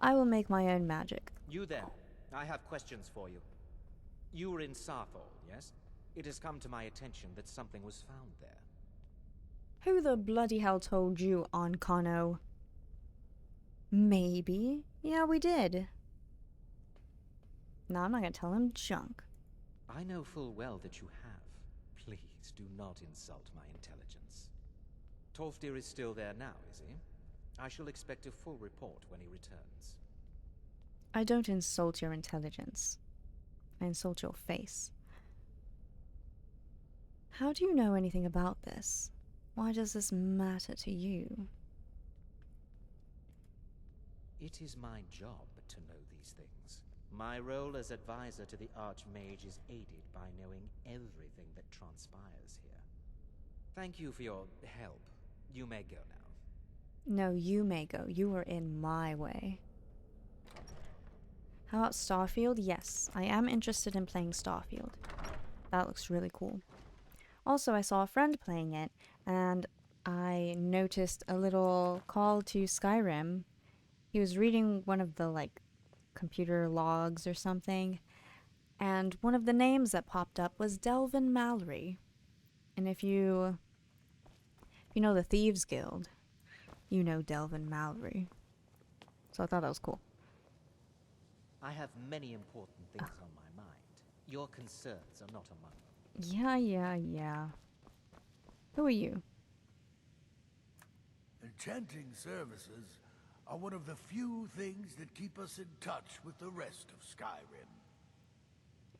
I will make my own magic. You there. I have questions for you. You were in Sarthal, yes? It has come to my attention that something was found there. Who the bloody hell told you, Ancano? Maybe. Yeah, we did. No, I'm not gonna tell him junk. I know full well that you have. Please do not insult my intelligence. Tolfdir is still there now, is he? I shall expect a full report when he returns. I don't insult your intelligence. I insult your face. How do you know anything about this? Why does this matter to you? It is my job to know these things. My role as advisor to the Archmage is aided by knowing everything that transpires here. Thank you for your help. You may go now. No, you may go. You were in my way. How about Starfield? Yes, I am interested in playing Starfield. That looks really cool. Also, I saw a friend playing it, and I noticed a little call to Skyrim. He was reading one of the, like, computer logs or something, and one of the names that popped up was Delvin Mallory. And if you know the Thieves Guild, you know Delvin Mallory. So I thought that was cool. I have many important things on my mind. Your concerns are not among them. Yeah. Who are you? Enchanting services are one of the few things that keep us in touch with the rest of Skyrim.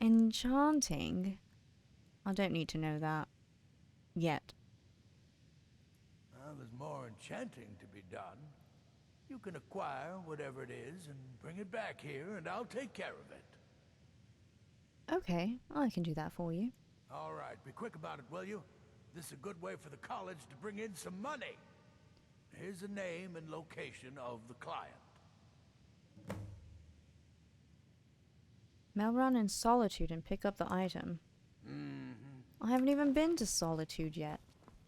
Enchanting? I don't need to know that. Yet. Well, there's more enchanting to be done. You can acquire whatever it is and bring it back here, and I'll take care of it. Okay, I can do that for you. All right, be quick about it, will you? This is a good way for the college to bring in some money. Here's the name and location of the client. Melrun in Solitude and pick up the item. I haven't even been to Solitude yet.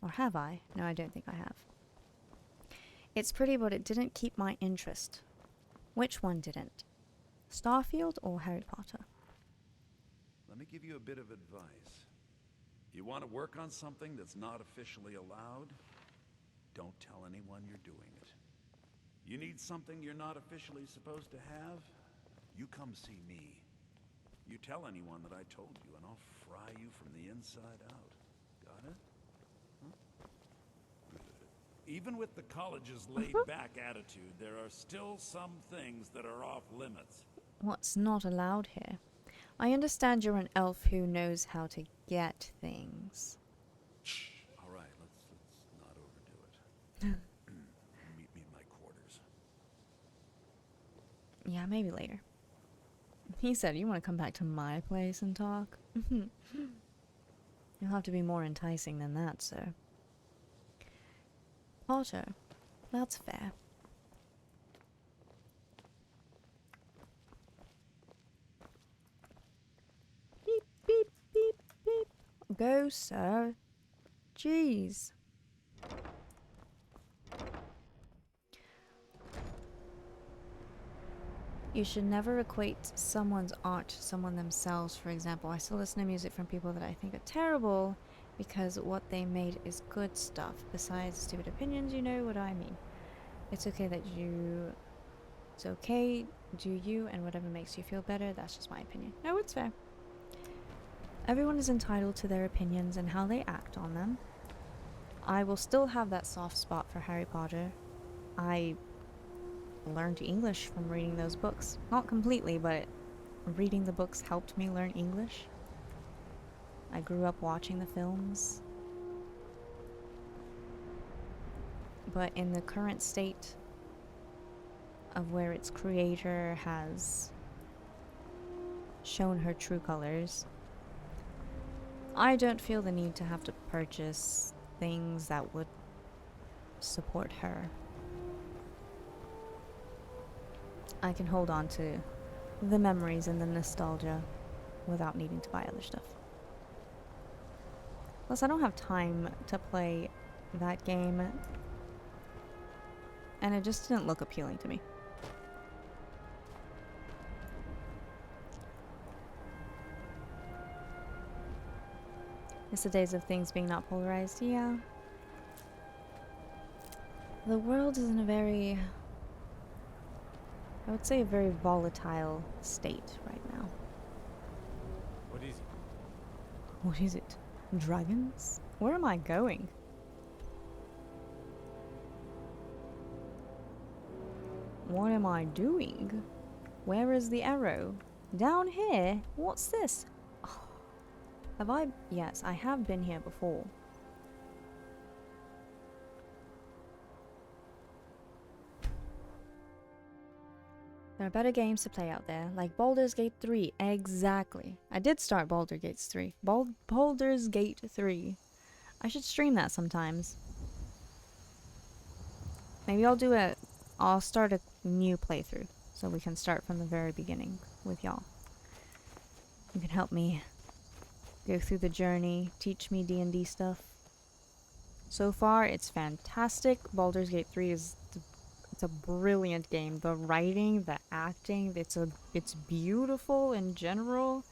Or have I? No, I don't think I have. It's pretty, but it didn't keep my interest. Which one didn't? Starfield or Harry Potter? Let me give you a bit of advice. You want to work on something that's not officially allowed? Don't tell anyone you're doing it. You need something you're not officially supposed to have? You come see me. You tell anyone that I told you, and I'll fry you from the inside out. Got it? Huh? Good. Even with the college's laid-back attitude, there are still some things that are off limits. What's not allowed here? I understand you're an elf who knows how to get things. All right, let's not overdo it. Meet me in my quarters. Yeah, maybe later. He said, you want to come back to my place and talk? You'll have to be more enticing than that, sir. Potter, that's fair. Beep, beep, beep, beep. Go, sir. Jeez. You should never equate someone's art to someone themselves. For example, I still listen to music from people that I think are terrible because what they made is good stuff. Besides stupid opinions, you know what I mean. It's okay that you... It's okay, do you, and whatever makes you feel better, that's just my opinion. No, it's fair. Everyone is entitled to their opinions and how they act on them. I will still have that soft spot for Harry Potter. I learned English from reading those books. Not completely, but reading the books helped me learn English. I grew up watching the films. But in the current state of where its creator has shown her true colors, I don't feel the need to have to purchase things that would support her. I can hold on to the memories and the nostalgia without needing to buy other stuff. Plus, I don't have time to play that game, and it just didn't look appealing to me. It's the days of things being not polarized, yeah. The world is in a very... I would say a very volatile state right now. What is it? What is it? Dragons? Where am I going? What am I doing? Where is the arrow? Down here? What's this? Oh, have I? Yes, I have been here before. There are better games to play out there, like Baldur's Gate 3. Exactly. I did start Baldur's Gate 3. Baldur's Gate 3. I should stream that sometimes. Maybe I'll start a new playthrough, so we can start from the very beginning with y'all. You can help me go through the journey, teach me D&D stuff. So far, it's fantastic. Baldur's Gate 3 is it's a brilliant game. The writing, the acting, it's beautiful in general.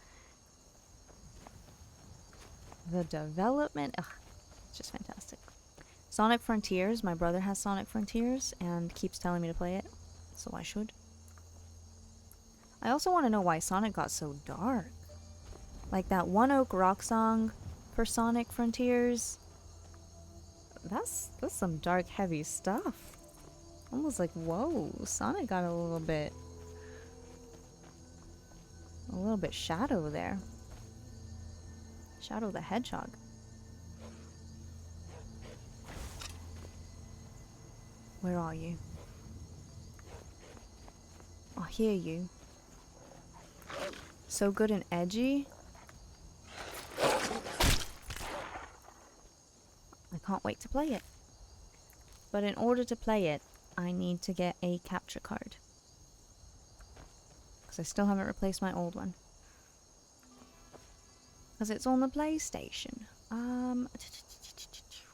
The development, it's just fantastic. Sonic Frontiers, my brother has Sonic Frontiers and keeps telling me to play it, so I should. I also want to know why Sonic got so dark. Like that One Ok Rock song for Sonic Frontiers. That's some dark, heavy stuff. Almost like, whoa, Sonic got a little bit Shadow there. Shadow the Hedgehog. Where are you? I hear you. So good and edgy. I can't wait to play it. But in order to play it, I need to get a capture card. Because I still haven't replaced my old one. Because it's on the PlayStation.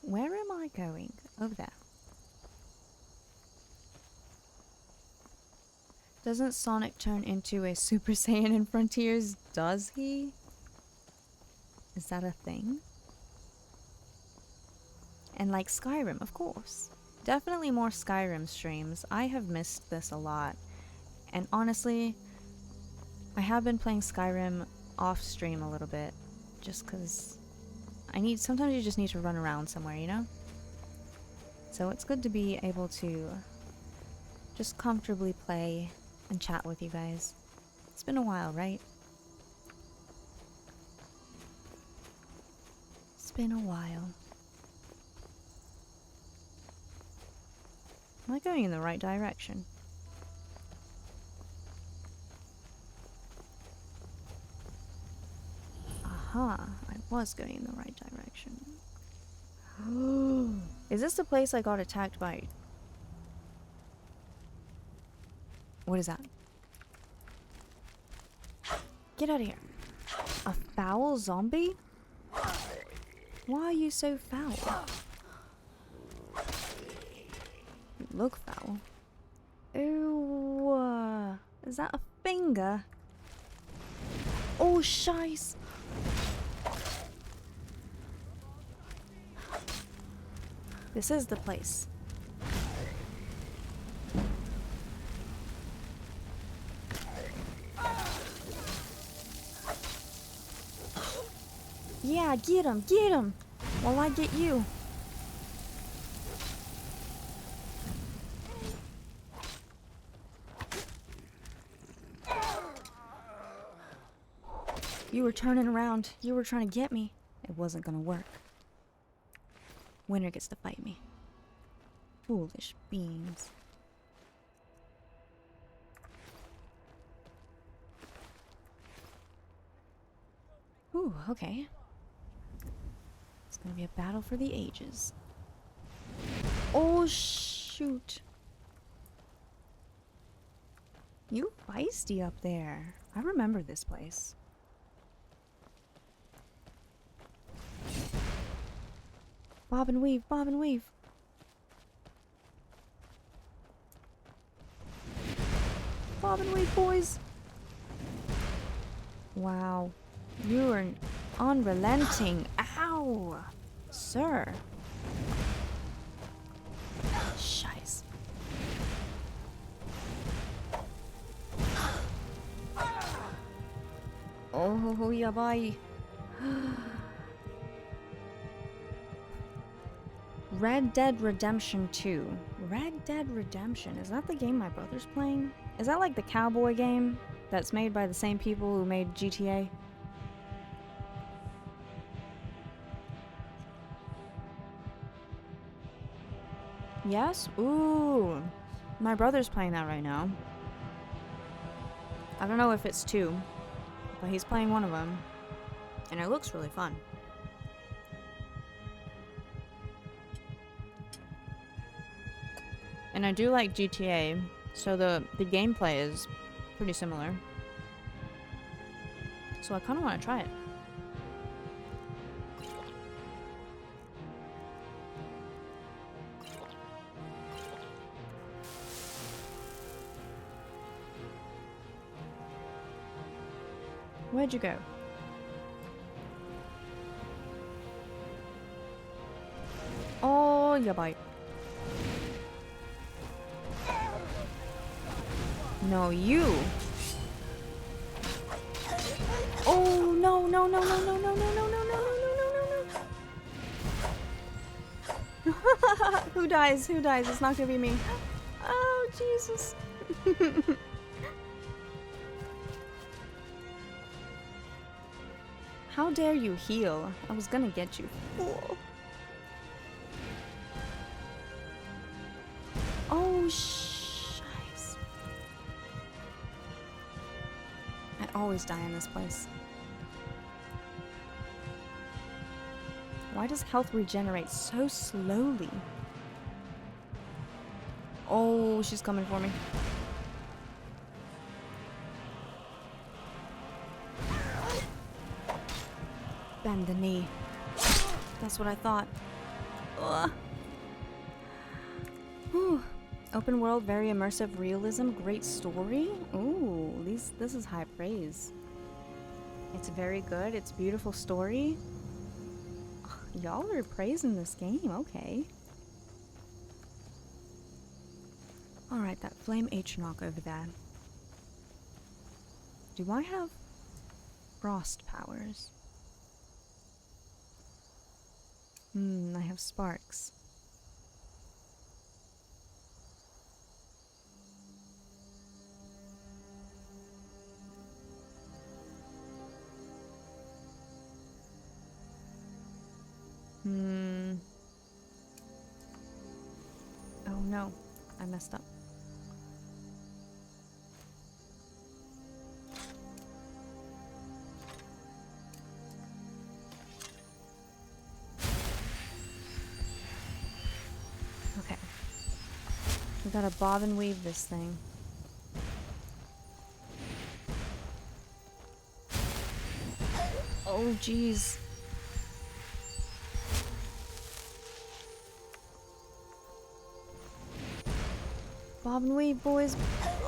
Where am I going? Over there. Doesn't Sonic turn into a Super Saiyan in Frontiers? Does he? Is that a thing? And like Skyrim, of course. Definitely more Skyrim streams. I have missed this a lot. And honestly, I have been playing Skyrim off stream a little bit. Just because sometimes you just need to run around somewhere, you know? So it's good to be able to just comfortably play and chat with you guys. It's been a while, right? It's been a while. Am I going in the right direction? Aha, I was going in the right direction. Is this the place I got attacked by? What is that? Get out of here. A foul zombie? Why are you so foul? You look foul. Ooh, is that a finger? Oh, shice. This is the place. Yeah, get him, while I get you. You were turning around, you were trying to get me. It wasn't gonna work. Winner gets to fight me. Foolish beings. Ooh, okay. It's gonna be a battle for the ages. Oh, shoot. You feisty up there. I remember this place. Bob and weave, bob and weave. Bob and weave, boys. Wow. You are unrelenting. Ow! Sir. Scheiße. Oh, yeah, bye. Red Dead Redemption 2 Red Dead Redemption. Is that the game my brother's playing? Is that like the cowboy game that's made by the same people who made GTA? Yes? Ooh. My brother's playing that right now. I don't know if it's 2, but he's playing one of them. And it looks really fun. And I do like GTA, so the gameplay is pretty similar. So I kind of want to try it. Where'd you go? Oh, you bite. No, you. Oh, no, no, no, no, no, no, no, no, no, no, no, no, no. Who dies? Who dies? It's not gonna be me. Oh, Jesus. How dare you heal? I was gonna get you. Fool. Oh, shiz. I always die in this place. Why does health regenerate so slowly? Oh, she's coming for me. Bend the knee. That's what I thought. Ugh. Whew. Open world, very immersive realism, great story. Ooh, this is high praise. It's very good. It's beautiful story. Y'all are praising this game. Okay. Alright, that flame H-knock over there. Do I have frost powers? I have sparks. Oh no, I messed up. Okay. We gotta bob and weave this thing. Oh, jeez. Bob and weave, boys.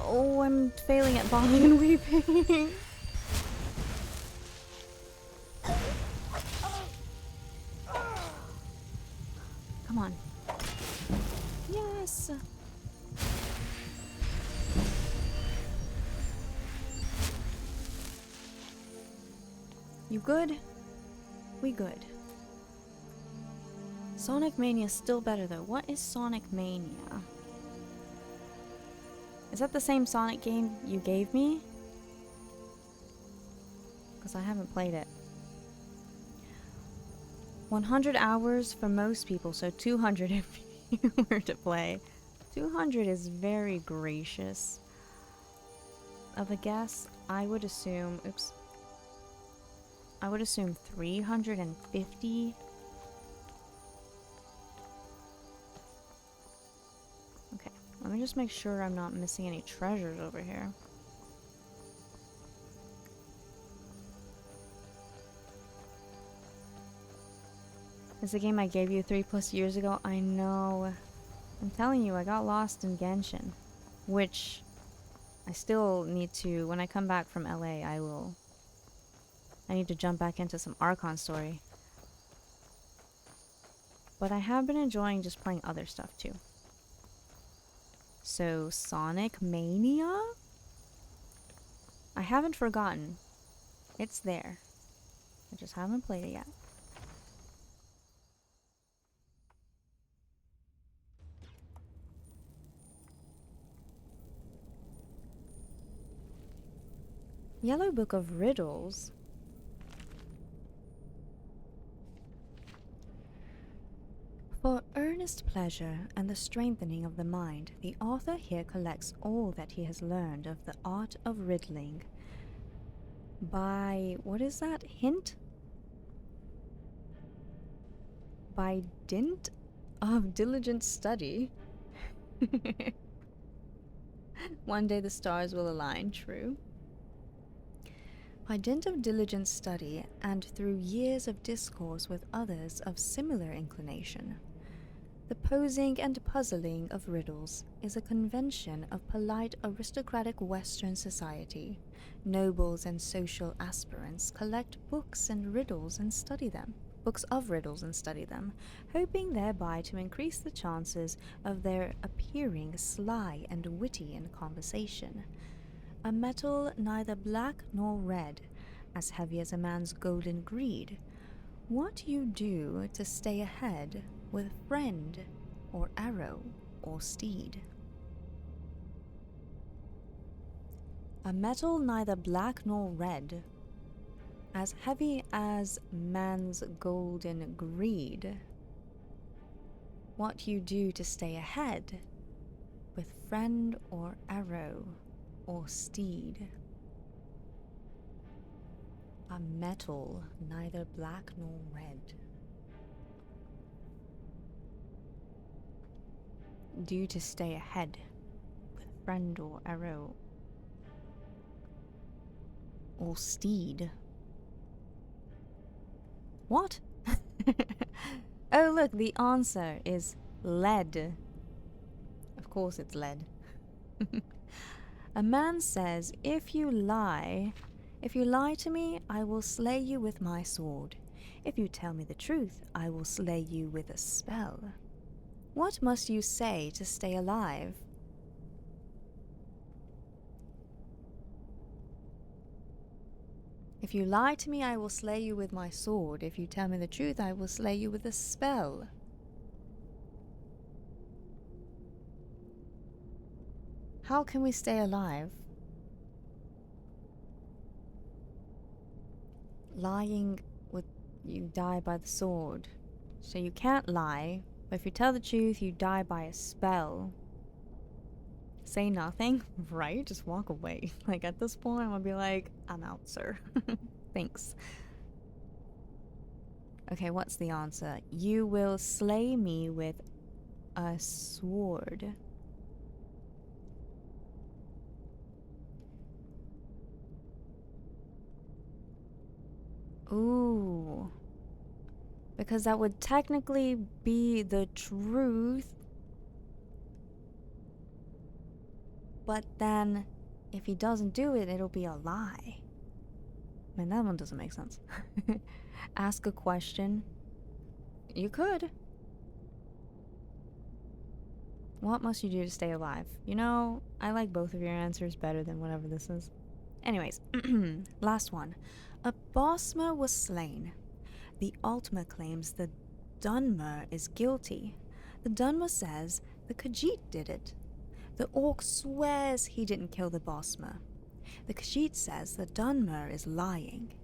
Oh, I'm failing at bobbing and weaving. Come on. Yes. You good? We good. Sonic Mania's still better though. What is Sonic Mania? Is that the same Sonic game you gave me? Because I haven't played it. 100 hours for most people, so 200 if you were to play. 200 is very gracious of a guess. I would assume, oops. I would assume 350. Okay, let me just make sure I'm not missing any treasures over here. It's a game I gave you 3+ years ago. I know. I'm telling you, I got lost in Genshin. Which I still need to, when I come back from LA, I need to jump back into some Archon story. But I have been enjoying just playing other stuff too. So, Sonic Mania? I haven't forgotten. It's there. I just haven't played it yet. Yellow Book of Riddles. For earnest pleasure and the strengthening of the mind, the author here collects all that he has learned of the art of riddling by, what is that, hint? By dint of diligent study. One day the stars will align, true. By dint of diligent study and through years of discourse with others of similar inclination, the posing and puzzling of riddles is a convention of polite aristocratic Western society. Nobles and social aspirants collect books of riddles and study them, hoping thereby to increase the chances of their appearing sly and witty in conversation. A metal neither black nor red, as heavy as a man's golden greed. What you do to stay ahead with friend or arrow or steed. A metal neither black nor red, as heavy as man's golden greed. What you do to stay ahead with friend or arrow or steed. A metal neither black nor red. Do to stay ahead with friend or arrow or steed. What? Oh look, the answer is lead. Of course it's lead. A man says, if you lie to me, I will slay you with my sword. If you tell me the truth, I will slay you with a spell. What must you say to stay alive? If you lie to me, I will slay you with my sword. If you tell me the truth, I will slay you with a spell. How can we stay alive? Lying would you die by the sword. So you can't lie, but if you tell the truth, you die by a spell. Say nothing, right? Just walk away. Like at this point, I'm gonna be like, I'm out, sir. Thanks. Okay, what's the answer? You will slay me with a sword. Ooh. Because that would technically be the truth. But then, if he doesn't do it, it'll be a lie. Man, that one doesn't make sense. Ask a question. You could. What must you do to stay alive? You know, I like both of your answers better than whatever this is. Anyways, last one. A Bosmer was slain. The Altmer claims the Dunmer is guilty. The Dunmer says the Khajiit did it. The Orc swears he didn't kill the Bosmer. The Khajiit says the Dunmer is lying.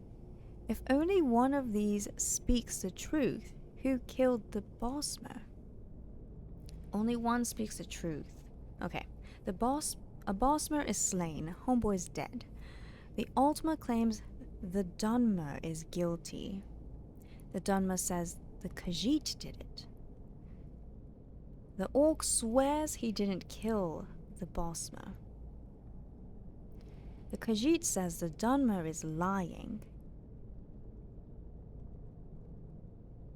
If only one of these speaks the truth, who killed the Bosmer? Only one speaks the truth. Okay, a Bosmer is slain, homeboy's dead. The Altmer claims the Dunmer is guilty. The Dunmer says the Khajiit did it. The Orc swears he didn't kill the Bosmer. The Khajiit says the Dunmer is lying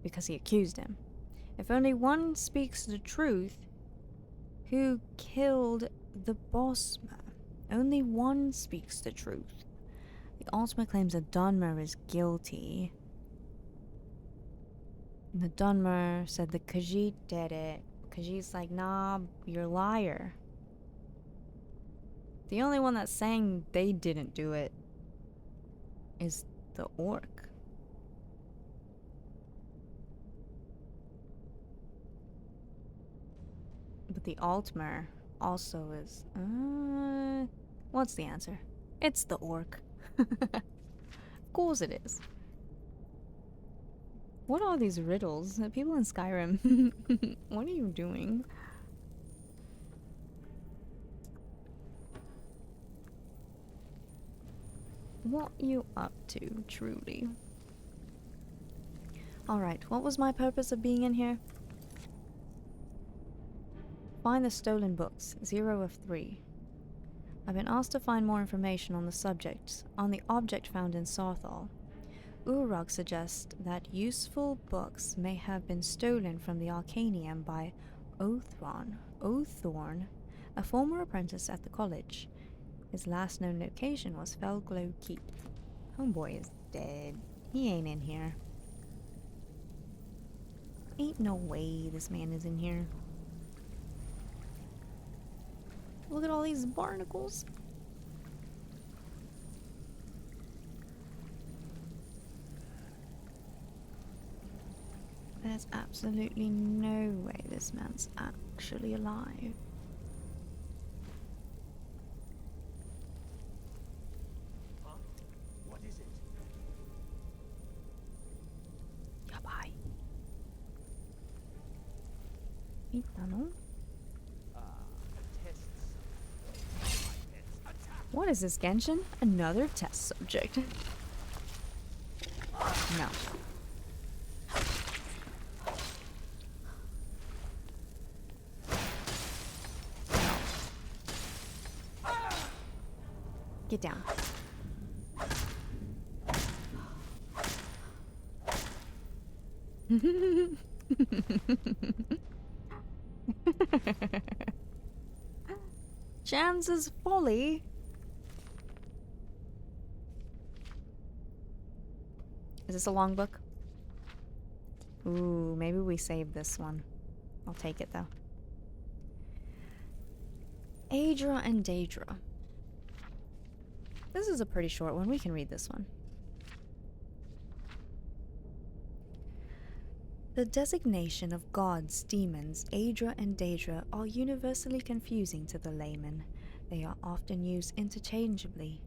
because he accused him. If only one speaks the truth, who killed the Bosmer? Only one speaks the truth. The Altmer claims that Dunmer is guilty. The Dunmer said the Khajiit did it. Khajiit's like, nah, you're a liar. The only one that's saying they didn't do it is the Orc. But the Altmer also is... what's the answer? It's the Orc. Of course it is. What are these riddles? People in Skyrim. What are you doing? What you up to, truly? Alright, what was my purpose of being in here? Find the stolen books, 0 of 3. I've been asked to find more information on the object found in Sarthal. Uruk suggests that useful books may have been stolen from the Arcanium by Othorn, a former apprentice at the college. His last known location was Felglow Keep. Homeboy is dead. He ain't in here. Ain't no way this man is in here. Look at all these barnacles. There's absolutely no way this man's actually alive. Huh? What is it? Yabai. Itano? What is this, Genshin? Another test subject. No. Get down. Chance's folly. Is this a long book? Ooh, maybe we save this one. I'll take it though. Aedra and Daedra. This is a pretty short one. We can read this one. The designation of gods, demons, Aedra and Daedra are universally confusing to the layman. They are often used interchangeably.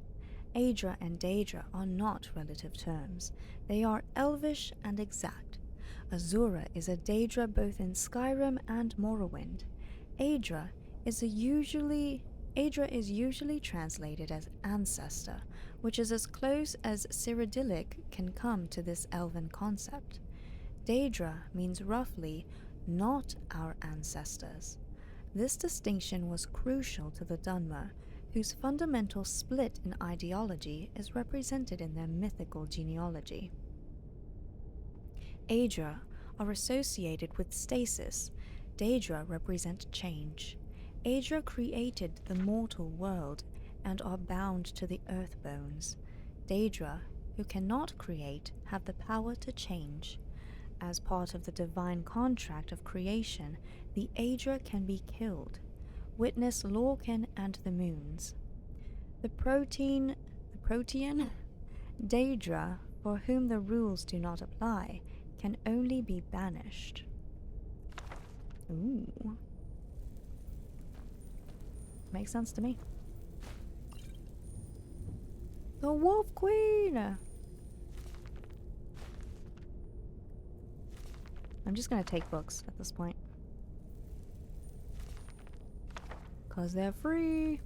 Aedra and Daedra are not relative terms. They are elvish and exact. Azura is a Daedra both in Skyrim and Morrowind. Aedra is usually translated as ancestor, which is as close as Cyrodiilic can come to this elven concept. Daedra means roughly not our ancestors. This distinction was crucial to the Dunmer, whose fundamental split in ideology is represented in their mythical genealogy. Aedra are associated with stasis. Daedra represent change. Aedra created the mortal world and are bound to the earth bones. Daedra, who cannot create, have the power to change. As part of the divine contract of creation, the Aedra can be killed. Witness Lorcan and the Moons. The Protean Daedra, for whom the rules do not apply, can only be banished. Ooh. Makes sense to me. The Wolf Queen! I'm just gonna take books at this point. 'Cause they're free!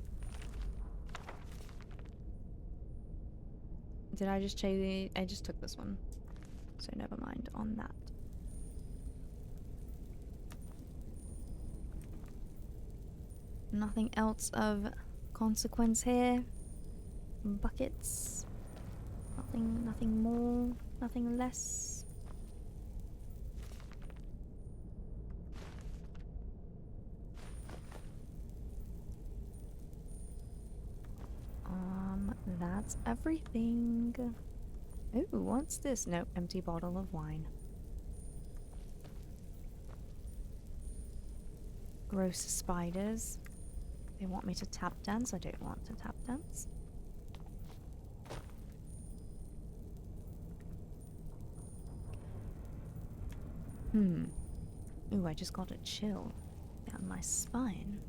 Did I just change? I just took this one. So never mind on that. Nothing else of consequence here. Buckets. Nothing more, nothing less. That's everything. Ooh, what's this? Nope, empty bottle of wine. Gross spiders. They want me to tap dance. I don't want to tap dance. Ooh, I just got a chill down my spine.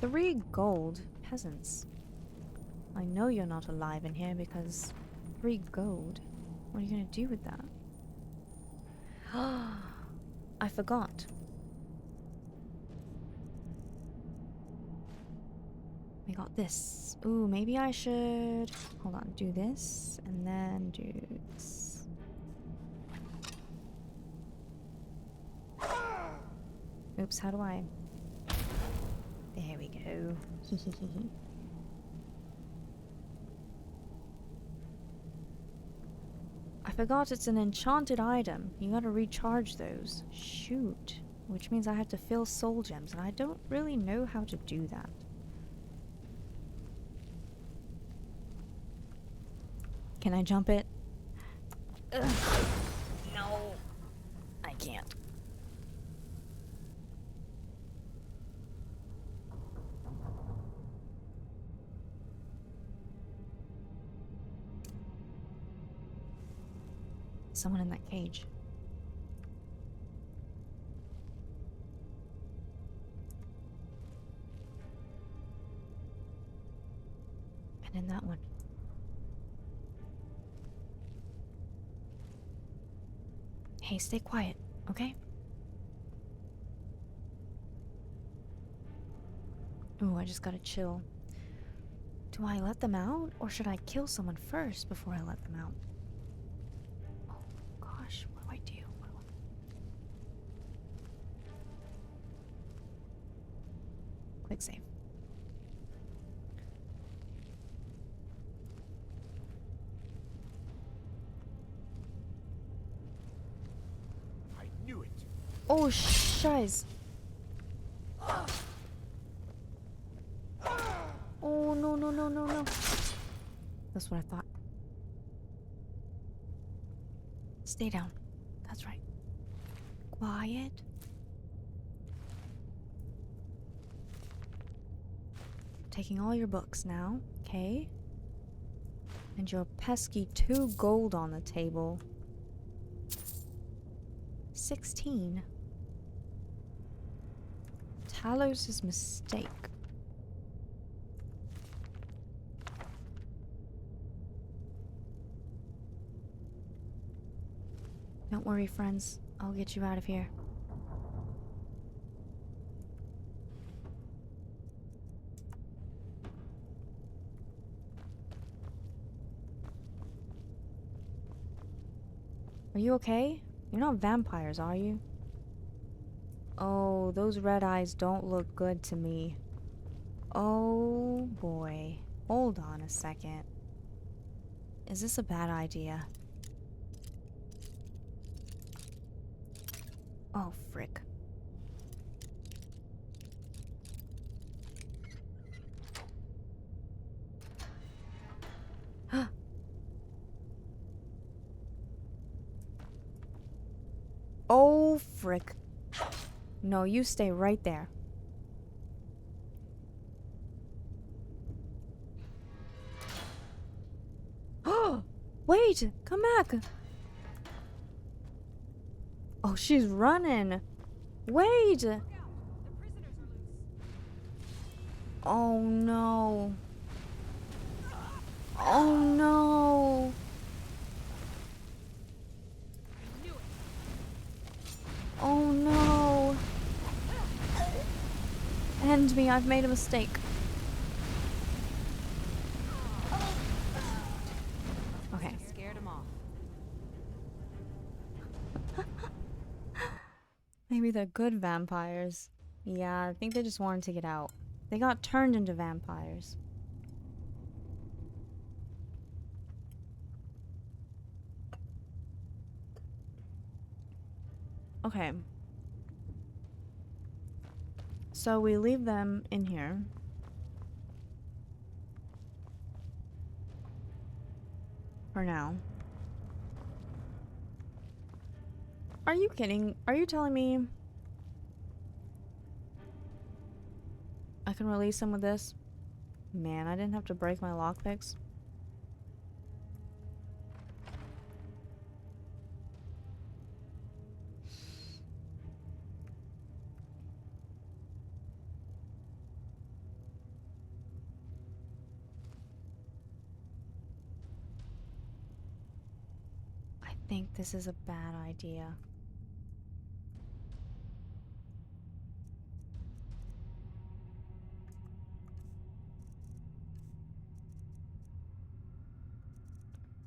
3 gold. Peasants. I know you're not alive in here because 3 gold. What are you gonna do with that? I forgot. We got this. Ooh, maybe I should... Hold on, do this, and then do this. Oops, how do I... There we go. I forgot it's an enchanted item. You gotta recharge those. Shoot. Which means I have to fill soul gems, and I don't really know how to do that. Can I jump it? Ugh. No. I can't. Someone in that cage. And in that one. Hey, stay quiet, okay? Ooh, I just gotta chill. Do I let them out, or should I kill someone first before I let them out? Oh gosh, what do I do? Quick save. Oh, shiz. Oh, no, no, no, no, no. That's what I thought. Stay down. That's right. Quiet. Taking all your books now, okay? And your pesky 2 gold on the table. 16. Talos' mistake. Don't worry, friends. I'll get you out of here. Are you okay? You're not vampires, are you? Oh, those red eyes don't look good to me. Oh boy. Hold on a second. Is this a bad idea? Oh, frick. Oh, frick. No, you stay right there. Oh, wait, come back. Oh, she's running. Wait. Oh, no. Oh, no. Oh, no. End me, I've made a mistake. Okay. Scared him off. Maybe they're good vampires. Yeah, I think they just wanted to get out. They got turned into vampires. Okay. So we leave them in here. For now. Are you kidding? Are you telling me I can release him with this? Man, I didn't have to break my lockpicks. I think this is a bad idea.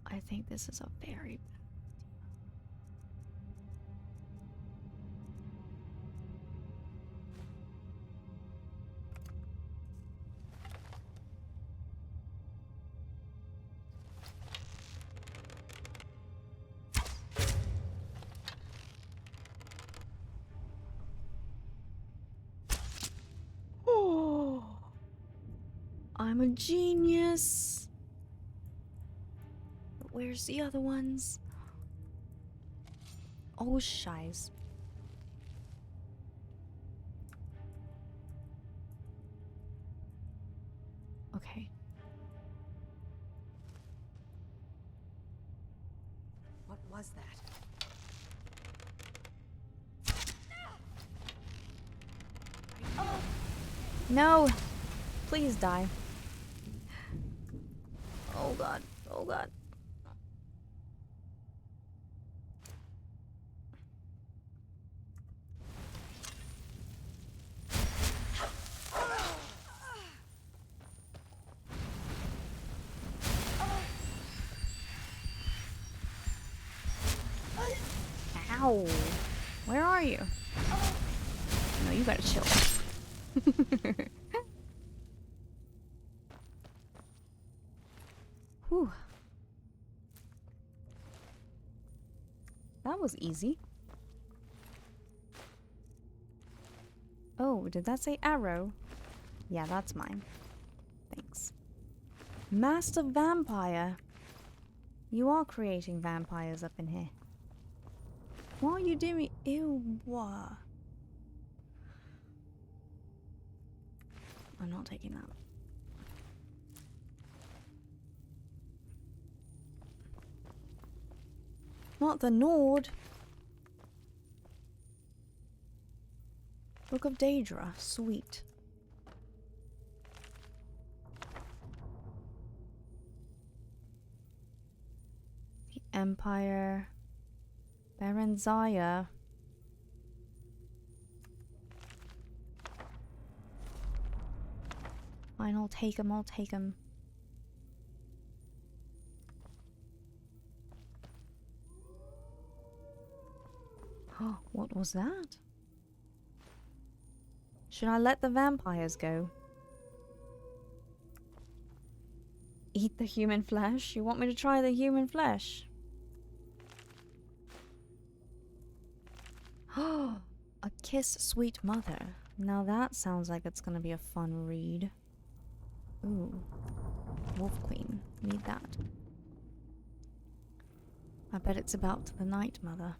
I think this is a very bad Oh, I'm a genius. But where's the other ones? Oh, shiz. Okay. What was that? No! Please die. Oh god. Oh god. Ow! Where are you? No, you gotta chill. Whew. That was easy. Oh, did that say arrow? Yeah, that's mine. Thanks. Master Vampire. You are creating vampires up in here. What are you doing? Ew, what? I'm not taking that. Not the Nord. Book of Daedra. Sweet. The Empire. Berenzaya. Fine, I'll take him, I'll take him. Oh, what was that? Should I let the vampires go? Eat the human flesh? You want me to try the human flesh? Oh, A Kiss Sweet Mother. Now that sounds like it's gonna be a fun read. Ooh. Wolf Queen. Need that. I bet it's about the Night Mother.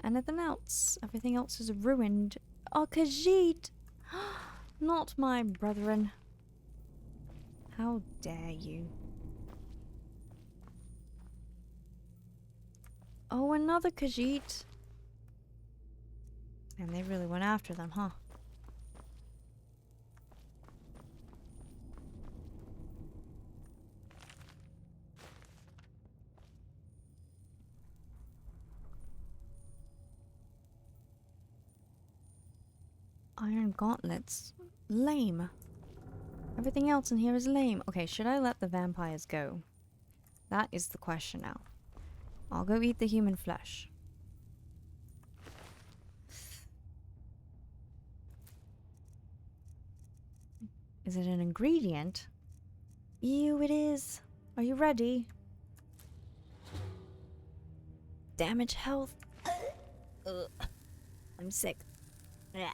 Anything else? Everything else is ruined. Oh, Khajiit! Not my brethren. How dare you? Oh, another Khajiit. And they really went after them, huh? Iron gauntlets. Lame. Everything else in here is lame. Okay, should I let the vampires go? That is the question now. I'll go eat the human flesh. Is it an ingredient? Ew, it is. Are you ready? Damage health. Ugh. I'm sick. Blech.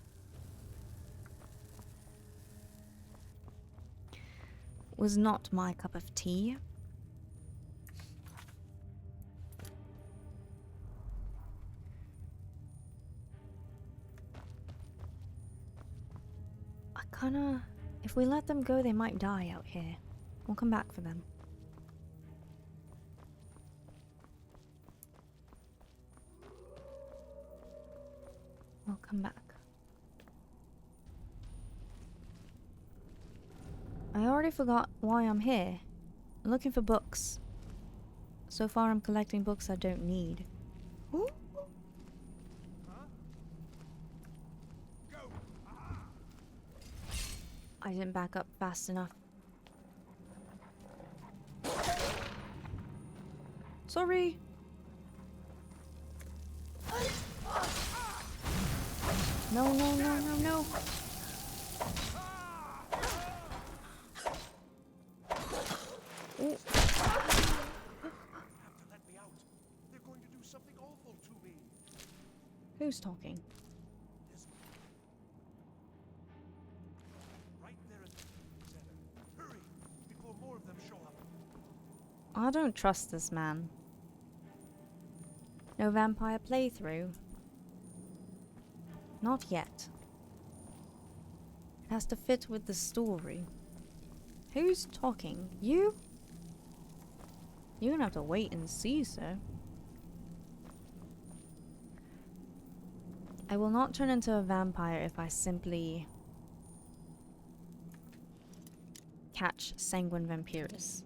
Was not my cup of tea. I kinda... If we let them go, they might die out here. We'll come back for them. We'll come back. I already forgot why I'm here. I'm looking for books. So far I'm collecting books I don't need. Ooh. I didn't back up fast enough. Sorry. No, no, no, no, no. Ooh. Have to let me out. They're going to do something awful to me. Who's talking? Right there at the center. Hurry, before more of them show up. I don't trust this man. No vampire playthrough? Not yet. It has to fit with the story. Who's talking? You? You're gonna have to wait and see, sir. I will not turn into a vampire if I simply catch Sanguine Vampirus.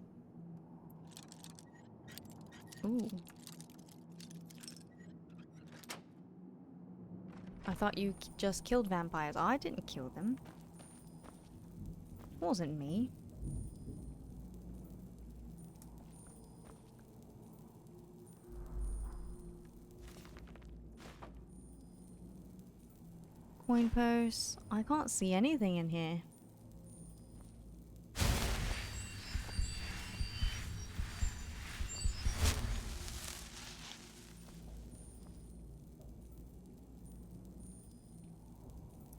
Ooh. I thought you just killed vampires. I didn't kill them. It wasn't me. Coin purse. I can't see anything in here.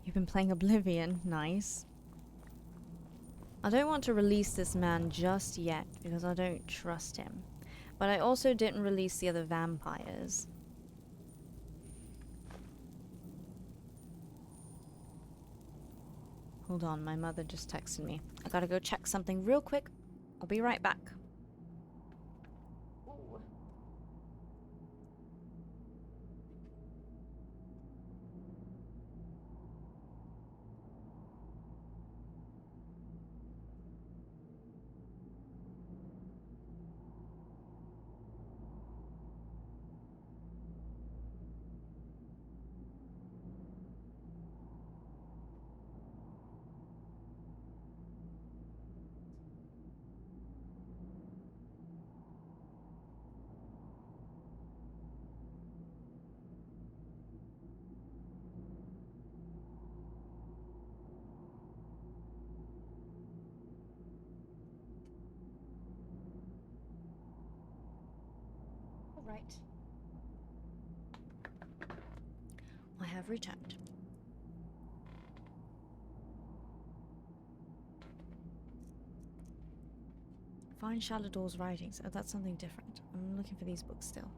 You've been playing Oblivion. Nice. I don't want to release this man just yet because I don't trust him. But I also didn't release the other vampires. Hold on, my mother just texted me. I gotta go check something real quick. I'll be right back. Right. I have returned. Find Shalador's writings. Oh, that's something different. I'm looking for these books still.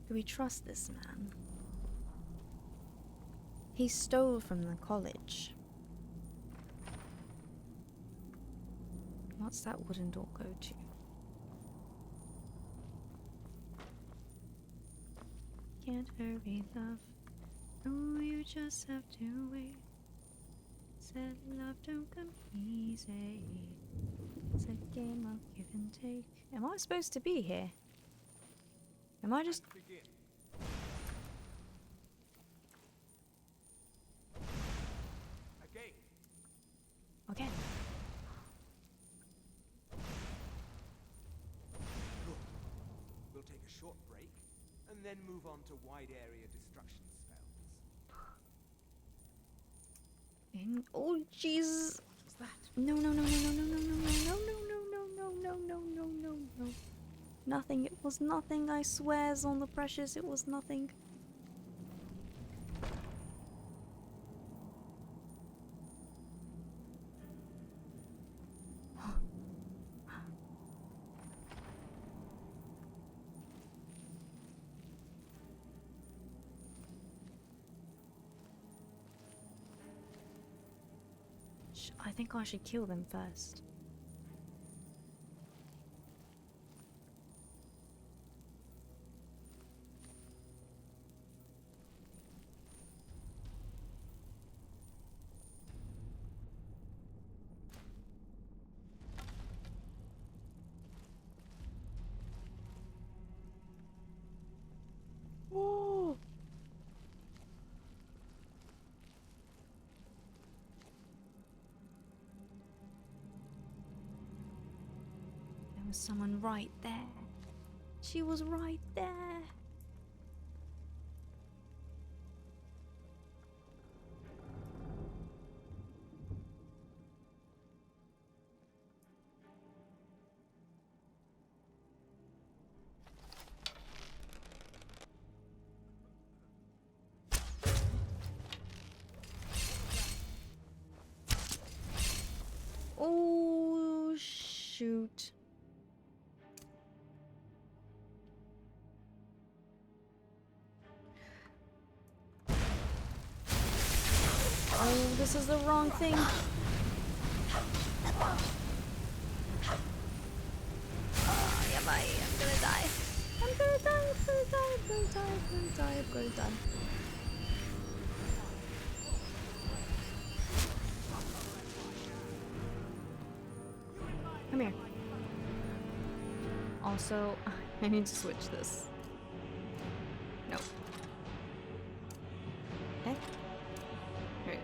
Do we trust this man? He stole from the college. What's that wooden door go to? Can't hurry, love. No, you just have to wait. Said love don't come easy. It's a game of give and take. Am I supposed to be here? Am I just... Again. Okay. Good. We'll take a short break and then move on to wide area destruction spells. Oh jeez. What's that? No, no, no, no, no, no, no, no, no, no, no, no, no, no, no, no, no. Nothing. It was nothing. I swears on the precious, it was nothing. I think I should kill them first. was someone right there. She was right there. Oh, shoot. Oh, this is the wrong thing. Oh, yeah, bye. I'm gonna die. I'm gonna die. I'm gonna die. I'm gonna die. I'm gonna die. I'm gonna die. Come here. Also, I need to switch this. No. Okay. Here we go.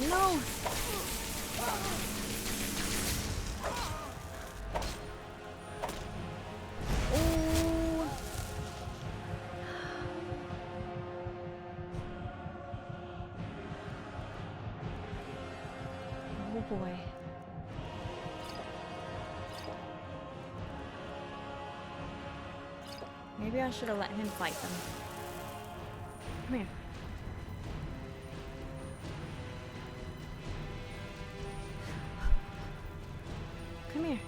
No! Oh! Oh boy. Maybe I should have let him fight them. Come here. Come here.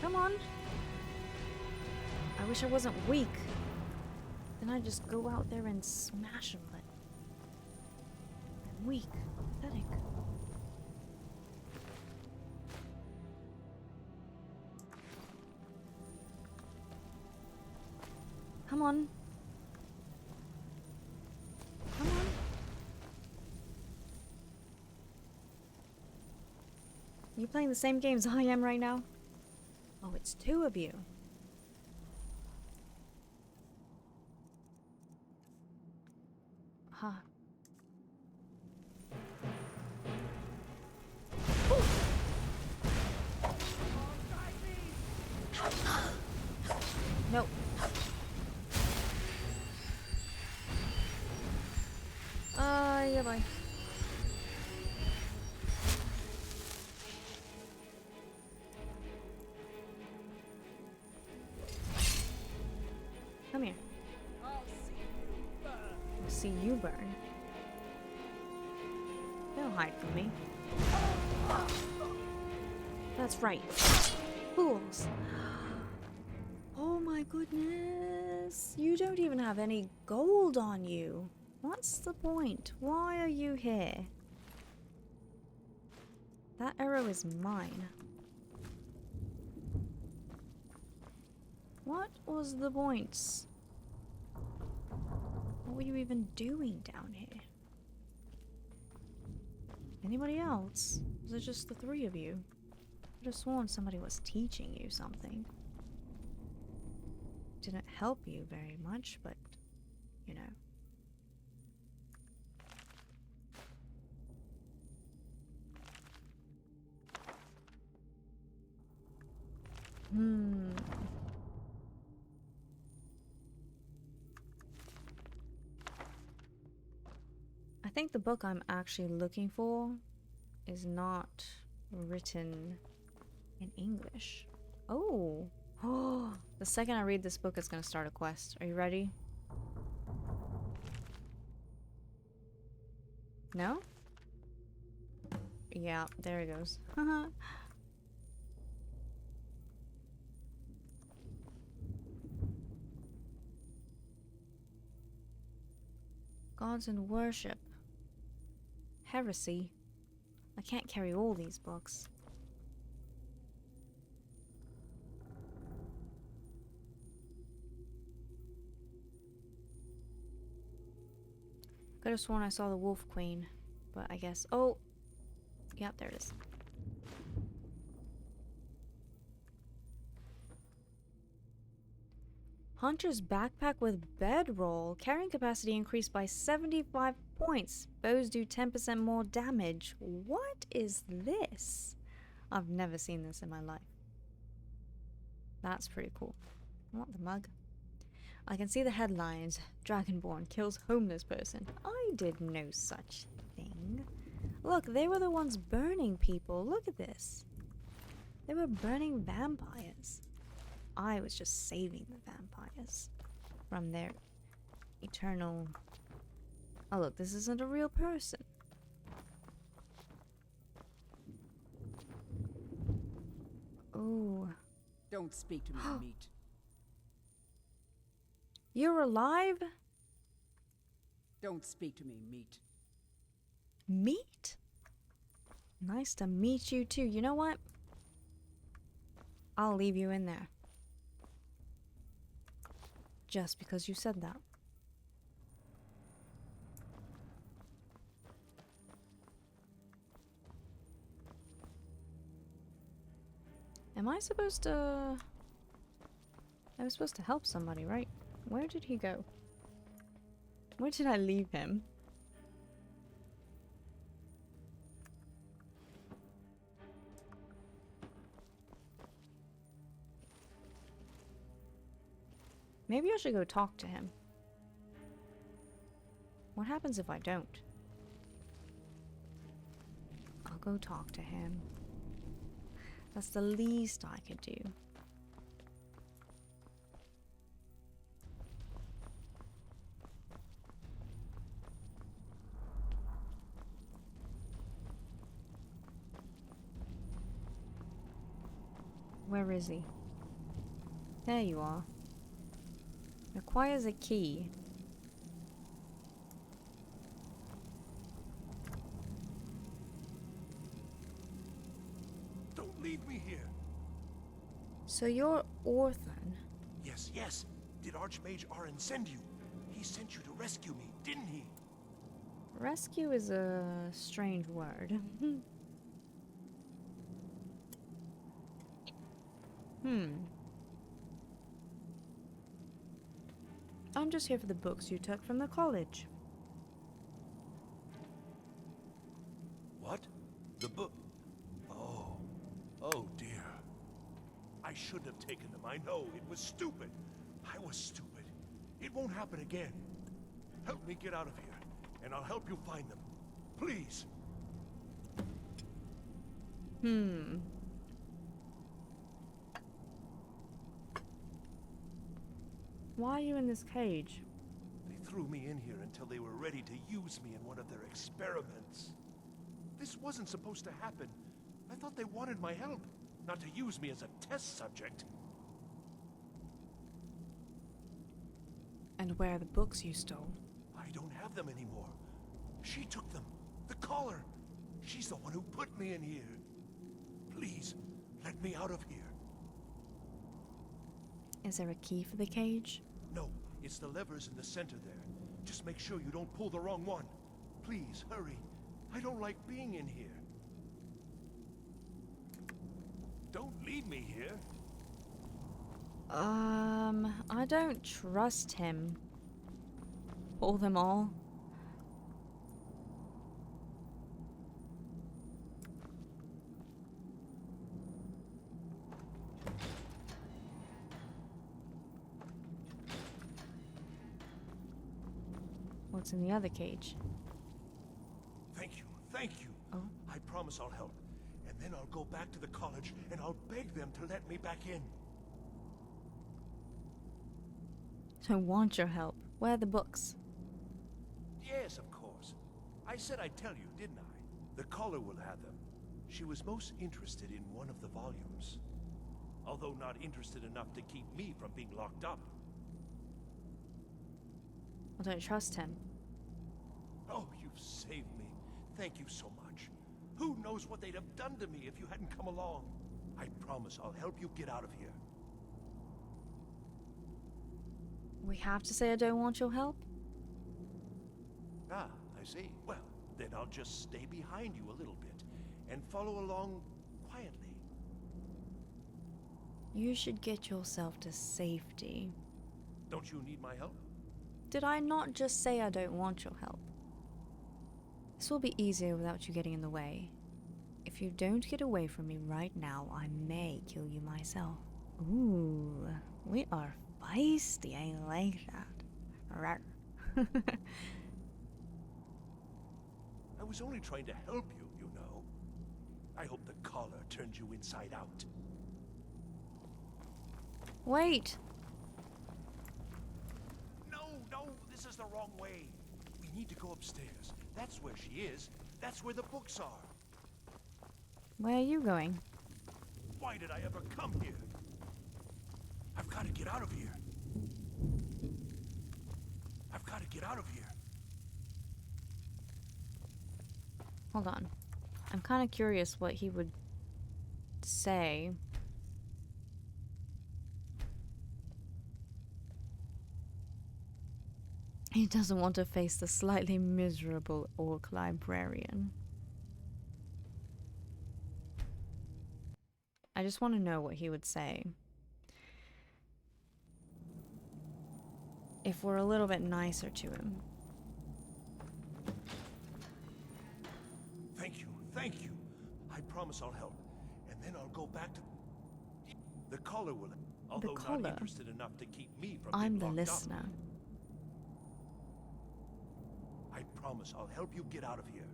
Come on. I wish I wasn't weak. Then I'd just go out there and smash them, but I'm weak. Pathetic. Come on. Come on. You playing the same games I am right now? Oh, it's two of you. Huh. Nope. Yeah, bye. Come here. I'll see you burn. Don't hide from me. That's right. Fools. Oh my goodness. You don't even have any gold on you. What's the point? Why are you here? That arrow is mine. What was the point? What were you even doing down here? Anybody else? Was it just the three of you? I could have sworn somebody was teaching you something. Didn't help you very much, but, you know. I think the book I'm actually looking for is not written in English. Oh! Oh! The second I read this book, it's gonna start a quest. Are you ready? No? Yeah, there it goes. Gods and worship. Heresy. I can't carry all these books. Could have sworn I saw the Wolf Queen. but I guess... Oh! Yep, there it is. Hunter's backpack with bedroll. Carrying capacity increased by 75 points. Bows do 10% more damage. What is this? I've never seen this in my life. That's pretty cool. I want the mug. I can see the headlines. Dragonborn kills homeless person. I did no such thing. Look, they were the ones burning people. Look at this. They were burning vampires. I was just saving the vampires from their eternal... Oh look, this isn't a real person. Oh. Don't speak to me, meat. You're alive? Don't speak to me, meat. Meat? Nice to meet you too. You know what? I'll leave you in there. Just because you said that. Am I supposed to... I was supposed to help somebody, right? Where did he go? Where did I leave him? Maybe I should go talk to him. What happens if I don't? I'll go talk to him. That's the least I could do. Where is he? There you are. Requires a key. Don't leave me here. So you're Orthon. Yes, yes. Did Archmage Arin send you? He sent you to rescue me, didn't he? Rescue is a strange word. I'm just here for the books you took from the college. What? The book? Oh. Oh dear. I shouldn't have taken them. I know. It was stupid. I was stupid. It won't happen again. Help me get out of here, and I'll help you find them. Please. Why are you in this cage? They threw me in here until they were ready to use me in one of their experiments. This wasn't supposed to happen. I thought they wanted my help, not to use me as a test subject. And where are the books you stole? I don't have them anymore. She took them. The caller. She's the one who put me in here. Please, let me out of here. Is there a key for the cage? No, it's the levers in the center there. Just make sure you don't pull the wrong one. Please, hurry. I don't like being in here. Don't leave me here. I don't trust him. Pull them all. What's in the other cage? Thank you, thank you. Oh. I promise I'll help. And then I'll go back to the college and I'll beg them to let me back in. I want your help. Where are the books? Yes, of course. I said I'd tell you, didn't I? The caller will have them. She was most interested in one of the volumes. Although not interested enough to keep me from being locked up. I don't trust him. Oh, you've saved me. Thank you so much. Who knows what they'd have done to me if you hadn't come along? I promise I'll help you get out of here. We have to say I don't want your help? Ah, I see. Well, then I'll just stay behind you a little bit and follow along quietly. You should get yourself to safety. Don't you need my help? Did I not just say I don't want your help? This will be easier without you getting in the way. If you don't get away from me right now, I may kill you myself. Ooh, we are feisty. I like that. Rawr. I was only trying to help you, you know. I hope the collar turned you inside out. Wait. No, this is the wrong way. We need to go upstairs. That's where she is. That's where the books are. Where are you going? Why did I ever come here? I've got to get out of here. I've got to get out of here. Hold on. I'm kind of curious what he would say. He doesn't want to face the slightly miserable orc librarian. I just want to know what he would say. If we're a little bit nicer to him. Thank you. I promise I'll help. And then I'll go back to... The collar will... Although not interested enough to keep me from I'm being the locked listener. up. I promise I'll help you get out of here.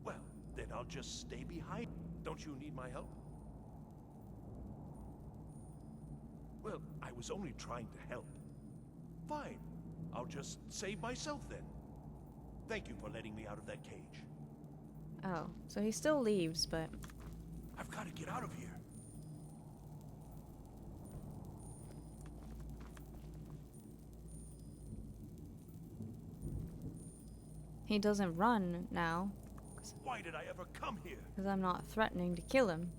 Well, then I'll just stay behind. Don't you need my help? Well, I was only trying to help. Fine. I'll just save myself then. Thank you for letting me out of that cage. Oh, so he still leaves, but... I've got to get out of here. He doesn't run now. Why did I ever come here? Because I'm not threatening to kill him.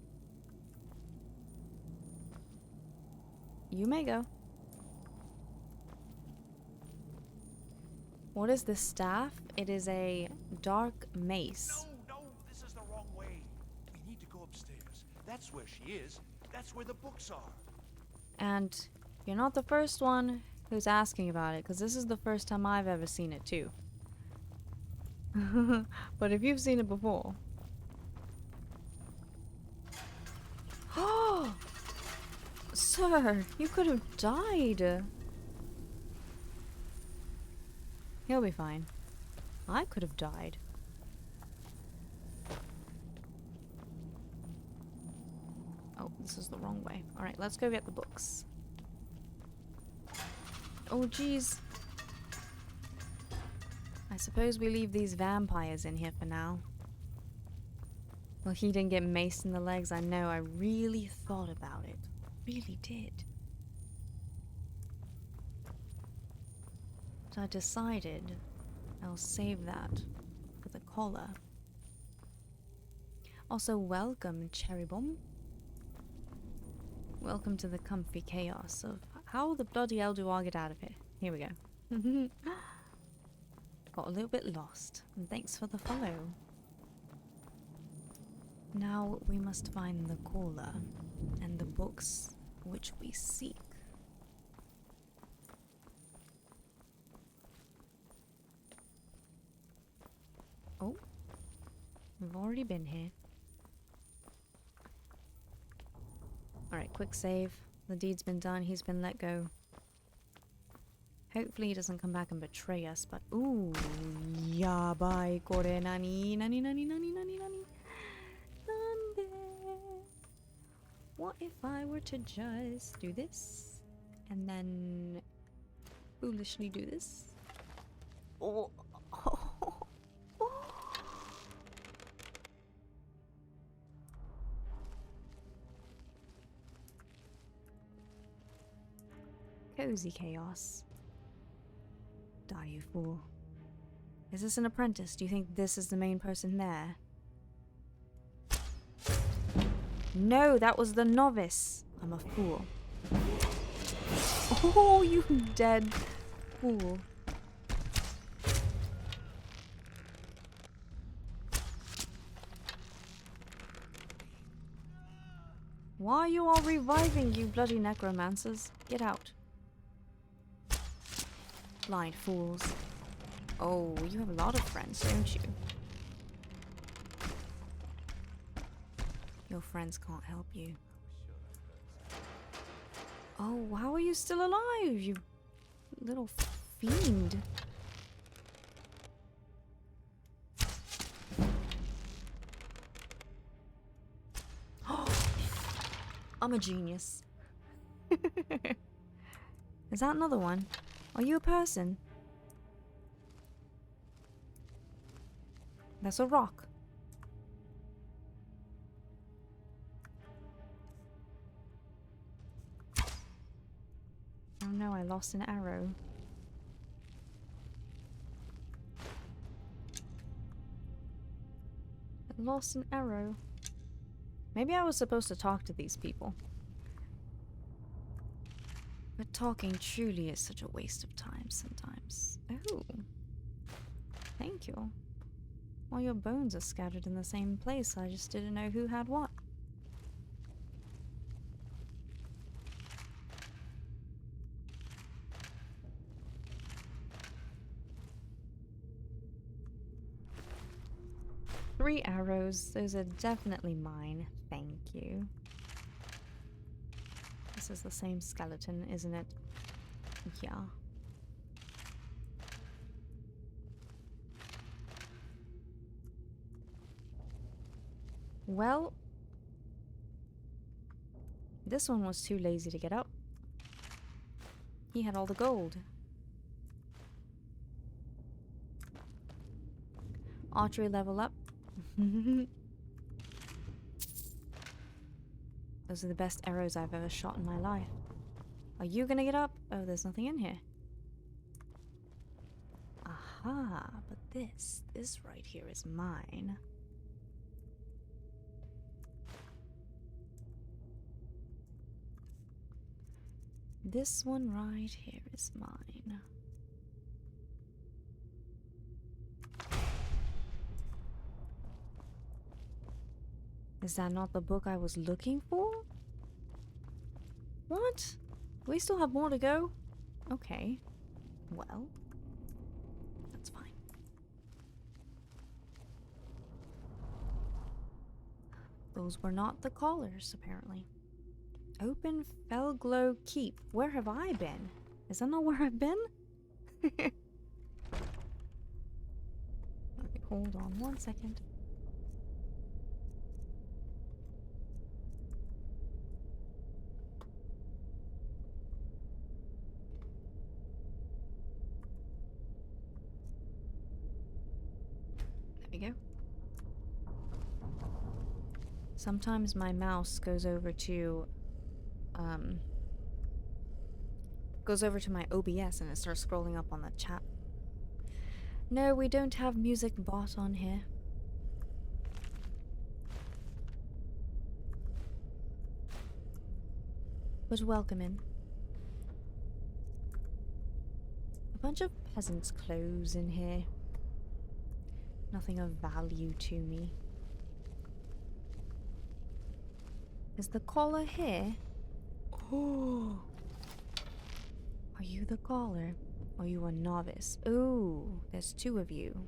You may go. What is this staff? It is a dark mace. No, this is the wrong way. We need to go upstairs. That's where she is. That's where the books are. And you're not the first one who's asking about it, because this is the first time I've ever seen it too. But if you've seen it before... Oh! Sir, you could have died. He'll be fine. I could have died. Oh, this is the wrong way. Alright, let's go get the books. Oh, jeez. I suppose we leave these vampires in here for now. Well, he didn't get maced in the legs. I know. I really thought about it. Really did. But I decided I'll save that for the collar. Also, welcome, Cherry Bomb. Welcome to the comfy chaos of how the bloody hell do I get out of here? Here we go. Got a little bit lost, and thanks for the follow. Now we must find the caller and the books which we seek. Oh, we've already been here. Alright, quick save. The deed's been done, he's been let go. Hopefully he doesn't come back and betray us, but ooh, yabai kore nani nani nani nani nani nani. What if I were to just do this and then foolishly do this? Oh. Cozy chaos. Die, you fool. Is this an apprentice? Do you think this is the main person there? No, that was the novice. I'm a fool. Oh, you dead fool. Why are you all reviving, you bloody necromancers? Get out. Blind fools. Oh, you have a lot of friends, don't you? Your friends can't help you. Oh, how are you still alive, you little fiend? I'm a genius. Is that another one? Are you a person? That's a rock. Oh no, I lost an arrow. I lost an arrow. Maybe I was supposed to talk to these people. But talking truly is such a waste of time sometimes. Oh. Thank you. All your bones are scattered in the same place. I just didn't know who had what. Three arrows. Those are definitely mine. Thank you. This is the same skeleton, isn't it? Yeah. Well, this one was too lazy to get up. He had all the gold. Archery level up. Those are the best arrows I've ever shot in my life. Are you gonna get up? Oh, there's nothing in here. Aha, but this right here is mine. This one right here is mine. Is that not the book I was looking for? What? We still have more to go? Okay. Well, that's fine. Those were not the callers, apparently. Open Felglow Keep. Where have I been? Is that not where I've been? Okay, hold on 1 second. There we go. Sometimes my mouse goes over to my OBS and it starts scrolling up on the chat. No, we don't have music bot on here. But welcome in. A bunch of peasants' clothes in here. Nothing of value to me. Is the caller here? Oh. Are you the caller? Or are you a novice? Ooh, there's two of you.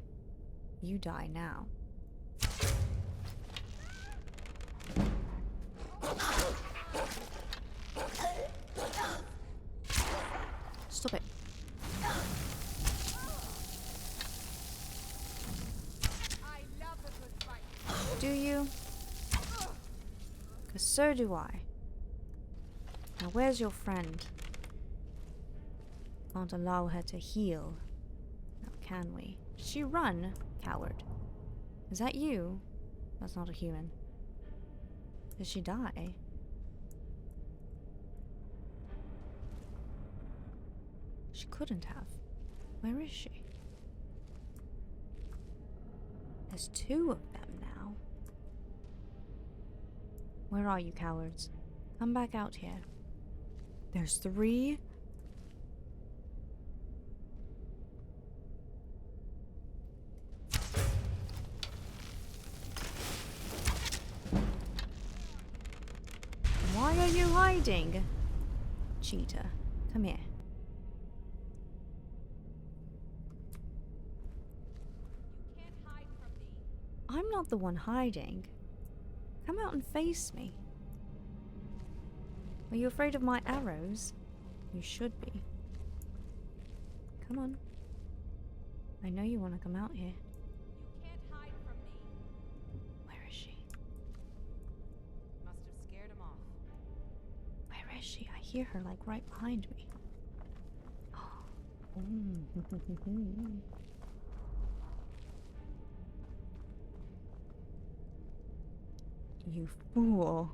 You die now. Stop it. Do you? 'Cause so do I. Now where's your friend? Can't allow her to heal. Now can we? Did she run? Coward. Is that you? That's not a human. Did she die? She couldn't have. Where is she? There's two of them now. Where are you, cowards? Come back out here. There's three. you hiding? Cheetah, come here. I'm not the one hiding. Come out and face me. Are you afraid of my arrows? You should be. Come on. I know you want to come out here. You can't hide from me. Where is she? Must have scared him off. Where is she? I hear her like right behind me. Oh. You fool.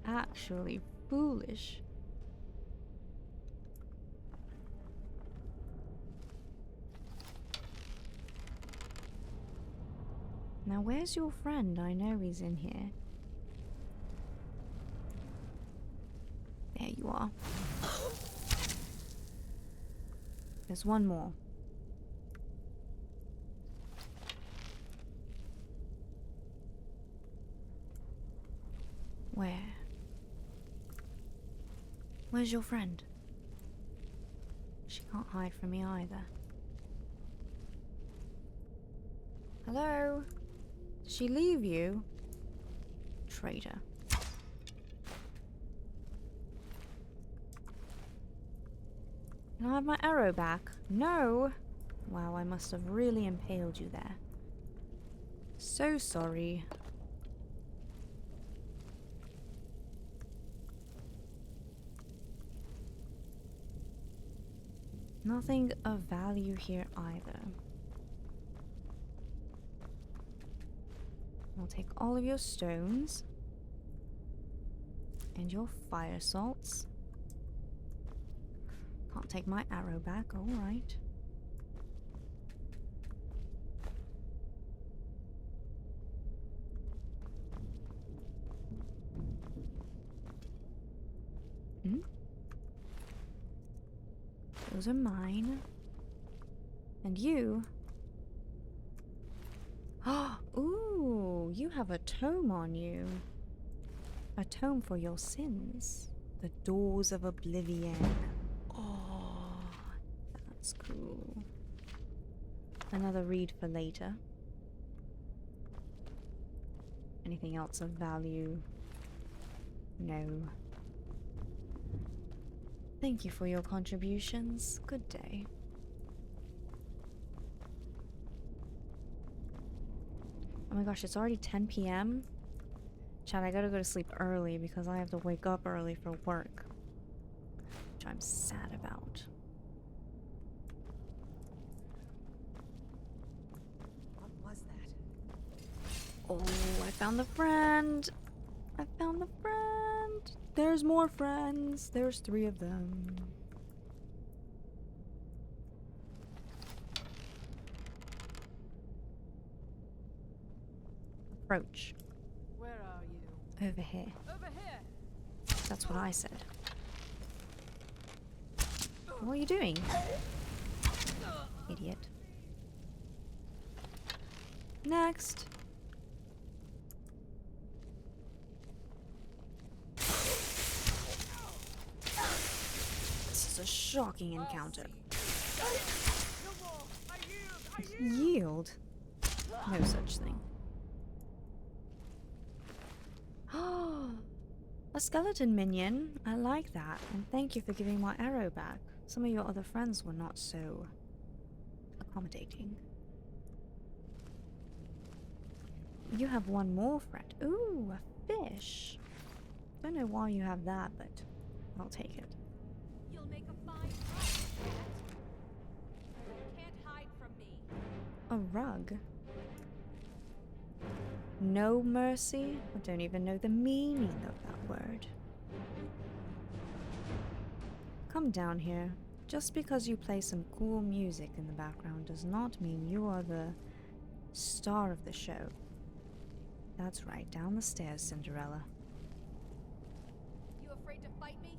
Actually foolish. Now where's your friend? I know he's in here. There you are. There's one more. Where? Where's your friend? She can't hide from me either. Hello? Did she leave you? Traitor. Can I have my arrow back? No! Wow, I must have really impaled you there. So sorry. Nothing of value here either. I'll take all of your stones. And your fire salts. Can't take my arrow back, alright. Those are mine. And you? Ooh, you have a tome on you. A tome for your sins. The doors of oblivion. Oh, that's cool. Another read for later. Anything else of value? No. Thank you for your contributions. Good day. Oh my gosh, it's already 10 p.m. Chad, I gotta go to sleep early because I have to wake up early for work. Which I'm sad about. What was that? Oh, I found the friend. I found the friend. There's more friends. There's 3 of them. Approach. Where are you? Over here. Over here. That's what I said. What are you doing? Idiot. Next. This is a shocking encounter. Yield? No such thing. A skeleton minion. I like that. And thank you for giving my arrow back. Some of your other friends were not so accommodating. You have one more friend. Ooh, a fish. Don't know why you have that, but I'll take it. You'll make a fine rug. You can't hide from me. A rug? No mercy? I don't even know the meaning of that word. Come down here. Just because you play some cool music in the background does not mean you are the star of the show. That's right, down the stairs, Cinderella. You afraid to fight me?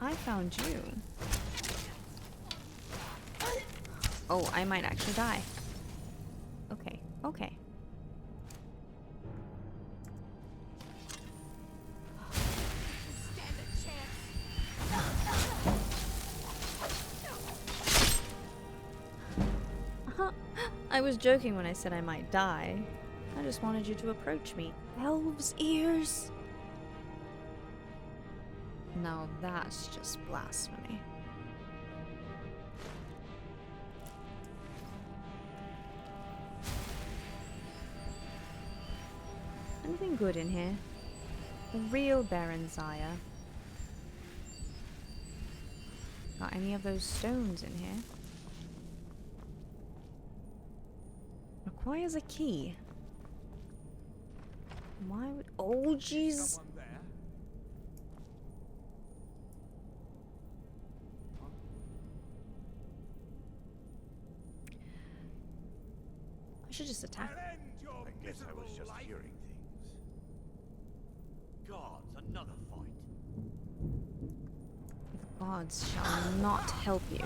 I found you. Oh, I might actually die. Okay, okay. I was joking when I said I might die. I just wanted you to approach me. Elves' ears? Now that's just blasphemy. Anything good in here? The real Baron Zaya. Got any of those stones in here? Requires a key. Why would... Oh, jeez! I should just attack. I guess I was just hearing things. Gods, another fight. The gods shall not help you.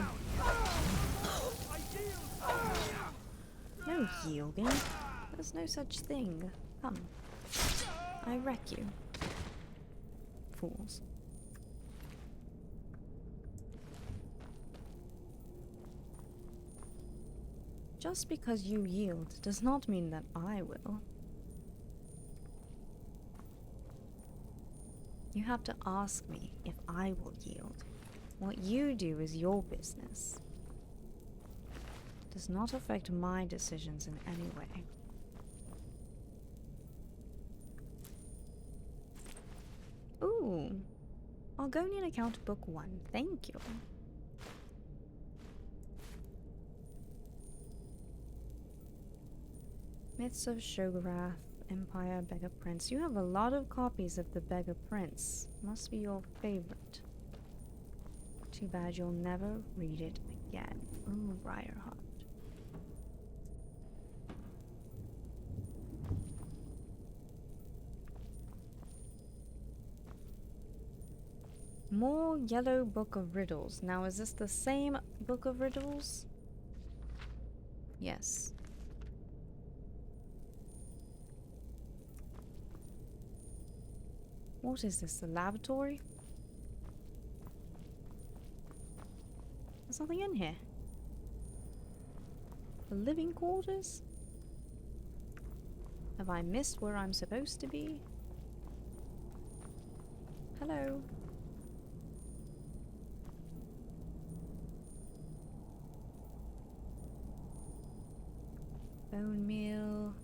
No yielding. There's no such thing. Come. I wreck you. Fools. Just because you yield does not mean that I will. You have to ask me if I will yield. What you do is your business. It does not affect my decisions in any way. Ooh. Argonian account book 1. Thank you. Myths of Shogorath, Empire, Beggar Prince. You have a lot of copies of the Beggar Prince. Must be your favorite. Too bad you'll never read it again. Ooh, Briarheart. More Yellow Book of Riddles. Now, is this the same Book of Riddles? Yes. What is this, the laboratory? There's nothing in here. The living quarters? Have I missed where I'm supposed to be? Hello? Bone meal.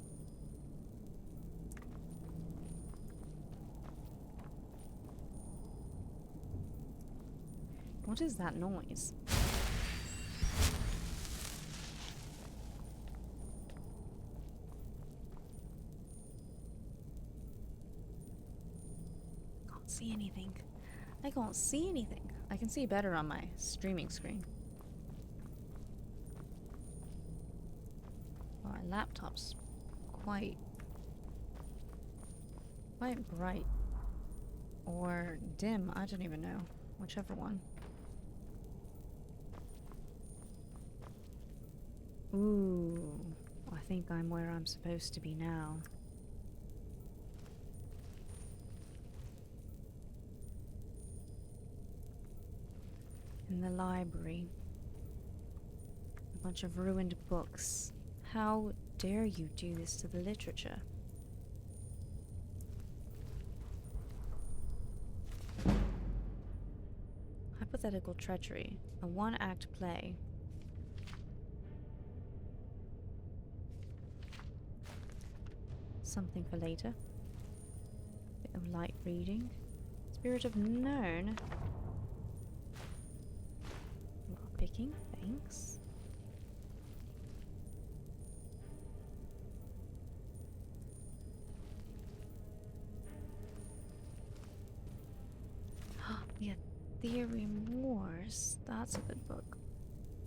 What is that noise? Can't see anything. I can't see anything. I can see better on my streaming screen. Well, my laptop's quite bright. Or dim, I don't even know. Whichever one. Ooh, I think I'm where I'm supposed to be now. In the library. A bunch of ruined books. How dare you do this to the literature? Hypothetical treachery. A one-act play. Something for later. Bit of light reading. Spirit of known. Lock picking, thanks. The Ethereum Wars. That's a good book.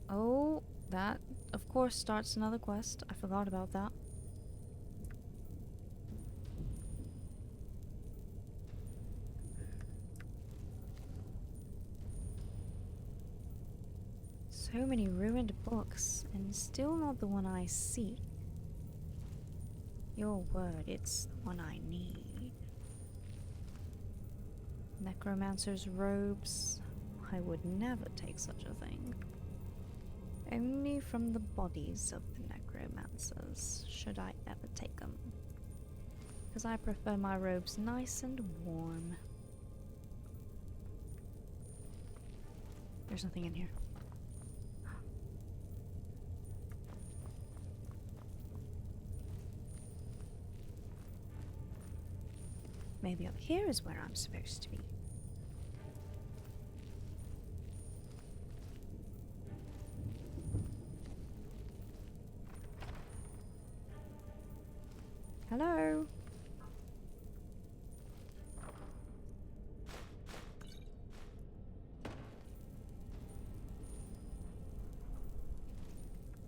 Oh, that of course starts another quest. I forgot about that. So many ruined books, and still not the one I seek. Your word, it's the one I need. Necromancer's robes. I would never take such a thing. Only from the bodies of the necromancers should I ever take them. Because I prefer my robes nice and warm. There's nothing in here. Maybe up here is where I'm supposed to be. Hello?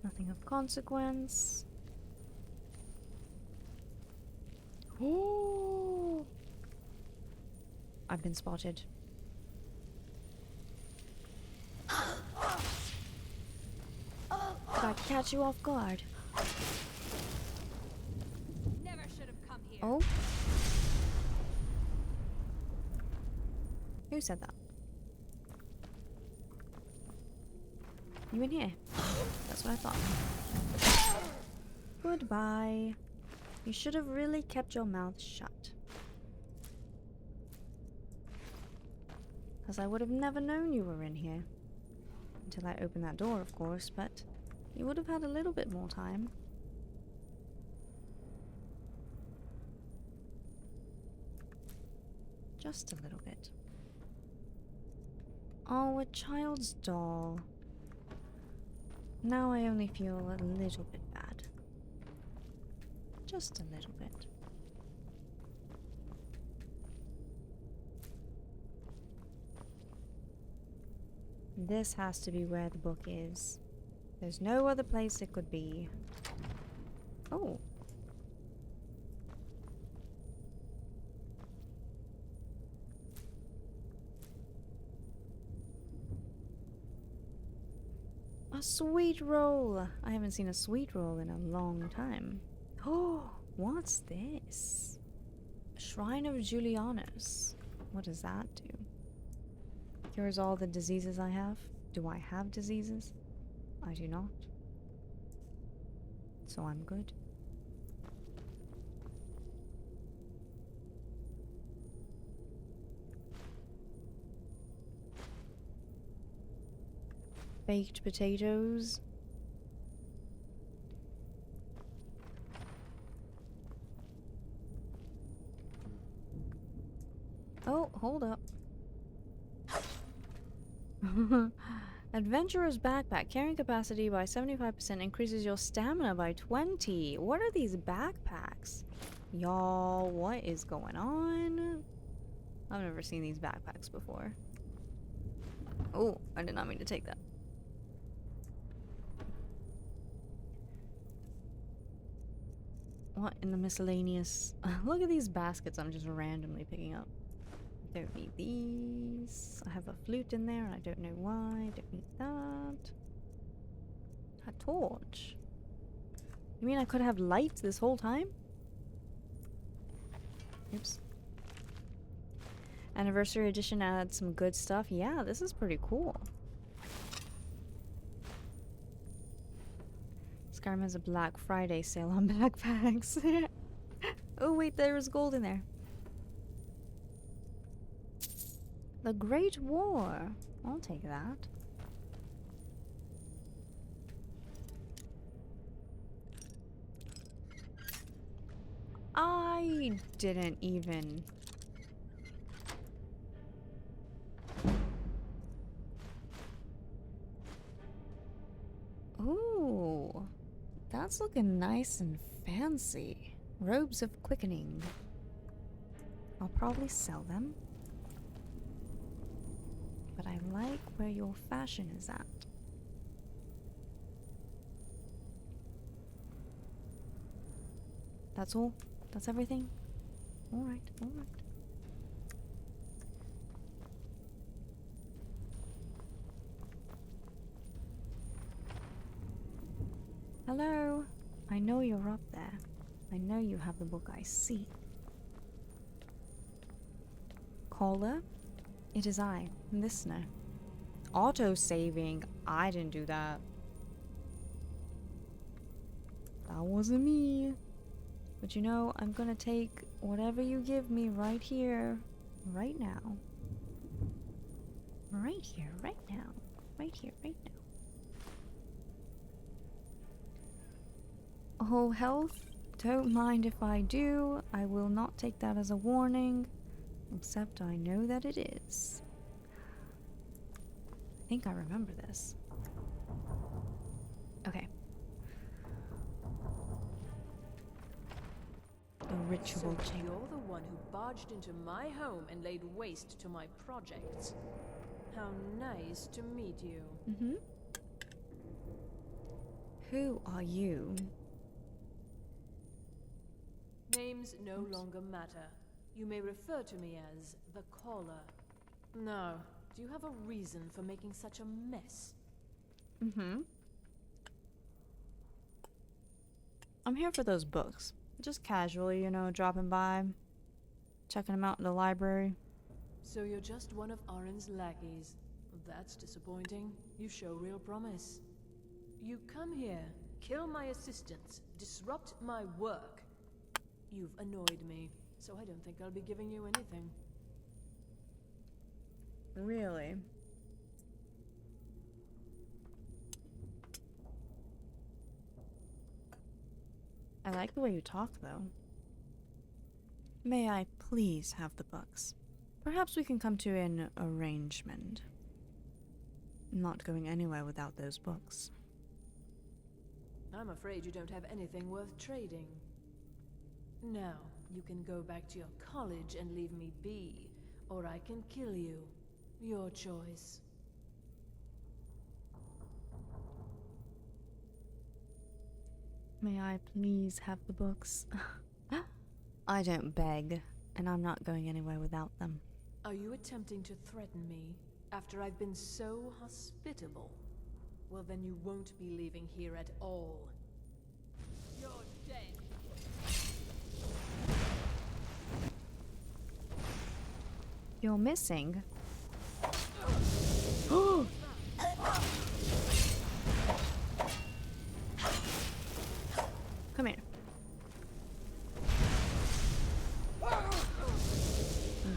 Nothing of consequence. Oh! I've been spotted. Did I catch you off guard? Never should have come here. Oh? Who said that? You in here? That's what I thought. Goodbye. You should have really kept your mouth shut. Because I would have never known you were in here. Until I opened that door, of course, but you would have had a little bit more time. Just a little bit. Oh, a child's doll. Now I only feel a little bit bad. Just a little bit. This has to be where the book is. There's no other place it could be. Oh. A sweet roll! I haven't seen a sweet roll in a long time. Oh, what's this? Shrine of Julianus. What does that do? Cures all the diseases I have. Do I have diseases? I do not. So I'm good. Baked potatoes. Oh, hold up. Adventurer's backpack. Carrying capacity by 75% increases your stamina by 20. What are these backpacks? Y'all, what is going on? I've never seen these backpacks before. Oh, I did not mean to take that. What in the miscellaneous? Look at these baskets I'm just randomly picking up. Don't need these. I have a flute in there and I don't know why. Don't need that. A torch. You mean I could have lights this whole time? Oops. Anniversary edition adds some good stuff. Yeah, this is pretty cool. Skyrim has a Black Friday sale on backpacks. Oh wait, there was gold in there. The Great War. I'll take that. I didn't even... Ooh, that's looking nice and fancy. Robes of Quickening. I'll probably sell them. But I like where your fashion is at. That's all? That's everything? Alright, alright. Hello? I know you're up there. I know you have the book I see. Caller? It is I, listener. Auto-saving? I didn't do that. That wasn't me. But you know, I'm gonna take whatever you give me right here, right now. Right here, right now. Right here, right now. Oh, health? Don't mind if I do. I will not take that as a warning. Except I know that it is. I think I remember this. Okay. The ritual So chamber. you're the one who barged into my home and laid waste to my projects. How nice to meet you. Mm-hmm. Who are you? Names no longer matter. You may refer to me as the Caller. Now, do you have a reason for making such a mess? Mm-hmm. I'm here for those books. Just casually, you know, dropping by, checking them out in the library. So you're just one of Arin's lackeys. That's disappointing. You show real promise. You come here, kill my assistants, disrupt my work. You've annoyed me, so I don't think I'll be giving you anything. Really? I like the way you talk, though. May I please have the books? Perhaps we can come to an arrangement. I'm not going anywhere without those books. I'm afraid you don't have anything worth trading. Now, you can go back to your college and leave me be, or I can kill you. Your choice. May I please have the books? I don't beg, and I'm not going anywhere without them. Are you attempting to threaten me after I've been so hospitable? Well, then you won't be leaving here at all. You're dead. You're missing? Come here.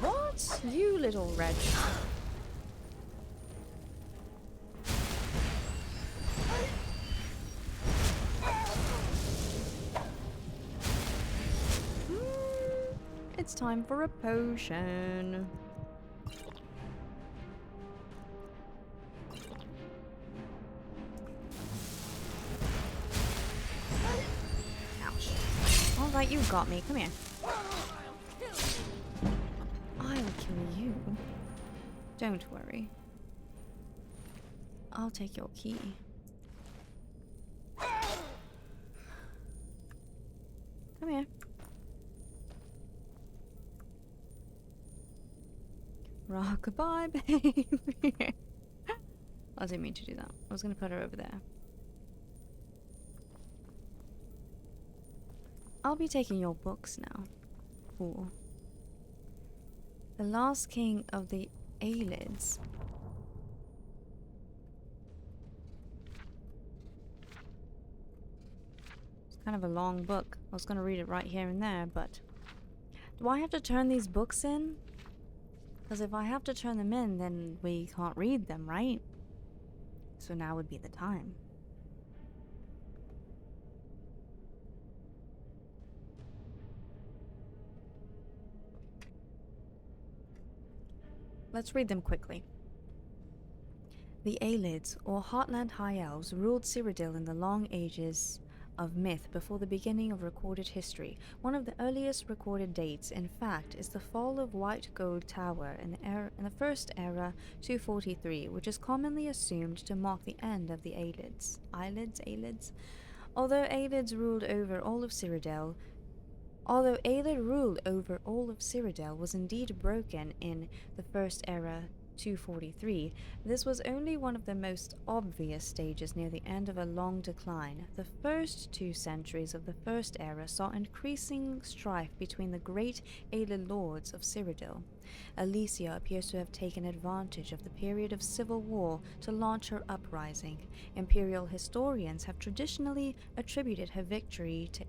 What? You little wretch. It's time for a potion. Ouch. Alright, you got me. Come here. I'll kill you. Don't worry. I'll take your key. Come here. Rockabye, baby. I didn't mean to do that. I was gonna put her over there. I'll be taking your books now. Fool. The Last King of the Aelids. It's kind of a long book. I was gonna read it right here and there, but... Do I have to turn these books in? Because if I have to turn them in, then we can't read them, right? So now would be the time. Let's read them quickly. The Aelids, or Heartland High Elves, ruled Cyrodiil in the long ages of myth before the beginning of recorded history. One of the earliest recorded dates, in fact, is the fall of White Gold Tower in the First Era 243, which is commonly assumed to mark the end of the Aelids. Aelids? Although Aelid ruled over all of Cyrodiil, was indeed broken in the First Era 243, this was only one of the most obvious stages near the end of a long decline. The first 2 centuries of the First Era saw increasing strife between the great Aelid lords of Cyrodiil. Alicia appears to have taken advantage of the period of civil war to launch her uprising. Imperial historians have traditionally attributed her victory to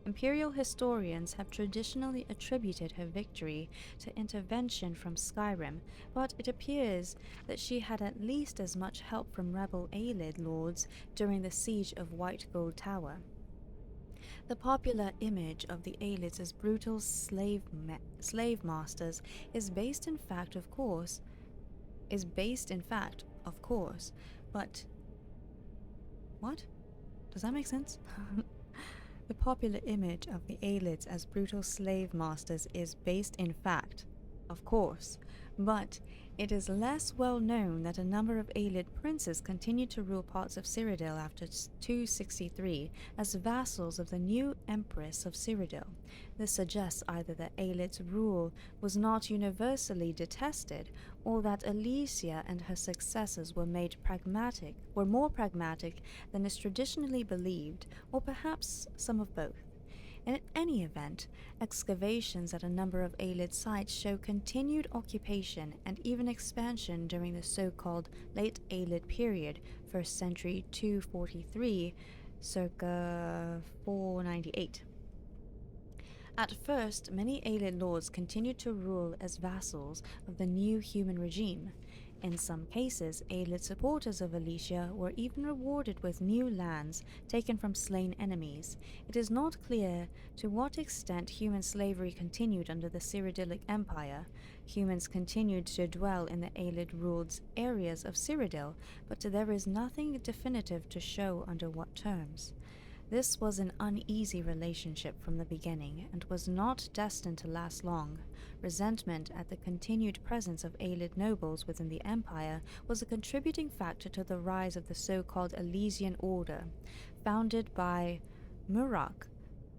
Imperial historians have traditionally attributed her victory to intervention from Skyrim, but it appears that she had at least as much help from rebel Aelid lords during the siege of White Gold Tower. The popular image of the Aelids as brutal slave masters is based in fact, of course, but what? Does that make sense? The popular image of the Aelids as brutal slave masters is based in fact, of course, but it is less well known that a number of Aelid princes continued to rule parts of Cyrodiil after 263 as vassals of the new Empress of Cyrodiil. This suggests either that Aelid's rule was not universally detested, or that Alicia and her successors were more pragmatic than is traditionally believed, or perhaps some of both. In any event, excavations at a number of Aelid sites show continued occupation and even expansion during the so-called Late Aelid period, 1st century 243, circa 498. At first, many Aelid lords continued to rule as vassals of the new human regime. In some cases, Aelid supporters of Alicia were even rewarded with new lands taken from slain enemies. It is not clear to what extent human slavery continued under the Cyrodiilic Empire. Humans continued to dwell in the Aelid-ruled areas of Cyrodiil, but there is nothing definitive to show under what terms. This was an uneasy relationship from the beginning, and was not destined to last long. Resentment at the continued presence of Aelid nobles within the empire was a contributing factor to the rise of the so-called Elysian Order, founded by Murak.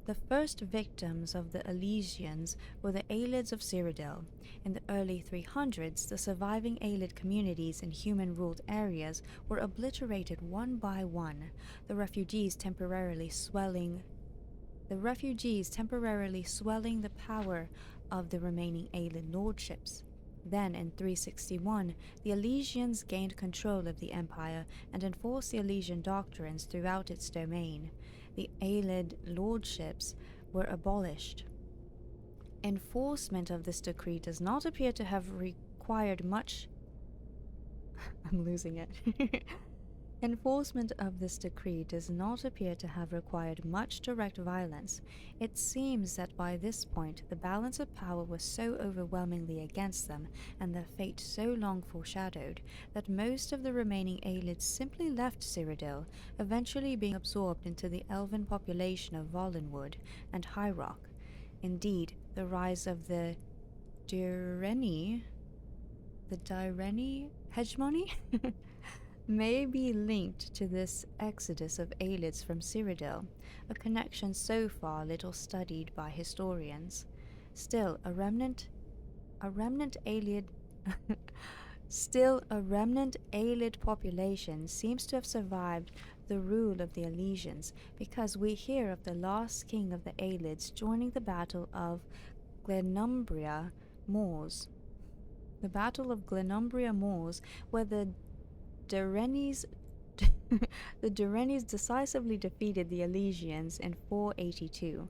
The first victims of the Elysians were the Aelids of Cyrodiil. In the early 300s, the surviving Aelid communities in human-ruled areas were obliterated one by one, the refugees temporarily swelling the power of the remaining Aelid lordships. Then, in 361, the Elysians gained control of the empire and enforced the Elysian doctrines throughout its domain. The Aelid lordships were abolished. Enforcement of this decree does not appear to have required much I'm losing it. Enforcement of this decree does not appear to have required much direct violence. It seems that by this point the balance of power was so overwhelmingly against them, and their fate so long foreshadowed, that most of the remaining Aelids simply left Cyrodiil, eventually being absorbed into the elven population of Volenwood and High Rock. Indeed, the rise of the Dyreni hegemony may be linked to this exodus of Aelids from Cyrodiil, a connection so far little studied by historians. Still, a remnant Aelid population seems to have survived the rule of the Elysians, because we hear of the last king of the Aelids joining the Battle of Glenumbria Moors. The Battle of Glenumbria Moors, where the Dyrenes decisively defeated the Elysians in 482.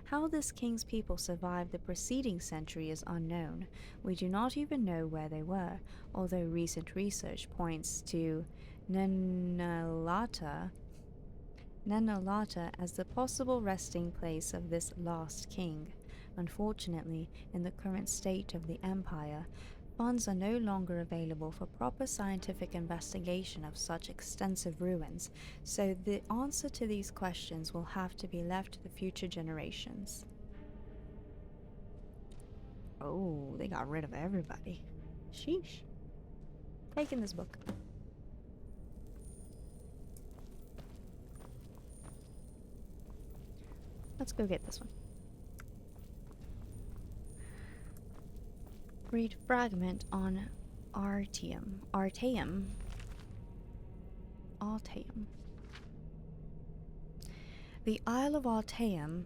How this king's people survived the preceding century is unknown. We do not even know where they were, although recent research points to Nenalata as the possible resting place of this last king. Unfortunately, in the current state of the empire, funds are no longer available for proper scientific investigation of such extensive ruins, so the answer to these questions will have to be left to the future generations. Oh, they got rid of everybody. Sheesh. Taking this book. Let's go get this one. Read fragment on Arteum. Arteum. Arteum. The Isle of Arteum.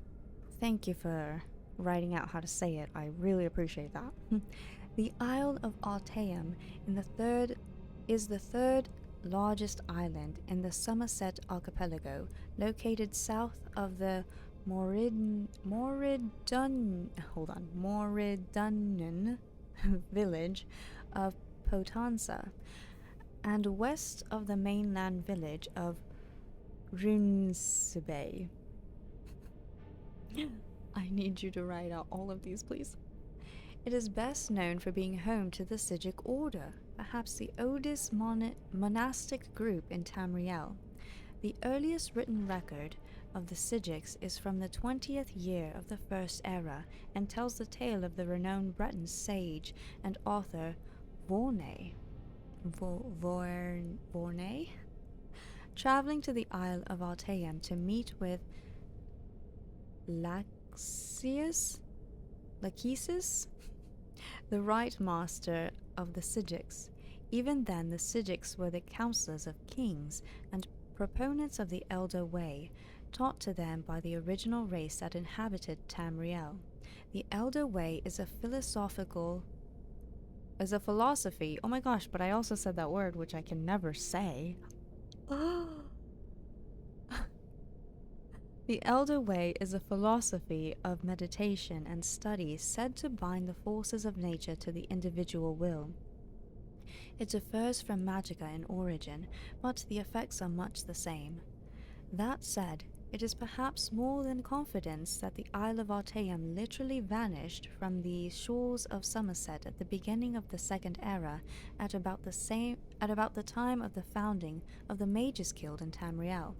Thank you for writing out how to say it. I really appreciate that. The Isle of Arteum is the third largest island in the Somerset archipelago, located south of the Moridunnan village of Potenza, and west of the mainland village of Runsebay. I need you to write out all of these, please. It is best known for being home to the Sijic Order, perhaps the oldest monastic group in Tamriel. The earliest written record of the Sijics is from the 20th year of the First Era and tells the tale of the renowned Breton sage and author Vornay. Vornay? Traveling to the Isle of Arteum to meet with Lachesis, the Right Master of the Sijics. Even then, the Sijics were the counselors of kings and proponents of the Elder Way, taught to them by the original race that inhabited Tamriel. The Elder Way is a philosophy. Oh my gosh, but I also said that word, which I can never say. The Elder Way is a philosophy of meditation and study said to bind the forces of nature to the individual will. It differs from Magicka in origin, but the effects are much the same. That said, it is perhaps more than confidence that the Isle of Arteum literally vanished from the shores of Somerset at the beginning of the Second Era, at about the time of the founding of the Mages Guild in Tamriel.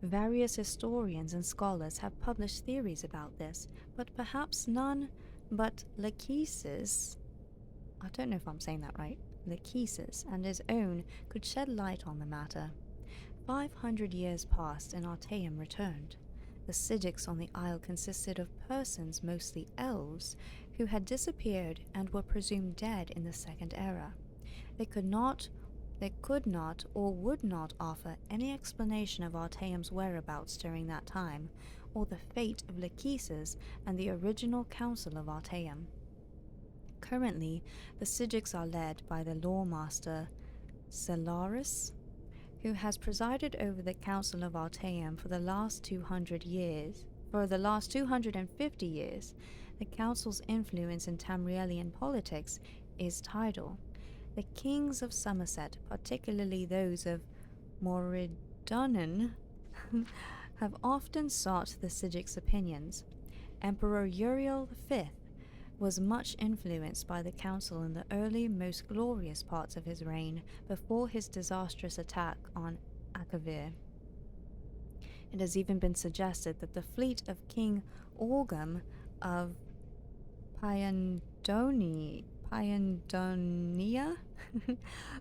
Various historians and scholars have published theories about this, but perhaps none but Lachesis, I don't know if I'm saying that right, Lachesis and his own could shed light on the matter. 500 years passed and Arteum returned. The Sijics on the isle consisted of persons, mostly elves, who had disappeared and were presumed dead in the Second Era. They could not or would not offer any explanation of Arteum's whereabouts during that time, or the fate of Lachesis and the original council of Arteum. Currently, the Sijics are led by the lawmaster Celaris, who has presided over the Council of Arteum for the last 250 years. The council's influence in Tamrielian politics is tidal. The kings of Somerset, particularly those of Moridunnan, have often sought the Sijics' opinions. Emperor Uriel V was much influenced by the council in the early, most glorious parts of his reign before his disastrous attack on Akavir. It has even been suggested that the fleet of King Orgum of Pyandonia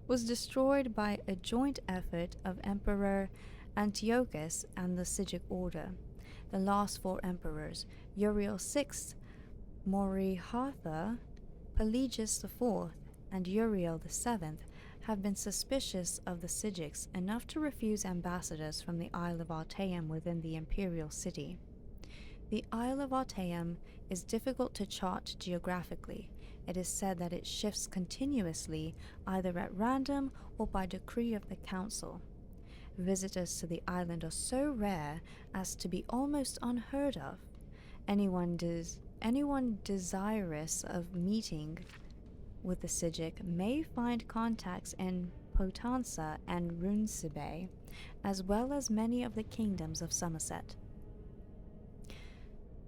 was destroyed by a joint effort of Emperor Antiochus and the Sijic Order. The last four emperors, Uriel VI, Morihatha, Pelagius IV, and Uriel VII, have been suspicious of the Sijics enough to refuse ambassadors from the Isle of Arteum within the imperial city. The Isle of Arteum is difficult to chart geographically. It is said that it shifts continuously, either at random or by decree of the council. Visitors to the island are so rare as to be almost unheard of. Anyone desirous of meeting with the Sijic may find contacts in Potenza and Runsebay, as well as many of the kingdoms of Somerset.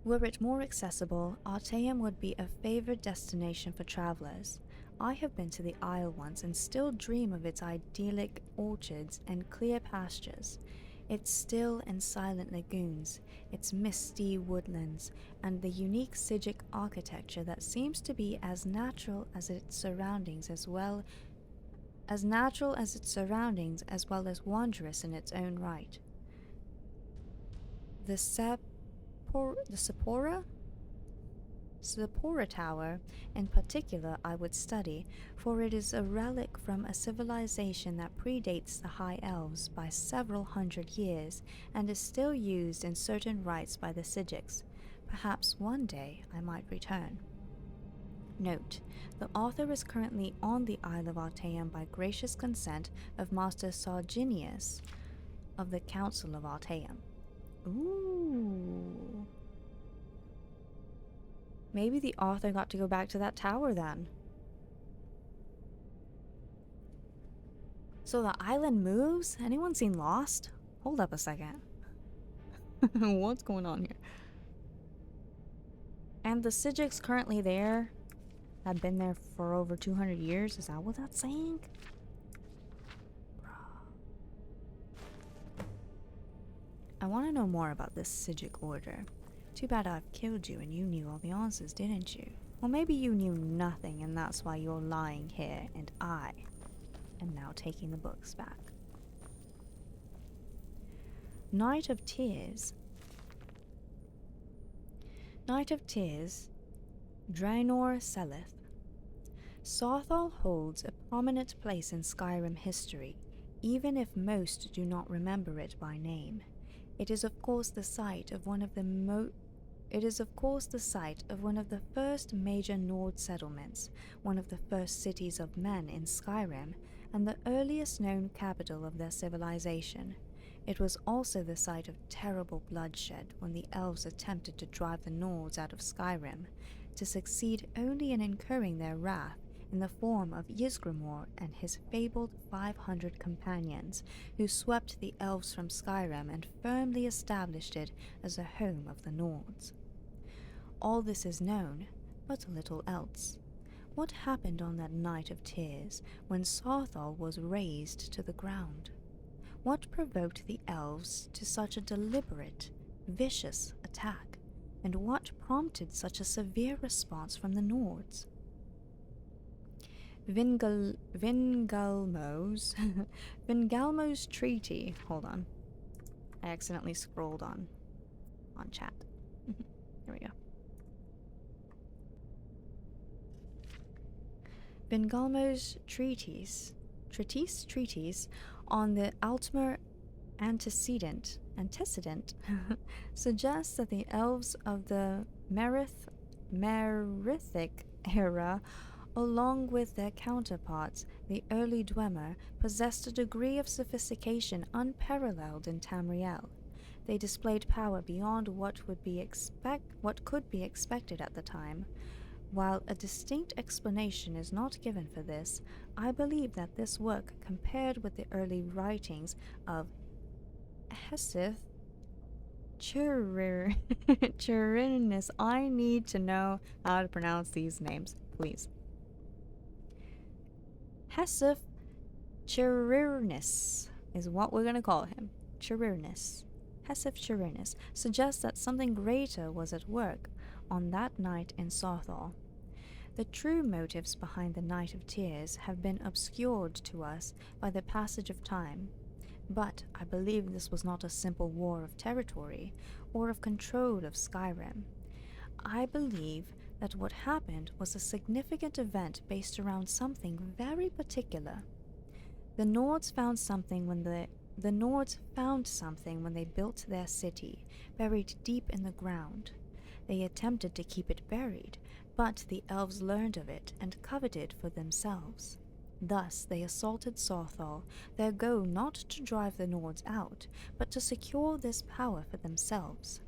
Were it more accessible, Arteum would be a favored destination for travelers. I have been to the isle once and still dream of its idyllic orchards and clear pastures, its still and silent lagoons, its misty woodlands, and the unique Sijic architecture that seems to be as natural as its surroundings as well as wondrous in its own right. The Sapora? Sepora Tower, in particular, I would study, for it is a relic from a civilization that predates the High Elves by several hundred years and is still used in certain rites by the Psijics. Perhaps one day I might return. Note: the author is currently on the Isle of Artaeum by gracious consent of Master Sarginius of the Council of Artaeum. Ooh. Maybe the author got to go back to that tower then. So the island moves? Anyone seen Lost? Hold up a second. What's going on here? And the Psijics currently there have been there for over 200 years? Is that what that's saying? I want to know more about this Psijic order. Too bad I've killed you and you knew all the answers, didn't you? Or maybe you knew nothing and that's why you're lying here and I am now taking the books back. Night of Tears. Night of Tears, Draenor Selith. Saarthal holds a prominent place in Skyrim history, even if most do not remember it by name. It is of course the site of one of the first major Nord settlements, one of the first cities of men in Skyrim, and the earliest known capital of their civilization. It was also the site of terrible bloodshed when the elves attempted to drive the Nords out of Skyrim, to succeed only in incurring their wrath in the form of Ysgramor and his fabled 500 companions, who swept the elves from Skyrim and firmly established it as a home of the Nords. All this is known, but little else. What happened on that night of tears when Saarthal was razed to the ground? What provoked the elves to such a deliberate, vicious attack, and what prompted such a severe response from the Nords? Vingalmo's treaty. Hold on. I accidentally scrolled on chat. Here we go. Vingalmo's treatise on the Altmer antecedent suggests that the elves of the Merithic era, along with their counterparts, the early Dwemer, possessed a degree of sophistication unparalleled in Tamriel. They displayed power beyond what could be expected at the time. While a distinct explanation is not given for this, I believe that this work, compared with the early writings of Hesith Chirinis, I need to know how to pronounce these names, please. Hesith Chirinis is what we're going to call him. Chirinis. Hesith Chirinis suggests that something greater was at work on that night in Saarthal. The true motives behind the Night of Tears have been obscured to us by the passage of time, but I believe this was not a simple war of territory or of control of Skyrim. I believe that what happened was a significant event based around something very particular. The Nords found something when they built their city, buried deep in the ground. They attempted to keep it buried, but the elves learned of it and coveted for themselves. Thus they assaulted Saarthal, their goal not to drive the Nords out, but to secure this power for themselves.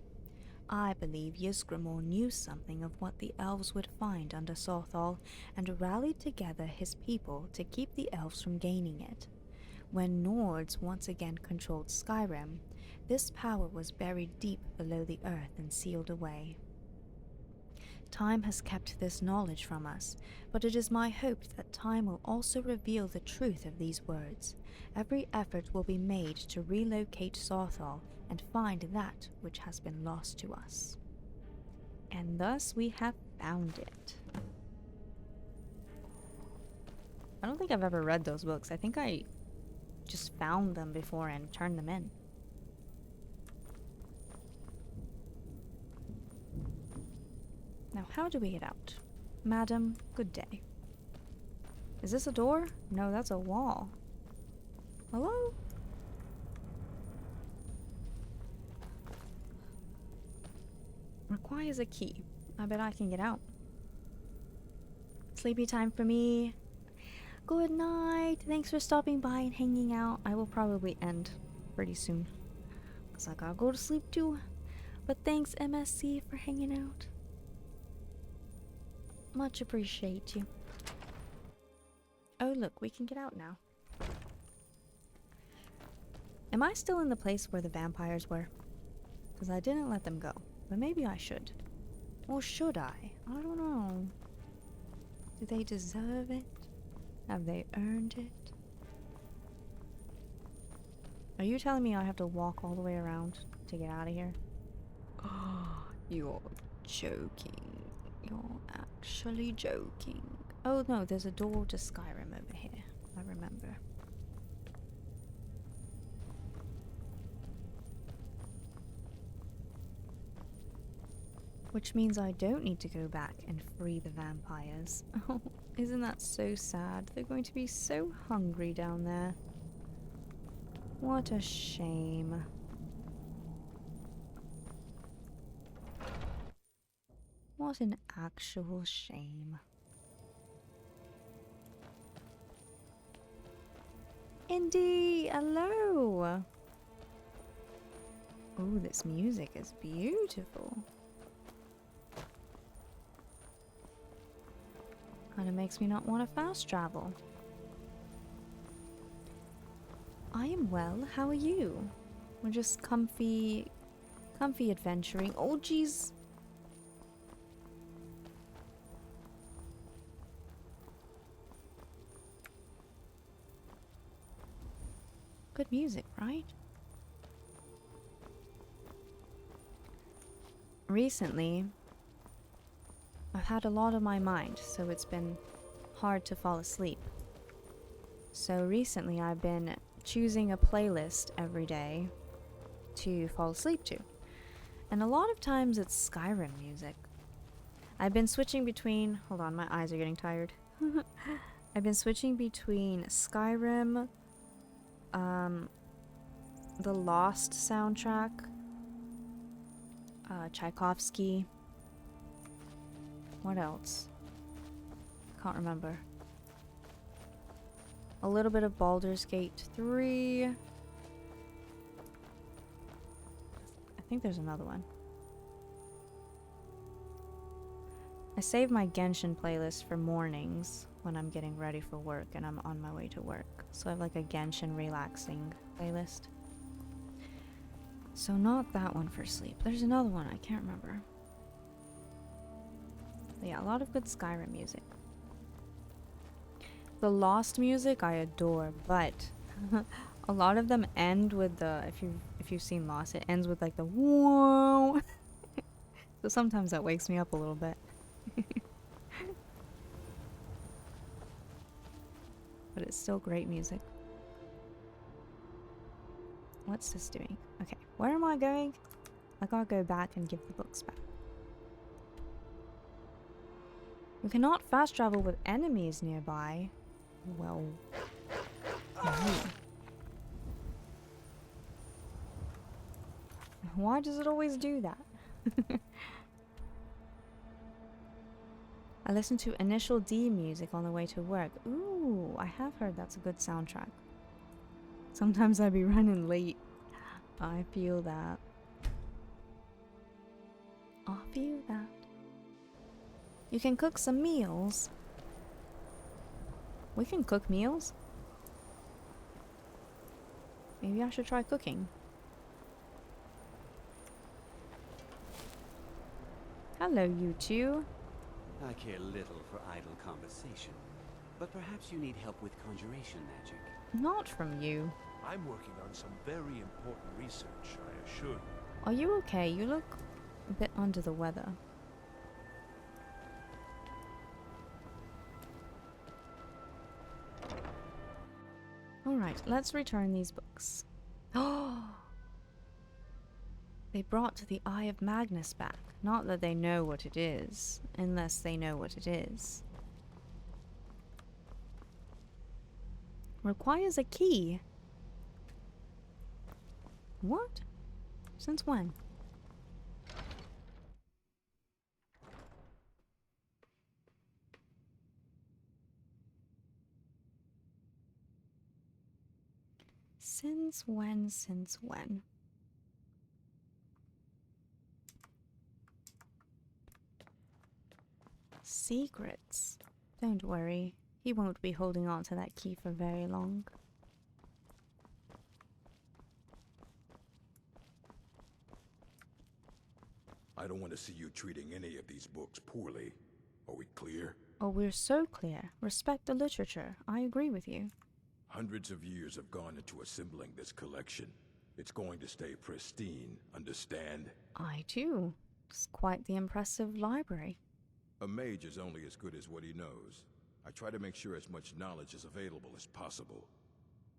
I believe Ysgramor knew something of what the elves would find under Saarthal, and rallied together his people to keep the elves from gaining it. When Nords once again controlled Skyrim, this power was buried deep below the earth and sealed away. Time has kept this knowledge from us, but it is my hope that time will also reveal the truth of these words. Every effort will be made to relocate Saarthal and find that which has been lost to us. And thus we have found it. I don't think I've ever read those books. I think I just found them before and turned them in. Now how do we get out? Madam, good day. Is this a door? No, that's a wall. Hello? Requires a key. I bet I can get out. Sleepy time for me. Good night. Thanks for stopping by and hanging out. I will probably end pretty soon, because I gotta go to sleep too. But thanks, MSC, for hanging out. Much appreciate you. Oh, look, we can get out now. Am I still in the place where the vampires were? Because I didn't let them go. But maybe I should. Or should I? I don't know. Do they deserve it? Have they earned it? Are you telling me I have to walk all the way around to get out of here? Oh, you're joking. You're actually joking. Oh no, there's a door to Skyrim over here. I remember. Which means I don't need to go back and free the vampires. Oh, isn't that so sad? They're going to be so hungry down there. What a shame. What an actual shame. Indy, hello! Oh, this music is beautiful. Kinda makes me not want to fast travel. I am well, how are you? We're just comfy adventuring. Oh jeez. Good music, right? Recently, I've had a lot on my mind, so it's been hard to fall asleep. So recently I've been choosing a playlist every day to fall asleep to. And a lot of times it's Skyrim music. I've been switching between... Hold on, my eyes are getting tired. I've been switching between Skyrim, the Lost soundtrack, Tchaikovsky. What else? Can't remember. A little bit of Baldur's Gate 3. I think there's another one. I save my Genshin playlist for mornings when I'm getting ready for work and I'm on my way to work. So I have like a Genshin relaxing playlist. So not that one for sleep. There's another one, I can't remember. But yeah, a lot of good Skyrim music. The Lost music I adore, but a lot of them end with the, if you've seen Lost, it ends with like the whoa. So sometimes that wakes me up a little bit. But it's still great music. What's this doing? Okay, where am I going? I gotta go back and give the books back. We cannot fast travel with enemies nearby. Well, why does it always do that? I listen to Initial D music on the way to work. Ooh, I have heard that's a good soundtrack. Sometimes I be running late. I feel that. I feel that. You can cook some meals. We can cook meals. Maybe I should try cooking. Hello, you two. I care little for idle conversation, but perhaps you need help with conjuration magic. Not from you. I'm working on some very important research, I assure you. Are you okay? You look a bit under the weather. Alright, let's return these books. Oh! They brought the Eye of Magnus back. Not that they know what it is, unless they know what it is. Requires a key. What? Since when? Since when? Since when? Secrets. Don't worry. He won't be holding on to that key for very long. I don't want to see you treating any of these books poorly. Are we clear? Oh, we're so clear. Respect the literature. I agree with you. Hundreds of years have gone into assembling this collection. It's going to stay pristine, understand? I too. It's quite the impressive library. A mage is only as good as what he knows. I try to make sure as much knowledge is available as possible.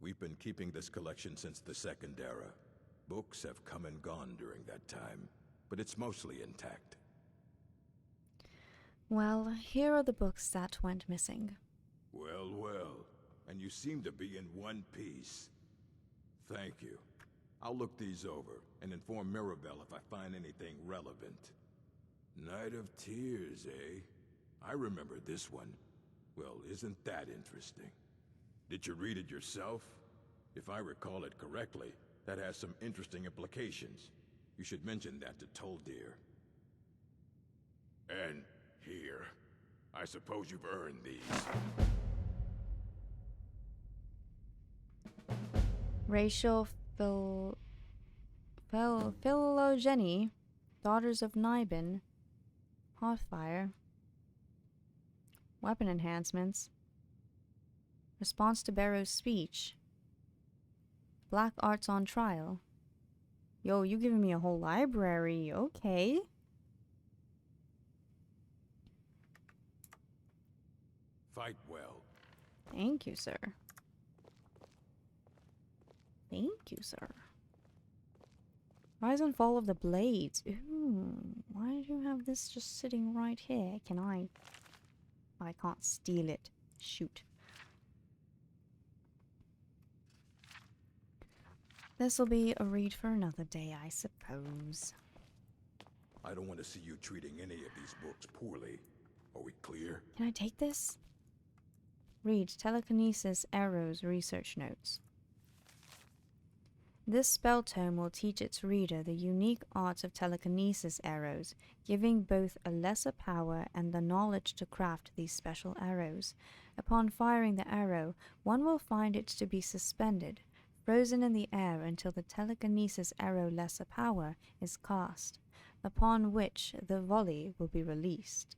We've been keeping this collection since the Second Era. Books have come and gone during that time, but it's mostly intact. Well, here are the books that went missing. Well, well. And you seem to be in one piece. Thank you. I'll look these over and inform Mirabelle if I find anything relevant. Night of Tears, eh? I remember this one. Well, isn't that interesting? Did you read it yourself? If I recall it correctly, that has some interesting implications. You should mention that to Toldir. And here. I suppose you've earned these. Racial phylogeny, daughters of Nibin, Hotfire, weapon enhancements, response to Barrow's speech, black arts on trial. Yo, you giving me a whole library, okay. Fight well. Thank you, sir. Thank you, sir. Rise and Fall of the Blades. Ooh, why do you have this just sitting right here? Can I? I can't steal it. Shoot. This will be a read for another day, I suppose. I don't want to see you treating any of these books poorly. Are we clear? Can I take this? Read Telekinesis Arrows Research Notes. This spell tome will teach its reader the unique arts of telekinesis arrows, giving both a lesser power and the knowledge to craft these special arrows. Upon firing the arrow, one will find it to be suspended, frozen in the air until the telekinesis arrow lesser power is cast, upon which the volley will be released.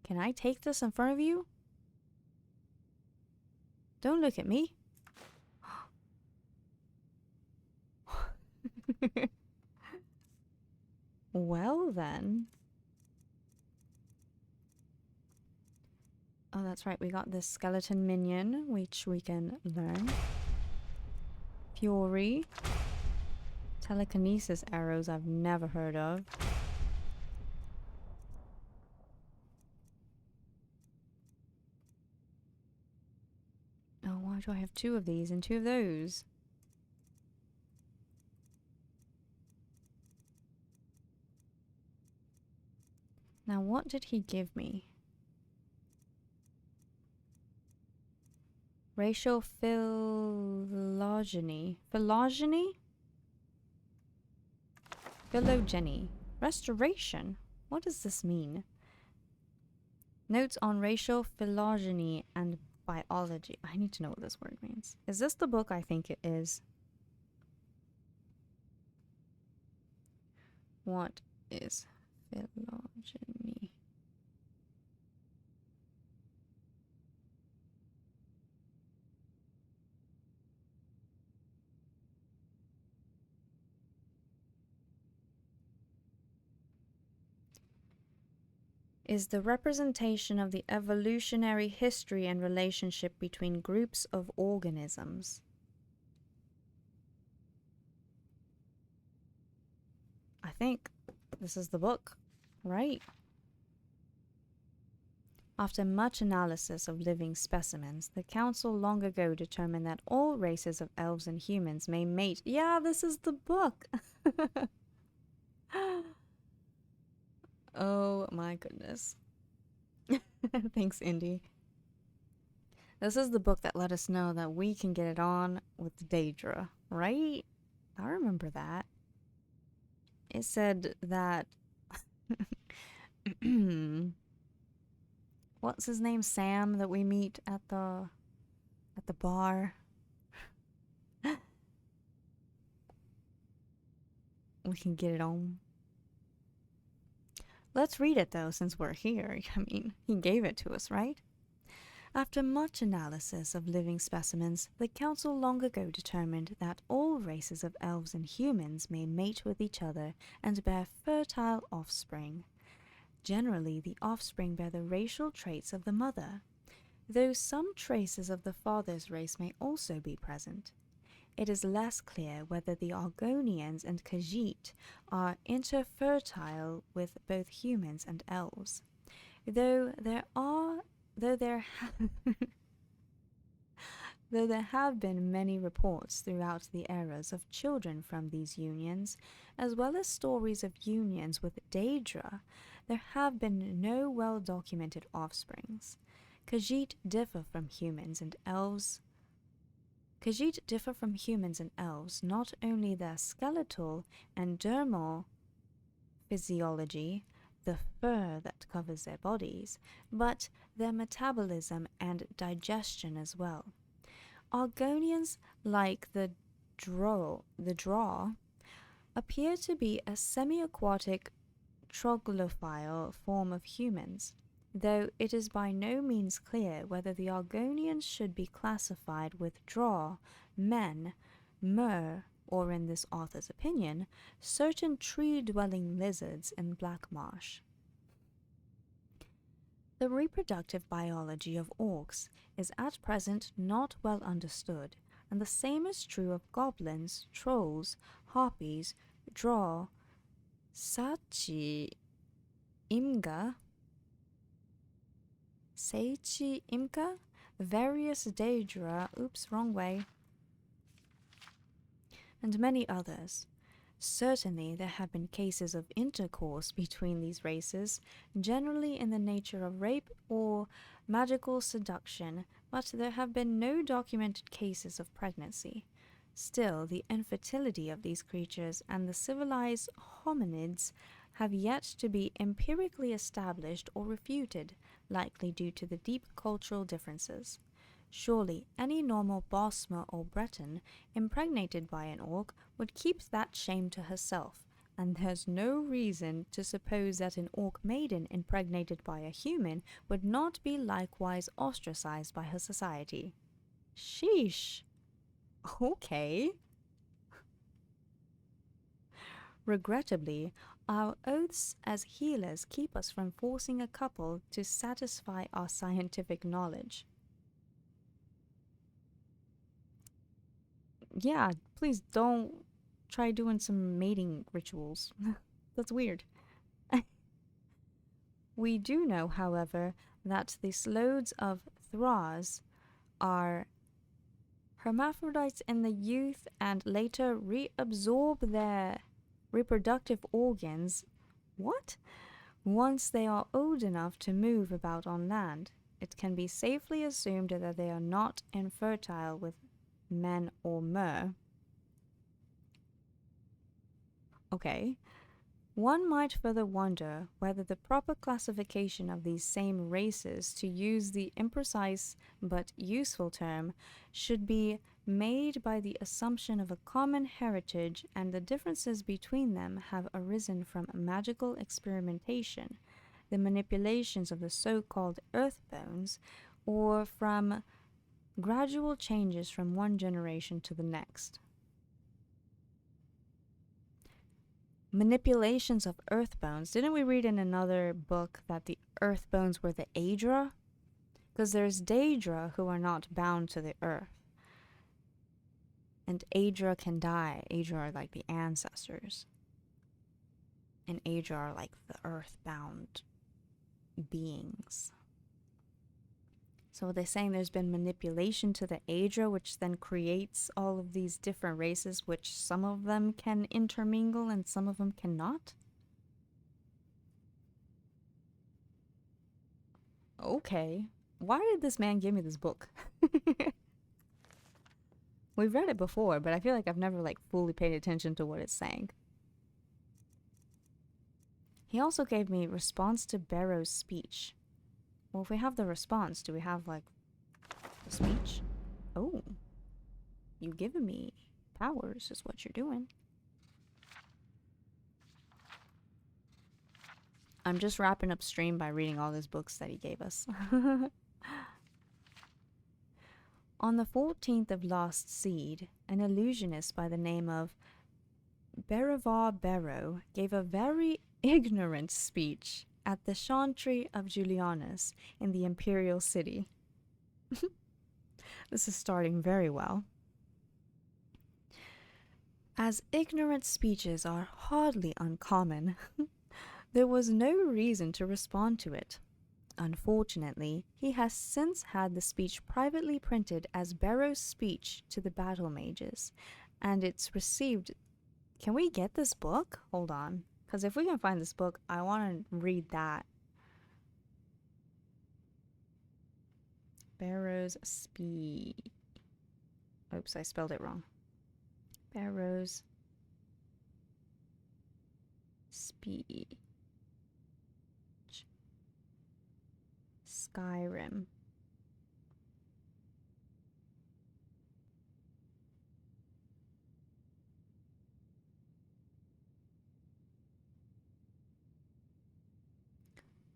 Can I take this in front of you? Don't look at me. Well then. Oh, that's right. We got this skeleton minion, which we can learn. Fury. Telekinesis arrows I've never heard of. Oh, why do I have two of these and two of those? Now, what did he give me? Racial phylogeny. Phylogeny? Phylogeny. Restoration. What does this mean? Notes on racial phylogeny and biology. I need to know what this word means. Is this the book I think it is? What is phylogeny? Is the representation of the evolutionary history and relationship between groups of organisms. think this is the book, right? After much analysis of living specimens, the council long ago determined that all races of elves and humans may mate. Yeah, this is the book. Oh my goodness. Thanks, Indy. This is the book that let us know that we can get it on with Daedra, right? I remember that. It said that what's his name? Sam, that we meet at the bar. We can get it on. Let's read it though, since we're here. I mean, he gave it to us, right? After much analysis of living specimens, the council long ago determined that all races of elves and humans may mate with each other and bear fertile offspring. Generally, the offspring bear the racial traits of the mother, though some traces of the father's race may also be present. It is less clear whether the Argonians and Khajiit are interfertile with both humans and elves, though there have been many reports throughout the eras of children from these unions, as well as stories of unions with Daedra, there have been no well-documented offsprings. Khajiit differ from humans and elves. Not only their skeletal and dermal physiology, the fur that covers their bodies, but their metabolism and digestion as well. Argonians, like the Draw, appear to be a semi-aquatic troglophile form of humans, though it is by no means clear whether the Argonians should be classified with Draw, men, Mer, or in this author's opinion, certain tree-dwelling lizards in Black Marsh. The reproductive biology of orcs is at present not well understood, and the same is true of goblins, trolls, harpies, Draw, Sachi Imga, various Daedra, and many others. Certainly there have been cases of intercourse between these races, generally in the nature of rape or magical seduction, but there have been no documented cases of pregnancy. Still, the infertility of these creatures and the civilized hominids have yet to be empirically established or refuted, likely due to the deep cultural differences. Surely any normal Bosmer or Breton impregnated by an orc would keep that shame to herself, and there's no reason to suppose that an orc maiden impregnated by a human would not be likewise ostracized by her society. Sheesh. Okay. Regrettably, our oaths as healers keep us from forcing a couple to satisfy our scientific knowledge. Yeah, please don't try doing some mating rituals. That's weird. We do know, however, that the slodes of Thraz are hermaphrodites in the youth and later reabsorb their reproductive organs. What? Once they are old enough to move about on land, it can be safely assumed that they are not infertile with men or mer. Okay. One might further wonder whether the proper classification of these same races, to use the imprecise but useful term, should be made by the assumption of a common heritage, and the differences between them have arisen from magical experimentation, the manipulations of the so-called earth bones, or from gradual changes from one generation to the next. Manipulations of earth bones. Didn't we read in another book that the earth bones were the Aedra? Because there's Daedra who are not bound to the earth. And Aedra can die. Aedra are like the ancestors. and Aedra are like the earthbound beings. So they're saying there's been manipulation to the Aedra, which then creates all of these different races, which some of them can intermingle and some of them cannot. Okay. Why did this man give me this book? We've read it before, but I feel like I've never like fully paid attention to what it's saying. He also gave me response to Barrow's speech. Well, if we have the response, do we have like the speech? Oh. You've given me powers is what you're doing. I'm just wrapping up stream by reading all these books that he gave us. On the 14th of Lost Seed, an illusionist by the name of Berivar Barrow gave a very ignorant speech at the chantry of Julianus in the Imperial City. This is starting very well. As ignorant speeches are hardly uncommon, there was no reason to respond to it. Unfortunately, he has since had the speech privately printed as Barrow's speech to the battle mages, and it's received... Can we get this book? Hold on. Because if we can find this book, I want to read that. Barrow's speech. Oops, I spelled it wrong. Barrow's speech. Skyrim.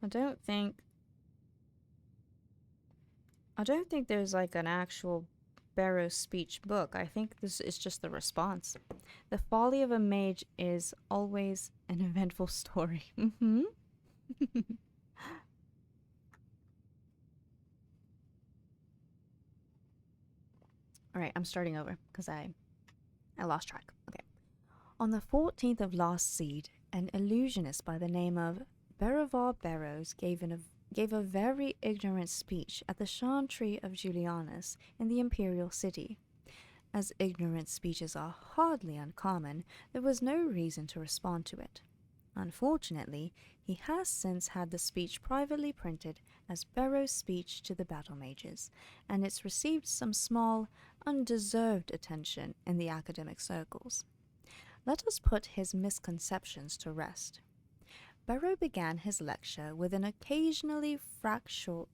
I don't think there's like an actual Barrow's speech book. I think this is just the response. The folly of a mage is always an eventful story. Mm-hmm. Alright, I'm starting over because I lost track. Okay. On the 14th of Lost Seed, an illusionist by the name of Berivar Barrows gave a very ignorant speech at the chantry of Julianus in the Imperial City. As ignorant speeches are hardly uncommon, there was no reason to respond to it. Unfortunately, he has since had the speech privately printed as Barrow's speech to the battle mages, and it's received some small, undeserved attention in the academic circles. Let us put his misconceptions to rest. Barrow began his lecture with an occasionally factual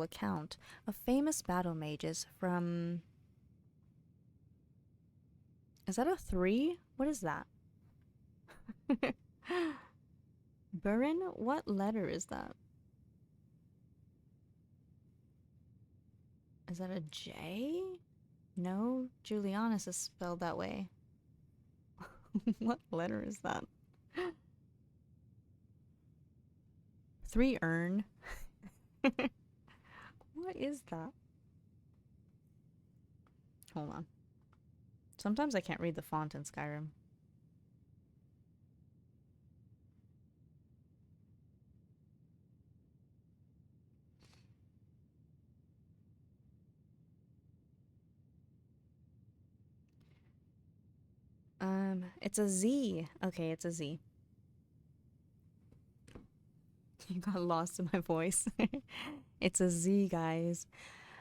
account of famous battle mages from... Is that a 3? What is that? Burin? What letter is that? Is that a J? No, Julianus is spelled that way. What letter is that? 3 urn. What is that? Hold on. Sometimes I can't read the font in Skyrim. It's a Z. Okay, it's a Z. You got lost in my voice. It's a Z, guys.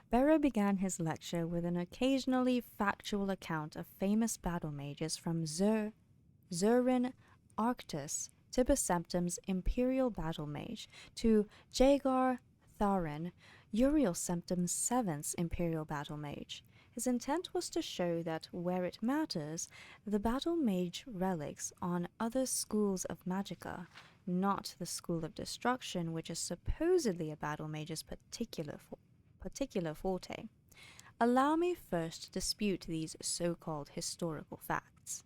Barrow began his lecture with an occasionally factual account of famous battle mages from Zurin Arctus, Tiber Septim's imperial battle mage, to Jagar Tharin, Uriel Septim's 7th imperial battle mage. His intent was to show that where it matters, the battle mage relics on other schools of magicka, not the school of destruction, which is supposedly a battle mage's particular forte. Allow me first to dispute these so-called historical facts.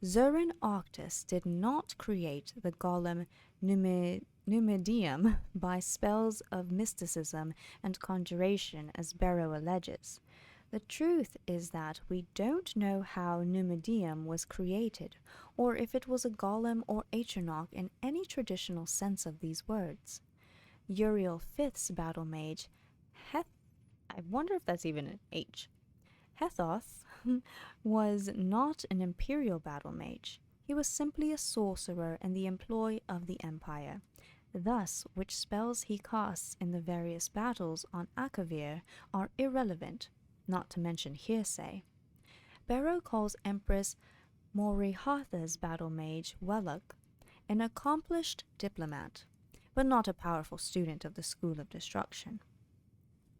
Zurin Arctus did not create the golem Numidium by spells of mysticism and conjuration as Barrow alleges. The truth is that we don't know how Numidium was created, or if it was a golem or atronach in any traditional sense of these words. Uriel V's battle mage, I wonder if that's even an H. Hethoth was not an imperial battle mage. He was simply a sorcerer in the employ of the Empire. Thus, which spells he casts in the various battles on Akavir are irrelevant, not to mention hearsay. Barrow calls Empress Morihatha's battle mage Wellock an accomplished diplomat, but not a powerful student of the School of Destruction.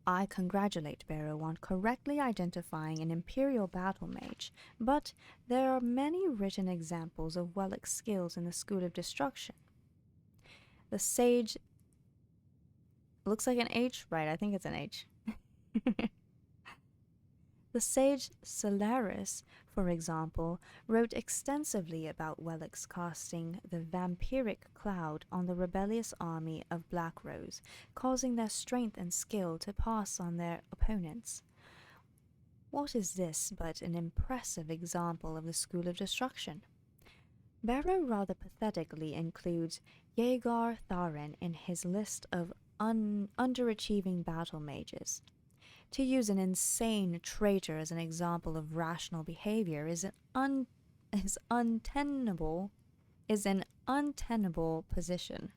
I congratulate Barrow on correctly identifying an Imperial battle mage, but there are many written examples of Wellock's skills in the School of Destruction. The sage... Looks like an H? Right, I think it's an H. The sage Solaris, for example, wrote extensively about Wellock's casting the vampiric cloud on the rebellious army of Black Rose, causing their strength and skill to pass on their opponents. What is this but an impressive example of the School of Destruction? Barrow rather pathetically includes Yeagar Tharin in his list of underachieving battle mages. To use an insane traitor as an example of rational behavior is an untenable position.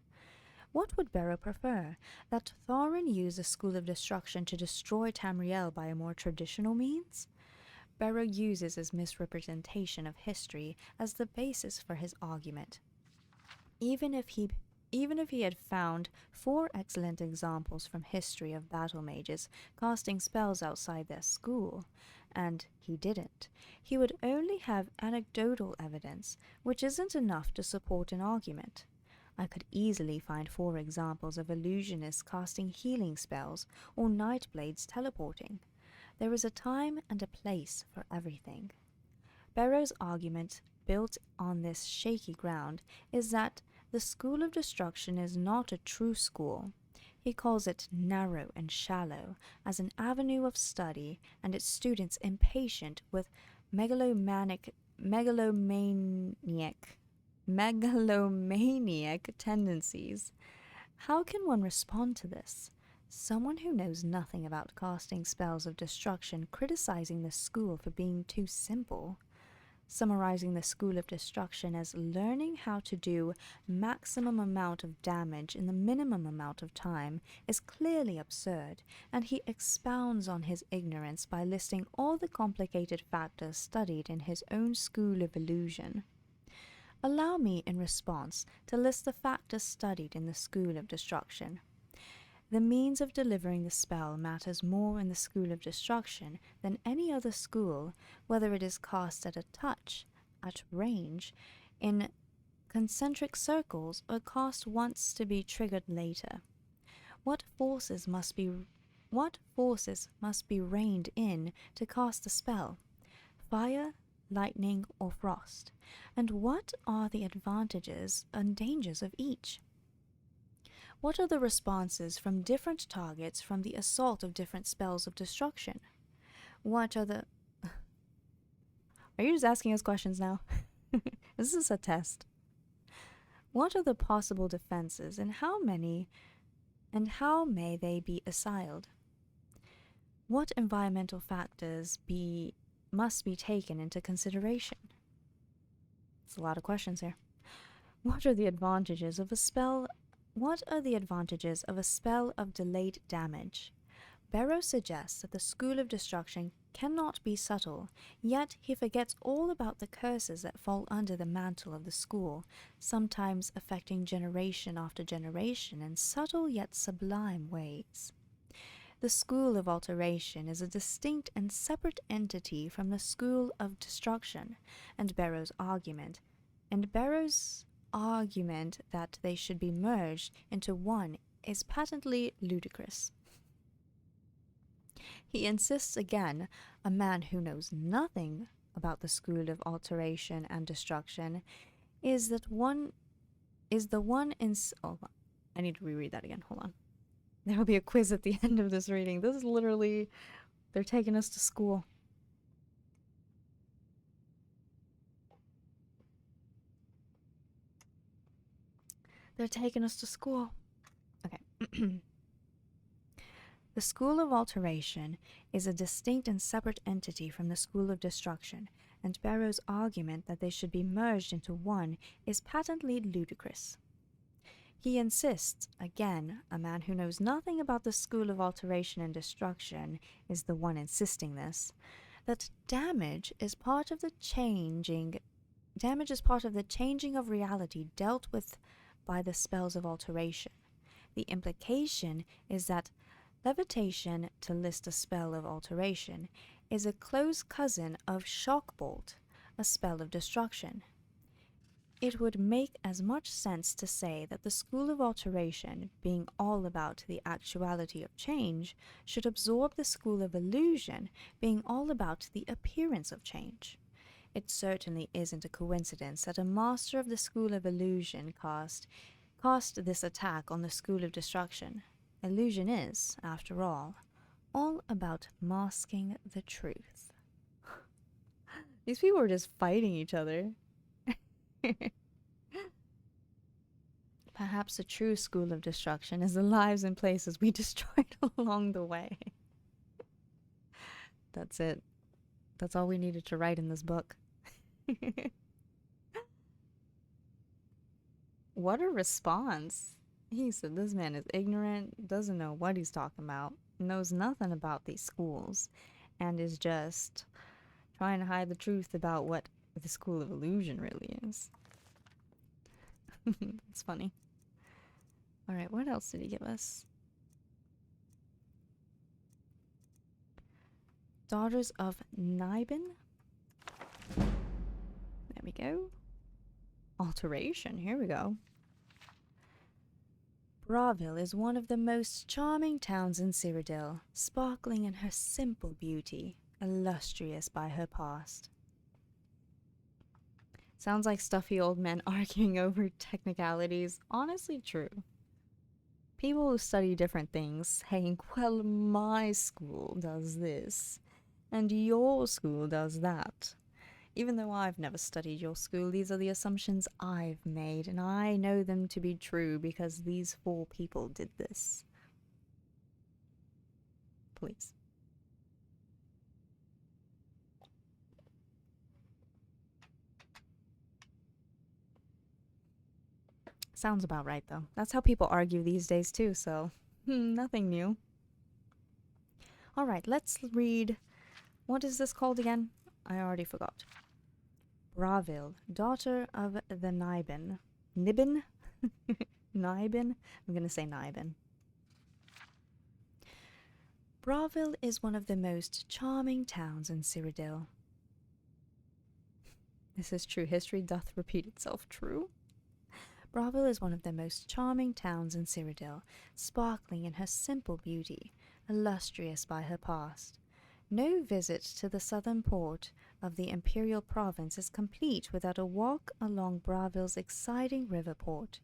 What would Barrow prefer? That Tharin use the School of Destruction to destroy Tamriel by a more traditional means? Barrow uses his misrepresentation of history as the basis for his argument. Even if he had found 4 excellent examples from history of battle mages casting spells outside their school, and he didn't, he would only have anecdotal evidence, which isn't enough to support an argument. I could easily find 4 examples of illusionists casting healing spells or Nightblades teleporting. There is a time and a place for everything. Barrow's argument, built on this shaky ground, is that the School of Destruction is not a true school. He calls it narrow and shallow, as an avenue of study, and its students impatient with megalomaniac tendencies. How can one respond to this? Someone who knows nothing about casting spells of destruction criticizing the school for being too simple. Summarizing the School of Destruction as learning how to do maximum amount of damage in the minimum amount of time is clearly absurd, and he expounds on his ignorance by listing all the complicated factors studied in his own School of Illusion. Allow me, in response, to list the factors studied in the School of Destruction. The means of delivering the spell matters more in the School of Destruction than any other school, whether it is cast at a touch, at range, in concentric circles, or cast once to be triggered later. What forces must be reined in to cast the spell? Fire, lightning, or frost? And what are the advantages and dangers of each? What are the responses from different targets from the assault of different spells of destruction? What are the... Are you just asking us questions now? This is a test. What are the possible defenses, and how may they be assailed? What environmental factors must be taken into consideration? It's a lot of questions here. What are the advantages of a spell of delayed damage? Barrow suggests that the School of Destruction cannot be subtle, yet he forgets all about the curses that fall under the mantle of the school, sometimes affecting generation after generation in subtle yet sublime ways. The School of Alteration is a distinct and separate entity from the School of Destruction, and Barrow's argument that they should be merged into one is patently ludicrous. He insists again, a man who knows nothing about the School of Alteration and Destruction I need to reread that again, hold on. There will be a quiz at the end of this reading. This is literally They're taking us to school. They're taking us to school. Okay. The School of Alteration is a distinct and separate entity from the School of Destruction, and Barrow's argument that they should be merged into one is patently ludicrous. He insists, again, a man who knows nothing about the School of Alteration and Destruction is the one insisting this, that damage is part of the changing of reality dealt with by the spells of alteration. The implication is that levitation, to list a spell of alteration, is a close cousin of shockbolt, a spell of destruction. It would make as much sense to say that the School of Alteration, being all about the actuality of change, should absorb the School of Illusion, being all about the appearance of change. It certainly isn't a coincidence that a master of the School of Illusion cast this attack on the School of Destruction. Illusion is, after all about masking the truth. These people are just fighting each other. Perhaps the true School of Destruction is the lives and places we destroyed along the way. That's it. That's all we needed to write in this book. What a response. He said this man is ignorant, doesn't know what he's talking about, knows nothing about these schools, and is just trying to hide the truth about what the School of Illusion really is. It's funny. Alright, what else did he give us? Daughters of Nibin? There we go. Alteration, here we go. Bravil is one of the most charming towns in Cyrodiil, sparkling in her simple beauty, illustrious by her past. Sounds like stuffy old men arguing over technicalities. Honestly true. People who study different things saying, well, my school does this, and your school does that. Even though I've never studied your school, these are the assumptions I've made, and I know them to be true because these 4 people did this. Please. Sounds about right, though. That's how people argue these days, too, so nothing new. Alright, let's read... What is this called again? I already forgot. Bravil, daughter of the Nibin. Nibin? Nibin? I'm gonna say Nibin. Bravil is one of the most charming towns in Cyrodiil. This is true. History doth repeat itself. True. Bravil is one of the most charming towns in Cyrodiil, sparkling in her simple beauty, illustrious by her past. No visit to the southern port of the imperial province is complete without a walk along Bravil's exciting river port,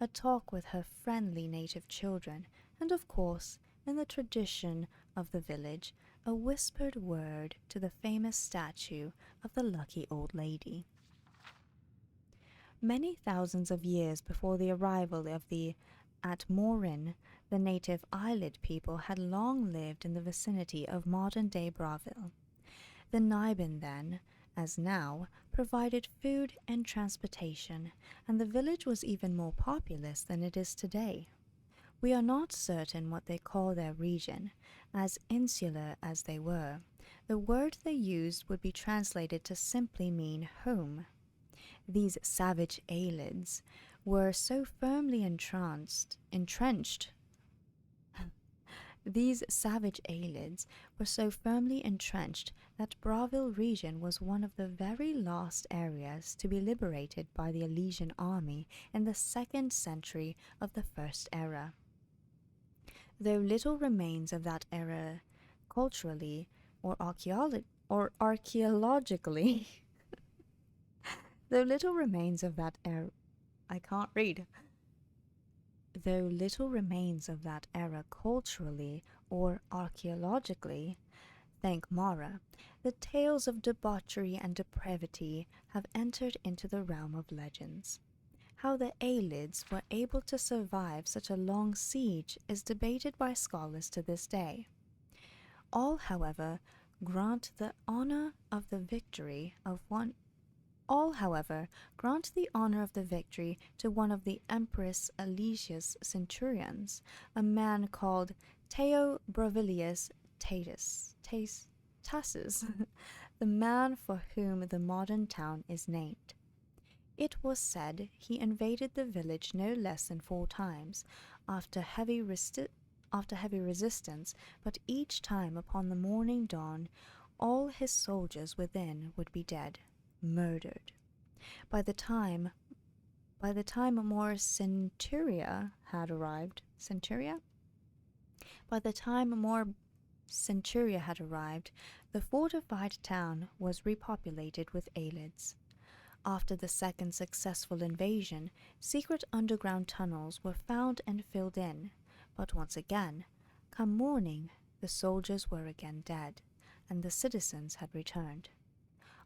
a talk with her friendly native children, and of course, in the tradition of the village, a whispered word to the famous statue of the lucky old lady. Many thousands of years before the arrival of the Atmorin, the native Eyelid people had long lived in the vicinity of modern-day Bravil. The Nibin then, as now, provided food and transportation, and the village was even more populous than it is today. We are not certain what they call their region, as insular as they were. The word they used would be translated to simply mean home. These savage Eyelids were so firmly entrenched These savage Eyelids were so firmly entrenched that Bravil region was one of the very last areas to be liberated by the Elysian army in the 2nd century of the First Era. Though little remains of that era culturally or archaeologically Though little remains of that era culturally or archaeologically, Thank Mara, the tales of debauchery and depravity have entered into the realm of legends. How the Aelids were able to survive such a long siege is debated by scholars to this day. All, however, grant the honor of the victory to one of the Empress Alicia's centurions, a man called Teo Bravilius Tassus, the man for whom the modern town is named. It was said he invaded the village no less than 4 times, after heavy resistance, but each time upon the morning dawn, all his soldiers within would be dead, murdered. By the time more Centuria had arrived, the fortified town was repopulated with Aelids. After the second successful invasion, secret underground tunnels were found and filled in, but once again, come morning, the soldiers were again dead, and the citizens had returned.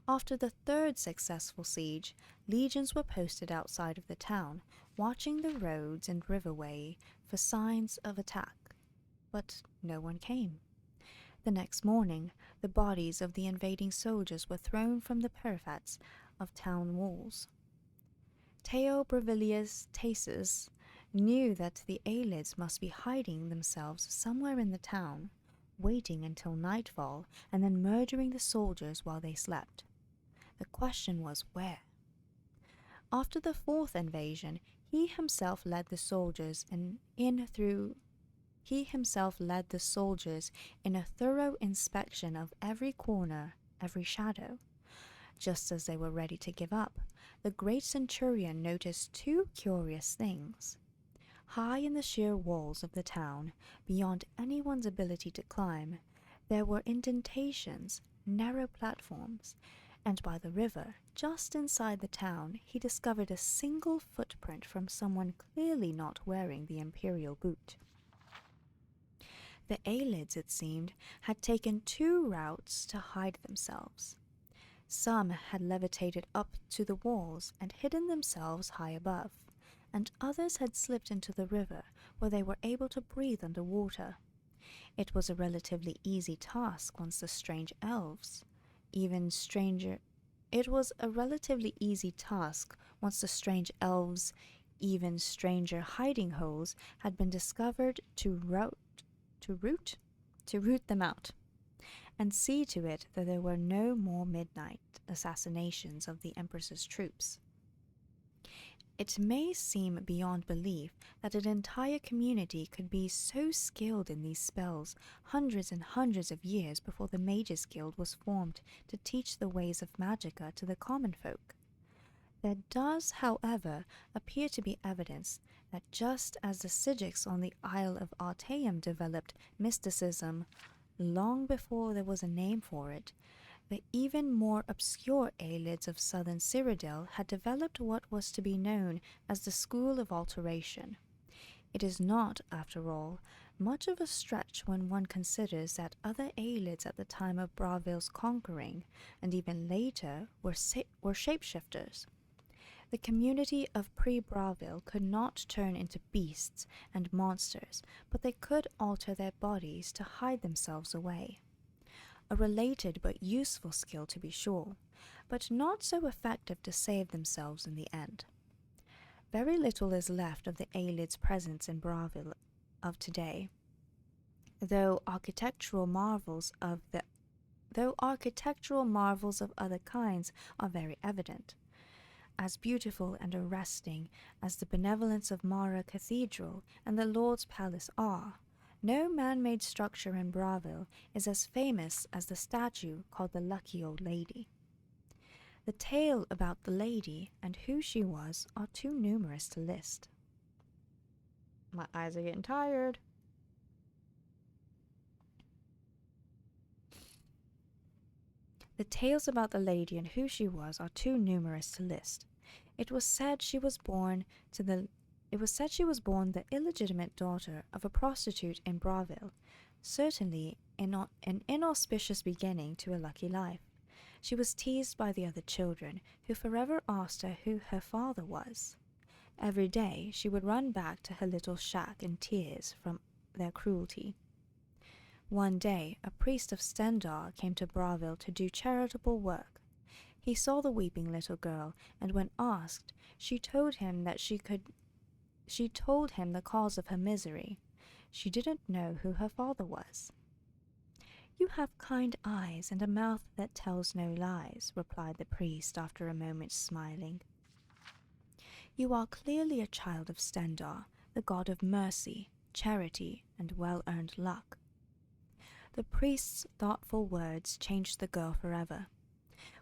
After the third successful siege, legions were posted outside of the town, watching the roads and riverway for signs of attack, but no one came. The next morning, the bodies of the invading soldiers were thrown from the parapets of town walls. Teo Bravilius Tassus knew that the Aelids must be hiding themselves somewhere in the town, waiting until nightfall, and then murdering the soldiers while they slept. The question was where. After the 4th invasion, he himself led the soldiers in a thorough inspection of every corner, every shadow. Just as they were ready to give up, the great centurion noticed 2 curious things. High in the sheer walls of the town, beyond anyone's ability to climb, there were indentations, narrow platforms, and by the river, just inside the town, he discovered a single footprint from someone clearly not wearing the imperial boot. The Aelids, it seemed, had taken 2 routes to hide themselves. Some had levitated up to the walls and hidden themselves high above, and others had slipped into the river, where they were able to breathe underwater. It was a relatively easy task once the strange elves, even stranger hiding holes had been discovered to root them out, and see to it that there were no more midnight assassinations of the Empress's troops. It may seem beyond belief that an entire community could be so skilled in these spells hundreds and hundreds of years before the Mages Guild was formed to teach the ways of Magicka to the common folk. There does, however, appear to be evidence that just as the Psijics on the Isle of Artaeum developed mysticism long before there was a name for it, the even more obscure Aelids of southern Cyrodiil had developed what was to be known as the School of Alteration. It is not, after all, much of a stretch when one considers that other Aelids at the time of Bravil's conquering, and even later, were shapeshifters. The community of pre-Bravil could not turn into beasts and monsters, but they could alter their bodies to hide themselves away. A related but useful skill to be sure, but not so effective to save themselves in the end. Very little is left of the Aelid's presence in Bravil of today, though architectural marvels of other kinds are very evident. As beautiful and arresting as the benevolence of Mara Cathedral and the Lord's Palace are, no man-made structure in Bravil is as famous as the statue called the Lucky Old Lady. The tale about the lady and who she was are too numerous to list. My eyes are getting tired. The tales about the lady and who she was are too numerous to list. It was said she was born the illegitimate daughter of a prostitute in Bravil, Certainly an inauspicious beginning to a lucky life. She was teased by the other children, who forever asked her who her father was. Every day she would run back to her little shack in tears from their cruelty. One day a priest of Stendar came to Bravil to do charitable work. He saw the weeping little girl, and when asked, she told him the cause of her misery. She didn't know who her father was. "You have kind eyes and a mouth that tells no lies," replied the priest after a moment, smiling. "You are clearly a child of Stendar, the god of mercy, charity, and well-earned luck." The priest's thoughtful words changed the girl forever.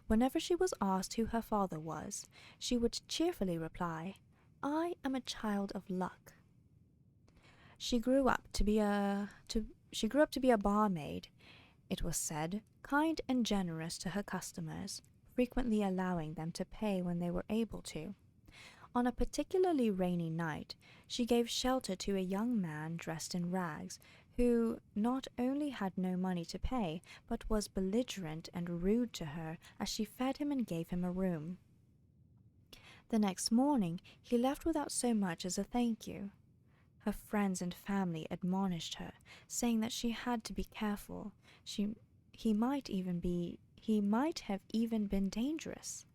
Whenever she was asked who her father was, she would cheerfully reply, "I am a child of luck." She grew up to be a barmaid, it was said, kind and generous to her customers, frequently allowing them to pay when they were able to. On a particularly rainy night, she gave shelter to a young man dressed in rags, who not only had no money to pay, but was belligerent and rude to her as she fed him and gave him a room. The next morning, he left without so much as a thank you. Her friends and family admonished her, saying that she had to be careful. He might have even been dangerous.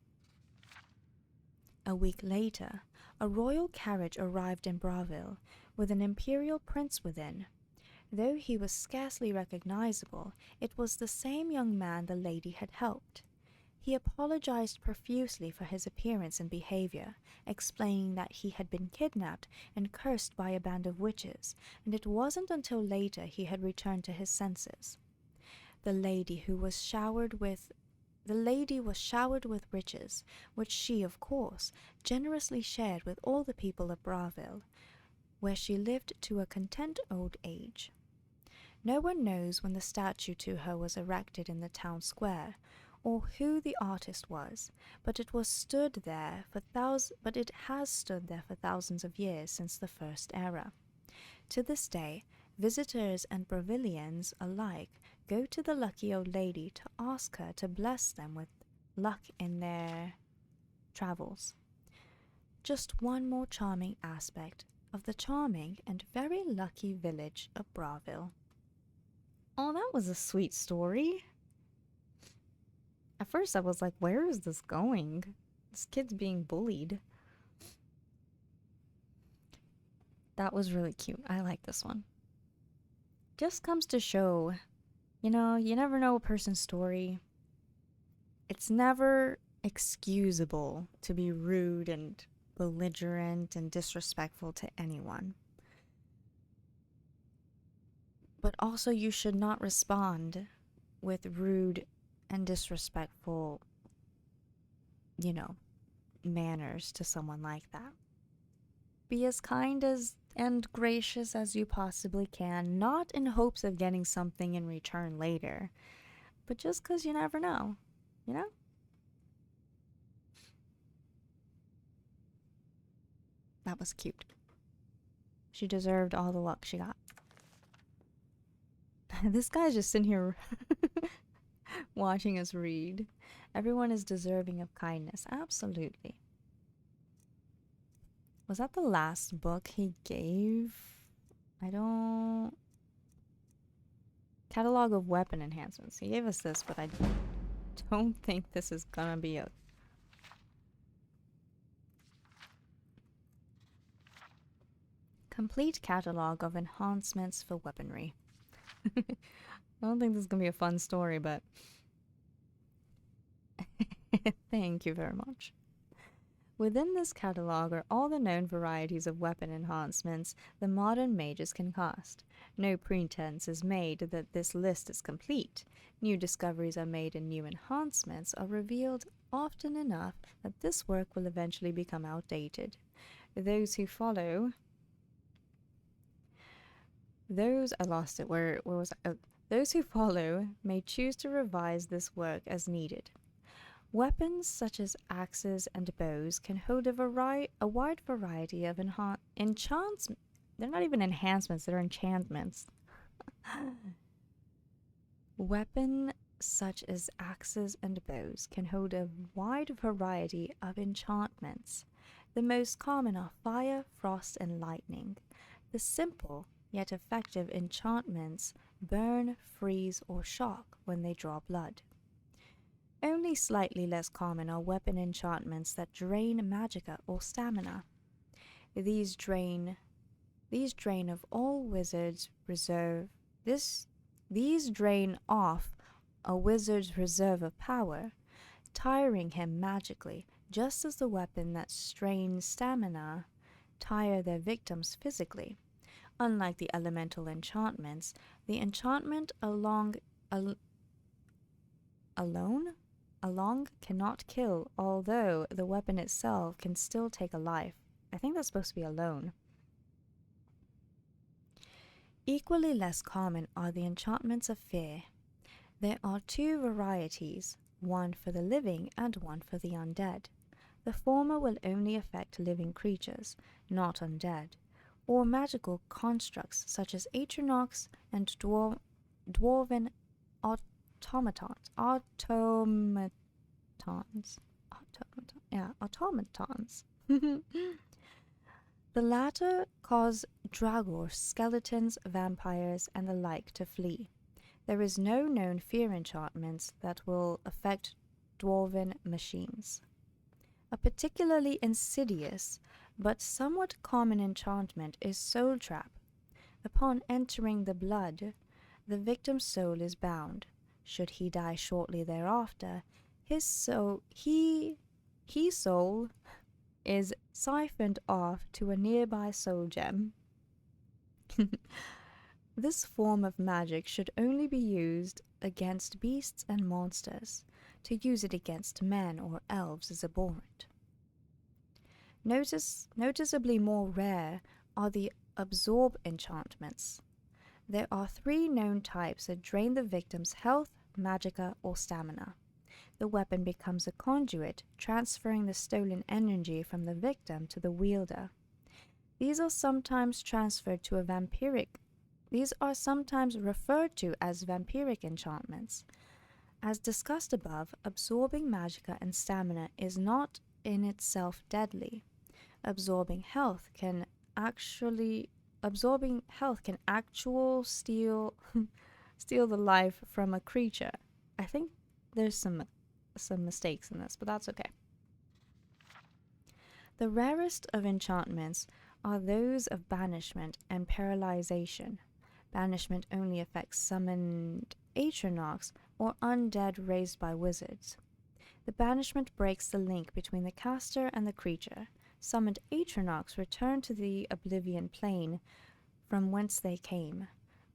A week later, a royal carriage arrived in Bravil, with an imperial prince within. Though he was scarcely recognizable, it was the same young man the lady had helped. He apologized profusely for his appearance and behavior, explaining that he had been kidnapped and cursed by a band of witches, and it wasn't until later he had returned to his senses. The lady was showered with riches, which she, of course, generously shared with all the people of Bravil, where she lived to a content old age. No one knows when the statue to her was erected in the town square, or who the artist was, but it has stood there for thousands of years since the first era. To this day, visitors and Bravilians alike go to the lucky old lady to ask her to bless them with luck in their travels. Just one more charming aspect of the charming and very lucky village of Bravil. Oh, that was a sweet story. At first I was like, where is this going? This kid's being bullied. That was really cute. I like this one. Just comes to show, you never know a person's story. It's never excusable to be rude and belligerent and disrespectful to anyone. But also you should not respond with rude and disrespectful, manners to someone like that. Be as kind and gracious as you possibly can, not in hopes of getting something in return later, but just because you never know, That was cute. She deserved all the luck she got. This guy's just sitting here watching us read. Everyone is deserving of kindness. Absolutely. Was that the last book he gave? Catalog of weapon enhancements. He gave us this, but I don't think this is gonna be a... Complete catalog of enhancements for weaponry. I don't think this is gonna be a fun story, but thank you very much. Within this catalog are all the known varieties of weapon enhancements the modern mages can cast. No pretense is made that this list is complete. New discoveries are made and new enhancements are revealed often enough that this work will eventually become outdated. Those who follow... Those who follow may choose to revise this work as needed. Weapons such as axes and bows can hold a wide variety of enchantments. They're not even enhancements, they're enchantments. Weapons such as axes and bows can hold a wide variety of enchantments. The most common are fire, frost, and lightning. The simple yet effective enchantments burn, freeze, or shock when they draw blood. Only slightly less common are weapon enchantments that drain magicka or stamina. These drain of all wizards reserve these drain off a wizard's reserve of power, tiring him magically, just as the weapon that strains stamina tire their victims physically. Unlike the elemental enchantments, the enchantment along cannot kill, although the weapon itself can still take a life. I think that's supposed to be alone. Equally less common are the enchantments of fear. There are two varieties, one for the living and one for the undead. The former will only affect living creatures, not undead, or magical constructs such as Atronox and dwarven automatons. Automatons. The latter cause dragors, skeletons, vampires, and the like to flee. There is no known fear enchantments that will affect dwarven machines. A particularly insidious but somewhat common enchantment is Soul Trap. Upon entering the blood, the victim's soul is bound. Should he die shortly thereafter, his soul is siphoned off to a nearby soul gem. This form of magic should only be used against beasts and monsters. To use it against men or elves is abhorrent. Noticeably more rare are the absorb enchantments. There are 3 known types that drain the victim's health, magicka, or stamina. The weapon becomes a conduit, transferring the stolen energy from the victim to the wielder. These are sometimes referred to as vampiric enchantments. As discussed above, absorbing magicka and stamina is not in itself deadly. Absorbing health can actually steal the life from a creature. I think there's some mistakes in this, but that's okay. The rarest of enchantments are those of banishment and paralyzation. Banishment only affects summoned Atronox or undead raised by wizards. The banishment breaks the link between the caster and the creature. Summoned Atronox return to the Oblivion Plane from whence they came.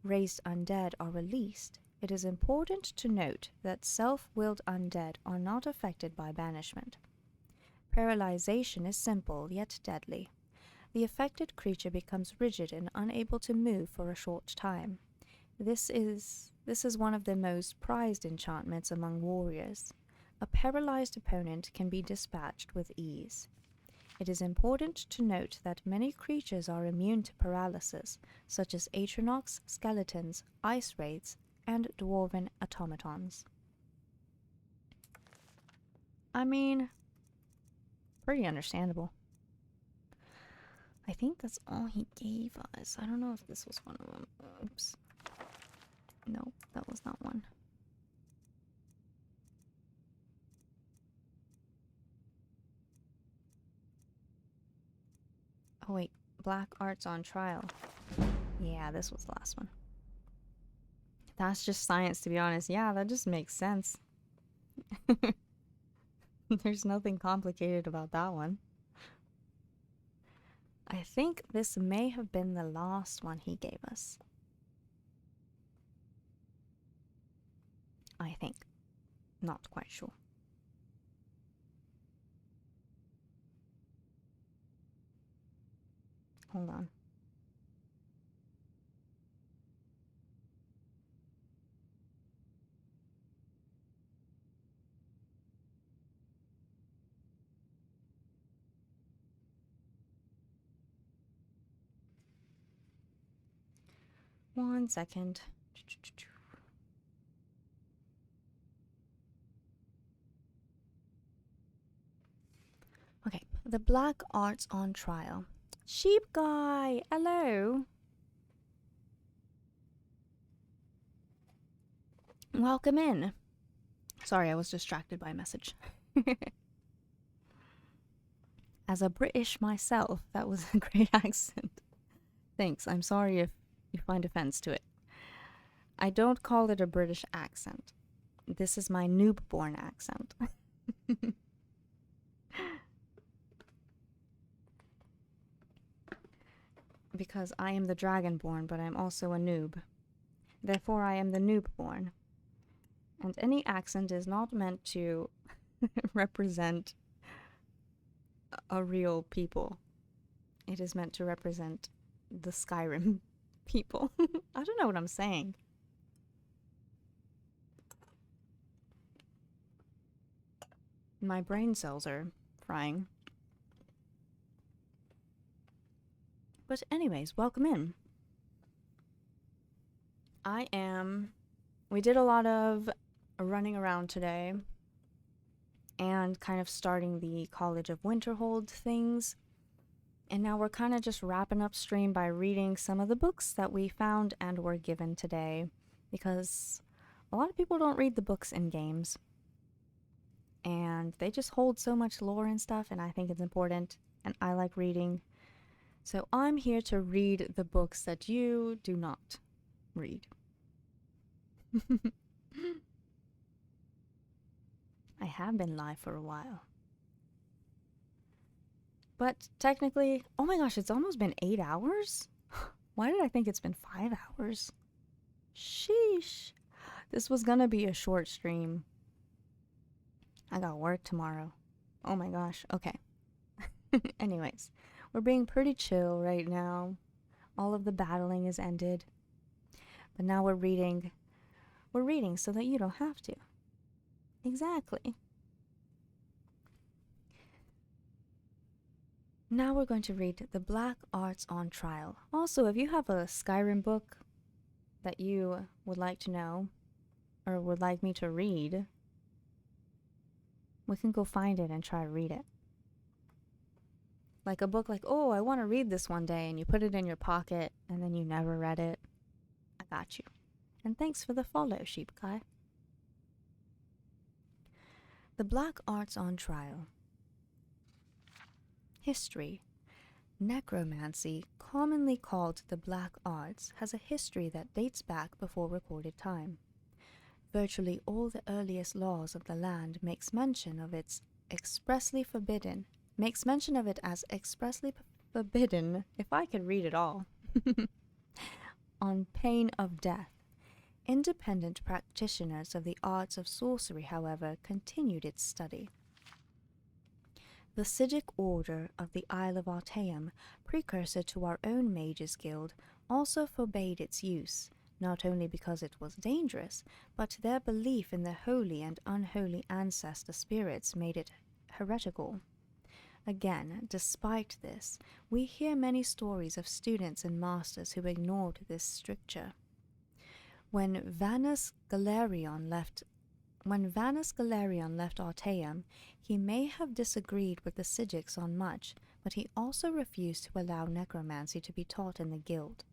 Raised undead are released. It is important to note that self-willed undead are not affected by banishment. Paralyzation is simple yet deadly. The affected creature becomes rigid and unable to move for a short time. This is one of the most prized enchantments among warriors. A paralyzed opponent can be dispatched with ease. It is important to note that many creatures are immune to paralysis, such as Atronox, skeletons, ice wraiths, and dwarven automatons. I mean, pretty understandable. I think that's all he gave us. I don't know if this was one of them. Oops. No, that was not one. Oh wait, Black Arts on Trial. Yeah, this was the last one. That's just science, to be honest. Yeah, that just makes sense. There's nothing complicated about that one. I think this may have been the last one he gave us. I think. Not quite sure. Hold on. One second. Okay, the black arts on trial. Sheep guy, hello. Welcome in. Sorry, I was distracted by a message. As a British myself, that was a great accent. Thanks. I'm sorry if you find offense to it. I don't call it a British accent. This is my noob-born accent. Because I am the Dragonborn, but I'm also a noob. Therefore, I am the noob-born. And any accent is not meant to represent a real people. It is meant to represent the Skyrim people. I don't know what I'm saying. My brain cells are frying. But anyways, welcome in. We did a lot of running around today and kind of starting the College of Winterhold things. And now we're kind of just wrapping up stream by reading some of the books that we found and were given today, because a lot of people don't read the books in games. And they just hold so much lore and stuff, and I think it's important, and I like reading. So I'm here to read the books that you do not read. I have been live for a while. But technically, oh my gosh, it's almost been 8 hours? Why did I think it's been 5 hours? Sheesh. This was gonna be a short stream. I got work tomorrow. Oh my gosh, okay. Anyways, we're being pretty chill right now. All of the battling is ended. But now we're reading. We're reading so that you don't have to. Exactly. Now we're going to read The Black Arts on Trial. Also, if you have a Skyrim book that you would like to know, or would like me to read, we can go find it and try to read it. Like a book like, oh, I want to read this one day, and you put it in your pocket, and then you never read it. I got you. And thanks for the follow, Sheep Guy. The Black Arts on Trial. History. Necromancy, commonly called the Black Arts, has a history that dates back before recorded time. Virtually all the earliest laws of the land makes mention of it as expressly forbidden, if I could read it all, on pain of death. Independent practitioners of the arts of sorcery, however, continued its study. The Sijic Order of the Isle of Artaeum, precursor to our own Mages Guild, also forbade its use, not only because it was dangerous, but their belief in the holy and unholy ancestor spirits made it heretical. Again, despite this, we hear many stories of students and masters who ignored this stricture. When Vanus Galerion left Artaeum, he may have disagreed with the Sijics on much, but he also refused to allow necromancy to be taught in the guild.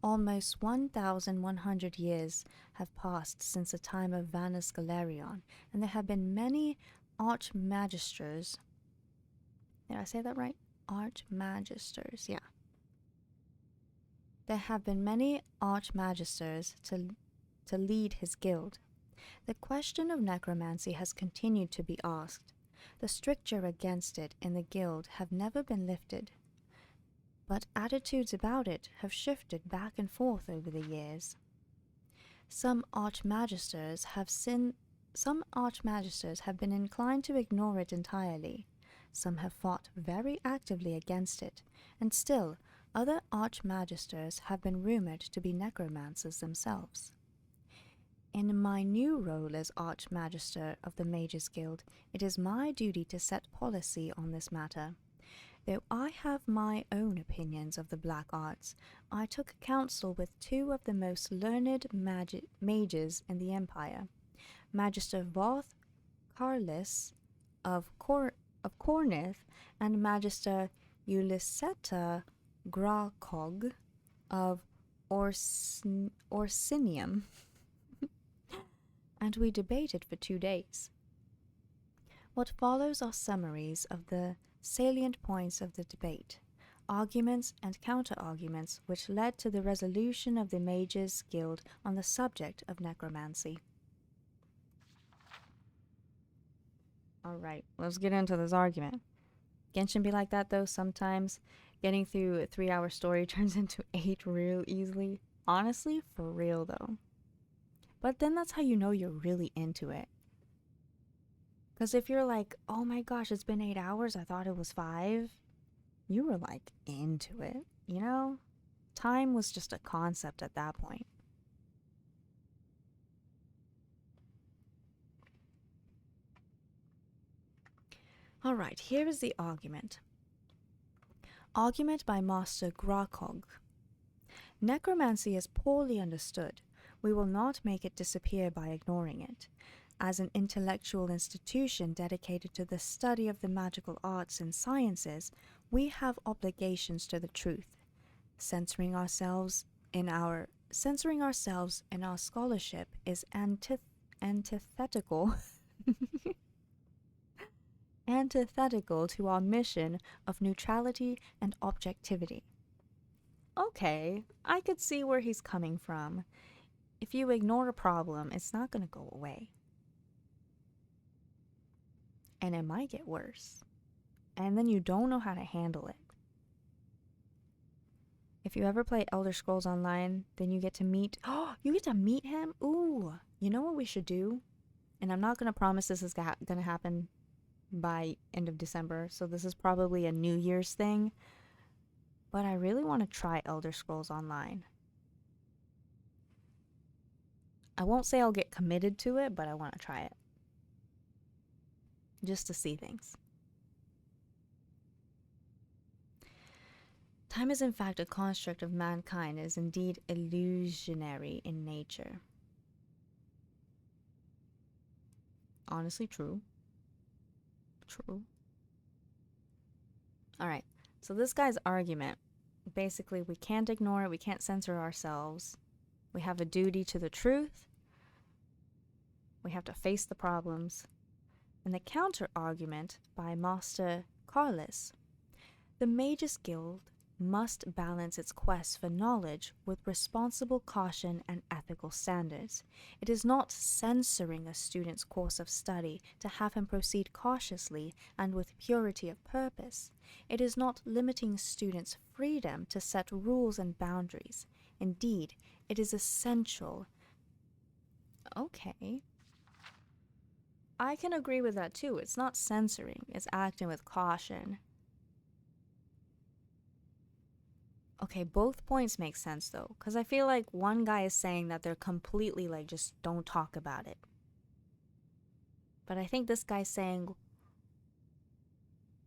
Almost 1,100 years have passed since the time of Vanus Galerion, and there have been many archmagisters. Did I say that right? Archmagisters, yeah. There have been many archmagisters to lead his guild. The question of necromancy has continued to be asked. The stricture against it in the guild have never been lifted, but attitudes about it have shifted back and forth over the years. Some archmagisters have been inclined to ignore it entirely. Some have fought very actively against it, and still other archmagisters have been rumored to be necromancers themselves. In my new role as Archmagister of the Mages Guild, it is my duty to set policy on this matter. Though I have my own opinions of the black arts, I took counsel with two of the most learned mages in the Empire, Magister Voth Carlis of Cornith and Magister Ulysseta Gracog of Orsinium, and we debated for 2 days. What follows are summaries of the salient points of the debate, arguments and counter-arguments which led to the resolution of the Mages Guild on the subject of necromancy. Alright, let's get into this argument. Genshin be like that though sometimes. Getting through a 3-hour story turns into 8 real easily. Honestly, for real though. But then that's how you know you're really into it. Because if you're like, oh my gosh, it's been 8 hours, I thought it was 5. You were like into it, you know? Time was just a concept at that point. Alright, here is the argument. Argument by Master Gracog. Necromancy is poorly understood. We will not make it disappear by ignoring it. As an intellectual institution dedicated to the study of the magical arts and sciences, we have obligations to the truth. Censoring ourselves in our scholarship is antithetical antithetical to our mission of neutrality and objectivity. Okay, I could see where he's coming from. If you ignore a problem, it's not going to go away. And it might get worse. And then you don't know how to handle it. If you ever play Elder Scrolls Online, then you get to meet... Oh, you get to meet him? Ooh, you know what we should do? And I'm not going to promise this is going to happen by end of December, so this is probably a New Year's thing. But I really want to try Elder Scrolls Online. I won't say I'll get committed to it, but I want to try it. Just to see things. Time is in fact a construct of mankind, is indeed illusionary in nature. Honestly, true. True. Alright, so this guy's argument, basically we can't ignore it, we can't censor ourselves. We have a duty to the truth. We have to face the problems. And the counter-argument by Master Carlis. The Mages Guild must balance its quest for knowledge with responsible caution and ethical standards. It is not censoring a student's course of study to have him proceed cautiously and with purity of purpose. It is not limiting students' freedom to set rules and boundaries. Indeed, it is essential. Okay. I can agree with that too. It's not censoring, it's acting with caution. Okay, both points make sense though, because I feel like one guy is saying that they're completely like, just don't talk about it. But I think this guy's saying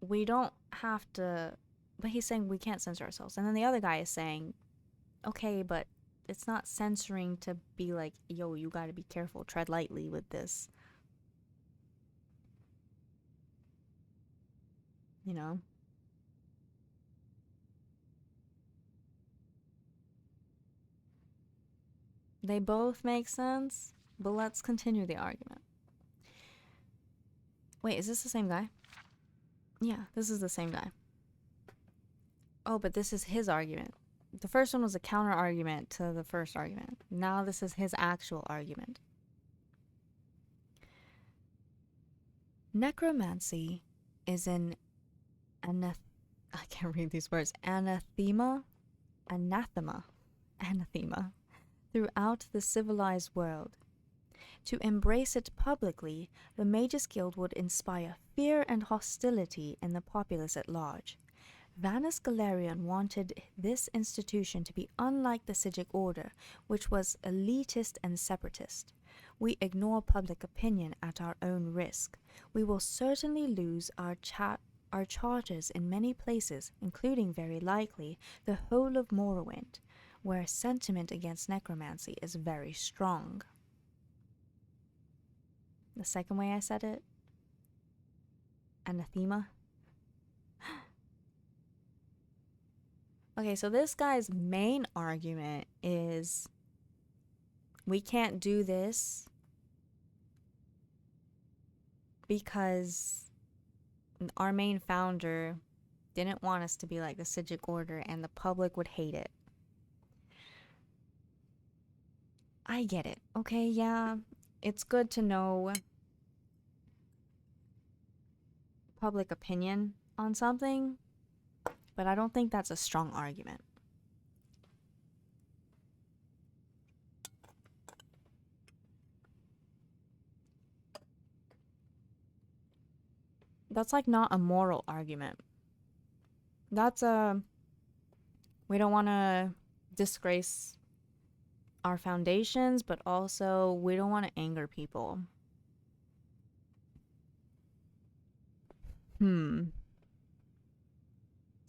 we don't have to, but he's saying we can't censor ourselves. And then the other guy is saying, okay, but it's not censoring to be like, yo, you gotta be careful, tread lightly with this. You know? They both make sense, but let's continue the argument. Wait, is this the same guy? Yeah, this is the same guy. Oh, but this is his argument. The first one was a counter argument to the first argument. Now this is his actual argument. Necromancy is an I can't read these words. Anathema throughout the civilized world. To embrace it publicly, the Mages Guild would inspire fear and hostility in the populace at large. Vanus Galerion wanted this institution to be unlike the Psijic Order, which was elitist and separatist. We ignore public opinion at our own risk. We will certainly lose our are charges in many places, including very likely the whole of Morrowind, where sentiment against necromancy is very strong. The second way I said it? Anathema? Okay, so this guy's main argument is we can't do this because our main founder didn't want us to be like the Psijic Order and the public would hate it. I get it. Okay, yeah. It's good to know public opinion on something, but I don't think that's a strong argument. That's like not a moral argument. That's a, we don't want to disgrace our foundations, but also we don't want to anger people.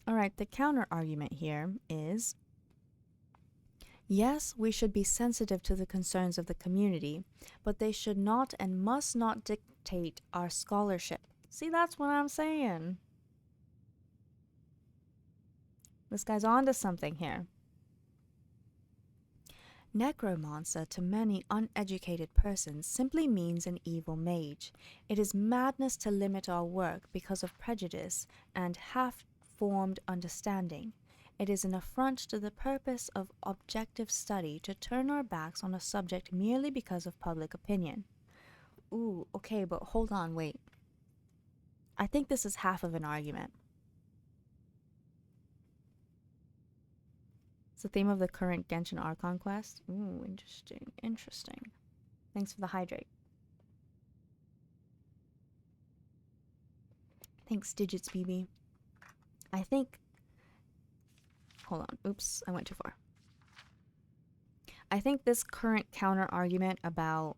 Alright, the counter argument here is, yes, we should be sensitive to the concerns of the community, but they should not and must not dictate our scholarship. See, that's what I'm saying. This guy's onto something here. Necromancer to many uneducated persons simply means an evil mage. It is madness to limit our work because of prejudice and half-formed understanding. It is an affront to the purpose of objective study to turn our backs on a subject merely because of public opinion. Ooh, okay, but hold on, wait. I think this is half of an argument. It's the theme of the current Genshin Archon quest. Ooh, interesting, interesting. Thanks for the hydrate. Thanks, Digits BB. I think... Hold on. Oops, I went too far. I think this current counter argument about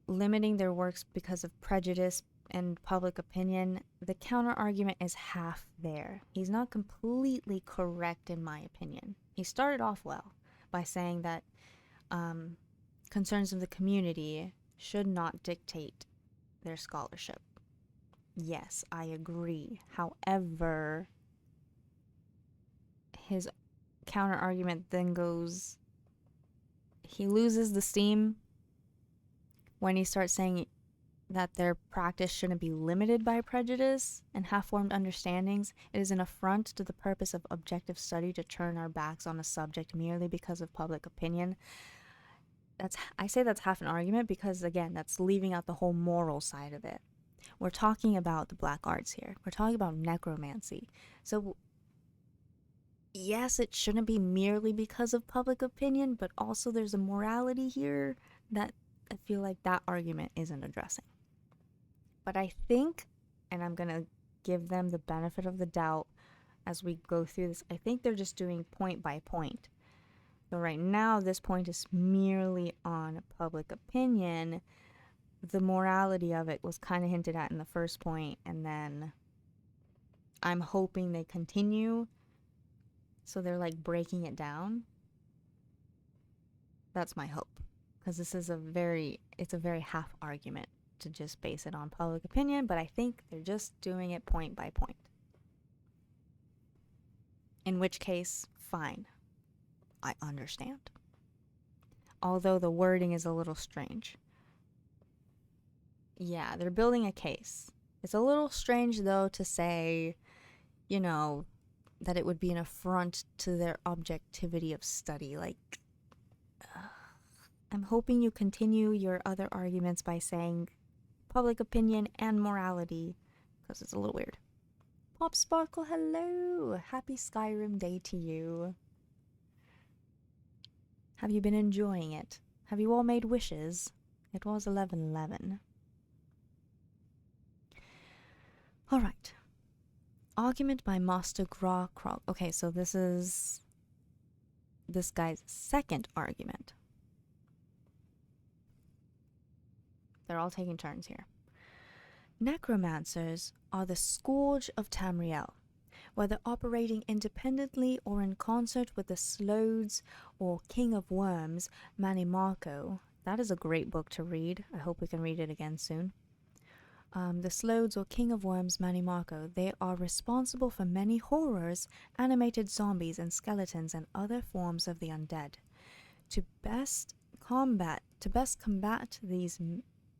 limiting their works because of prejudice and public opinion, the counter argument is half there. He's not completely correct in my opinion. He started off well by saying that concerns of the community should not dictate their scholarship. Yes, I agree. However, his counter argument then goes, he loses the steam when he starts saying that their practice shouldn't be limited by prejudice and half-formed understandings. It is an affront to the purpose of objective study to turn our backs on a subject merely because of public opinion. I say that's half an argument because, again, that's leaving out the whole moral side of it. We're talking about the black arts here. We're talking about necromancy. So, yes, it shouldn't be merely because of public opinion, but also there's a morality here that I feel like that argument isn't addressing. But I think, and I'm going to give them the benefit of the doubt as we go through this, I think they're just doing point by point. So right now, this point is merely on public opinion. The morality of it was kind of hinted at in the first point, and then I'm hoping they continue. So they're like breaking it down. That's my hope. Because this is it's a very half argument to just base it on public opinion, but I think they're just doing it point by point. In which case, fine. I understand. Although the wording is a little strange. Yeah, they're building a case. It's a little strange, though, to say, you know, that it would be an affront to their objectivity of study. Like, I'm hoping you continue your other arguments by saying public opinion and morality, because it's a little weird. Pop Sparkle, hello! Happy Skyrim Day to you. Have you been enjoying it? Have you all made wishes? It was 11:11. Alright. Argument by Master Gra Krog. Okay, so this is this guy's second argument. They're all taking turns here. Necromancers are the scourge of Tamriel. Whether operating independently or in concert with the Slodes or King of Worms, Manimarco. That is a great book to read. I hope we can read it again soon. The Slodes or King of Worms, Manimarco, they are responsible for many horrors, animated zombies and skeletons and other forms of the undead. To best combat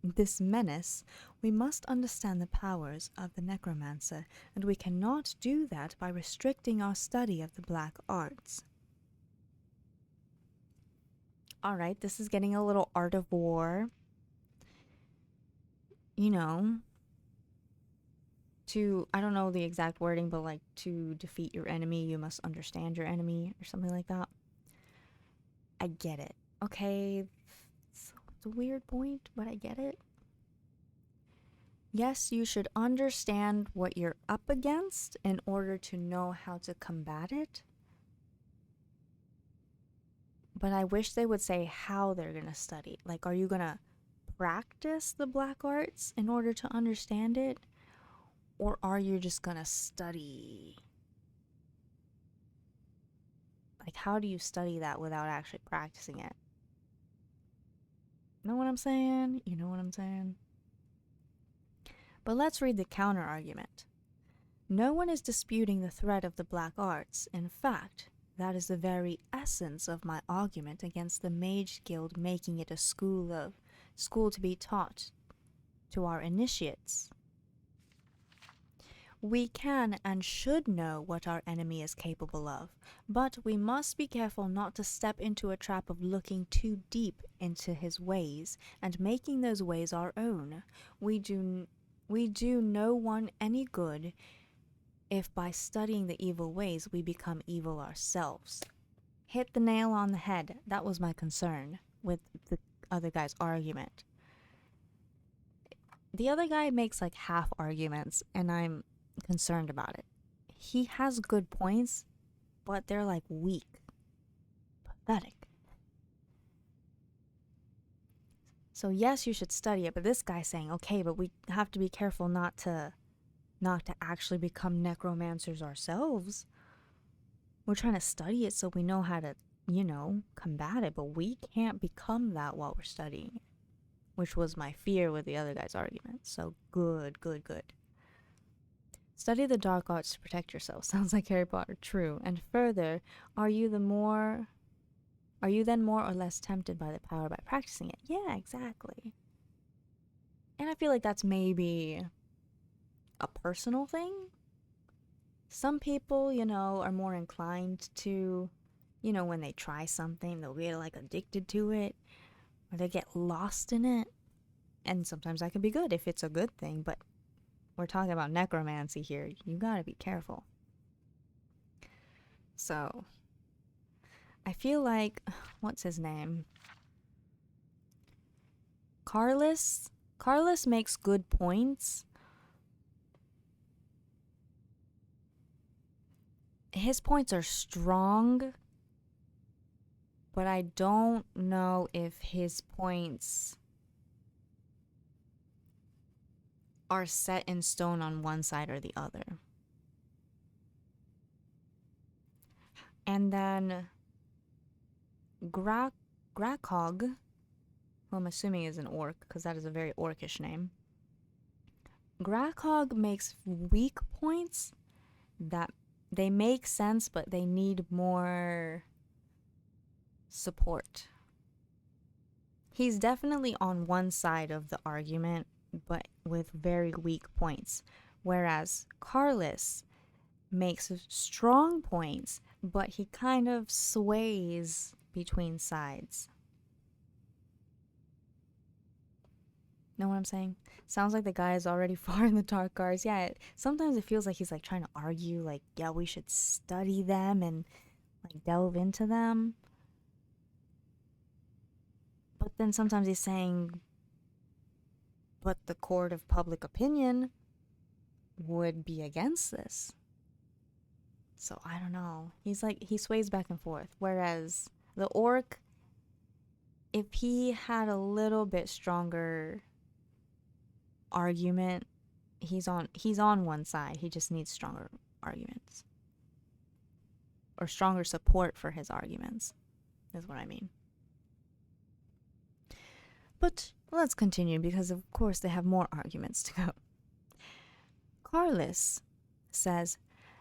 this menace, we must understand the powers of the necromancer, and we cannot do that by restricting our study of the black arts. Alright, this is getting a little art of war. You know, I don't know the exact wording, but like to defeat your enemy, you must understand your enemy or something like that. I get it. Okay, it's a weird point, but I get it. Yes, you should understand what you're up against in order to know how to combat it. But I wish they would say how they're going to study. Like, are you going to practice the black arts in order to understand it? Or are you just going to study? Like, how do you study that without actually practicing it? Know what I'm saying? You know what I'm saying? But let's read the counter argument. No one is disputing the threat of the black arts. In fact, that is the very essence of my argument against the Mage Guild making it a school to be taught to our initiates. We can and should know what our enemy is capable of, but we must be careful not to step into a trap of looking too deep into his ways and making those ways our own. We do no one any good if by studying the evil ways we become evil ourselves. Hit the nail on the head. That was my concern with the other guy's argument. The other guy makes like half arguments, and I'm concerned about it. He has good points, but they're like weak. Pathetic. So yes, you should study it, but this guy's saying, okay, but we have to be careful not to actually become necromancers ourselves. We're trying to study it so we know how to, combat it, but we can't become that while we're studying it, which was my fear with the other guy's argument. So good. Study the dark arts to protect yourself. Sounds like Harry Potter. True. And further, are you then more or less tempted by the power by practicing it? Yeah, exactly. And I feel like that's maybe a personal thing. Some people, are more inclined to, when they try something, they'll get like addicted to it, or they get lost in it. And sometimes that can be good if it's a good thing, but we're talking about necromancy here. You gotta be careful. So, I feel like, what's his name? Carlos makes good points. His points are strong, but I don't know if his points are set in stone on one side or the other. And then Grakog, who I'm assuming is an orc, because that is a very orcish name. Grakog makes weak points that they make sense, but they need more support. He's definitely on one side of the argument, but with very weak points. Whereas Carlos makes strong points, but he kind of sways between sides. Know what I'm saying? Sounds like the guy is already far in the dark arts. Yeah, sometimes it feels like he's like trying to argue, like, yeah, we should study them and like delve into them. But then sometimes he's saying, but the court of public opinion would be against this. So I don't know. He's like, he sways back and forth. Whereas the orc, if he had a little bit stronger argument, he's on one side. He just needs stronger arguments. Or stronger support for his arguments, is what I mean. But let's continue, because of course they have more arguments to go. Carlos says,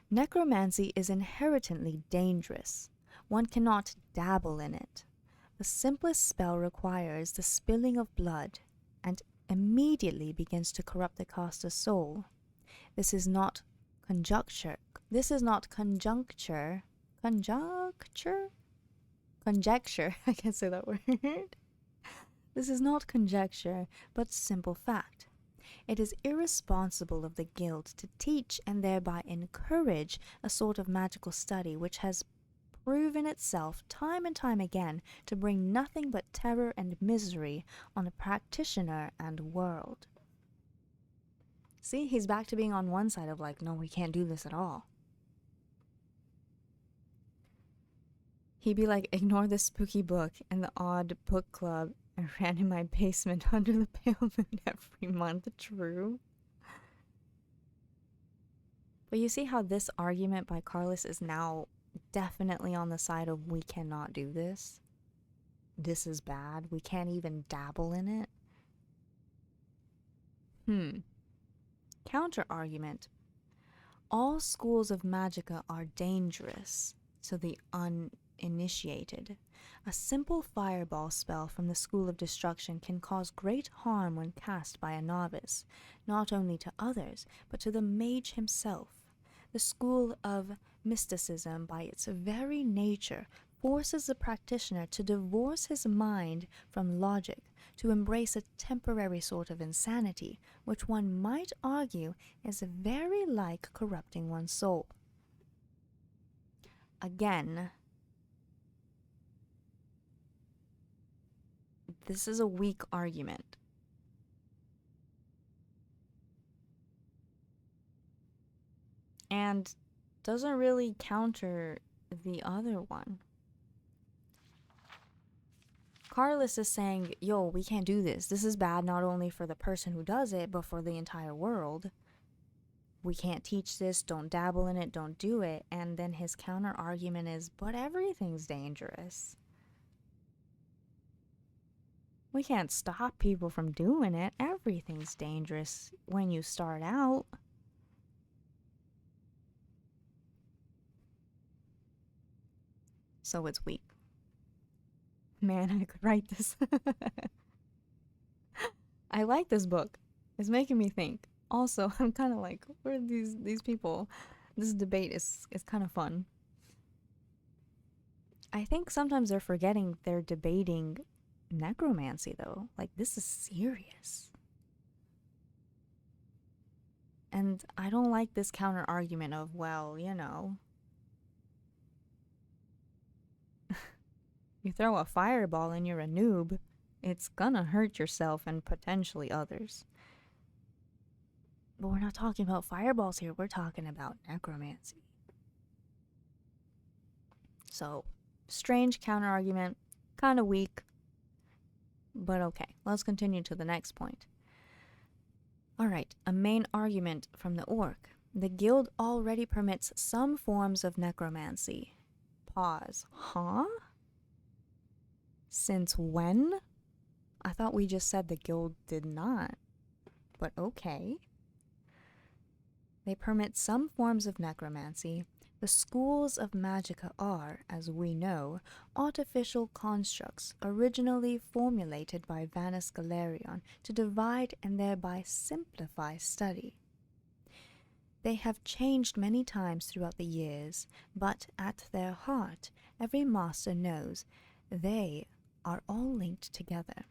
necromancy is inherently dangerous. One cannot dabble in it. The simplest spell requires the spilling of blood and immediately begins to corrupt the caster's soul. This is not conjecture. I can't say that word. This is not conjecture, but simple fact. It is irresponsible of the guild to teach and thereby encourage a sort of magical study which has proven itself time and time again to bring nothing but terror and misery on a practitioner and world. See, he's back to being on one side of like, no, we can't do this at all. He'd be like, ignore this spooky book and the odd book club I ran in my basement under the pale moon every month. True. But you see how this argument by Carlos is now definitely on the side of we cannot do this. This is bad. We can't even dabble in it. Counter argument. All schools of magicka are dangerous to the uninitiated. A simple fireball spell from the School of Destruction can cause great harm when cast by a novice, not only to others, but to the mage himself. The School of Mysticism, by its very nature, forces the practitioner to divorce his mind from logic, to embrace a temporary sort of insanity, which one might argue is very like corrupting one's soul. Again, this is a weak argument. And doesn't really counter the other one. Carlos is saying, yo, we can't do this. This is bad not only for the person who does it, but for the entire world. We can't teach this, don't dabble in it, don't do it. And then his counter argument is, but everything's dangerous. We can't stop people from doing it. Everything's dangerous when you start out. So it's weak. Man, I could write this. I like this book. It's making me think. Also, I'm kind of like, where are these people? This debate is kind of fun. I think sometimes they're forgetting they're debating necromancy, though. Like, this is serious. And I don't like this counter argument of, well, you know, you throw a fireball and you're a noob, it's gonna hurt yourself and potentially others. But we're not talking about fireballs here, we're talking about necromancy. So, strange counter-argument, kind of weak, but okay. Let's continue to the next point. Alright, a main argument from the orc. The guild already permits some forms of necromancy. Pause. Huh? Since when? I thought we just said the guild did not. But okay. They permit some forms of necromancy. The schools of magicka are, as we know, artificial constructs originally formulated by Vanus Galerion to divide and thereby simplify study. They have changed many times throughout the years, but at their heart, every master knows they are all linked together.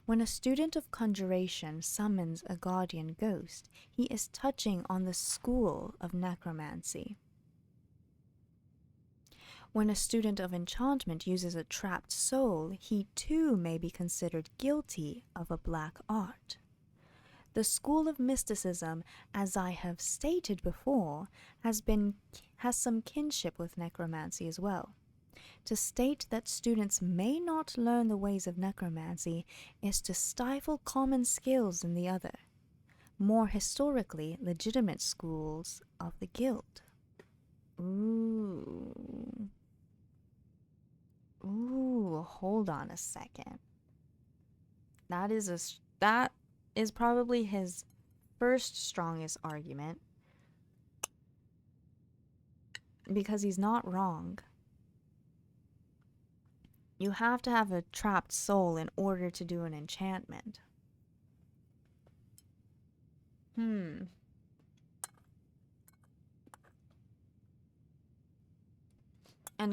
When a student of conjuration summons a guardian ghost, he is touching on the school of necromancy. When a student of enchantment uses a trapped soul, he too may be considered guilty of a black art. The school of mysticism, as I have stated before, has some kinship with necromancy as well. To state that students may not learn the ways of necromancy is to stifle common skills in the other. more historically legitimate schools of the guild. Ooh. Ooh, hold on a second. That is probably his first strongest argument, because he's not wrong. You have to have a trapped soul in order to do an enchantment. And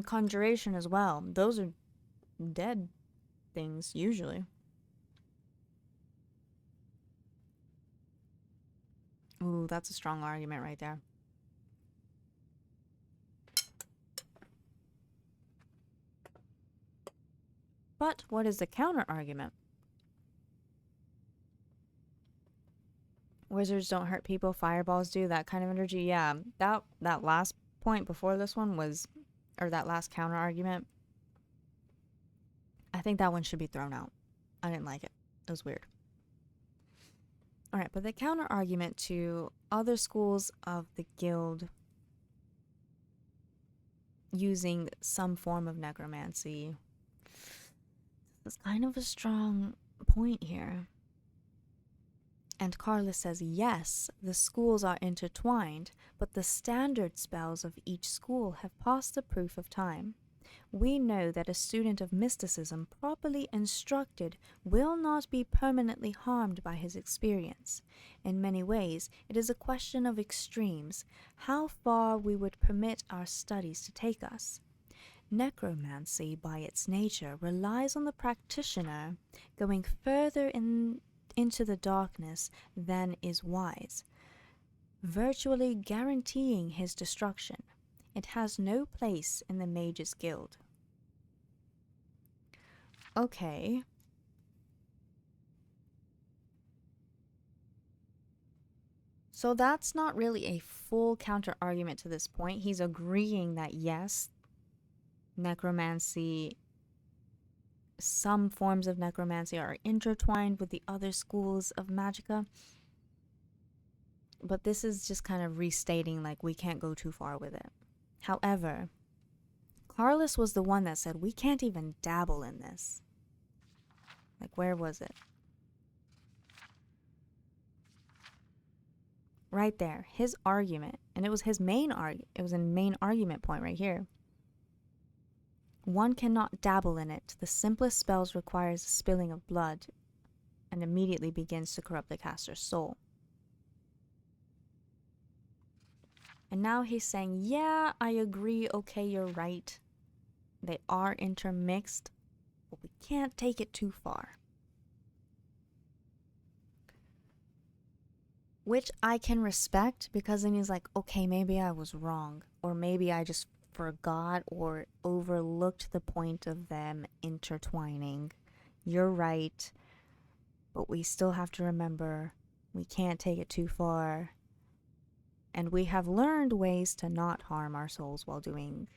conjuration as well. Those are dead things, usually. Ooh, that's a strong argument right there. But what is the counter argument? Wizards don't hurt people, fireballs do, that kind of energy. Yeah, that last point before this one was, or that last counter argument, I think that one should be thrown out. I didn't like it. It was weird. Alright, but the counter argument to other schools of the guild using some form of necromancy is kind of a strong point here. And Carlos says, yes, the schools are intertwined, but the standard spells of each school have passed the proof of time. We know that a student of mysticism properly instructed will not be permanently harmed by his experience. In many ways, it is a question of extremes, how far we would permit our studies to take us. Necromancy, by its nature, relies on the practitioner going further into the darkness than is wise, virtually guaranteeing his destruction. It has no place in the Mages Guild. Okay. So that's not really a full counter argument to this point. He's agreeing that yes, necromancy, some forms of necromancy are intertwined with the other schools of magicka. But this is just kind of restating, like, we can't go too far with it. However, Carlos was the one that said we can't even dabble in this. Like, where was it? Right there, his argument, and it was his main it was a main argument point right here. One cannot dabble in it. The simplest spells requires the spilling of blood and immediately begins to corrupt the caster's soul. And now he's saying, yeah, I agree, okay, you're right. They are intermixed, but we can't take it too far. Which I can respect, because then he's like, okay, maybe I was wrong. Or maybe I just forgot or overlooked the point of them intertwining. You're right, but we still have to remember we can't take it too far. And we have learned ways to not harm our souls while doing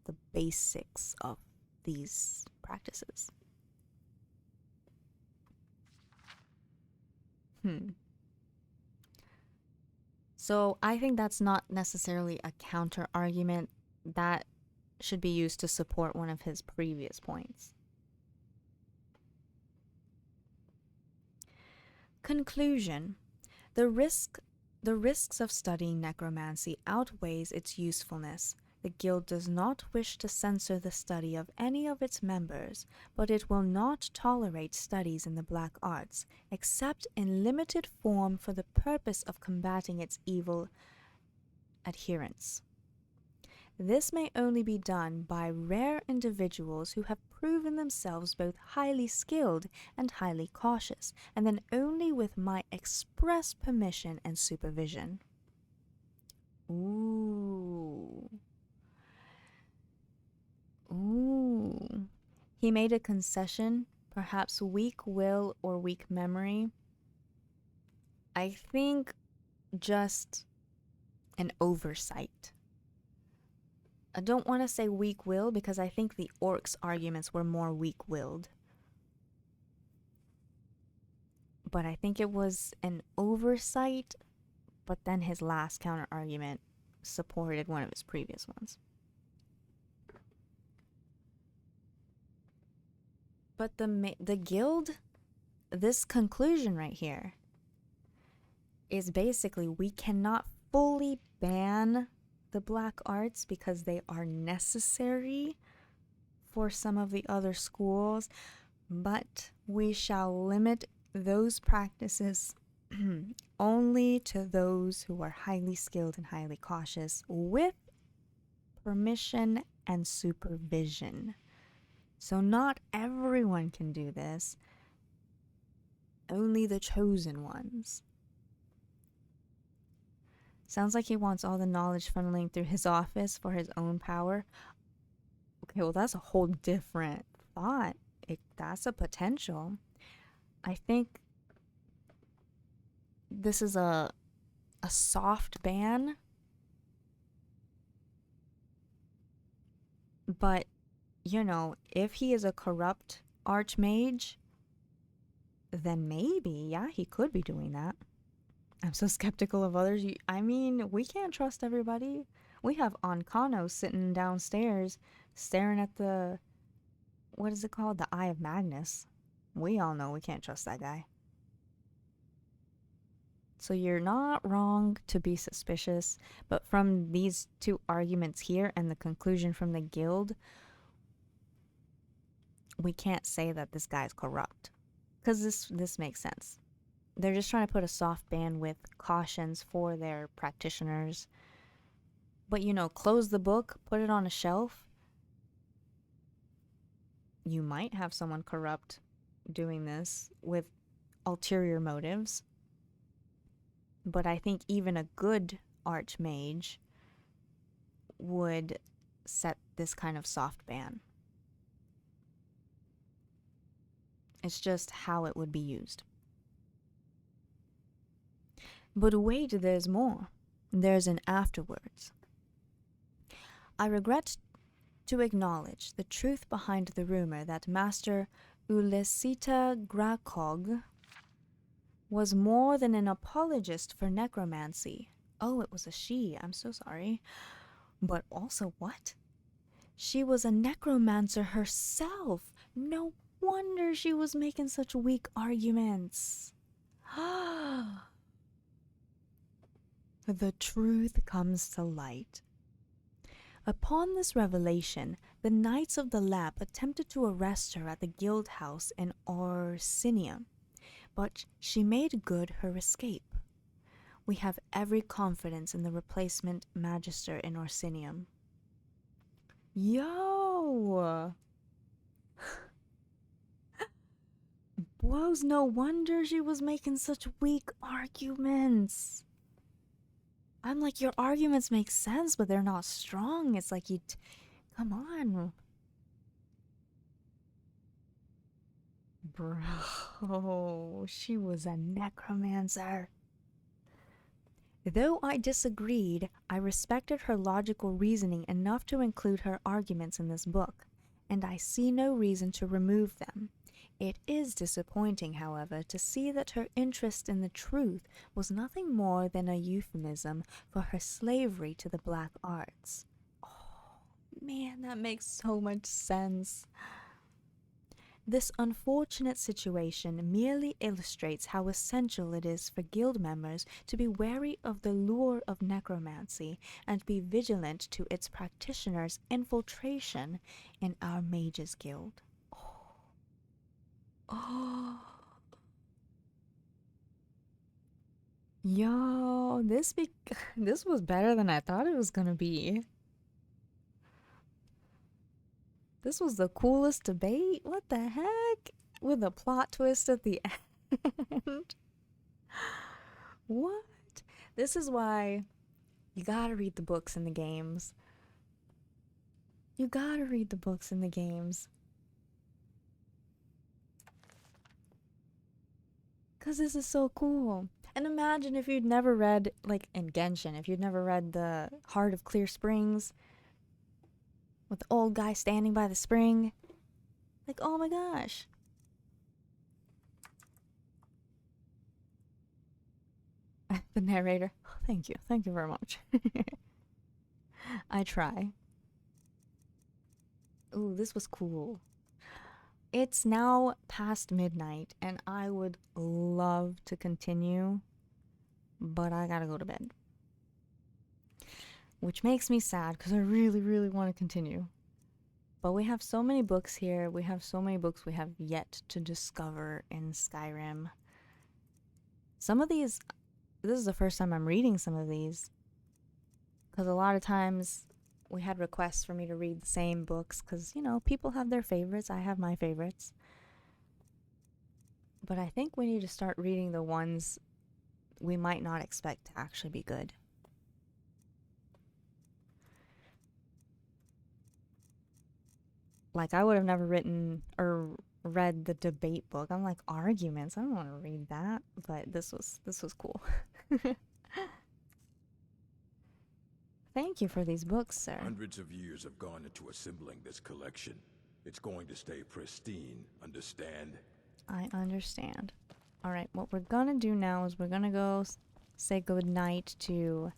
the basics of these practices. So I think that's not necessarily a counter argument. That should be used to support one of his previous points. Conclusion. The risks of studying necromancy outweighs its usefulness. The guild does not wish to censor the study of any of its members, but it will not tolerate studies in the black arts, except in limited form for the purpose of combating its evil adherents. This may only be done by rare individuals who have proven themselves both highly skilled and highly cautious, and then only with my express permission and supervision. Ooh. He made a concession, perhaps weak will or weak memory. I think just an oversight. I don't want to say weak will because I think the orcs' arguments were more weak-willed. but I think it was an oversight, but then his last counter argument supported one of his previous ones. But the guild, this conclusion right here, is basically we cannot fully ban the black arts because they are necessary for some of the other schools, but we shall limit those practices only to those who are highly skilled and highly cautious with permission and supervision. So not everyone can do this, only the chosen ones. Sounds like he wants all the knowledge funneling through his office for his own power. Okay, well, that's a whole different thought. That's a potential. I think this is a soft ban, but, you know, if he is a corrupt archmage, then maybe, yeah, he could be doing that. I'm so skeptical of others. I mean, we can't trust everybody. We have Ancano sitting downstairs staring at the, what is it called? The Eye of Magnus. We all know we can't trust that guy. So you're not wrong to be suspicious, but from these two arguments here and the conclusion from the guild, we can't say that this guy's corrupt. Because this makes sense. They're just trying to put a soft ban with cautions for their practitioners. But, you know, close the book, put it on a shelf. You might have someone corrupt doing this with ulterior motives. But I think even a good archmage would set this kind of soft ban. It's just how it would be used. But wait, there's more. There's an afterwards. I regret to acknowledge the truth behind the rumor that Master Ulesita Grakog was more than an apologist for necromancy. Oh, it was a she. I'm so sorry. But also what? She was a necromancer herself. No wonder she was making such weak arguments. The truth comes to light. Upon this revelation, the Knights of the Lap attempted to arrest her at the guild house in Orsinium, but she made good her escape. We have every confidence in the replacement magister in Orsinium. Yo! Blows, no wonder she was making such weak arguments. I'm like, your arguments make sense, but they're not strong. It's like come on. Bro, she was a necromancer. Though I disagreed, I respected her logical reasoning enough to include her arguments in this book, and I see no reason to remove them. It is disappointing, however, to see that her interest in the truth was nothing more than a euphemism for her slavery to the black arts. Oh, man, that makes so much sense. This unfortunate situation merely illustrates how essential it is for guild members to be wary of the lure of necromancy and be vigilant to its practitioners' infiltration in our Mages Guild. Oh. Yo, this was better than I thought it was gonna be. This was the coolest debate. What the heck? With a plot twist at the end. What? This is why you gotta read the books and the games. You gotta read the books and the games. Because this is so cool. And imagine if you'd never read, like in Genshin, if you'd never read The Heart of Clear Springs with the old guy standing by the spring. Like, oh my gosh. The narrator. Thank you. Thank you very much. I try. Ooh, this was cool. It's now past midnight, and I would love to continue, but I gotta go to bed. Which makes me sad, because I really, really want to continue. But we have so many books here. We have so many books we have yet to discover in Skyrim. Some of these, this is the first time I'm reading some of these. Because a lot of times we had requests for me to read the same books. Because, you know, people have their favorites. I have my favorites. But I think we need to start reading the ones we might not expect to actually be good. Like, I would have never written or read the debate book. I'm like, arguments? I don't want to read that. But this was cool. Thank you for these books, sir. Hundreds of years have gone into assembling this collection. It's going to stay pristine, understand? I understand. Alright, what we're gonna do now is we're gonna go say goodnight to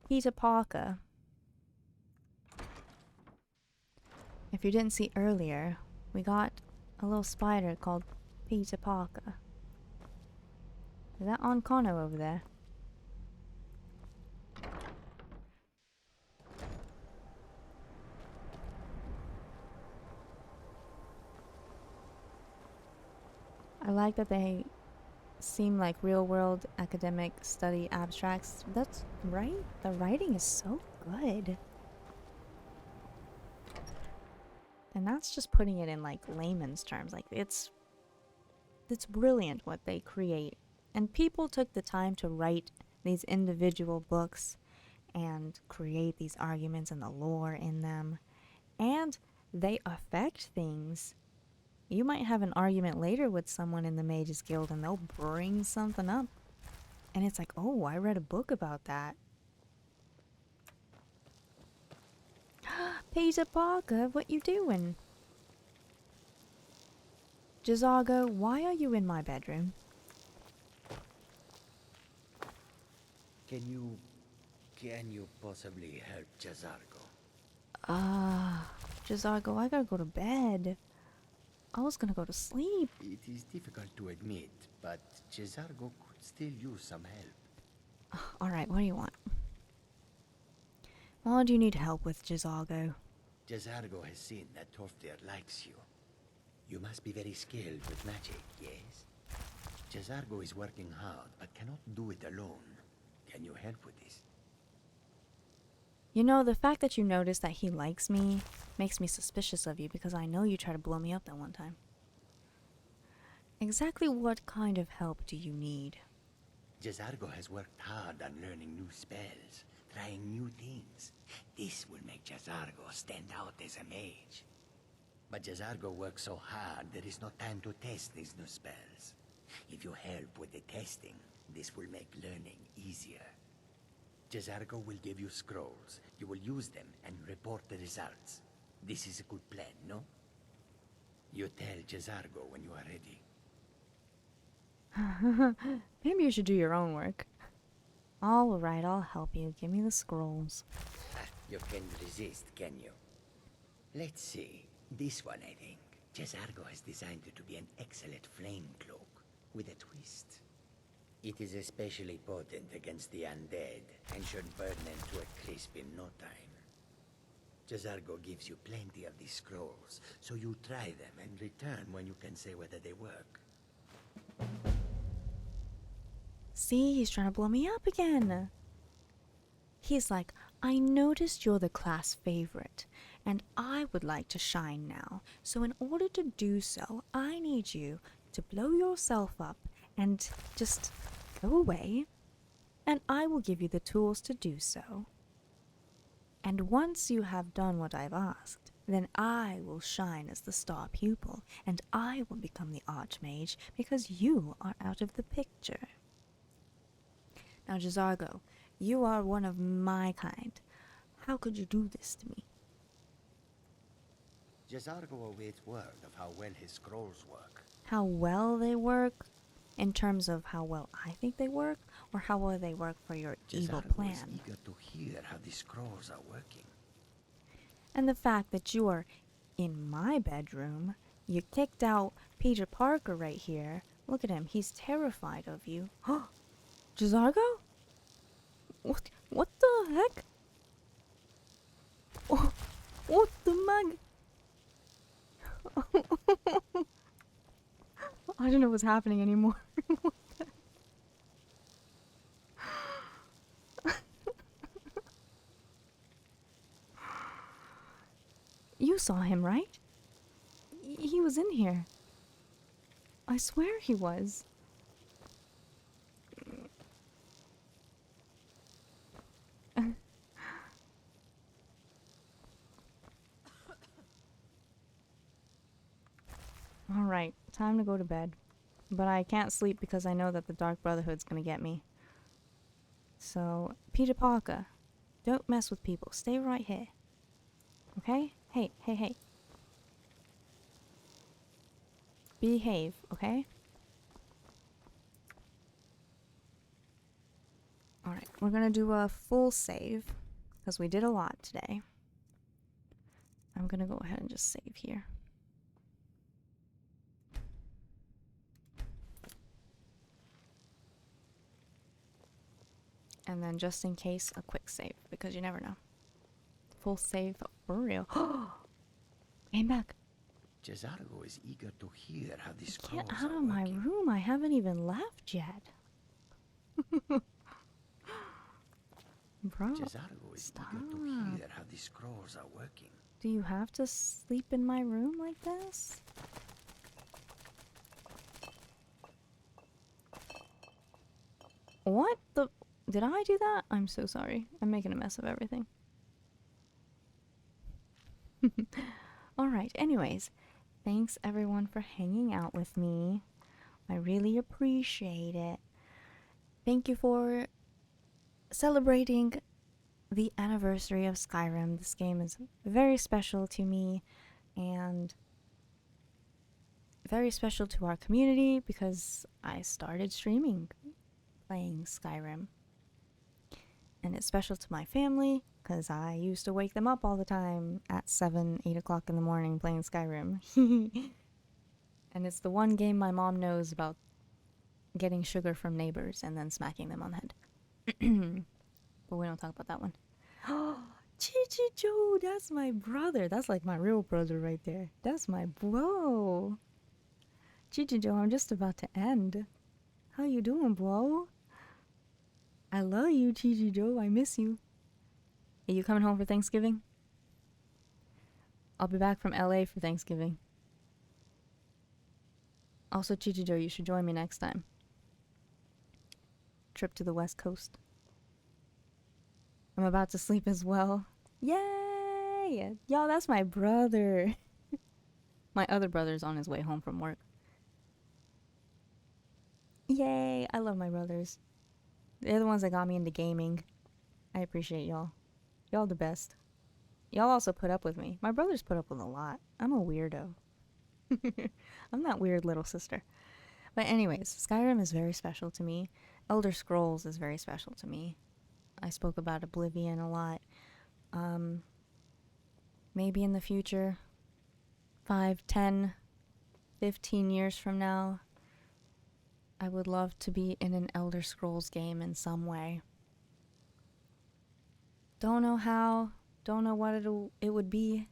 Peter Parker. If you didn't see earlier, we got a little spider called Peter Parker. Is that on Kono over there? I like that they seem like real-world academic study abstracts. That's right. The writing is so good. And that's just putting it in like layman's terms. Like it's brilliant what they create. And people took the time to write these individual books and create these arguments and the lore in them. And they affect things. You might have an argument later with someone in the Mages Guild and they'll bring something up. And it's like, oh, I read a book about that. Peter Parker, what you doing? J'zargo, why are you in my bedroom? Can you possibly help J'zargo? J'zargo, I gotta go to bed. I was gonna go to sleep. It is difficult to admit, but J'zargo could still use some help. Alright, what do you want? What do you need help with, J'zargo? J'zargo has seen that Toftir likes you. You must be very skilled with magic, yes? J'zargo is working hard, but cannot do it alone. Can you help with this? You know, the fact that you notice that he likes me makes me suspicious of you because I know you tried to blow me up that one time. Exactly what kind of help do you need? J'zargo has worked hard on learning new spells, trying new things. This will make J'zargo stand out as a mage. But J'zargo works so hard, there is no time to test these new spells. If you help with the testing, this will make learning easier. J'zargo will give you scrolls. You will use them and report the results. This is a good plan, no? You tell J'zargo when you are ready. Maybe you should do your own work. Alright, I'll help you. Give me the scrolls. You can resist, can you? Let's see. This one, I think. J'zargo has designed it to be an excellent flame cloak with a twist. It is especially potent against the undead and should burn them to a crisp in no time. J'zargo gives you plenty of these scrolls, so you try them and return when you can say whether they work. See, he's trying to blow me up again. He's like, I noticed you're the class favorite, and I would like to shine now. So in order to do so, I need you to blow yourself up and just go away, and I will give you the tools to do so. And once you have done what I've asked, then I will shine as the star pupil, and I will become the Archmage because you are out of the picture. Now, J'zargo, you are one of my kind. How could you do this to me? J'zargo awaits word of how well his scrolls work. How well they work? in terms of how well I think they work, or how well they work for your evil Cesargo plan. is eager to hear how the scrolls are working. And the fact that you are in my bedroom, you kicked out Peter Parker right here. Look at him, he's terrified of you. Huh? Jazargo? What the heck? Oh, what the mug? I don't know what's happening anymore. You saw him, right? He was in here. I swear he was. Alright, time to go to bed. But I can't sleep because I know that the Dark Brotherhood's gonna get me. So, Peter Parker, don't mess with people. Stay right here. Okay? Hey, hey, hey. Behave, okay? Alright, we're gonna do a full save because we did a lot today. I'm gonna go ahead and just save here. And then just in case, a quick save, because you never know. Full save for real. Came back. Cesargo is eager to hear how the scrolls Get out are of my working. room, I haven't even left yet. Bro, Cesargo is eager to hear how the scrolls are working. do you have to sleep in my room like this? What the? Did I do that? I'm so sorry. I'm making a mess of everything. Alright, anyways. Thanks everyone for hanging out with me. I really appreciate it. Thank you for celebrating the anniversary of Skyrim. This game is very special to me and very special to our community because I started streaming playing Skyrim. And it's special to my family because I used to wake them up all the time at 7, 8 o'clock in the morning playing Skyrim. And it's the one game my mom knows about getting sugar from neighbors and then smacking them on the head. But we don't talk about that one. Chichijo, that's my brother. That's like my real brother right there. That's my bro. Chichijo, I'm just about to end. How you doing, bro? I love you, Chichijo. I miss you. Are you coming home for Thanksgiving? I'll be back from LA for Thanksgiving. Also, Chichijo, you should join me next time. Trip to the West Coast. I'm about to sleep as well. Yay! Y'all, that's my brother. My other brother's on his way home from work. Yay! I love my brothers. They're the ones that got me into gaming. I appreciate y'all. Y'all the best. Y'all also put up with me. My brothers put up with a lot. I'm a weirdo. I'm that weird little sister. But anyways, Skyrim is very special to me. Elder Scrolls is very special to me. I spoke about Oblivion a lot. Maybe in the future, 5, 10, 15 years from now, I would love to be in an Elder Scrolls game in some way. Don't know how, don't know what it would be.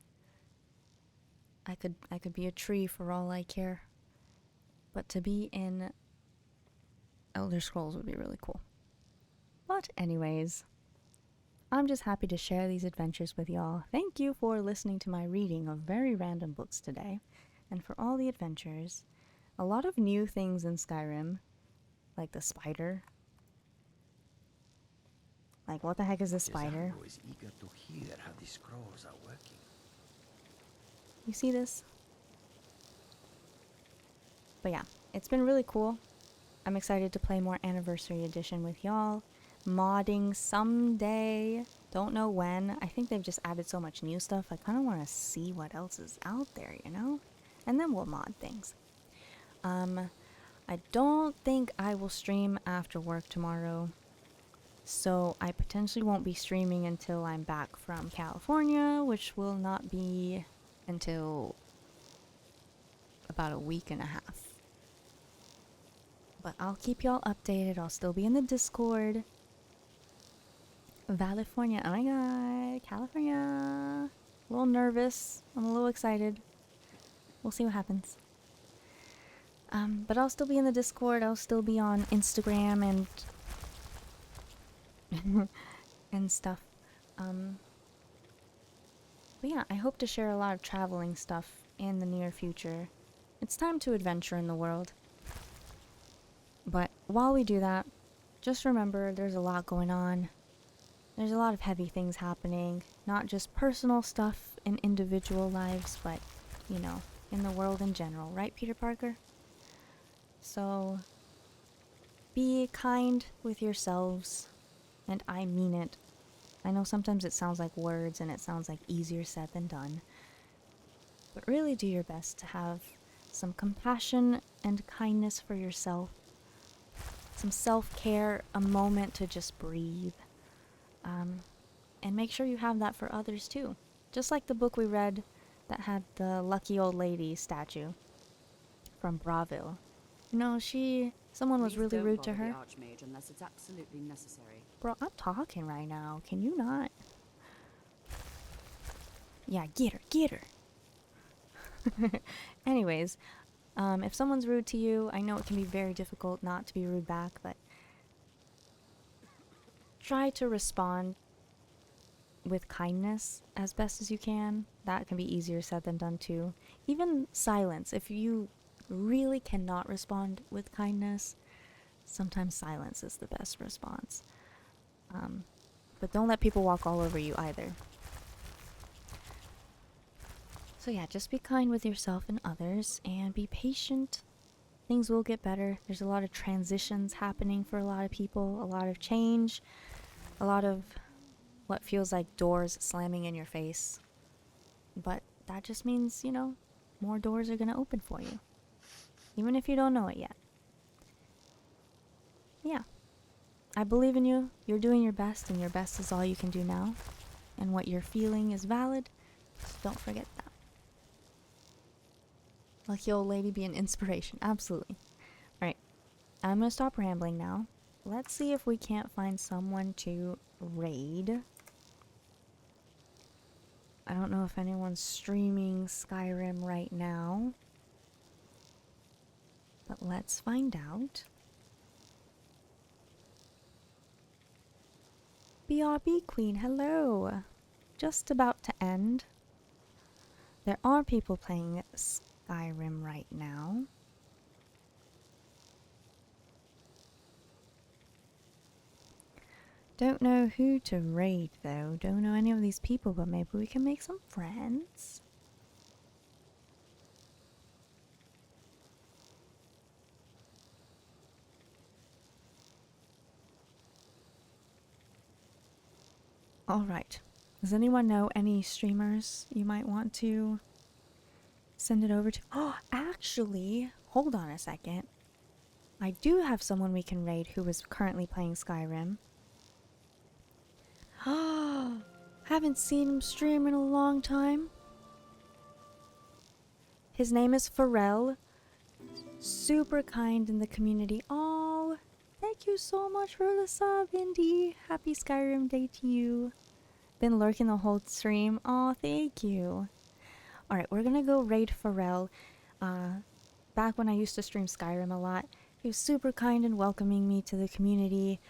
I could be a tree for all I care. But to be in Elder Scrolls would be really cool. But anyways, I'm just happy to share these adventures with y'all. Thank you for listening to my reading of very random books today, and for all the adventures. A lot of new things in Skyrim, like the spider. Like, what the heck is this spider? Cesargo is eager to hear how the scrolls are working. You see this? But yeah, it's been really cool. I'm excited to play more Anniversary Edition with y'all. Modding someday. Don't know when. I think they've just added so much new stuff. I kind of want to see what else is out there, you know? And then we'll mod things. I I don't think I will stream after work tomorrow. So I potentially won't be streaming until I'm back from California, which will not be until about a week and a half. But I'll keep y'all updated. I'll still be in the Discord. California. Oh my god. California. A little nervous. I'm a little excited. We'll see what happens. But I'll still be in the Discord. I'll still be on Instagram and and stuff. But yeah, I hope to share a lot of traveling stuff in the near future. It's time to adventure in the world. But while we do that, just remember there's a lot going on. There's a lot of heavy things happening. Not just personal stuff in individual lives, but, you know, in the world in general. Right, Peter Parker? So, be kind with yourselves. And I mean it. I know sometimes it sounds like words and it sounds like easier said than done. But really do your best to have some compassion and kindness for yourself. Some self-care, a moment to just breathe. And make sure you have that for others too. Just like the book we read that had the lucky old lady statue from Braville. You know, someone was really rude to her. The Archmage unless it's absolutely necessary. Bro, I'm talking right now. Can you not? Yeah, get her. Anyways, if someone's rude to you, I know it can be very difficult not to be rude back, but try to respond with kindness as best as you can. That can be easier said than done too. Even silence. If you really cannot respond with kindness, sometimes silence is the best response. But don't let people walk all over you either. So yeah, just be kind with yourself and others and be patient. Things will get better. There's a lot of transitions happening for a lot of people, a lot of change, a lot of what feels like doors slamming in your face. But that just means, you know, more doors are going to open for you. Even if you don't know it yet. Yeah. I believe in you. You're doing your best, and your best is all you can do now. And what you're feeling is valid. So don't forget that. Lucky old lady be an inspiration. Absolutely. Alright. I'm going to stop rambling now. Let's see if we can't find someone to raid. I don't know if anyone's streaming Skyrim right now. But let's find out. BRB Queen, hello. Just about to end. There are people playing Skyrim right now. Don't know who to raid though. Don't know any of these people, but maybe we can make some friends. Alright. Does anyone know any streamers you might want to send it over to? Oh, actually, hold on a second. I do have someone we can raid who is currently playing Skyrim. Haven't seen him stream in a long time. His name is Pharrell. Super kind in the community. Oh, thank you so much for the sub, Indy. Happy Skyrim Day to you. Been lurking the whole stream. Oh, thank you. Alright, we're gonna go raid Pharrell. Back when I used to stream Skyrim a lot, he was super kind and welcoming me to the community.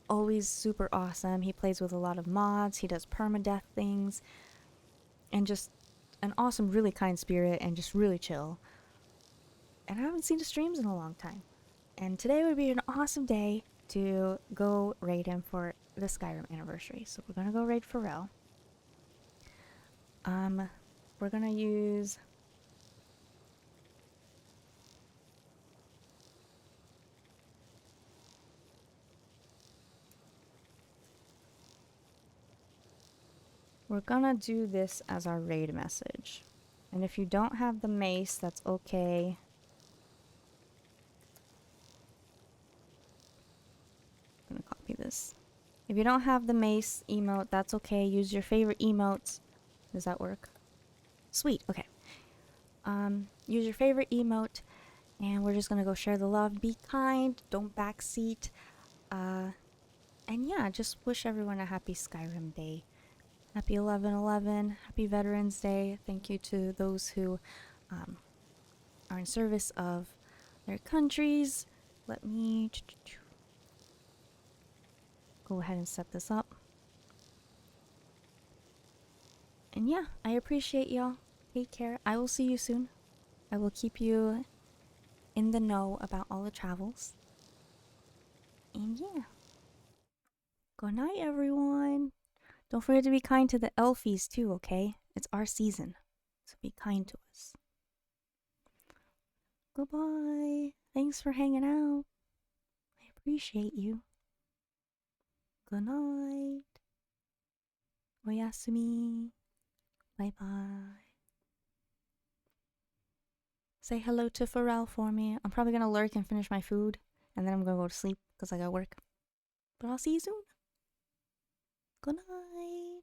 Always super awesome. He plays with a lot of mods. He does permadeath things. And just an awesome, really kind spirit and just really chill. And I haven't seen his streams in a long time. And today would be an awesome day to go raid him for the Skyrim anniversary. So we're gonna go raid Pharrell. We're gonna use we're gonna do this as our raid message. And if you don't have the mace, that's okay. this. If you don't have the mace emote, that's okay. Use your favorite emotes. Does that work? Sweet, okay. Use your favorite emote, and we're just gonna go share the love. Be kind, don't backseat. And yeah, just wish everyone a happy Skyrim day. Happy 11/11, happy Veterans Day. Thank you to those who are in service of their countries. Let me go ahead and set this up. And yeah, I appreciate y'all. Take care. I will see you soon. I will keep you in the know about all the travels. And yeah. Good night, everyone. Don't forget to be kind to the elfies too, okay? It's our season, so be kind to us. Goodbye. Thanks for hanging out. I appreciate you. Good night. Oyasumi. Bye-bye. Say hello to Pharrell for me. I'm probably gonna lurk and finish my food, and then I'm gonna go to sleep because I got work. But I'll see you soon. Good night.